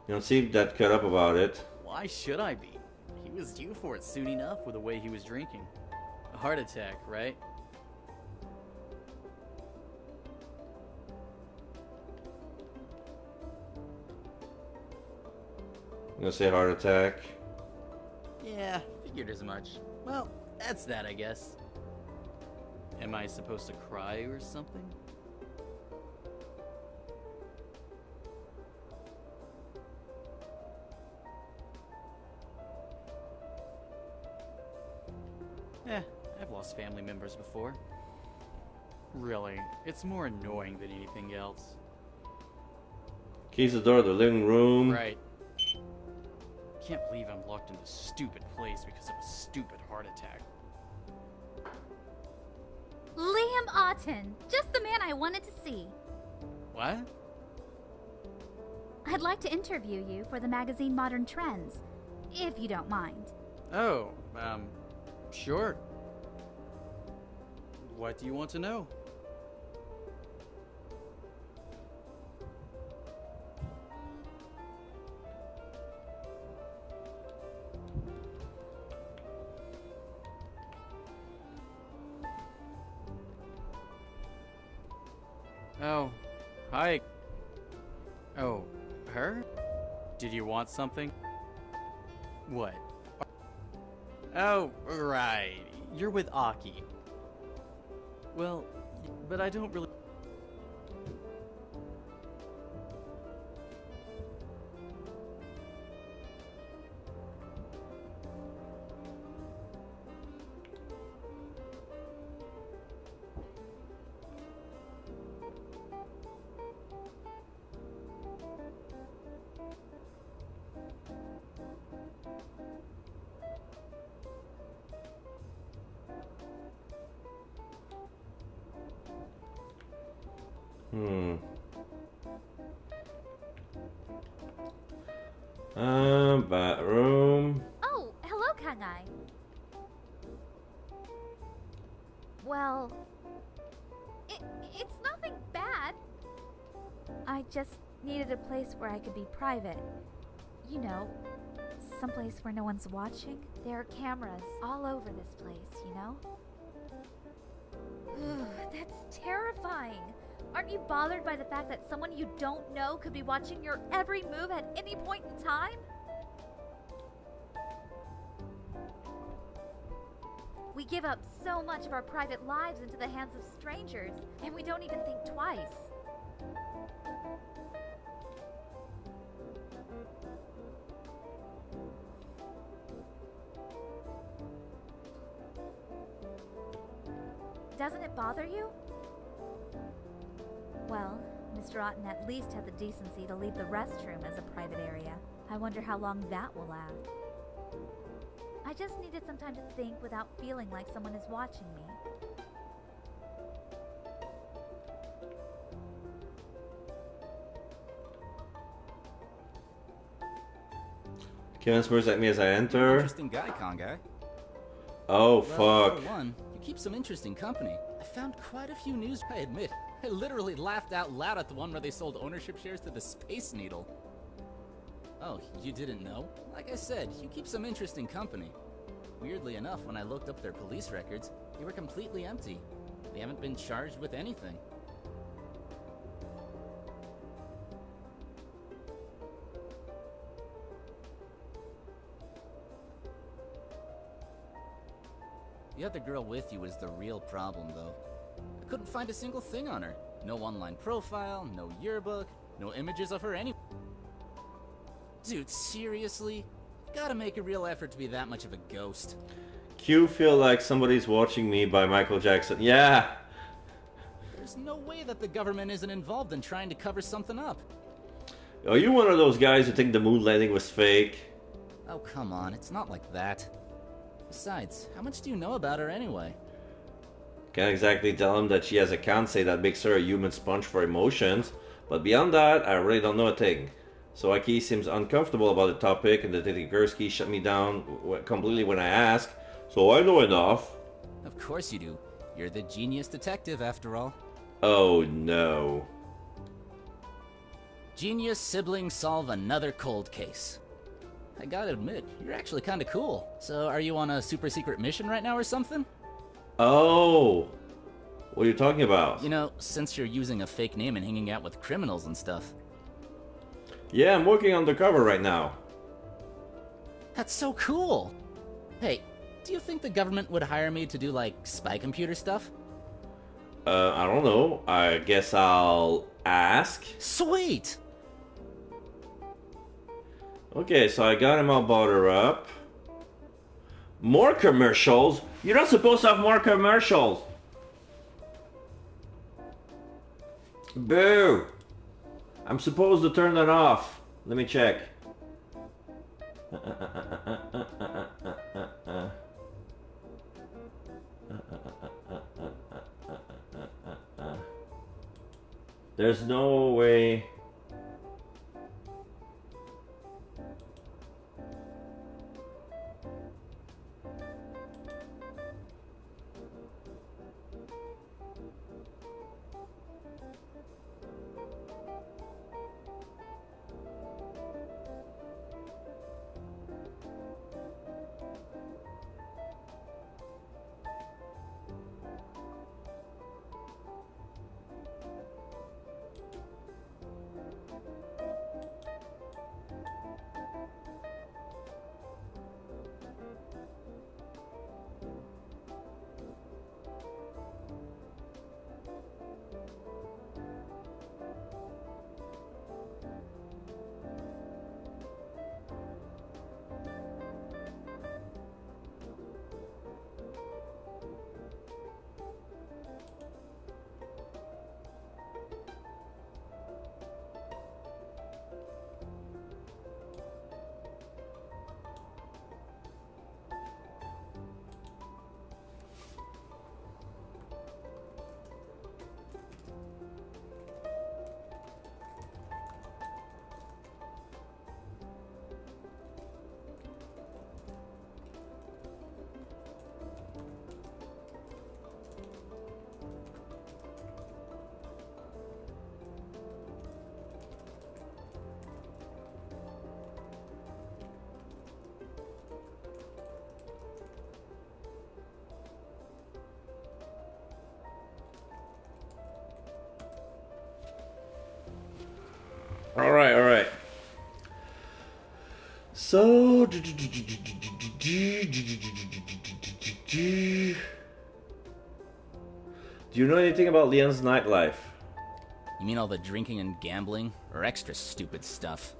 You don't seem that cut up about it. Why should I be? He was due for it soon enough with the way he was drinking. A heart attack, right? I'm gonna say heart attack. Yeah, figured as much. Well, that's that, I guess. Am I supposed to cry or something? I've lost family members before. Really, it's more annoying than anything else. Keys the door of the living room. Right. Can't believe I'm locked in this stupid place because of a stupid heart attack. Liam Otten, just the man I wanted to see. What? I'd like to interview you for the magazine Modern Trends, if you don't mind. Oh, sure. What do you want to know? Oh, hi. Oh, her? Did you want something? What? Oh, right. You're with Aki. Well, but I don't really... Bathroom. Oh, hello, Kangai. Well, it's nothing bad. I just needed a place where I could be private. You know, someplace where no one's watching. There are cameras all over this place, you know? That's terrifying. Aren't you bothered by the fact that someone you don't know could be watching your every move at any point in time? We give up so much of our private lives into the hands of strangers, and we don't even think twice. Doesn't it bother you? Well, Mr. Otten at least had the decency to leave the restroom as a private area. I wonder how long that will last. I just needed some time to think without feeling like someone is watching me. Kevin smirks at me as I enter. Interesting guy, KANSEI. Oh, Well, fuck. for one, you keep some interesting company. I found quite a few news, I admit. I literally laughed out loud at the one where they sold ownership shares to the Space Needle. Oh, you didn't know? Like I said, you keep some interesting company. Weirdly enough, when I looked up their police records, they were completely empty. They haven't been charged with anything. The other girl with you is the real problem, though. I couldn't find a single thing on her. No online profile, no yearbook, no images of her any. Dude, seriously? You gotta make a real effort to be that much of a ghost. Q feel like somebody's watching me by Michael Jackson. Yeah! There's no way that the government isn't involved in trying to cover something up. Are you one of those guys who think the moon landing was fake? Oh, come on, it's not like that. Besides, how much do you know about her anyway? Can't exactly tell him that she has a KANSEI that makes her a human sponge for emotions, but beyond that, I really don't know a thing. So Aki seems uncomfortable about the topic, and Detective Gursky shut me down completely when I asked, so I know enough. Of course you do. You're the genius detective, after all. Oh no. Genius siblings solve another cold case. I gotta admit, you're actually kinda cool. So are you on a super secret mission right now or something? Oh. What are you talking about? You know, since you're using a fake name and hanging out with criminals and stuff. Yeah, I'm working undercover right now. That's so cool! Hey, do you think the government would hire me to do, like, spy computer stuff? I don't know. I guess I'll ask. Sweet! Okay, so I got him all buttered up. More commercials? You're not supposed to have more commercials! Boo! I'm supposed to turn that off. Let me check. There's no way. Alright, alright. So... Do you know anything about Leon's nightlife? You mean all the drinking and gambling? Or extra stupid stuff?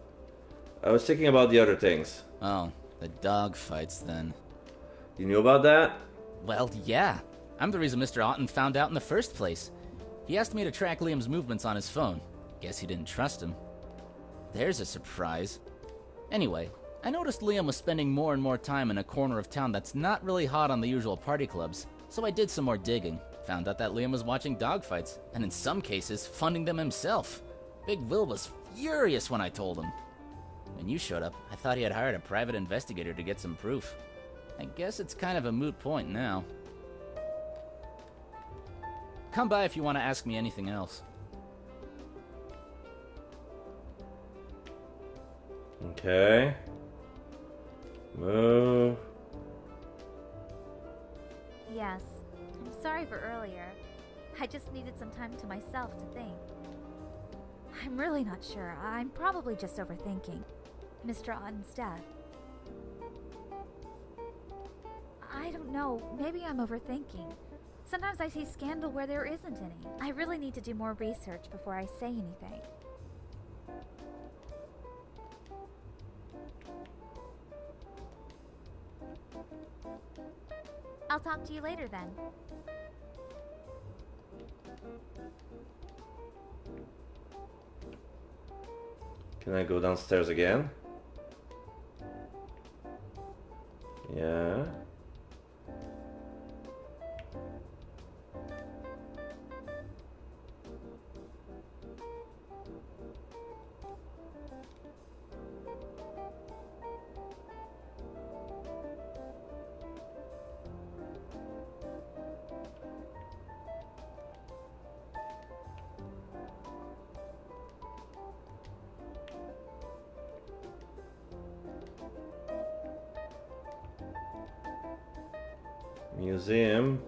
I was thinking about the other things. Oh, the dog fights then. You knew about that? Well, yeah. I'm the reason Mr. Otten found out in the first place. He asked me to track Liam's movements on his phone. Guess he didn't trust him. There's a surprise. Anyway, I noticed Liam was spending more and more time in a corner of town that's not really hot on the usual party clubs, so I did some more digging. Found out that Liam was watching dogfights, and in some cases, funding them himself. Big Will was furious when I told him. When you showed up, I thought he had hired a private investigator to get some proof. I guess it's kind of a moot point now. Come by if you want to ask me anything else. Okay. Move. Yes. I'm sorry for earlier. I just needed some time to myself to think. I'm really not sure. I'm probably just overthinking Mr. Otten's death. I don't know. Maybe I'm overthinking. Sometimes I see scandal where there isn't any. I really need to do more research before I say anything. I'll talk to you later then. Can I go downstairs again? Yeah. Museum.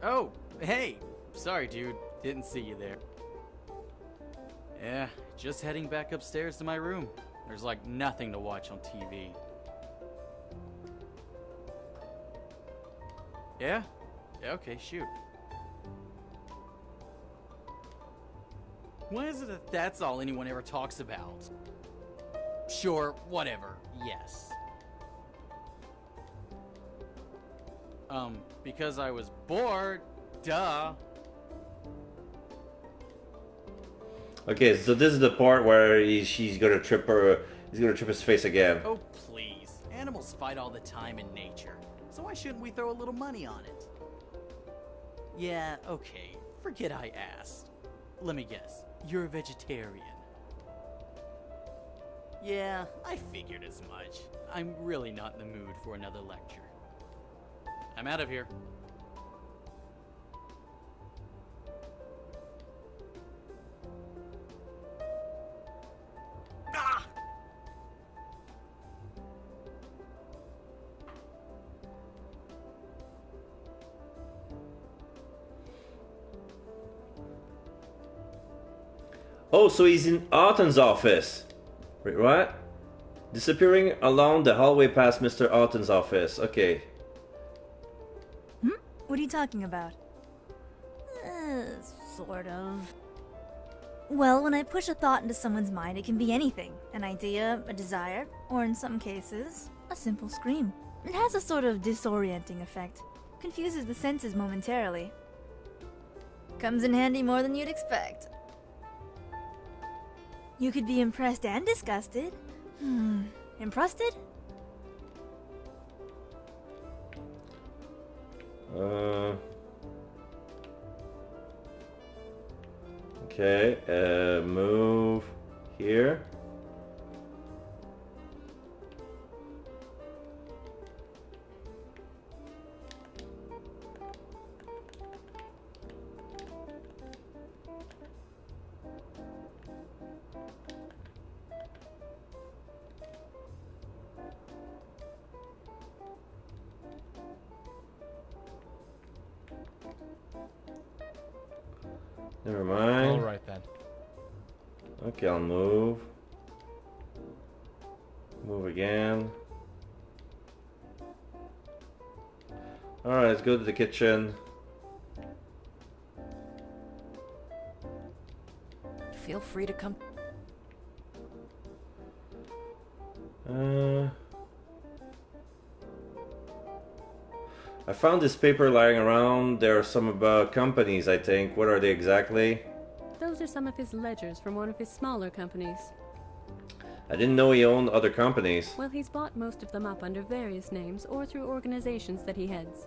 Oh, hey! Sorry, dude. Didn't see you there. Yeah, just heading back upstairs to my room. There's like nothing to watch on TV. Yeah? Yeah, okay, shoot. Why is it that that's all anyone ever talks about? Sure, whatever, yes. Because I was bored, duh. Okay, so this is the part where she's gonna trip her. He's gonna trip his face again. Oh, please. Animals fight all the time in nature. So why shouldn't we throw a little money on it? Yeah, okay. Forget I asked. Let me guess. You're a vegetarian. Yeah, I figured as much. I'm really not in the mood for another lecture. I'm out of here. Ah! Oh, so he's in Otten's office. Wait, what? Disappearing along the hallway past Mr. Otten's office. Okay. What are you talking about? Sort of. Well, when I push a thought into someone's mind, it can be anything. An idea, a desire, or in some cases, a simple scream. It has a sort of disorienting effect. Confuses the senses momentarily. Comes in handy more than you'd expect. You could be impressed and disgusted. Impressed? Okay, move here. Never mind. All right then. Okay, I'll move. Move again. Alright, let's go to the kitchen. Feel free to come. I found this paper lying around. There are some about companies, I think. What are they exactly? Those are some of his ledgers from one of his smaller companies. I didn't know he owned other companies. Well, he's bought most of them up under various names or through organizations that he heads.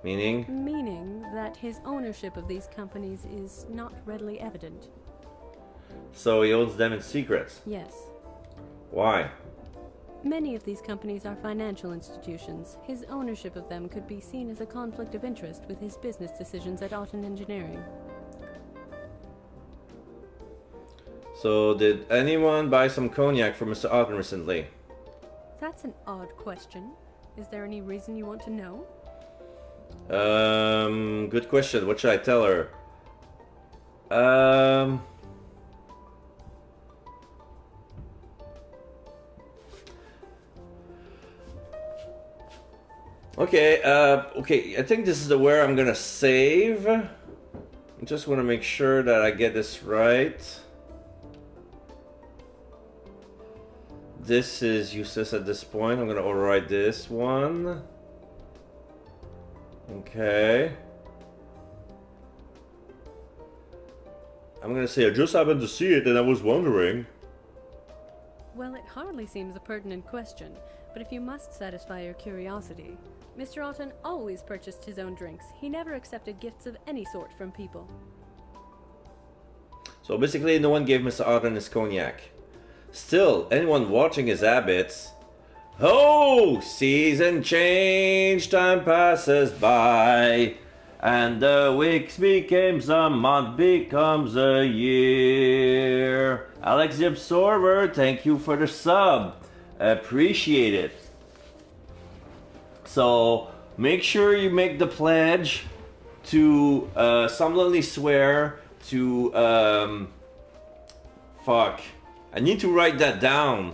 Meaning? Meaning that his ownership of these companies is not readily evident. So he owns them in secret. Yes. Why? Many of these companies are financial institutions. His ownership of them could be seen as a conflict of interest with his business decisions at Auten Engineering. So did anyone buy some cognac for Mr. Auten recently? That's an odd question. Is there any reason you want to know? Good question. What should I tell her? Okay, okay, I think this is where I'm gonna save. I just want to make sure that I get this right. This is useless at this point. I'm gonna override this one. Okay. I'm gonna say I just happened to see it and I was wondering. Well, it hardly seems a pertinent question, but if you must satisfy your curiosity, Mr. Auten always purchased his own drinks. He never accepted gifts of any sort from people. So basically no one gave Mr. Auten his cognac. Still, anyone watching his habits... Oh! Season change, time passes by, and the weeks becomes a month, becomes a year. Alex the Absorber, thank you for the sub. Appreciate it. So, make sure you make the pledge to solemnly swear to... fuck. I need to write that down.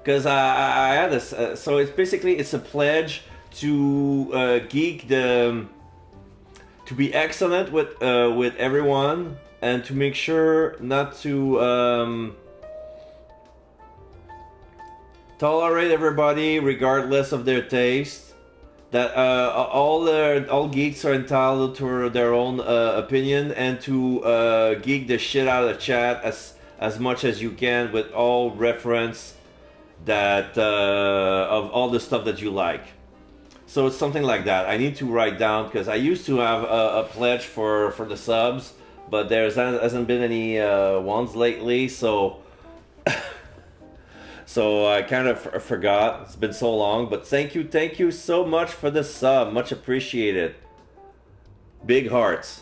Because I had this... so it's basically, it's a pledge to geek the... to be excellent with everyone, and to make sure not to tolerate everybody regardless of their taste. That all geeks are entitled to their own opinion, and to geek the shit out of the chat as much as you can with all reference that of all the stuff that you like. So it's something like that. I need to write down, because I used to have a pledge for the subs, but there hasn't been any ones lately, so so I kind of forgot. It's been so long, but thank you so much for the sub. Much appreciated. Big hearts.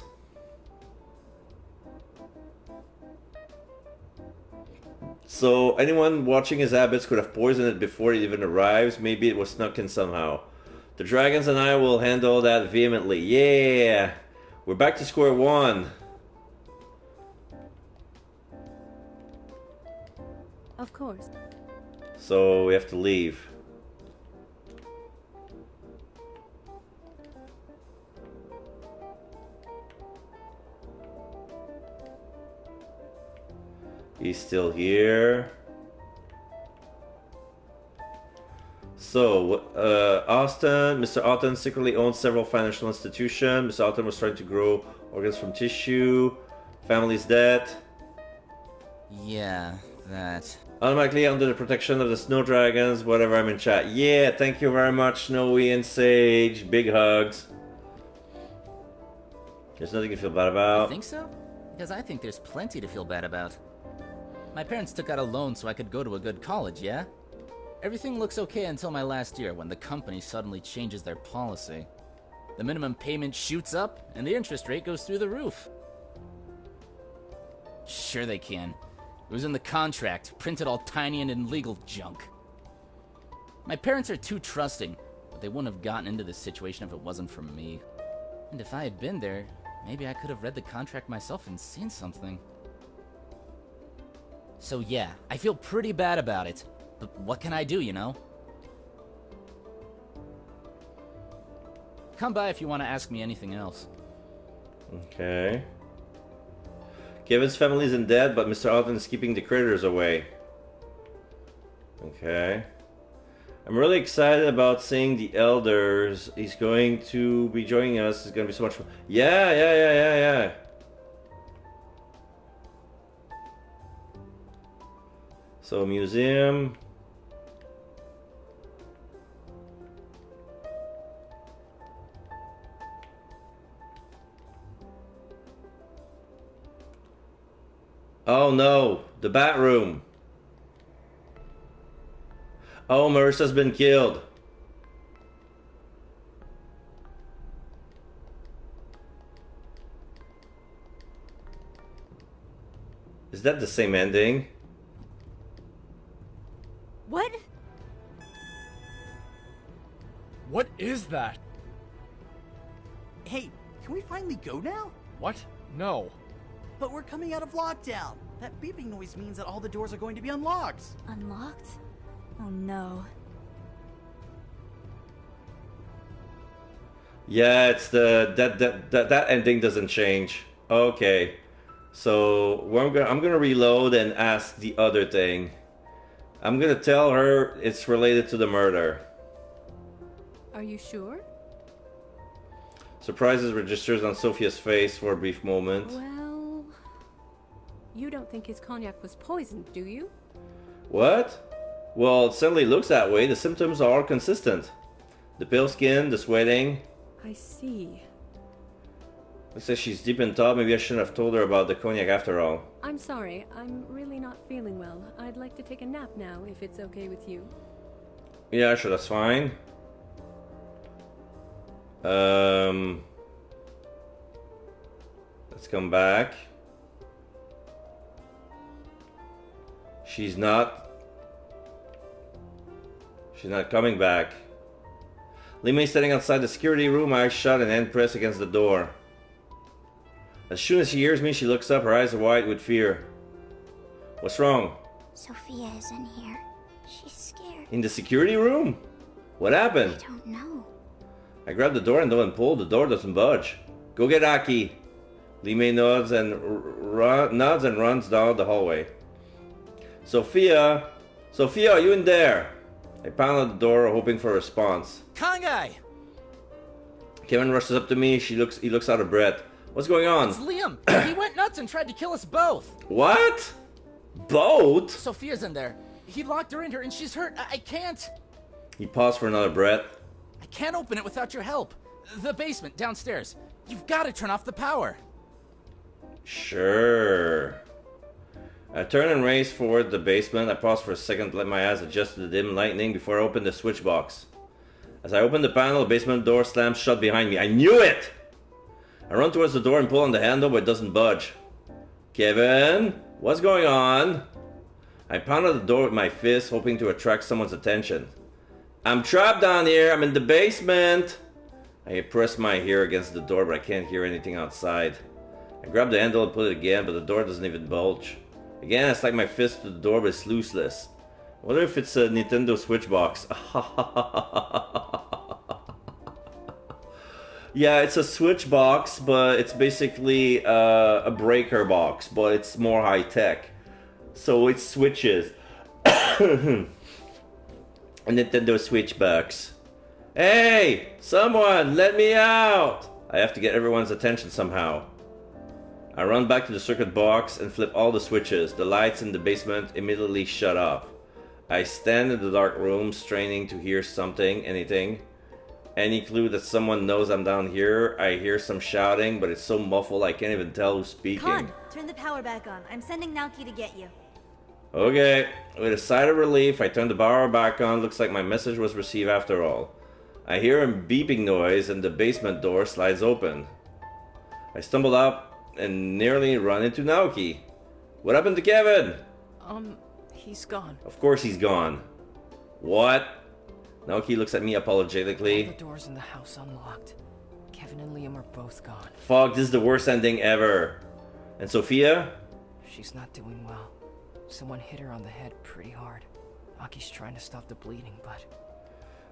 So anyone watching his habits could have poisoned it before it even arrives. Maybe it was snuck in somehow. The dragons and I will handle that vehemently. Yeah! We're back to square one. Of course. So we have to leave. He's still here. So, Mr. Auten secretly owns several financial institutions. Mr. Auten was trying to grow organs from tissue. Family's dead. Yeah, that. Automatically under the protection of the snow dragons, whatever, I'm in chat. Yeah, thank you very much, Snowy and Sage. Big hugs. There's nothing to feel bad about. You think so? Because I think there's plenty to feel bad about. My parents took out a loan so I could go to a good college, yeah? Everything looks okay until my last year, when the company suddenly changes their policy. The minimum payment shoots up, and the interest rate goes through the roof. Sure they can. It was in the contract, printed all tiny and in legal junk. My parents are too trusting, but they wouldn't have gotten into this situation if it wasn't for me. And if I had been there, maybe I could have read the contract myself and seen something. So yeah, I feel pretty bad about it. But what can I do, you know? Come by if you want to ask me anything else. Okay. Kevin's family isn't dead, but Mr. Auten is keeping the critters away. Okay. I'm really excited about seeing the elders. He's going to be joining us. It's going to be so much fun. Yeah. So, museum. Oh no, the bathroom. Oh, Marissa's been killed. Is that the same ending? What? What is that? Hey, can we finally go now? What? No. But we're coming out of lockdown. That beeping noise means that all the doors are going to be unlocked. Unlocked? Oh no. Yeah, it's the that ending doesn't change. Okay, so I'm gonna reload and ask the other thing. I'm gonna tell her it's related to the murder. Are you sure? Surprises registers on Sophia's face for a brief moment. Well, you don't think his cognac was poisoned, do you? What? Well, it certainly looks that way. The symptoms are consistent. The pale skin, the sweating. I see. Looks like she's deep in thought. Maybe I shouldn't have told her about the cognac after all. I'm sorry, I'm really not feeling well. I'd like to take a nap now, if it's okay with you. Yeah, sure, that's fine. Let's come back. She's not coming back. Lima is standing outside the security room, eyes shut and hand pressed against the door. As soon as she hears me, she looks up, her eyes are wide with fear. What's wrong? Sophia is in here. She's scared. In the security room? What happened? I don't know. I grab the door handle and pull. The door doesn't budge. Go get Aki. Lime nods and runs down the hallway. Sophia! Sophia, are you in there? I pound on the door, hoping for a response. KANSEI! Kevin rushes up to me. He looks out of breath. What's going on? It's Liam! He went nuts and tried to kill us both! What? Both? Sophia's in there. He locked her in here and she's hurt. I can't. He paused for another breath. I can't open it without your help. The basement, downstairs. You've got to turn off the power. Sure. I turn and race forward the basement. I pause for a second to let my eyes adjust to the dim lighting before I open the switch box. As I open the panel, the basement door slams shut behind me. I knew it! I run towards the door and pull on the handle, but it doesn't budge. Kevin? What's going on? I pound on the door with my fist, hoping to attract someone's attention. I'm trapped down here. I'm in the basement. I press my ear against the door, but I can't hear anything outside. I grab the handle and pull it again, but the door doesn't even bulge. Again, I slide my fist to the door, but it's looseless. I wonder if it's a Nintendo Switch box. Yeah, it's a Switch box, but it's basically a breaker box, but it's more high tech. So it switches. A Nintendo Switch box. Hey! Someone! Let me out! I have to get everyone's attention somehow. I run back to the circuit box and flip all the switches. The lights in the basement immediately shut off. I stand in the dark room, straining to hear something, anything. Any clue that someone knows I'm down here. I hear some shouting, but it's so muffled I can't even tell who's speaking. Con, turn the power back on. I'm sending Naoki to get you. Okay, with a sigh of relief, I turn the power back on. Looks like my message was received after all. I hear a beeping noise and the basement door slides open. I stumble up and nearly run into Naoki. What happened to Kevin? He's gone. Of course he's gone. What? Naoki looks at me apologetically. All the doors in the house unlocked. Kevin and Liam are both gone. Fuck, this is the worst ending ever. And Sophia? She's not doing well. Someone hit her on the head pretty hard. Aki's trying to stop the bleeding, but...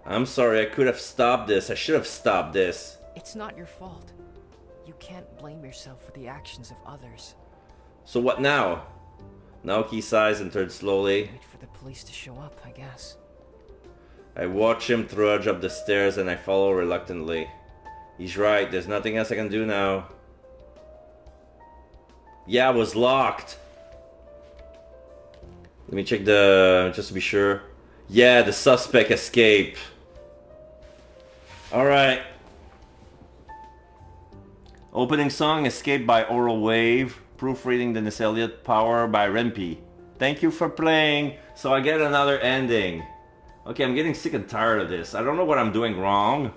I'm sorry, I could have stopped this. I should have stopped this. It's not your fault. You can't blame yourself for the actions of others. So what now? Naoki sighs and turns slowly. Wait for the police to show up, I guess. I watch him trudge up the stairs and I follow reluctantly. He's right, there's nothing else I can do now. Yeah, it was locked. Let me check just to be sure. Yeah, the suspect escaped. Alright. Opening song, Escape by Oral Wave. proofreading the Elliot Power by Rempe. Thank you for playing. So I get another ending. Okay, I'm getting sick and tired of this. I don't know what I'm doing wrong.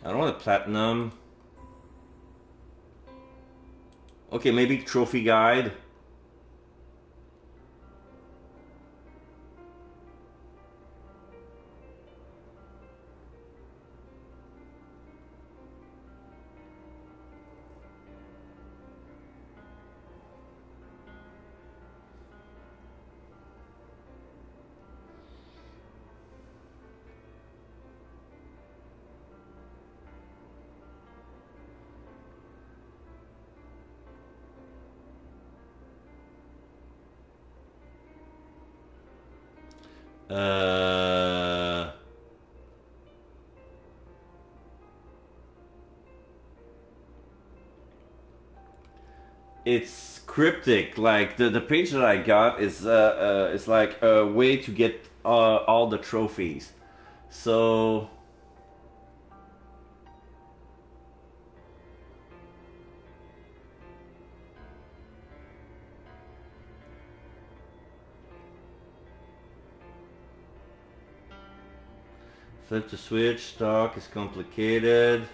I don't want a platinum. Okay, maybe trophy guide. It's cryptic. Like the page that I got is like a way to get all the trophies. So flip the switch. Stock is complicated.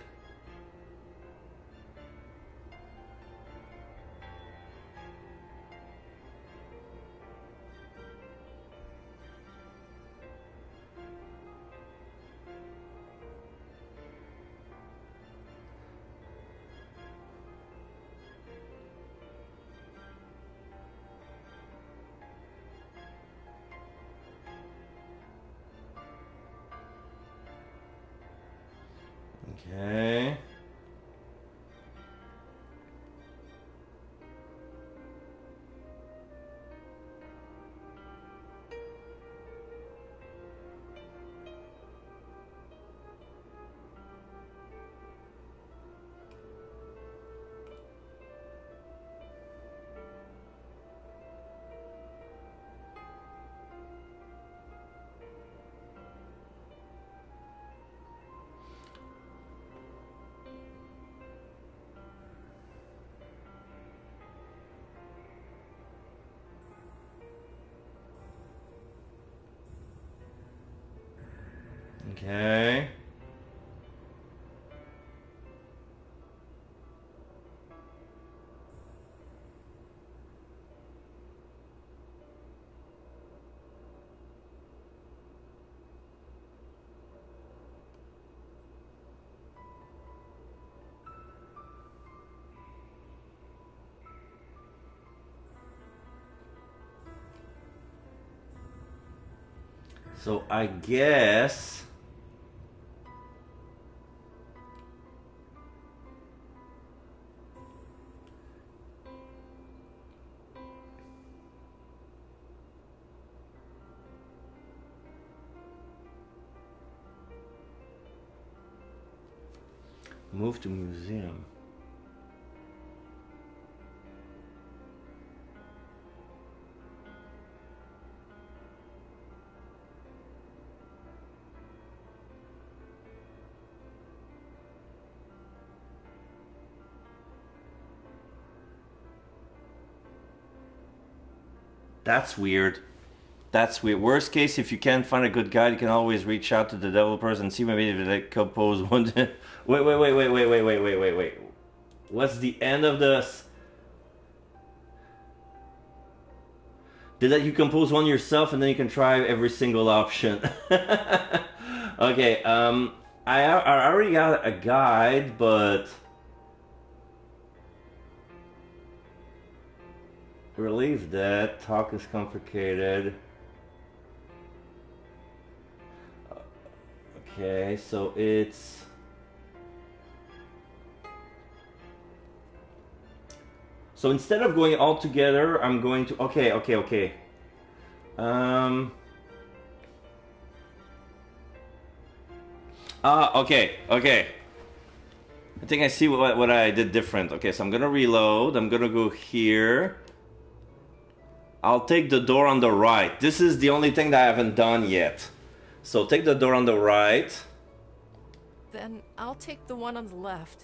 Okay. Okay. So I guess move to museum. That's weird. That's weird. Worst case, if you can't find a good guide, you can always reach out to the developers and see maybe if they compose one. Wait. What's the end of this? Did that you compose one yourself and then you can try every single option? Okay, I already got a guide, but relieve that. Talk is complicated. Okay, so it's so instead of going all together, I'm going to okay. Okay. I think I see what I did different. Okay, so I'm gonna reload. I'm gonna go here. I'll take the door on the right. This is the only thing that I haven't done yet. So take the door on the right. Then I'll take the one on the left.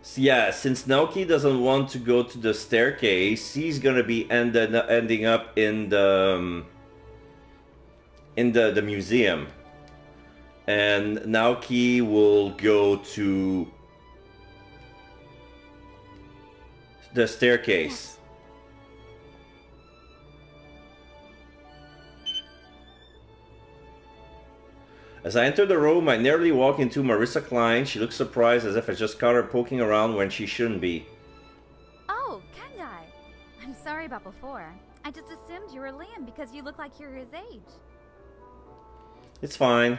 So yeah, since Naoki doesn't want to go to the staircase, he's gonna be ending up in the museum. And Naoki will go to the staircase. As I enter the room, I nearly walk into Marissa Klein. She looks surprised, as if I just caught her poking around when she shouldn't be. Oh, Kendai! I'm sorry about before. I just assumed you were Liam because you look like you're his age. It's fine.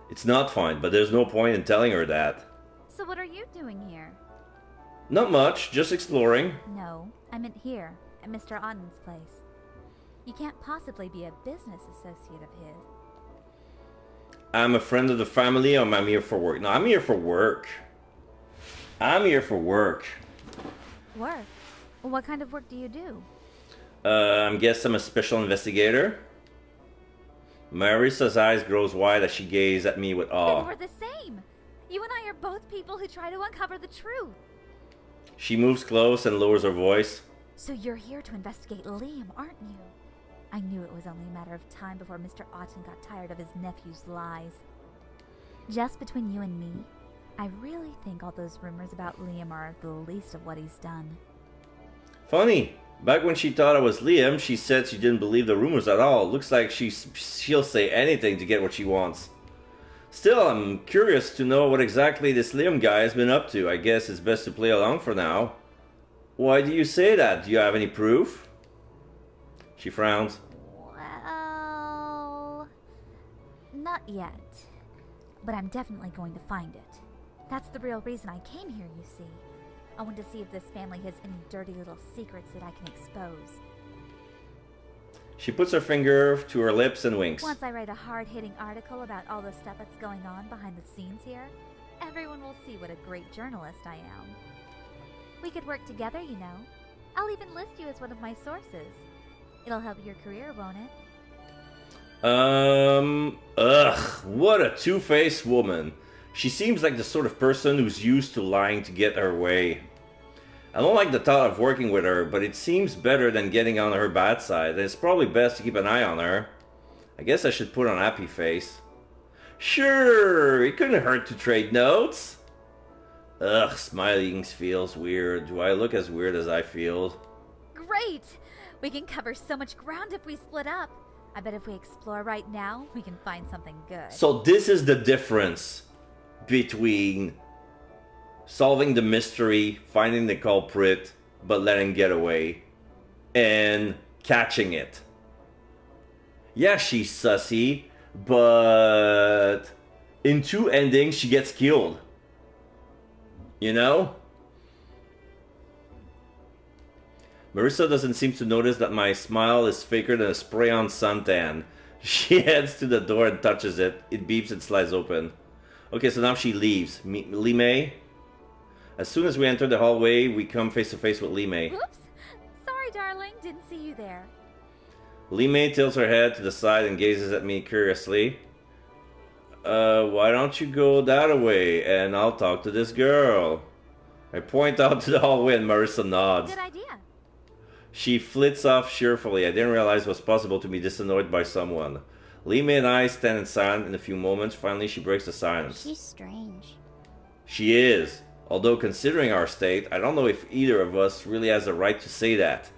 It's not fine, but there's no point in telling her that. So what are you doing here? Not much, just exploring. No, I meant here, at Mr. Otten's place. You can't possibly be a business associate of his. I'm a friend of the family, or I'm here for work? No, I'm here for work. I'm here for work. Work? What kind of work do you do? I guess I'm a special investigator. Marissa's eyes grows wide as she gazes at me with awe. Then we're the same! You and I are both people who try to uncover the truth. She moves close and lowers her voice. So you're here to investigate Liam, aren't you? I knew it was only a matter of time before Mr. Otten got tired of his nephew's lies. Just between you and me, I really think all those rumors about Liam are the least of what he's done. Funny. Back when she thought I was Liam, she said she didn't believe the rumors at all. Looks like she'll say anything to get what she wants. Still, I'm curious to know what exactly this Liam guy has been up to. I guess it's best to play along for now. Why do you say that? Do you have any proof? She frowns. Well, not yet. But I'm definitely going to find it. That's the real reason I came here, you see. I want to see if this family has any dirty little secrets that I can expose. She puts her finger to her lips and winks. Once I write a hard-hitting article about all the stuff that's going on behind the scenes here, everyone will see what a great journalist I am. We could work together, you know. I'll even list you as one of my sources. It'll help your career, won't it? What a two-faced woman. She seems like the sort of person who's used to lying to get her way. I don't like the thought of working with her, but it seems better than getting on her bad side. It's probably best to keep an eye on her. I guess I should put on a happy face. Sure, it couldn't hurt to trade notes. Ugh, smiling feels weird. Do I look as weird as I feel? Great! We can cover so much ground if we split up. I bet if we explore right now, we can find something good. So this is the difference between solving the mystery, finding the culprit, but letting get away, and catching it. Yeah, she's sussy, but in two endings, she gets killed. You know? Marissa doesn't seem to notice that my smile is faker than a spray-on suntan. She heads to the door and touches it. It beeps and slides open. Okay, so now she leaves. Lee May? As soon as we enter the hallway, we come face to face with Lee May. Oops! Sorry, darling. Didn't see you there. Lee May tilts her head to the side and gazes at me curiously. Why don't you go that way and I'll talk to this girl? I point out to the hallway and Marissa nods. Good idea. She flits off cheerfully. I didn't realize it was possible to be disannoyed by someone. Lee May and I stand in silence in a few moments. Finally, she breaks the silence. She's strange. She is. Although, considering our state, I don't know if either of us really has the right to say that.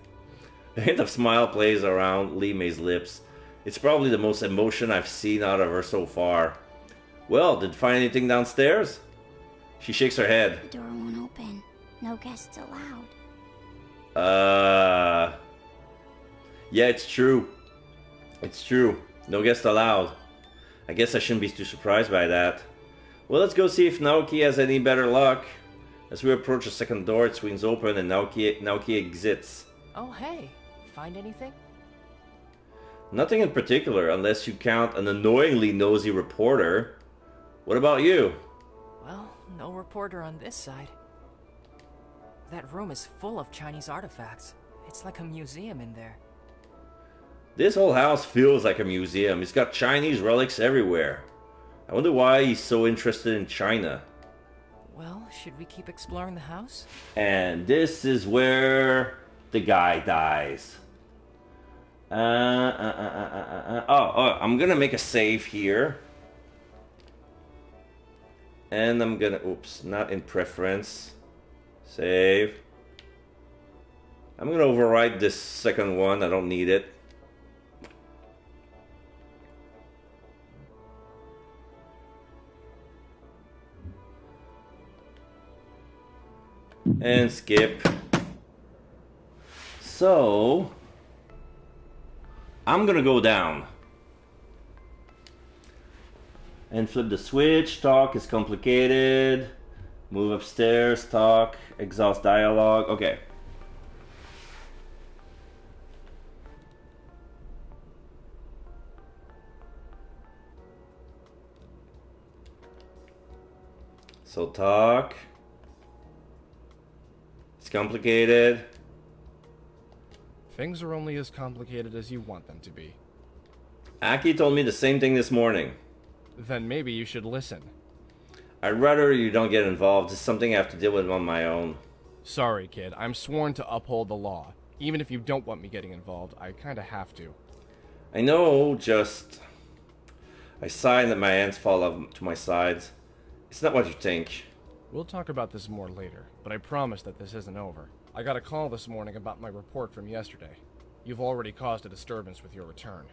A hint of smile plays around Lee May's lips. It's probably the most emotion I've seen out of her so far. Well, did you find anything downstairs? She shakes her head. The door won't open. No guests allowed. Yeah, it's true. It's true. No guests allowed. I guess I shouldn't be too surprised by that. Well, let's go see if Naoki has any better luck. As we approach the second door, it swings open and Naoki exits. Oh, hey. Find anything? Nothing in particular, unless you count an annoyingly nosy reporter. What about you? Well, no reporter on this side. That room is full of Chinese artifacts. It's like a museum in there. This whole house feels like a museum. It's got Chinese relics everywhere. I wonder why he's so interested in China. Well, should we keep exploring the house? And this is where the guy dies. I'm gonna make a save here. And I'm gonna, oops, not in preference. Save. I'm gonna overwrite this second one, I don't need it. And skip. So, I'm gonna go down. And flip the switch. Talk is complicated. Move upstairs, talk, exhaust dialogue. Okay. So talk. It's complicated. Things are only as complicated as you want them to be. Aki told me the same thing this morning. Then maybe you should listen. I'd rather you don't get involved. It's something I have to deal with on my own. Sorry, kid. I'm sworn to uphold the law. Even if you don't want me getting involved, I kinda have to. I know, just... I sigh and let my hands fall up to my sides. It's not what you think. We'll talk about this more later, but I promise that this isn't over. I got a call this morning about my report from yesterday. You've already caused a disturbance with your return.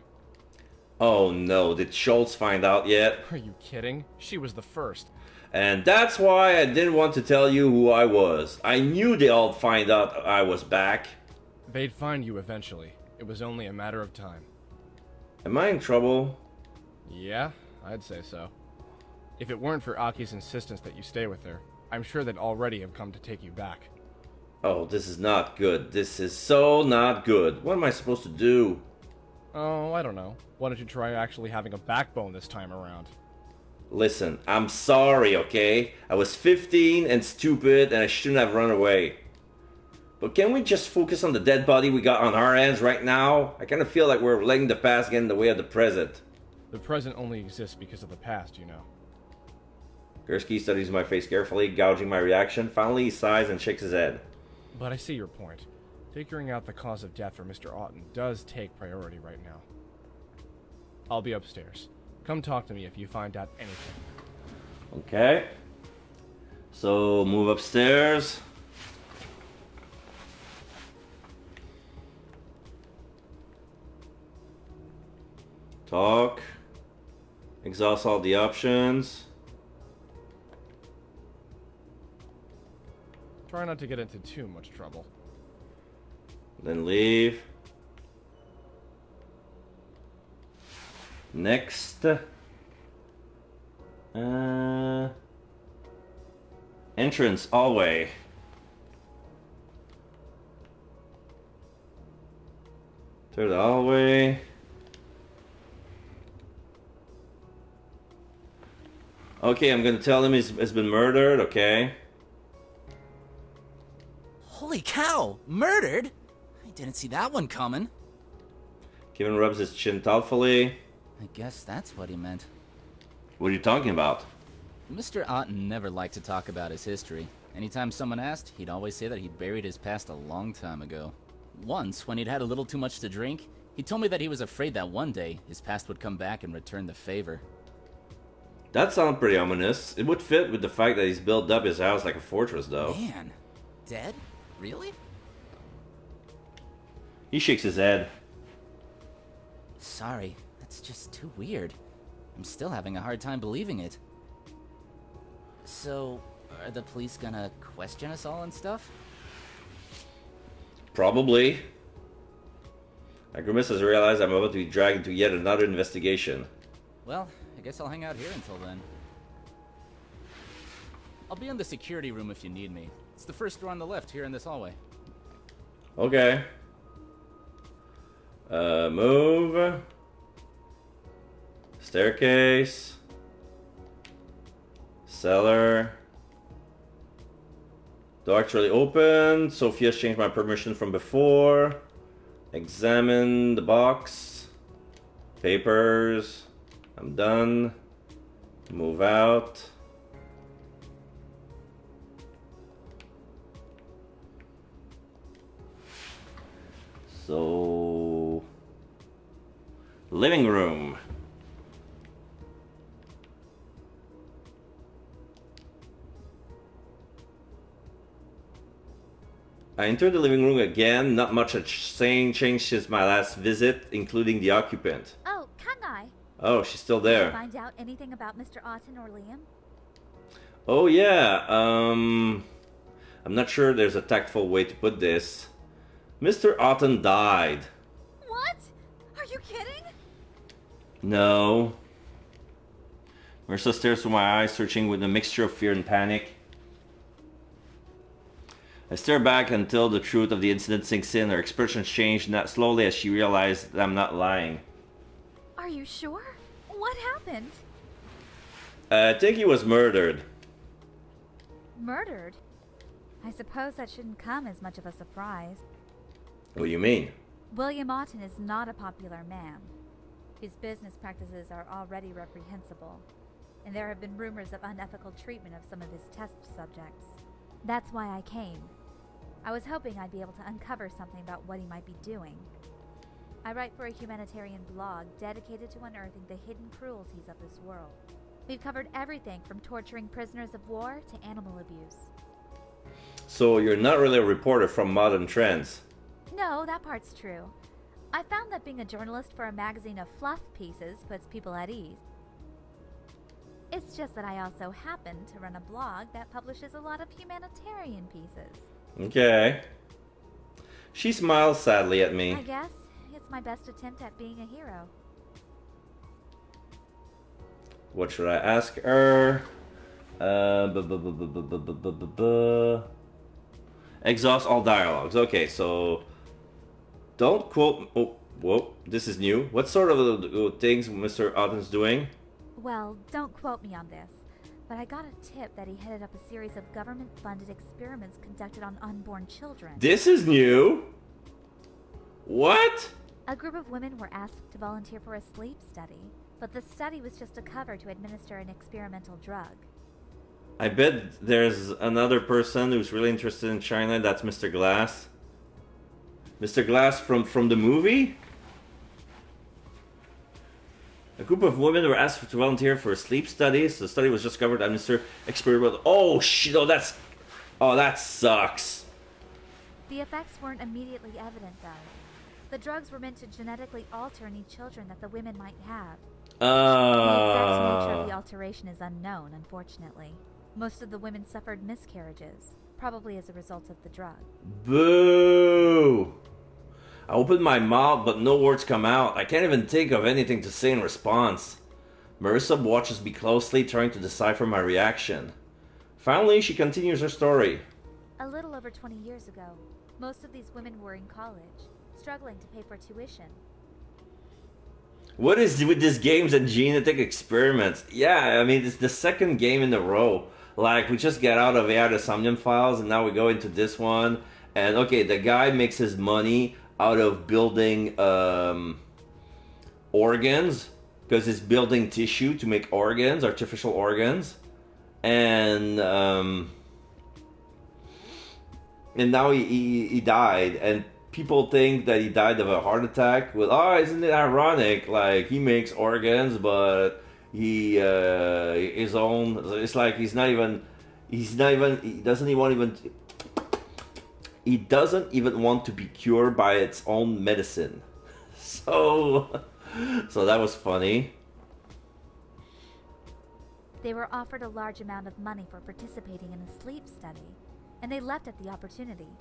Oh no, did Schultz find out yet? Are you kidding? She was the first. And that's why I didn't want to tell you who I was. I knew they'd all find out I was back. They'd find you eventually. It was only a matter of time. Am I in trouble? Yeah, I'd say so. If it weren't for Aki's insistence that you stay with her, I'm sure they'd already have come to take you back. Oh, this is not good. This is so not good. What am I supposed to do? Oh, I don't know. Why don't you try actually having a backbone this time around? Listen, I'm sorry, okay? I was 15 and stupid and I shouldn't have run away. But can we just focus on the dead body we got on our hands right now? I kind of feel like we're letting the past get in the way of the present. The present only exists because of the past, you know. Gursky studies my face carefully, gouging my reaction. Finally, he sighs and shakes his head. But I see your point. Figuring out the cause of death for Mr. Otten does take priority right now. I'll be upstairs. Come talk to me if you find out anything. Okay. So, move upstairs. Talk. Exhaust all the options. Try not to get into too much trouble. Then leave. Next. Entrance, hallway. Through the hallway. Okay, I'm gonna tell him he's been murdered, okay? Holy cow! Murdered? I didn't see that one coming. Kevin rubs his chin thoughtfully. I guess that's what he meant. What are you talking about? Mr. Otten never liked to talk about his history. Anytime someone asked, he'd always say that he'd buried his past a long time ago. Once, when he'd had a little too much to drink, he told me that he was afraid that one day his past would come back and return the favor. That sounds pretty ominous. It would fit with the fact that he's built up his house like a fortress, though. Man, dead? Really? He shakes his head. Sorry, that's just too weird. I'm still having a hard time believing it. So, are the police gonna question us all and stuff? Probably. Agrimus has realized I'm about to be dragged into yet another investigation. Well, I guess I'll hang out here until then. I'll be in the security room if you need me. It's the first door on the left here in this hallway. Okay. Move. Staircase. Cellar. Door actually open. Sophia's changed my permission from before. Examine the box. Papers. I'm done. Move out. So, living room. I entered the living room again. Not much has changed since my last visit, including the occupant. Oh, KANSEI. Oh, she's still Did you there. find out anything about Mr. Otten or Liam? Oh yeah, I'm not sure there's a tactful way to put this. Mr. Otten died. What? Are you kidding? No. Marissa stares through my eyes, searching with a mixture of fear and panic. I stare back until the truth of the incident sinks in. Her expression changed not slowly as she realized that I'm not lying. Are you sure? What happened? I think he was murdered. Murdered? I suppose that shouldn't come as much of a surprise. What do you mean? William Otten is not a popular man. His business practices are already reprehensible, and there have been rumors of unethical treatment of some of his test subjects. That's why I came. I was hoping I'd be able to uncover something about what he might be doing. I write for a humanitarian blog dedicated to unearthing the hidden cruelties of this world. We've covered everything from torturing prisoners of war to animal abuse. So you're not really a reporter from Modern Trends? No, that part's true. I found that being a journalist for a magazine of fluff pieces puts people at ease. It's just that I also happen to run a blog that publishes a lot of humanitarian pieces. Okay. She smiles sadly at me. I guess it's my best attempt at being a hero. What should I ask her? Exhaust all dialogues. Okay, so don't quote. Oh, whoa! This is new. What sort of things Mr. Otten's doing? Well, don't quote me on this, but I got a tip that he headed up a series of government-funded experiments conducted on unborn children. This is new. What? A group of women were asked to volunteer for a sleep study, but the study was just a cover to administer an experimental drug. I bet there's another person who's really interested in China. That's Mr. Glass. Mr. Glass from the movie? A group of women were asked to volunteer for a sleep study. So the study was just covered under experiment. Oh shit! Oh, that sucks. The effects weren't immediately evident, though. The drugs were meant to genetically alter any children that the women might have. The exact nature of the alteration is unknown, unfortunately. Most of the women suffered miscarriages, probably as a result of the drug. Boo! I open my mouth, but no words come out. I can't even think of anything to say in response. Marissa watches me closely, trying to decipher my reaction. Finally, she continues her story. A little over 20 years ago, most of these women were in college, struggling to pay for tuition. What is with these games and genetic experiments? Yeah, I mean, it's the second game in a row. Like, we just get out of AI the Somnium Files, and now we go into this one. And, okay, the guy makes his money out of building organs, because he's building tissue to make organs, artificial organs. And now he died, and people think that he died of a heart attack. Well, isn't it ironic? Like, he makes organs, but he his own. It's like he doesn't even want to be cured by its own medicine. So that was funny. They were offered a large amount of money for participating in a sleep study, and they leapt at the opportunity.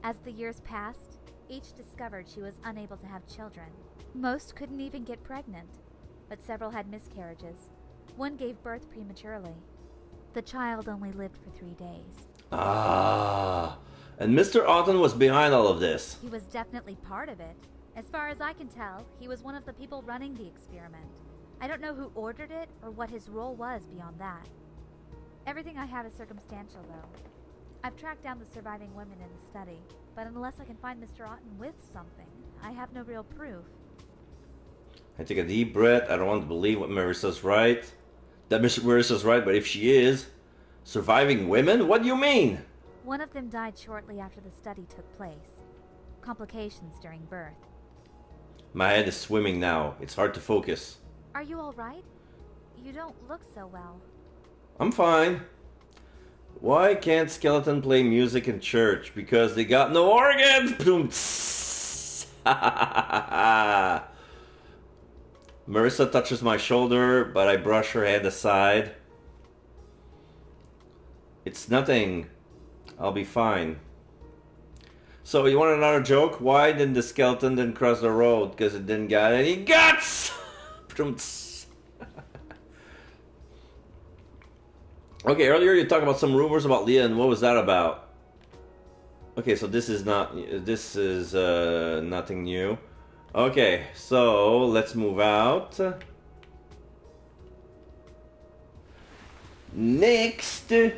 As the years passed, each discovered she was unable to have children. Most couldn't even get pregnant, but several had miscarriages. One gave birth prematurely. The child only lived for 3 days. And Mr. Otten was behind all of this. He was definitely part of it. As far as I can tell, he was one of the people running the experiment. I don't know who ordered it or what his role was beyond that. Everything I have is circumstantial, though. I've tracked down the surviving women in the study, but unless I can find Mr. Otten with something, I have no real proof. I take a deep breath. I don't want to believe what Marissa's right. That Marissa's right, but if she is... Surviving women? What do you mean? One of them died shortly after the study took place. Complications during birth. My head is swimming now. It's hard to focus. Are you alright? You don't look so well. I'm fine. Why can't skeleton play music in church? Because they got no organs! Marissa touches my shoulder, but I brush her head aside. It's nothing. I'll be fine. So, you want another joke? Why didn't the skeleton then cross the road? Because it didn't got any guts! Okay, earlier you talked about some rumors about Leah, and what was that about? Okay, so this is nothing new. Okay, so let's move out. Next! Living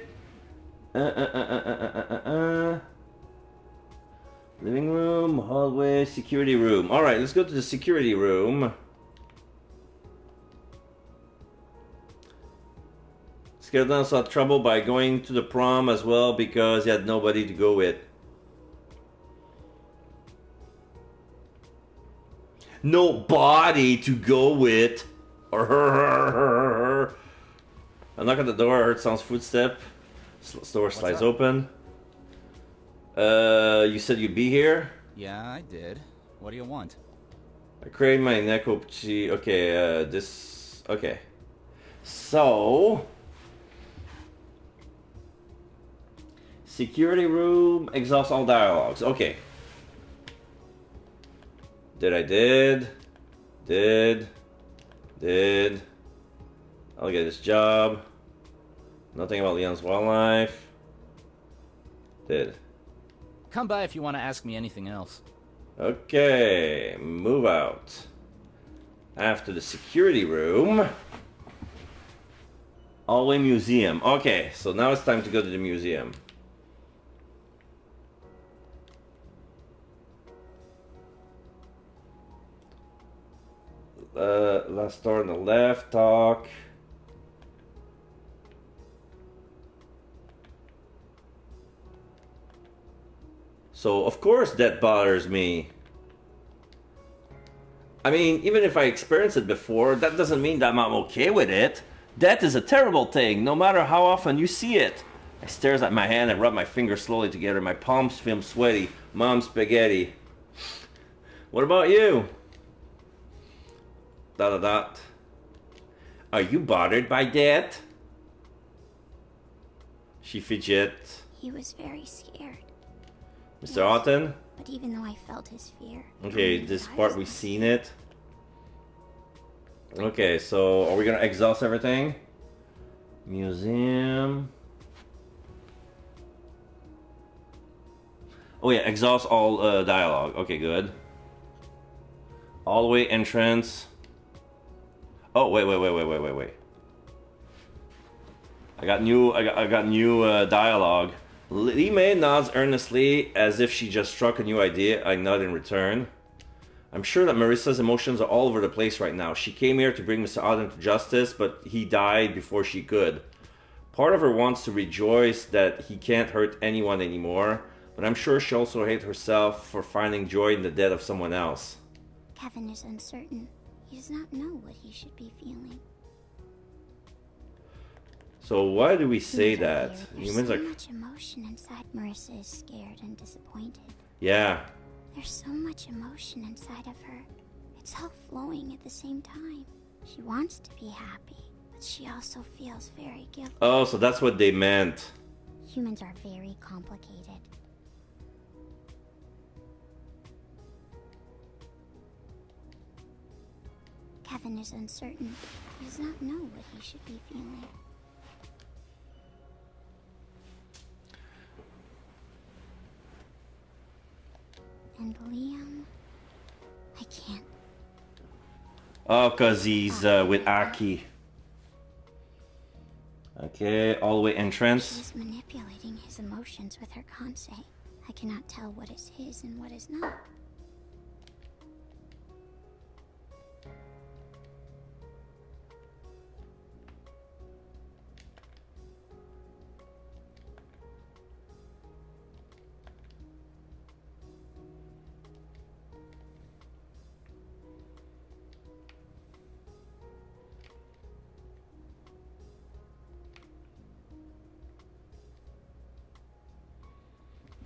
room, hallway, security room. Alright, let's go to the security room. Skeleton saw trouble by going to the prom as well because he had nobody to go with. Nobody to go with. A knock at the door, I heard someone's footstep. Door slides open. You said you'd be here? Yeah, I did. What do you want? I created my necropsy. Okay, this... Okay. So... Security room, exhaust all dialogues. Okay. Did. I'll get this job. Nothing about Leon's wildlife. Did. Come by if you want to ask me anything else. Okay, move out. After the security room. Hallway museum. Okay, so now it's time to go to the museum. Last door on the left, talk. So, of course that bothers me. I mean, even if I experienced it before, that doesn't mean that I'm okay with it. Death is a terrible thing, no matter how often you see it. I stares at my hand and rub my fingers slowly together. My palms feel sweaty. Mom spaghetti. What about you? ... Are you bothered by that? She fidgets. He was very scared. Mr. Otten? But even though I felt his fear... Okay, this part we've seen it. Okay, so are we gonna exhaust everything? Museum. Oh yeah, exhaust all dialogue. Okay, good. All the way entrance. Oh wait. I got new dialogue. Li Mei nods earnestly as if she just struck a new idea. I nod in return. I'm sure that Marissa's emotions are all over the place right now. She came here to bring Mr. Otten to justice, but he died before she could. Part of her wants to rejoice that he can't hurt anyone anymore, but I'm sure she also hates herself for finding joy in the death of someone else. Kevin is uncertain. He does not know what he should be feeling. So why do we say that? There's so much emotion inside. Marissa is scared and disappointed. Yeah. There's so much emotion inside of her. It's all flowing at the same time. She wants to be happy, but she also feels very guilty. Oh, so that's what they meant. Humans are very complicated. Kevin is uncertain. He does not know what he should be feeling. And Liam... I can't. Oh, because he's with Aki. Okay, hallway entrance. She's manipulating his emotions with her Kansei. I cannot tell what is his and what is not.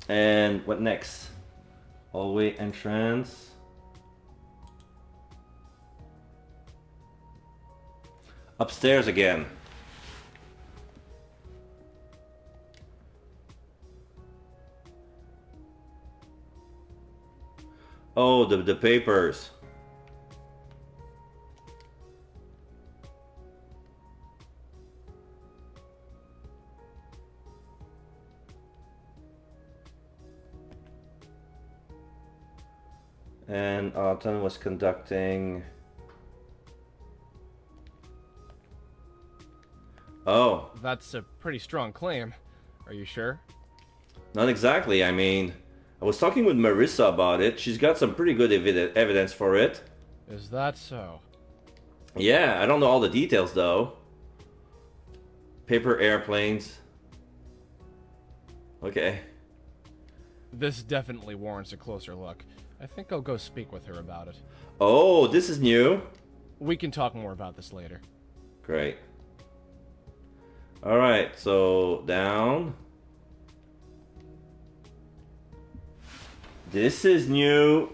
And what next? Hallway entrance. Upstairs again. Oh, the papers. And Autumn was conducting... Oh. That's a pretty strong claim. Are you sure? Not exactly. I mean, I was talking with Marissa about it. She's got some pretty good evidence for it. Is that so? Yeah, I don't know all the details though. Paper airplanes. Okay. This definitely warrants a closer look. I think I'll go speak with her about it. Oh, this is new. We can talk more about this later. Great. Alright, so down. This is new.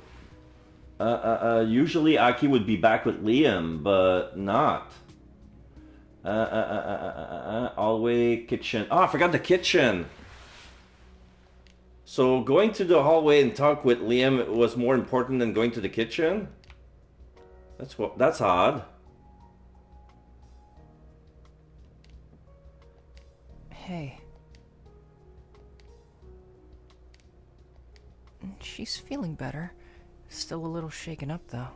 Usually Aki would be back with Liam, but not. Hallway, kitchen. Oh, I forgot the kitchen. So going to the hallway and talk with Liam was more important than going to the kitchen? That's odd. Hey. She's feeling better. Still a little shaken up, though.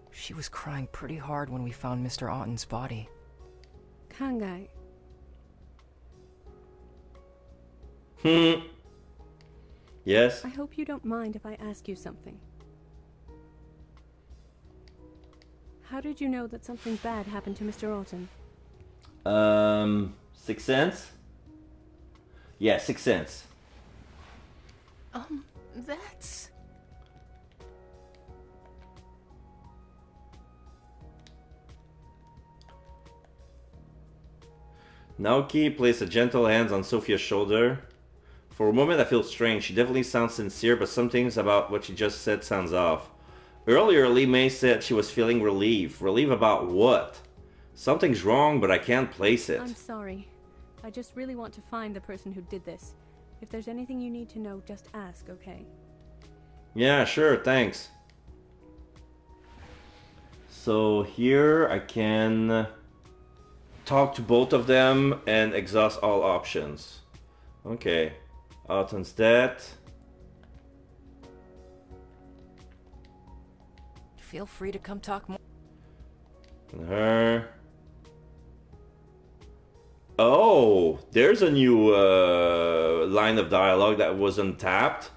She was crying pretty hard when we found Mr. Otten's body. Kangai. Yes? I hope you don't mind if I ask you something. How did you know that something bad happened to Mr. Otten? Sixth Sense? Yeah, Sixth Sense. That's... Naoki placed a gentle hand on Sophia's shoulder. For a moment I feel strange. She definitely sounds sincere, but some things about what she just said sounds off. Earlier, Lee May said she was feeling relief. Relief about what? Something's wrong, but I can't place it. I'm sorry. I just really want to find the person who did this. If there's anything you need to know, just ask, okay? Yeah, sure, thanks. So here I can talk to both of them and exhaust all options. Okay. Otten's dead. Feel free to come talk more. And her. Oh, there's a new line of dialogue that wasn't tapped.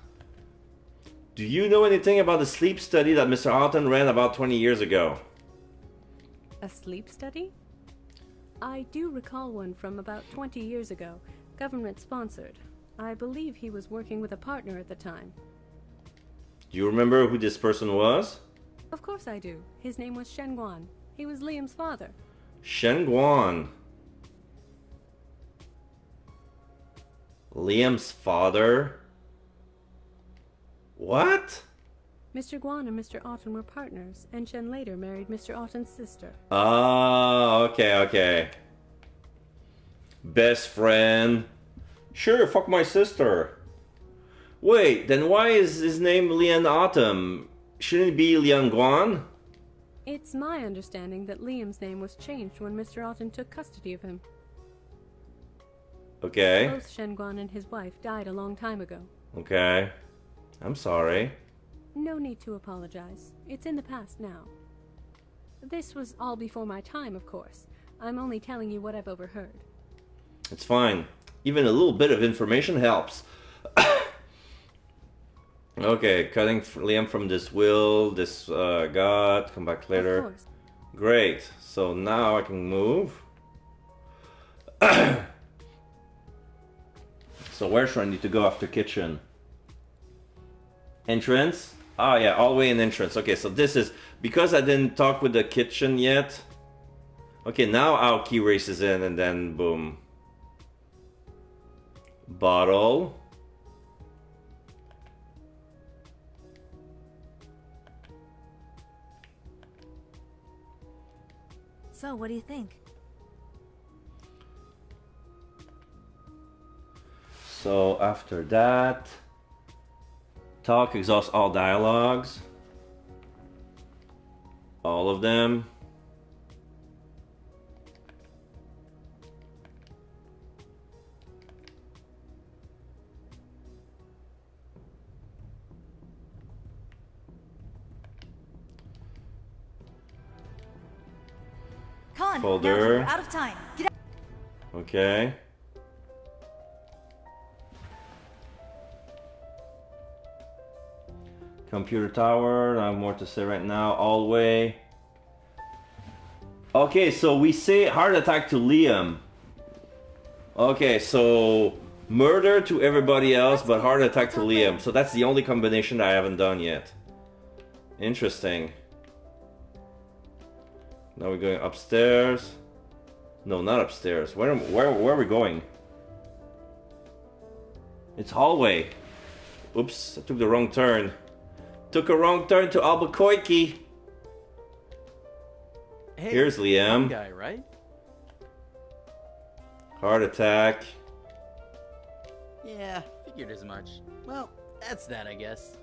Do you know anything about the sleep study that Mr. Otten ran about 20 years ago? A sleep study? I do recall one from about 20 years ago, government-sponsored. I believe he was working with a partner at the time. Do you remember who this person was? Of course I do. His name was Shen Guan. He was Liam's father. Shen Guan. Liam's father? What? Mr. Guan and Mr. Otten were partners, and Shen later married Mr. Otten's sister. Oh, okay. Best friend. Sure, fuck my sister. Wait, then why is his name Lian Autumn? Shouldn't it be Lian Guan? It's my understanding that Liam's name was changed when Mr. Otten took custody of him. Okay. Both Shen Guan and his wife died a long time ago. Okay. I'm sorry. No need to apologize. It's in the past now. This was all before my time, of course. I'm only telling you what I've overheard. It's fine. Even a little bit of information helps. Okay, cutting Liam from this will, this god, come back later. Of course. Great, so now I can move. So where should I need to go after kitchen? Entrance? Ah yeah, all the way in entrance. Okay, so this is, because I didn't talk with the kitchen yet. Okay, now Aoki races in and then boom. Bottle. So, what do you think? So after that, talk, exhaust all dialogues. All of them. Con, Folder. now you're out of time. Get out. Okay. Computer tower, I have more to say right now. All the way. Okay, so we say heart attack to Liam. Okay, so murder to everybody else, but heart attack to Liam. So that's the only combination that I haven't done yet. Interesting. Now we're going upstairs. No, not upstairs. Where are we going? It's hallway. Oops, I took the wrong turn. Took a wrong turn to Albuquerque. Hey, here's Liam. Guy, right? Heart attack. Yeah, figured as much. Well, that's that, I guess.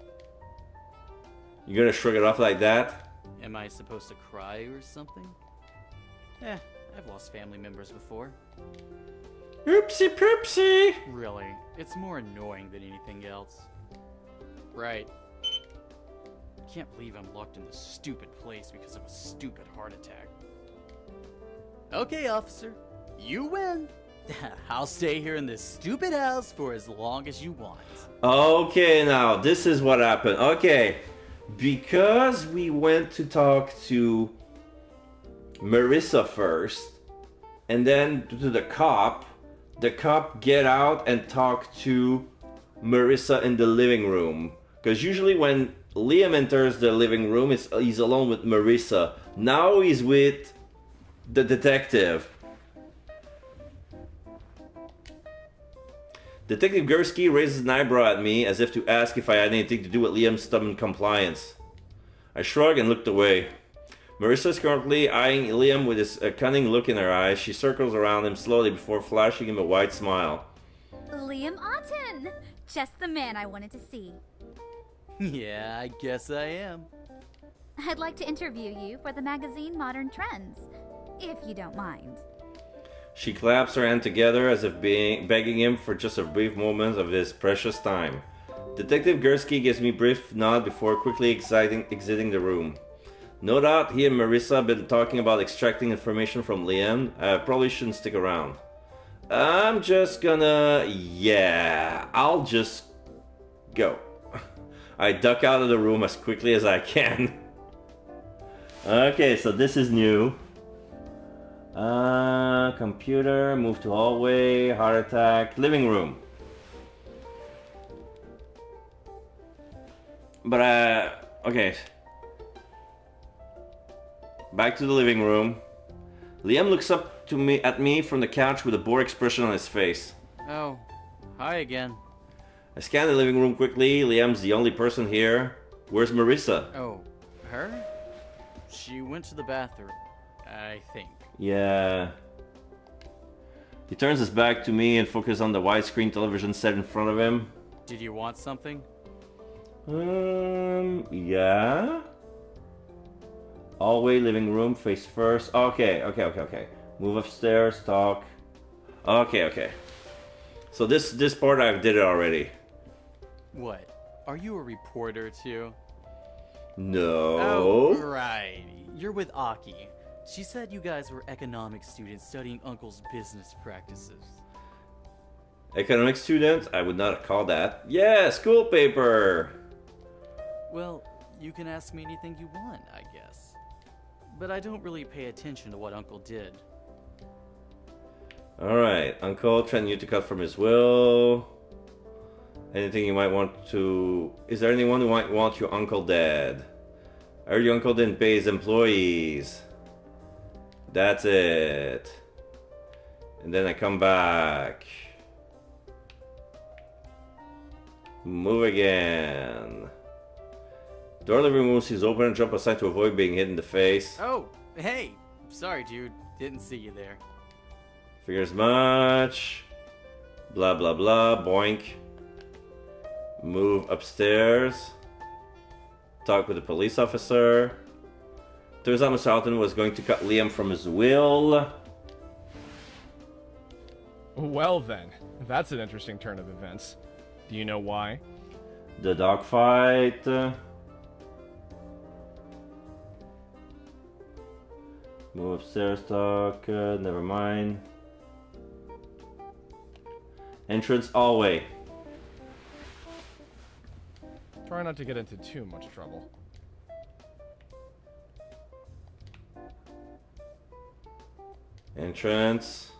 You gonna shrug it off like that? Am I supposed to cry or something? Eh, I've lost family members before. Oopsie poopsie! Really, it's more annoying than anything else. Right. Can't believe I'm locked in this stupid place because of a stupid heart attack. Okay, officer. You win. I'll stay here in this stupid house for as long as you want. Okay, now, this is what happened. Okay, because we went to talk to Marissa first, and then to the cop get out and talk to Marissa in the living room. Because usually when Liam enters the living room, he's alone with Marissa. Now he's with the detective. Detective Gursky raises an eyebrow at me as if to ask if I had anything to do with Liam's stubborn compliance. I shrug and looked away. Marissa is currently eyeing Liam with a cunning look in her eyes. She circles around him slowly before flashing him a wide smile. Liam Otten! Just the man I wanted to see. Yeah, I guess I am. I'd like to interview you for the magazine Modern Trends, if you don't mind. She claps her hands together as if begging him for just a brief moment of his precious time. Detective Gursky gives me a brief nod before quickly exiting the room. No doubt he and Marissa have been talking about extracting information from Liam. I probably shouldn't stick around. I'm just gonna... yeah, I'll just go. I duck out of the room as quickly as I can. Okay, so this is new. Computer, move to hallway, heart attack, living room. But, okay. Back to the living room. Liam looks up at me from the couch with a bored expression on his face. Oh, hi again. I scan the living room quickly. Liam's the only person here. Where's Marissa? Oh, her? She went to the bathroom, I think. Yeah. He turns his back to me and focuses on the widescreen television set in front of him. Did you want something? Yeah. Hallway, living room, face first. Okay. Move upstairs, talk. Okay. So this part I did it already. What? Are you a reporter too? No. Oh, right. You're with Aki. She said you guys were economics students studying Uncle's business practices. Economic student? I would not call that. Yeah, school paper! Well, you can ask me anything you want, I guess. But I don't really pay attention to what Uncle did. Alright, Uncle trying you to cut from his will. Anything you might want to... Is there anyone who might want your uncle dead? I heard your uncle didn't pay his employees. That's it. And then I come back. Move again. Door of the room is open and jump aside to avoid being hit in the face. Oh, hey! Sorry, dude. Didn't see you there. Figures much. Blah blah blah. Boink. Move upstairs. Talk with the police officer. Turns out Mr. Alton was going to cut Liam from his will. Well then, that's an interesting turn of events. Do you know why? The dogfight. Move upstairs, talk. Never mind. Entrance hallway. Try not to get into too much trouble. Entrance.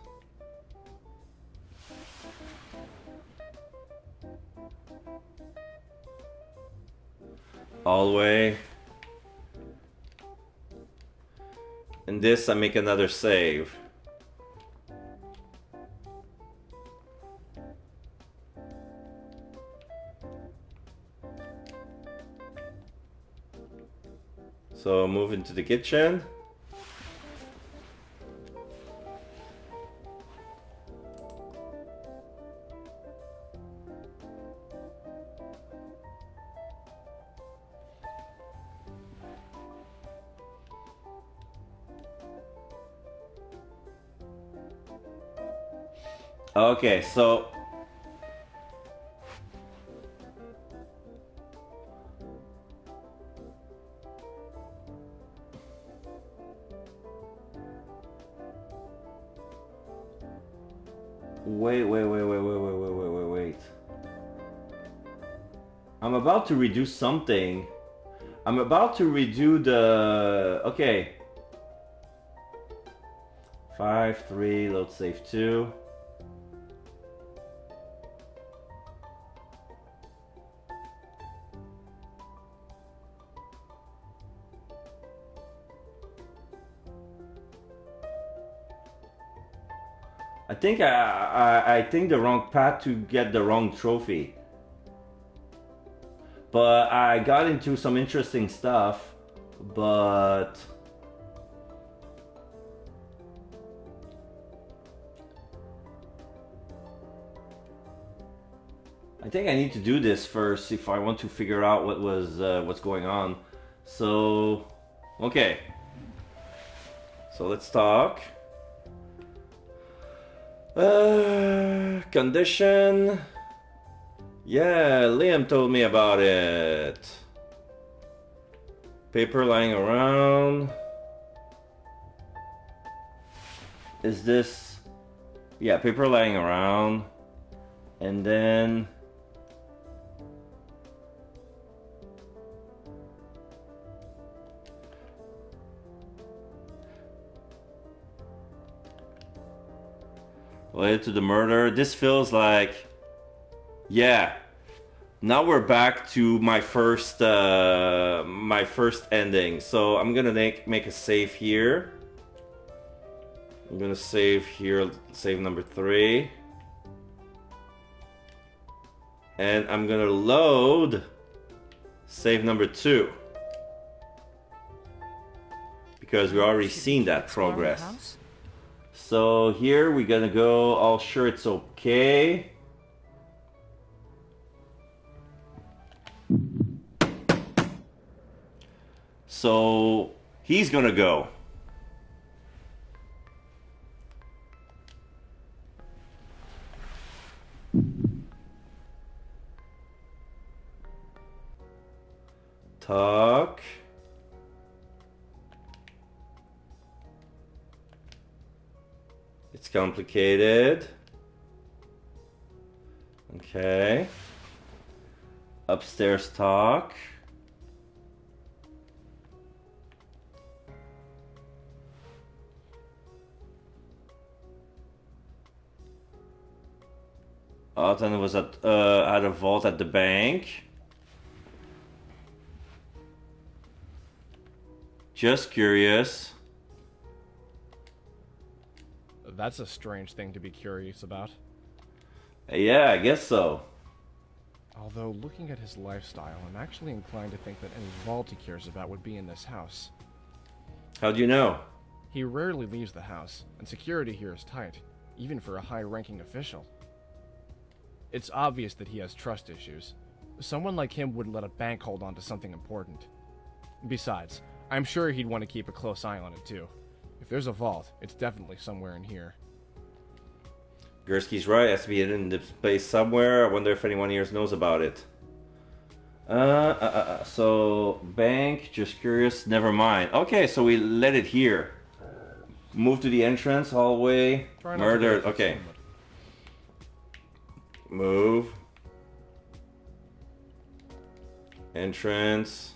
Hallway. In this, I make another save. So move into the kitchen. Okay, so wait. I'm about to redo something. I'm about to redo the... Okay. 5, 3, load save 2. I think I think the wrong path to get the wrong trophy. But I got into some interesting stuff, but I think I need to do this first if I want to figure out what's going on. So, okay. So let's talk. Condition. Yeah, Liam told me about it. Paper lying around. Is this... Yeah, paper lying around. And then... related to the murder. This feels like... Yeah. Now we're back to my first ending. So I'm gonna make a save here. I'm gonna save here, save number 3. And I'm gonna load save number 2. Because we already seen that progress. So here we're gonna go, all sure it's okay. So he's gonna go. Talk. It's complicated. Okay. Upstairs talk. Alton was at a vault at the bank. Just curious. That's a strange thing to be curious about. Yeah, I guess so. Although, looking at his lifestyle, I'm actually inclined to think that any vault he cares about would be in this house. How do you know? He rarely leaves the house, and security here is tight, even for a high-ranking official. It's obvious that he has trust issues. Someone like him wouldn't let a bank hold on to something important. Besides, I'm sure he'd want to keep a close eye on it too. If there's a vault, it's definitely somewhere in here. Gursky's right. It has to be in the place somewhere. I wonder if anyone here knows about it. So bank. Just curious. Never mind. Okay, so we let it here. Move to the entrance hallway. Murdered. Okay. Move. Entrance.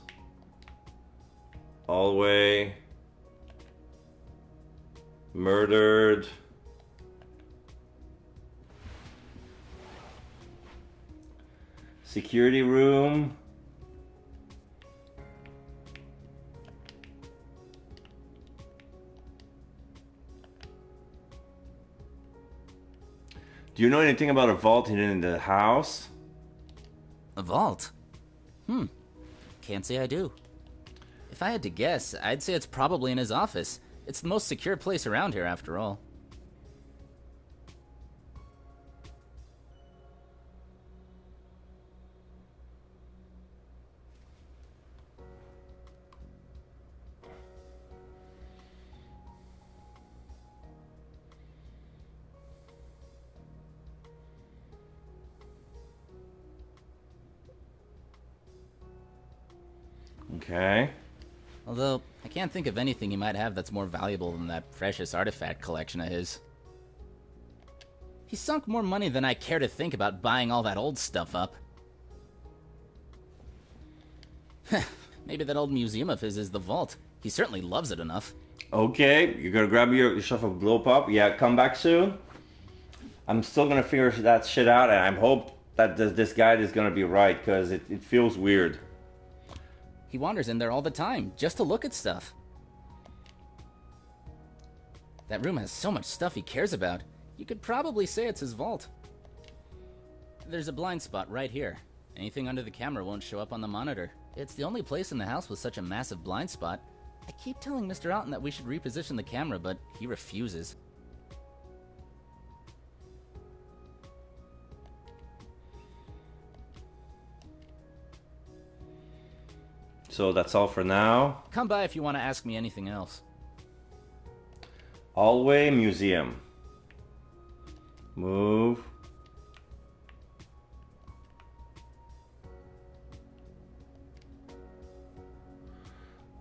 Hallway. Murdered. Security room. Do you know anything about a vault hidden in the house? A vault? Can't say I do. If I had to guess, I'd say it's probably in his office. It's the most secure place around here, after all. Okay. Although, I can't think of anything he might have that's more valuable than that precious artifact collection of his. He sunk more money than I care to think about buying all that old stuff up. Maybe that old museum of his is the vault. He certainly loves it enough. Okay, you're gonna grab yourself a glow pop. Yeah, come back soon. I'm still gonna figure that shit out, and I hope that this guide is gonna be right, because it feels weird. He wanders in there all the time, just to look at stuff. That room has so much stuff he cares about. You could probably say it's his vault. There's a blind spot right here. Anything under the camera won't show up on the monitor. It's the only place in the house with such a massive blind spot. I keep telling Mr. Alton that we should reposition the camera, but he refuses. So that's all for now. Come by if you want to ask me anything else. Hallway museum. Move.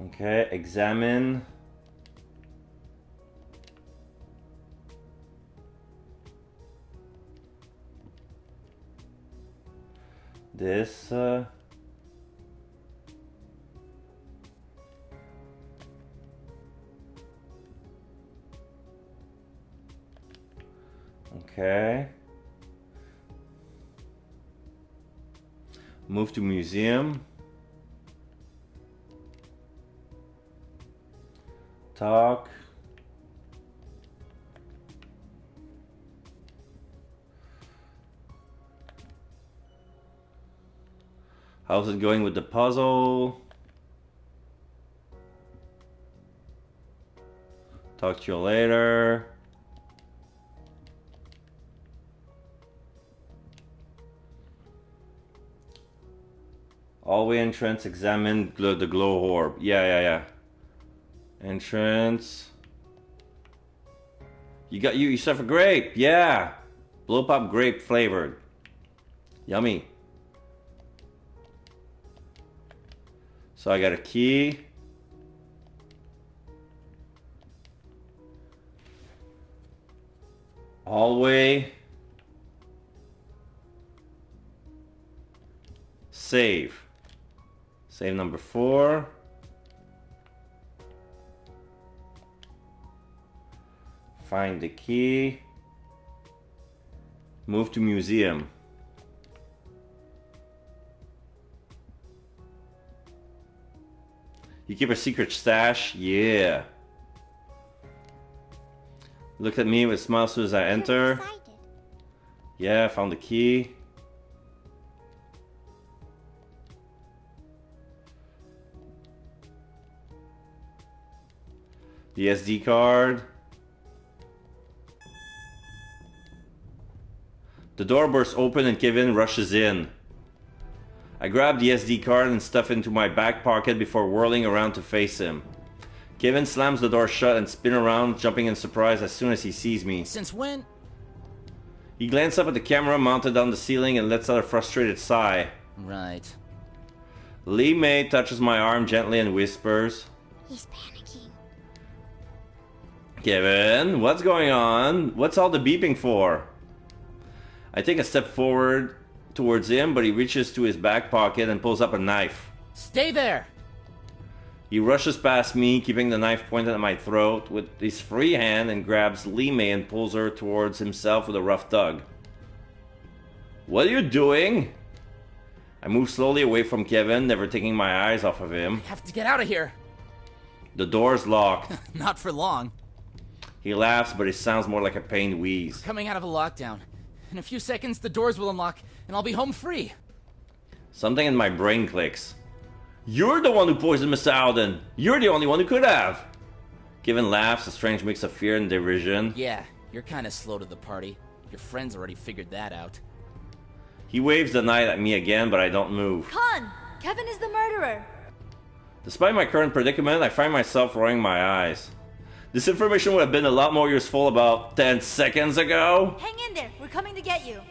Okay, examine. This, okay. Move to museum. Talk. How's it going with the puzzle? Talk to you later. Hallway entrance, examine the glow orb. Yeah. Entrance. You got yourself a grape. Yeah. Blow pop grape flavored. Yummy. So I got a key. Hallway. Save. Save number 4. Find the key. Move to museum. You keep a secret stash? Yeah. Look at me with a smile as soon as I enter. Yeah, I found the key. The SD card. The door bursts open and Kevin rushes in. I grab the SD card and stuff it into my back pocket before whirling around to face him. Kevin slams the door shut and spins around, jumping in surprise as soon as he sees me. Since when? He glances up at the camera mounted on the ceiling and lets out a frustrated sigh. Right. Lee May touches my arm gently and whispers, He's panicking. Kevin, what's going on? What's all the beeping for? I take a step forward towards him, but he reaches to his back pocket and pulls up a knife. Stay there! He rushes past me, keeping the knife pointed at my throat with his free hand, and grabs Lee May and pulls her towards himself with a rough tug. What are you doing? I move slowly away from Kevin, never taking my eyes off of him. I have to get out of here! The door's locked. Not for long. He laughs, but it sounds more like a pained wheeze. Coming out of a lockdown. In a few seconds, the doors will unlock, and I'll be home free. Something in my brain clicks. You're the one who poisoned Mr. Alden. You're the only one who could have. Kevin laughs, a strange mix of fear and derision. Yeah, you're kind of slow to the party. Your friends already figured that out. He waves the knife at me again, but I don't move. Khan! Kevin is the murderer! Despite my current predicament, I find myself rolling my eyes. This information would have been a lot more useful about 10 seconds ago. Hang in there, we're coming to get you.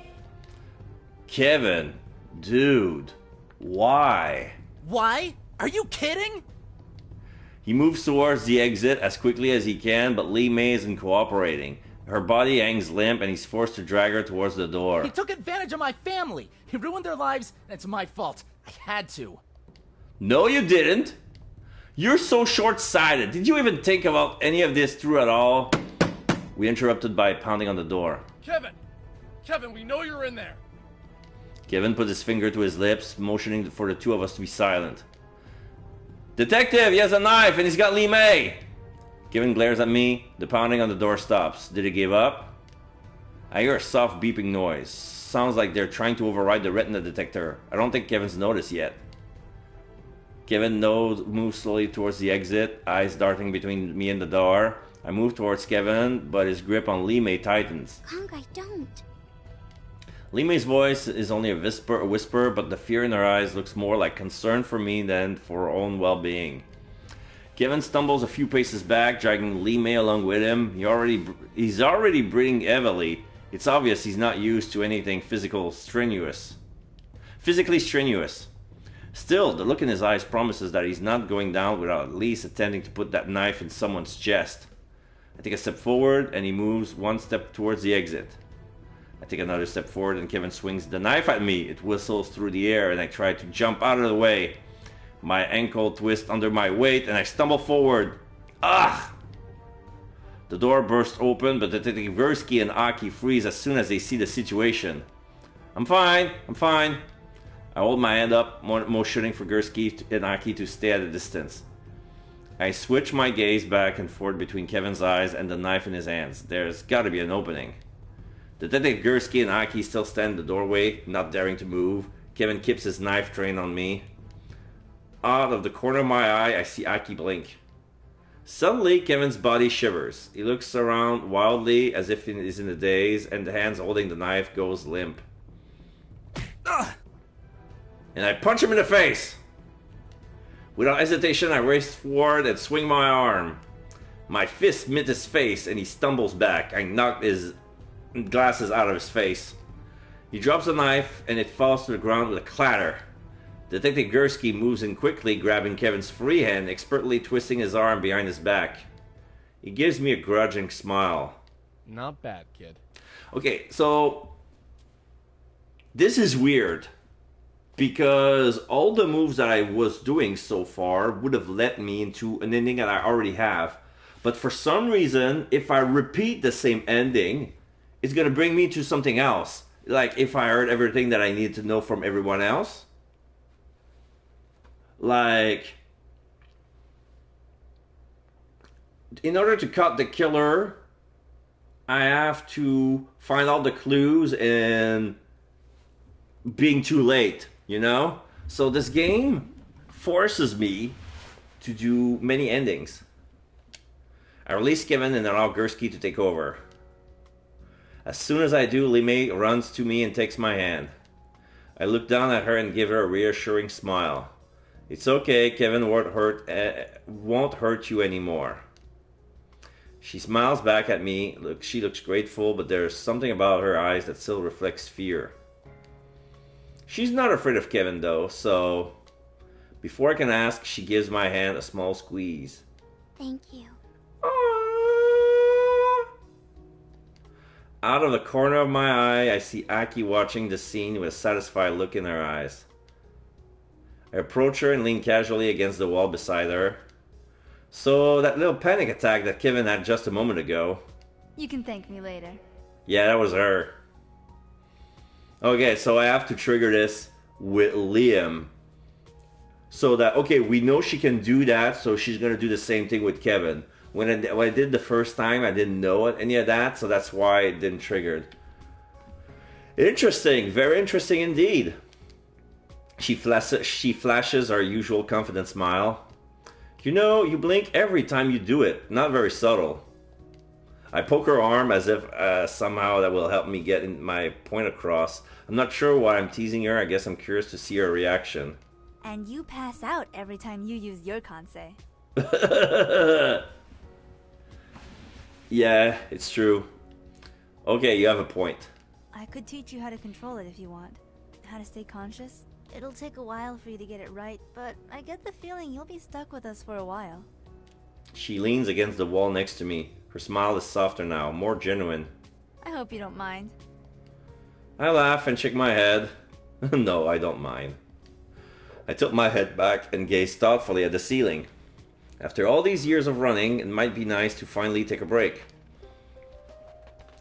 Kevin, dude, why? Why? Are you kidding? He moves towards the exit as quickly as he can, but Lee May isn't cooperating. Her body hangs limp and he's forced to drag her towards the door. He took advantage of my family. He ruined their lives, and it's my fault. I had to. No, you didn't. You're so short-sighted. Did you even think about any of this through at all? We interrupted by pounding on the door. Kevin! Kevin, we know you're in there! Kevin put his finger to his lips, motioning for the two of us to be silent. Detective, he has a knife and he's got Lee May! Kevin glares at me. The pounding on the door stops. Did he give up? I hear a soft beeping noise. Sounds like they're trying to override the retina detector. I don't think Kevin's noticed yet. Kevin moves slowly towards the exit, eyes darting between me and the door. I move towards Kevin, but his grip on Lee May tightens. Kongai, don't. Lee May's voice is only a whisper, but the fear in her eyes looks more like concern for me than for her own well-being. Kevin stumbles a few paces back, dragging Lee May along with him. He's already breathing heavily. It's obvious he's not used to anything physically strenuous. Still, the look in his eyes promises that he's not going down without at least attempting to put that knife in someone's chest. I take a step forward, and he moves one step towards the exit. I take another step forward, and Kevin swings the knife at me. It whistles through the air, and I try to jump out of the way. My ankle twists under my weight, and I stumble forward. Ah! The door bursts open, but Detective Gursky and Aki freeze as soon as they see the situation. I'm fine. I hold my hand up, motioning for Gursky and Aki to stay at a distance. I switch my gaze back and forth between Kevin's eyes and the knife in his hands. There's gotta be an opening. Detective Gursky and Aki still stand in the doorway, not daring to move. Kevin keeps his knife trained on me. Out of the corner of my eye, I see Aki blink. Suddenly, Kevin's body shivers. He looks around wildly as if he's in a daze, and the hands holding the knife goes limp. Ugh! And I punch him in the face. Without hesitation, I race forward and swing my arm. My fist met his face, and he stumbles back. I knock his glasses out of his face. He drops the knife, and it falls to the ground with a clatter. Detective Gursky moves in quickly, grabbing Kevin's free hand, expertly twisting his arm behind his back. He gives me a grudging smile. Not bad, kid. Okay, so this is weird because all the moves that I was doing so far would have led me into an ending that I already have. But for some reason, if I repeat the same ending, it's going to bring me to something else. Like if I heard everything that I needed to know from everyone else. Like, in order to cut the killer, I have to find all the clues and being too late, you know? So this game forces me to do many endings. I release Kevin and allow Gursky to take over. As soon as I do, Limei runs to me and takes my hand. I look down at her and give her a reassuring smile. It's okay, Kevin won't hurt you anymore. She smiles back at me. Look, she looks grateful, but there's something about her eyes that still reflects fear. She's not afraid of Kevin though, so before I can ask, she gives my hand a small squeeze. Thank you. Out of the corner of my eye, I see Aki watching the scene with a satisfied look in her eyes. I approach her and lean casually against the wall beside her. So, that little panic attack that Kevin had just a moment ago. You can thank me later. Yeah, that was her. Okay, so I have to trigger this with Liam. So that, okay, we know she can do that, so she's going to do the same thing with Kevin. When I did the first time, I didn't know any of that, so that's why it didn't trigger. Interesting, very interesting indeed. She flashes her usual confident smile. You know, you blink every time you do it. Not very subtle. I poke her arm as if somehow that will help me get my point across. I'm not sure why I'm teasing her. I guess I'm curious to see her reaction. And you pass out every time you use your Kansei. Yeah, it's true. Okay, you have a point. I could teach you how to control it if you want. How to stay conscious. It'll take a while for you to get it right, but I get the feeling you'll be stuck with us for a while. She leans against the wall next to me. Her smile is softer now, more genuine. I hope you don't mind. I laugh and shake my head. No, I don't mind. I tilt my head back and gaze thoughtfully at the ceiling. After all these years of running, it might be nice to finally take a break.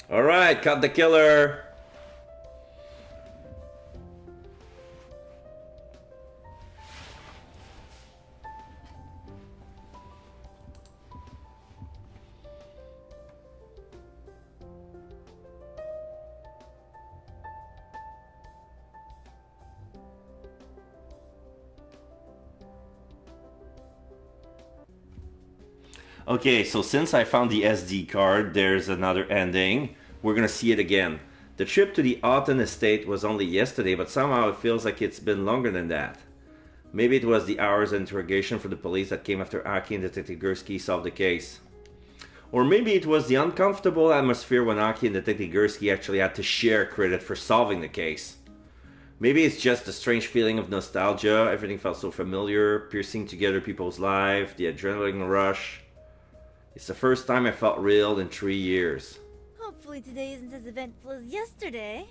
Alright, cut the killer! Okay, so since I found the SD card, there's another ending. We're gonna see it again. The trip to the Autumn estate was only yesterday, but somehow it feels like it's been longer than that. Maybe it was the hours of interrogation for the police that came after Aki and Detective Gursky solved the case. Or maybe it was the uncomfortable atmosphere when Aki and Detective Gursky actually had to share credit for solving the case. Maybe it's just a strange feeling of nostalgia. Everything felt so familiar, piecing together people's lives, the adrenaline rush. It's the first time I felt real in 3 years. Hopefully today isn't as eventful as yesterday.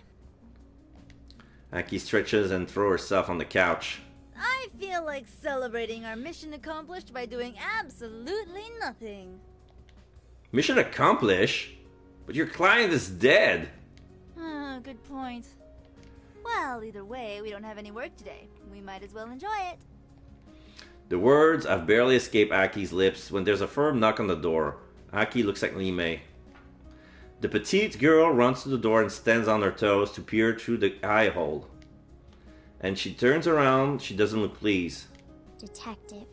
Aki stretches and throws herself on the couch. I feel like celebrating our mission accomplished by doing absolutely nothing. Mission accomplished? But your client is dead. Good point. Well, either way, we don't have any work today. We might as well enjoy it. The words have barely escaped Aki's lips when there's a firm knock on the door. Aki looks at Limei. The petite girl runs to the door and stands on her toes to peer through the eye hole. And she turns around, she doesn't look pleased. Detective.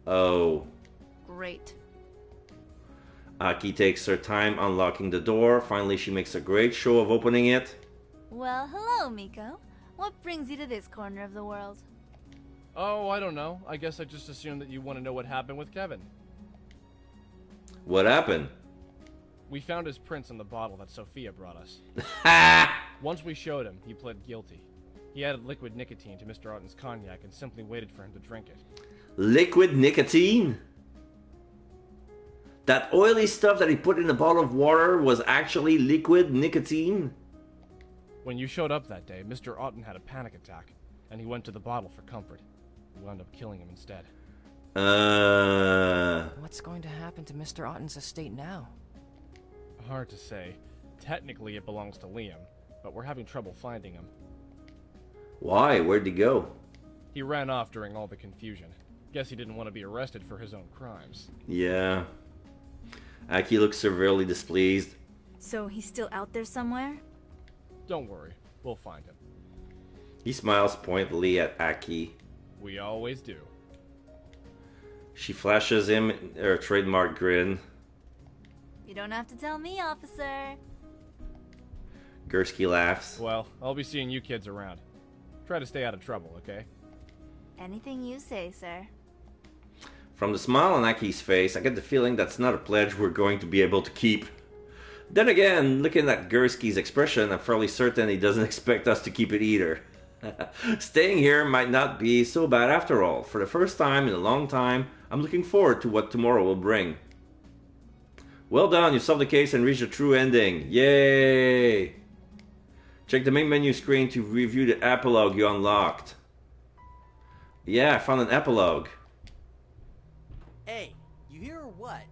Oh. Great. Aki takes her time unlocking the door. Finally, she makes a great show of opening it. Well, hello, Miko. What brings you to this corner of the world? Oh, I don't know. I guess I just assumed that you want to know what happened with Kevin. What happened? We found his prints on the bottle that Sophia brought us. Once we showed him, he pled guilty. He added liquid nicotine to Mr. Otten's cognac and simply waited for him to drink it. Liquid nicotine? That oily stuff that he put in a bottle of water was actually liquid nicotine? When you showed up that day, Mr. Otten had a panic attack, and he went to the bottle for comfort. We wound up killing him instead. What's going to happen to Mr. Otten's estate now? Hard to say. Technically it belongs to Liam, but we're having trouble finding him. Why? Where'd he go? He ran off during all the confusion. Guess he didn't want to be arrested for his own crimes. Yeah. Aki looks severely displeased. So he's still out there somewhere? Don't worry, we'll find him. He smiles pointedly at Aki. We always do. She flashes him her trademark grin. You don't have to tell me, officer. Gursky laughs. Well, I'll be seeing you kids around. Try to stay out of trouble, okay? Anything you say, sir. From the smile on Aki's face, I get the feeling that's not a pledge we're going to be able to keep. Then again, looking at Gursky's expression, I'm fairly certain he doesn't expect us to keep it either. Staying here might not be so bad after all. For the first time in a long time, I'm looking forward to what tomorrow will bring. Well done, you solved the case and reached a true ending. Yay! Check the main menu screen to review the epilogue you unlocked. Yeah, I found an epilogue. Hey, you here or what?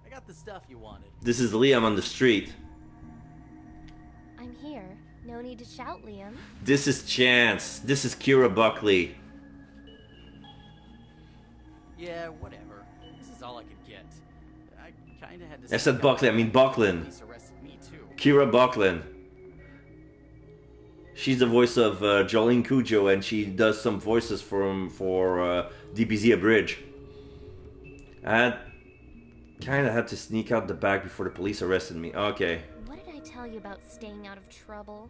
I got the stuff you wanted. This is Liam on the street. I'm here. No need to shout, Liam. This is Chance. This is Kira Buckley. Yeah, whatever. This is all I could get. I kinda had to. I said Buckley, I mean Buckland. Police arrested me too. Kira Buckland. She's the voice of Jolene Cujo, and she does some voices for DBZ Abridge. I kind of had to sneak out the back before the police arrested me. Okay. What did I tell you about staying out of trouble?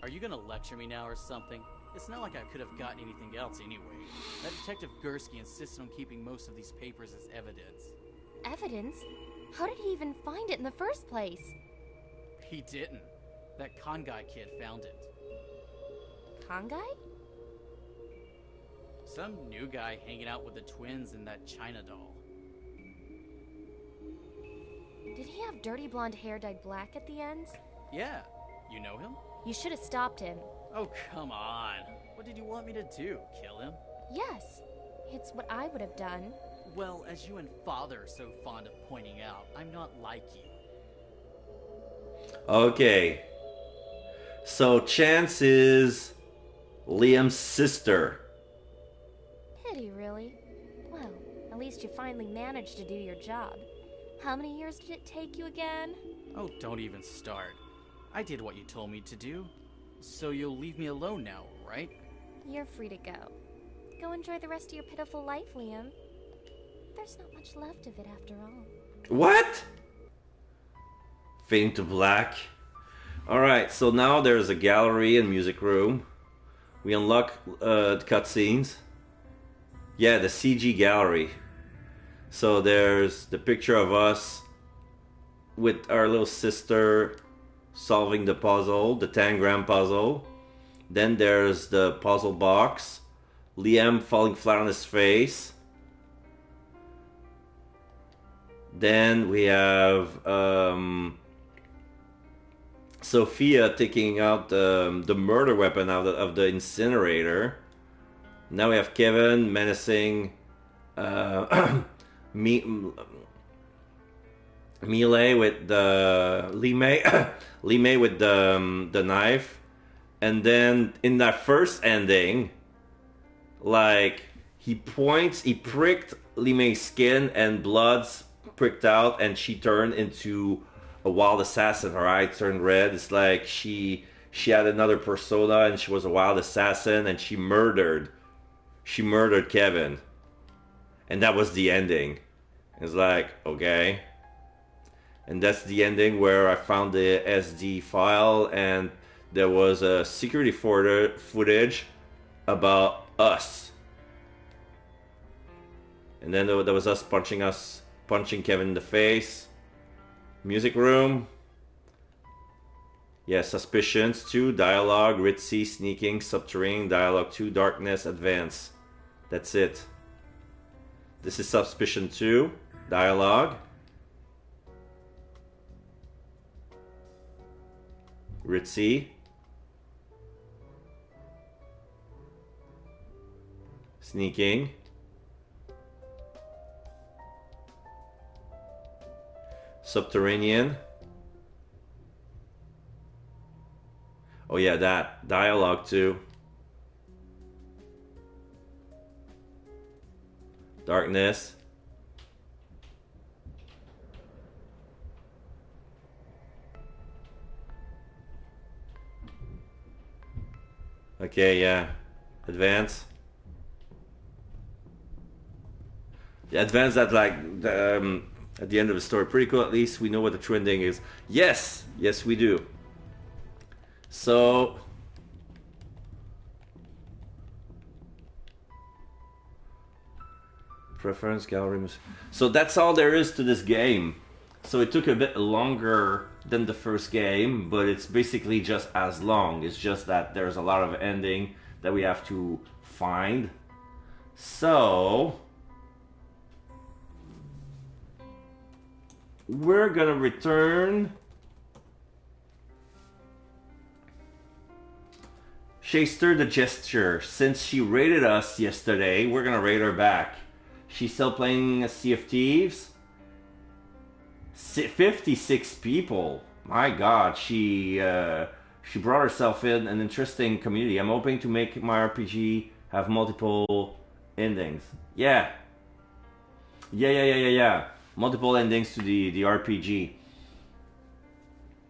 Are you gonna lecture me now or something? It's not like I could have gotten anything else anyway. That Detective Gursky insisted on keeping most of these papers as evidence. Evidence? How did he even find it in the first place? He didn't. That KANSEI kid found it. KANSEI? Some new guy hanging out with the twins and that China doll. Did he have dirty blonde hair dyed black at the ends? Yeah. You know him? You should have stopped him. Oh, come on. What did you want me to do? Kill him? Yes. It's what I would have done. Well, as you and Father are so fond of pointing out, I'm not like you. Okay. So Chance is Liam's sister. Pity, really. Well, at least you finally managed to do your job. How many years did it take you again? Oh, don't even start. I did what you told me to do. So you'll leave me alone now, right? You're free to go. Go enjoy the rest of your pitiful life, Liam. There's not much left of it after all. What? Fading to black. Alright, so now there's a gallery and music room. We unlock the cutscenes. Yeah, the CG gallery. So there's the picture of us with our little sister solving the puzzle, the tangram puzzle. Then there's the puzzle box. Liam falling flat on his face. Then we have Sophia taking out the murder weapon out of the incinerator. Now we have Kevin menacing Melee with the Limei with the knife, and then in that first ending, like he pricked Limei's skin and blood's pricked out, and she turned into a wild assassin. Her eye turned red. It's like she had another persona, and she was a wild assassin, and she murdered Kevin, and that was the ending. It's like, okay. And that's the ending where I found the SD file, and there was a security footage about us. And then there was us punching Kevin in the face. Music room. Yeah, Suspicions 2, Dialogue, Ritzy, Sneaking, Subterranean, Dialogue 2, Darkness, Advance. That's it. This is Suspicion 2, Dialogue. Ritzy. Sneaking. Subterranean. Oh yeah, that dialogue too. Darkness. Okay, yeah. Advance. Yeah, advance that like at the end of the story. Pretty cool. At least we know what the trending is. Yes, yes we do. So preference gallery. So that's all there is to this game. So it took a bit longer than the first game, but it's basically just as long. It's just that there's a lot of ending that we have to find. So we're gonna return Shaster the Gesture. Since she raided us yesterday, we're gonna raid her back. She's still playing Sea of Thieves. 56 people. My God, she brought herself in an interesting community. I'm hoping to make my RPG have multiple endings. Yeah. Multiple endings to the RPG.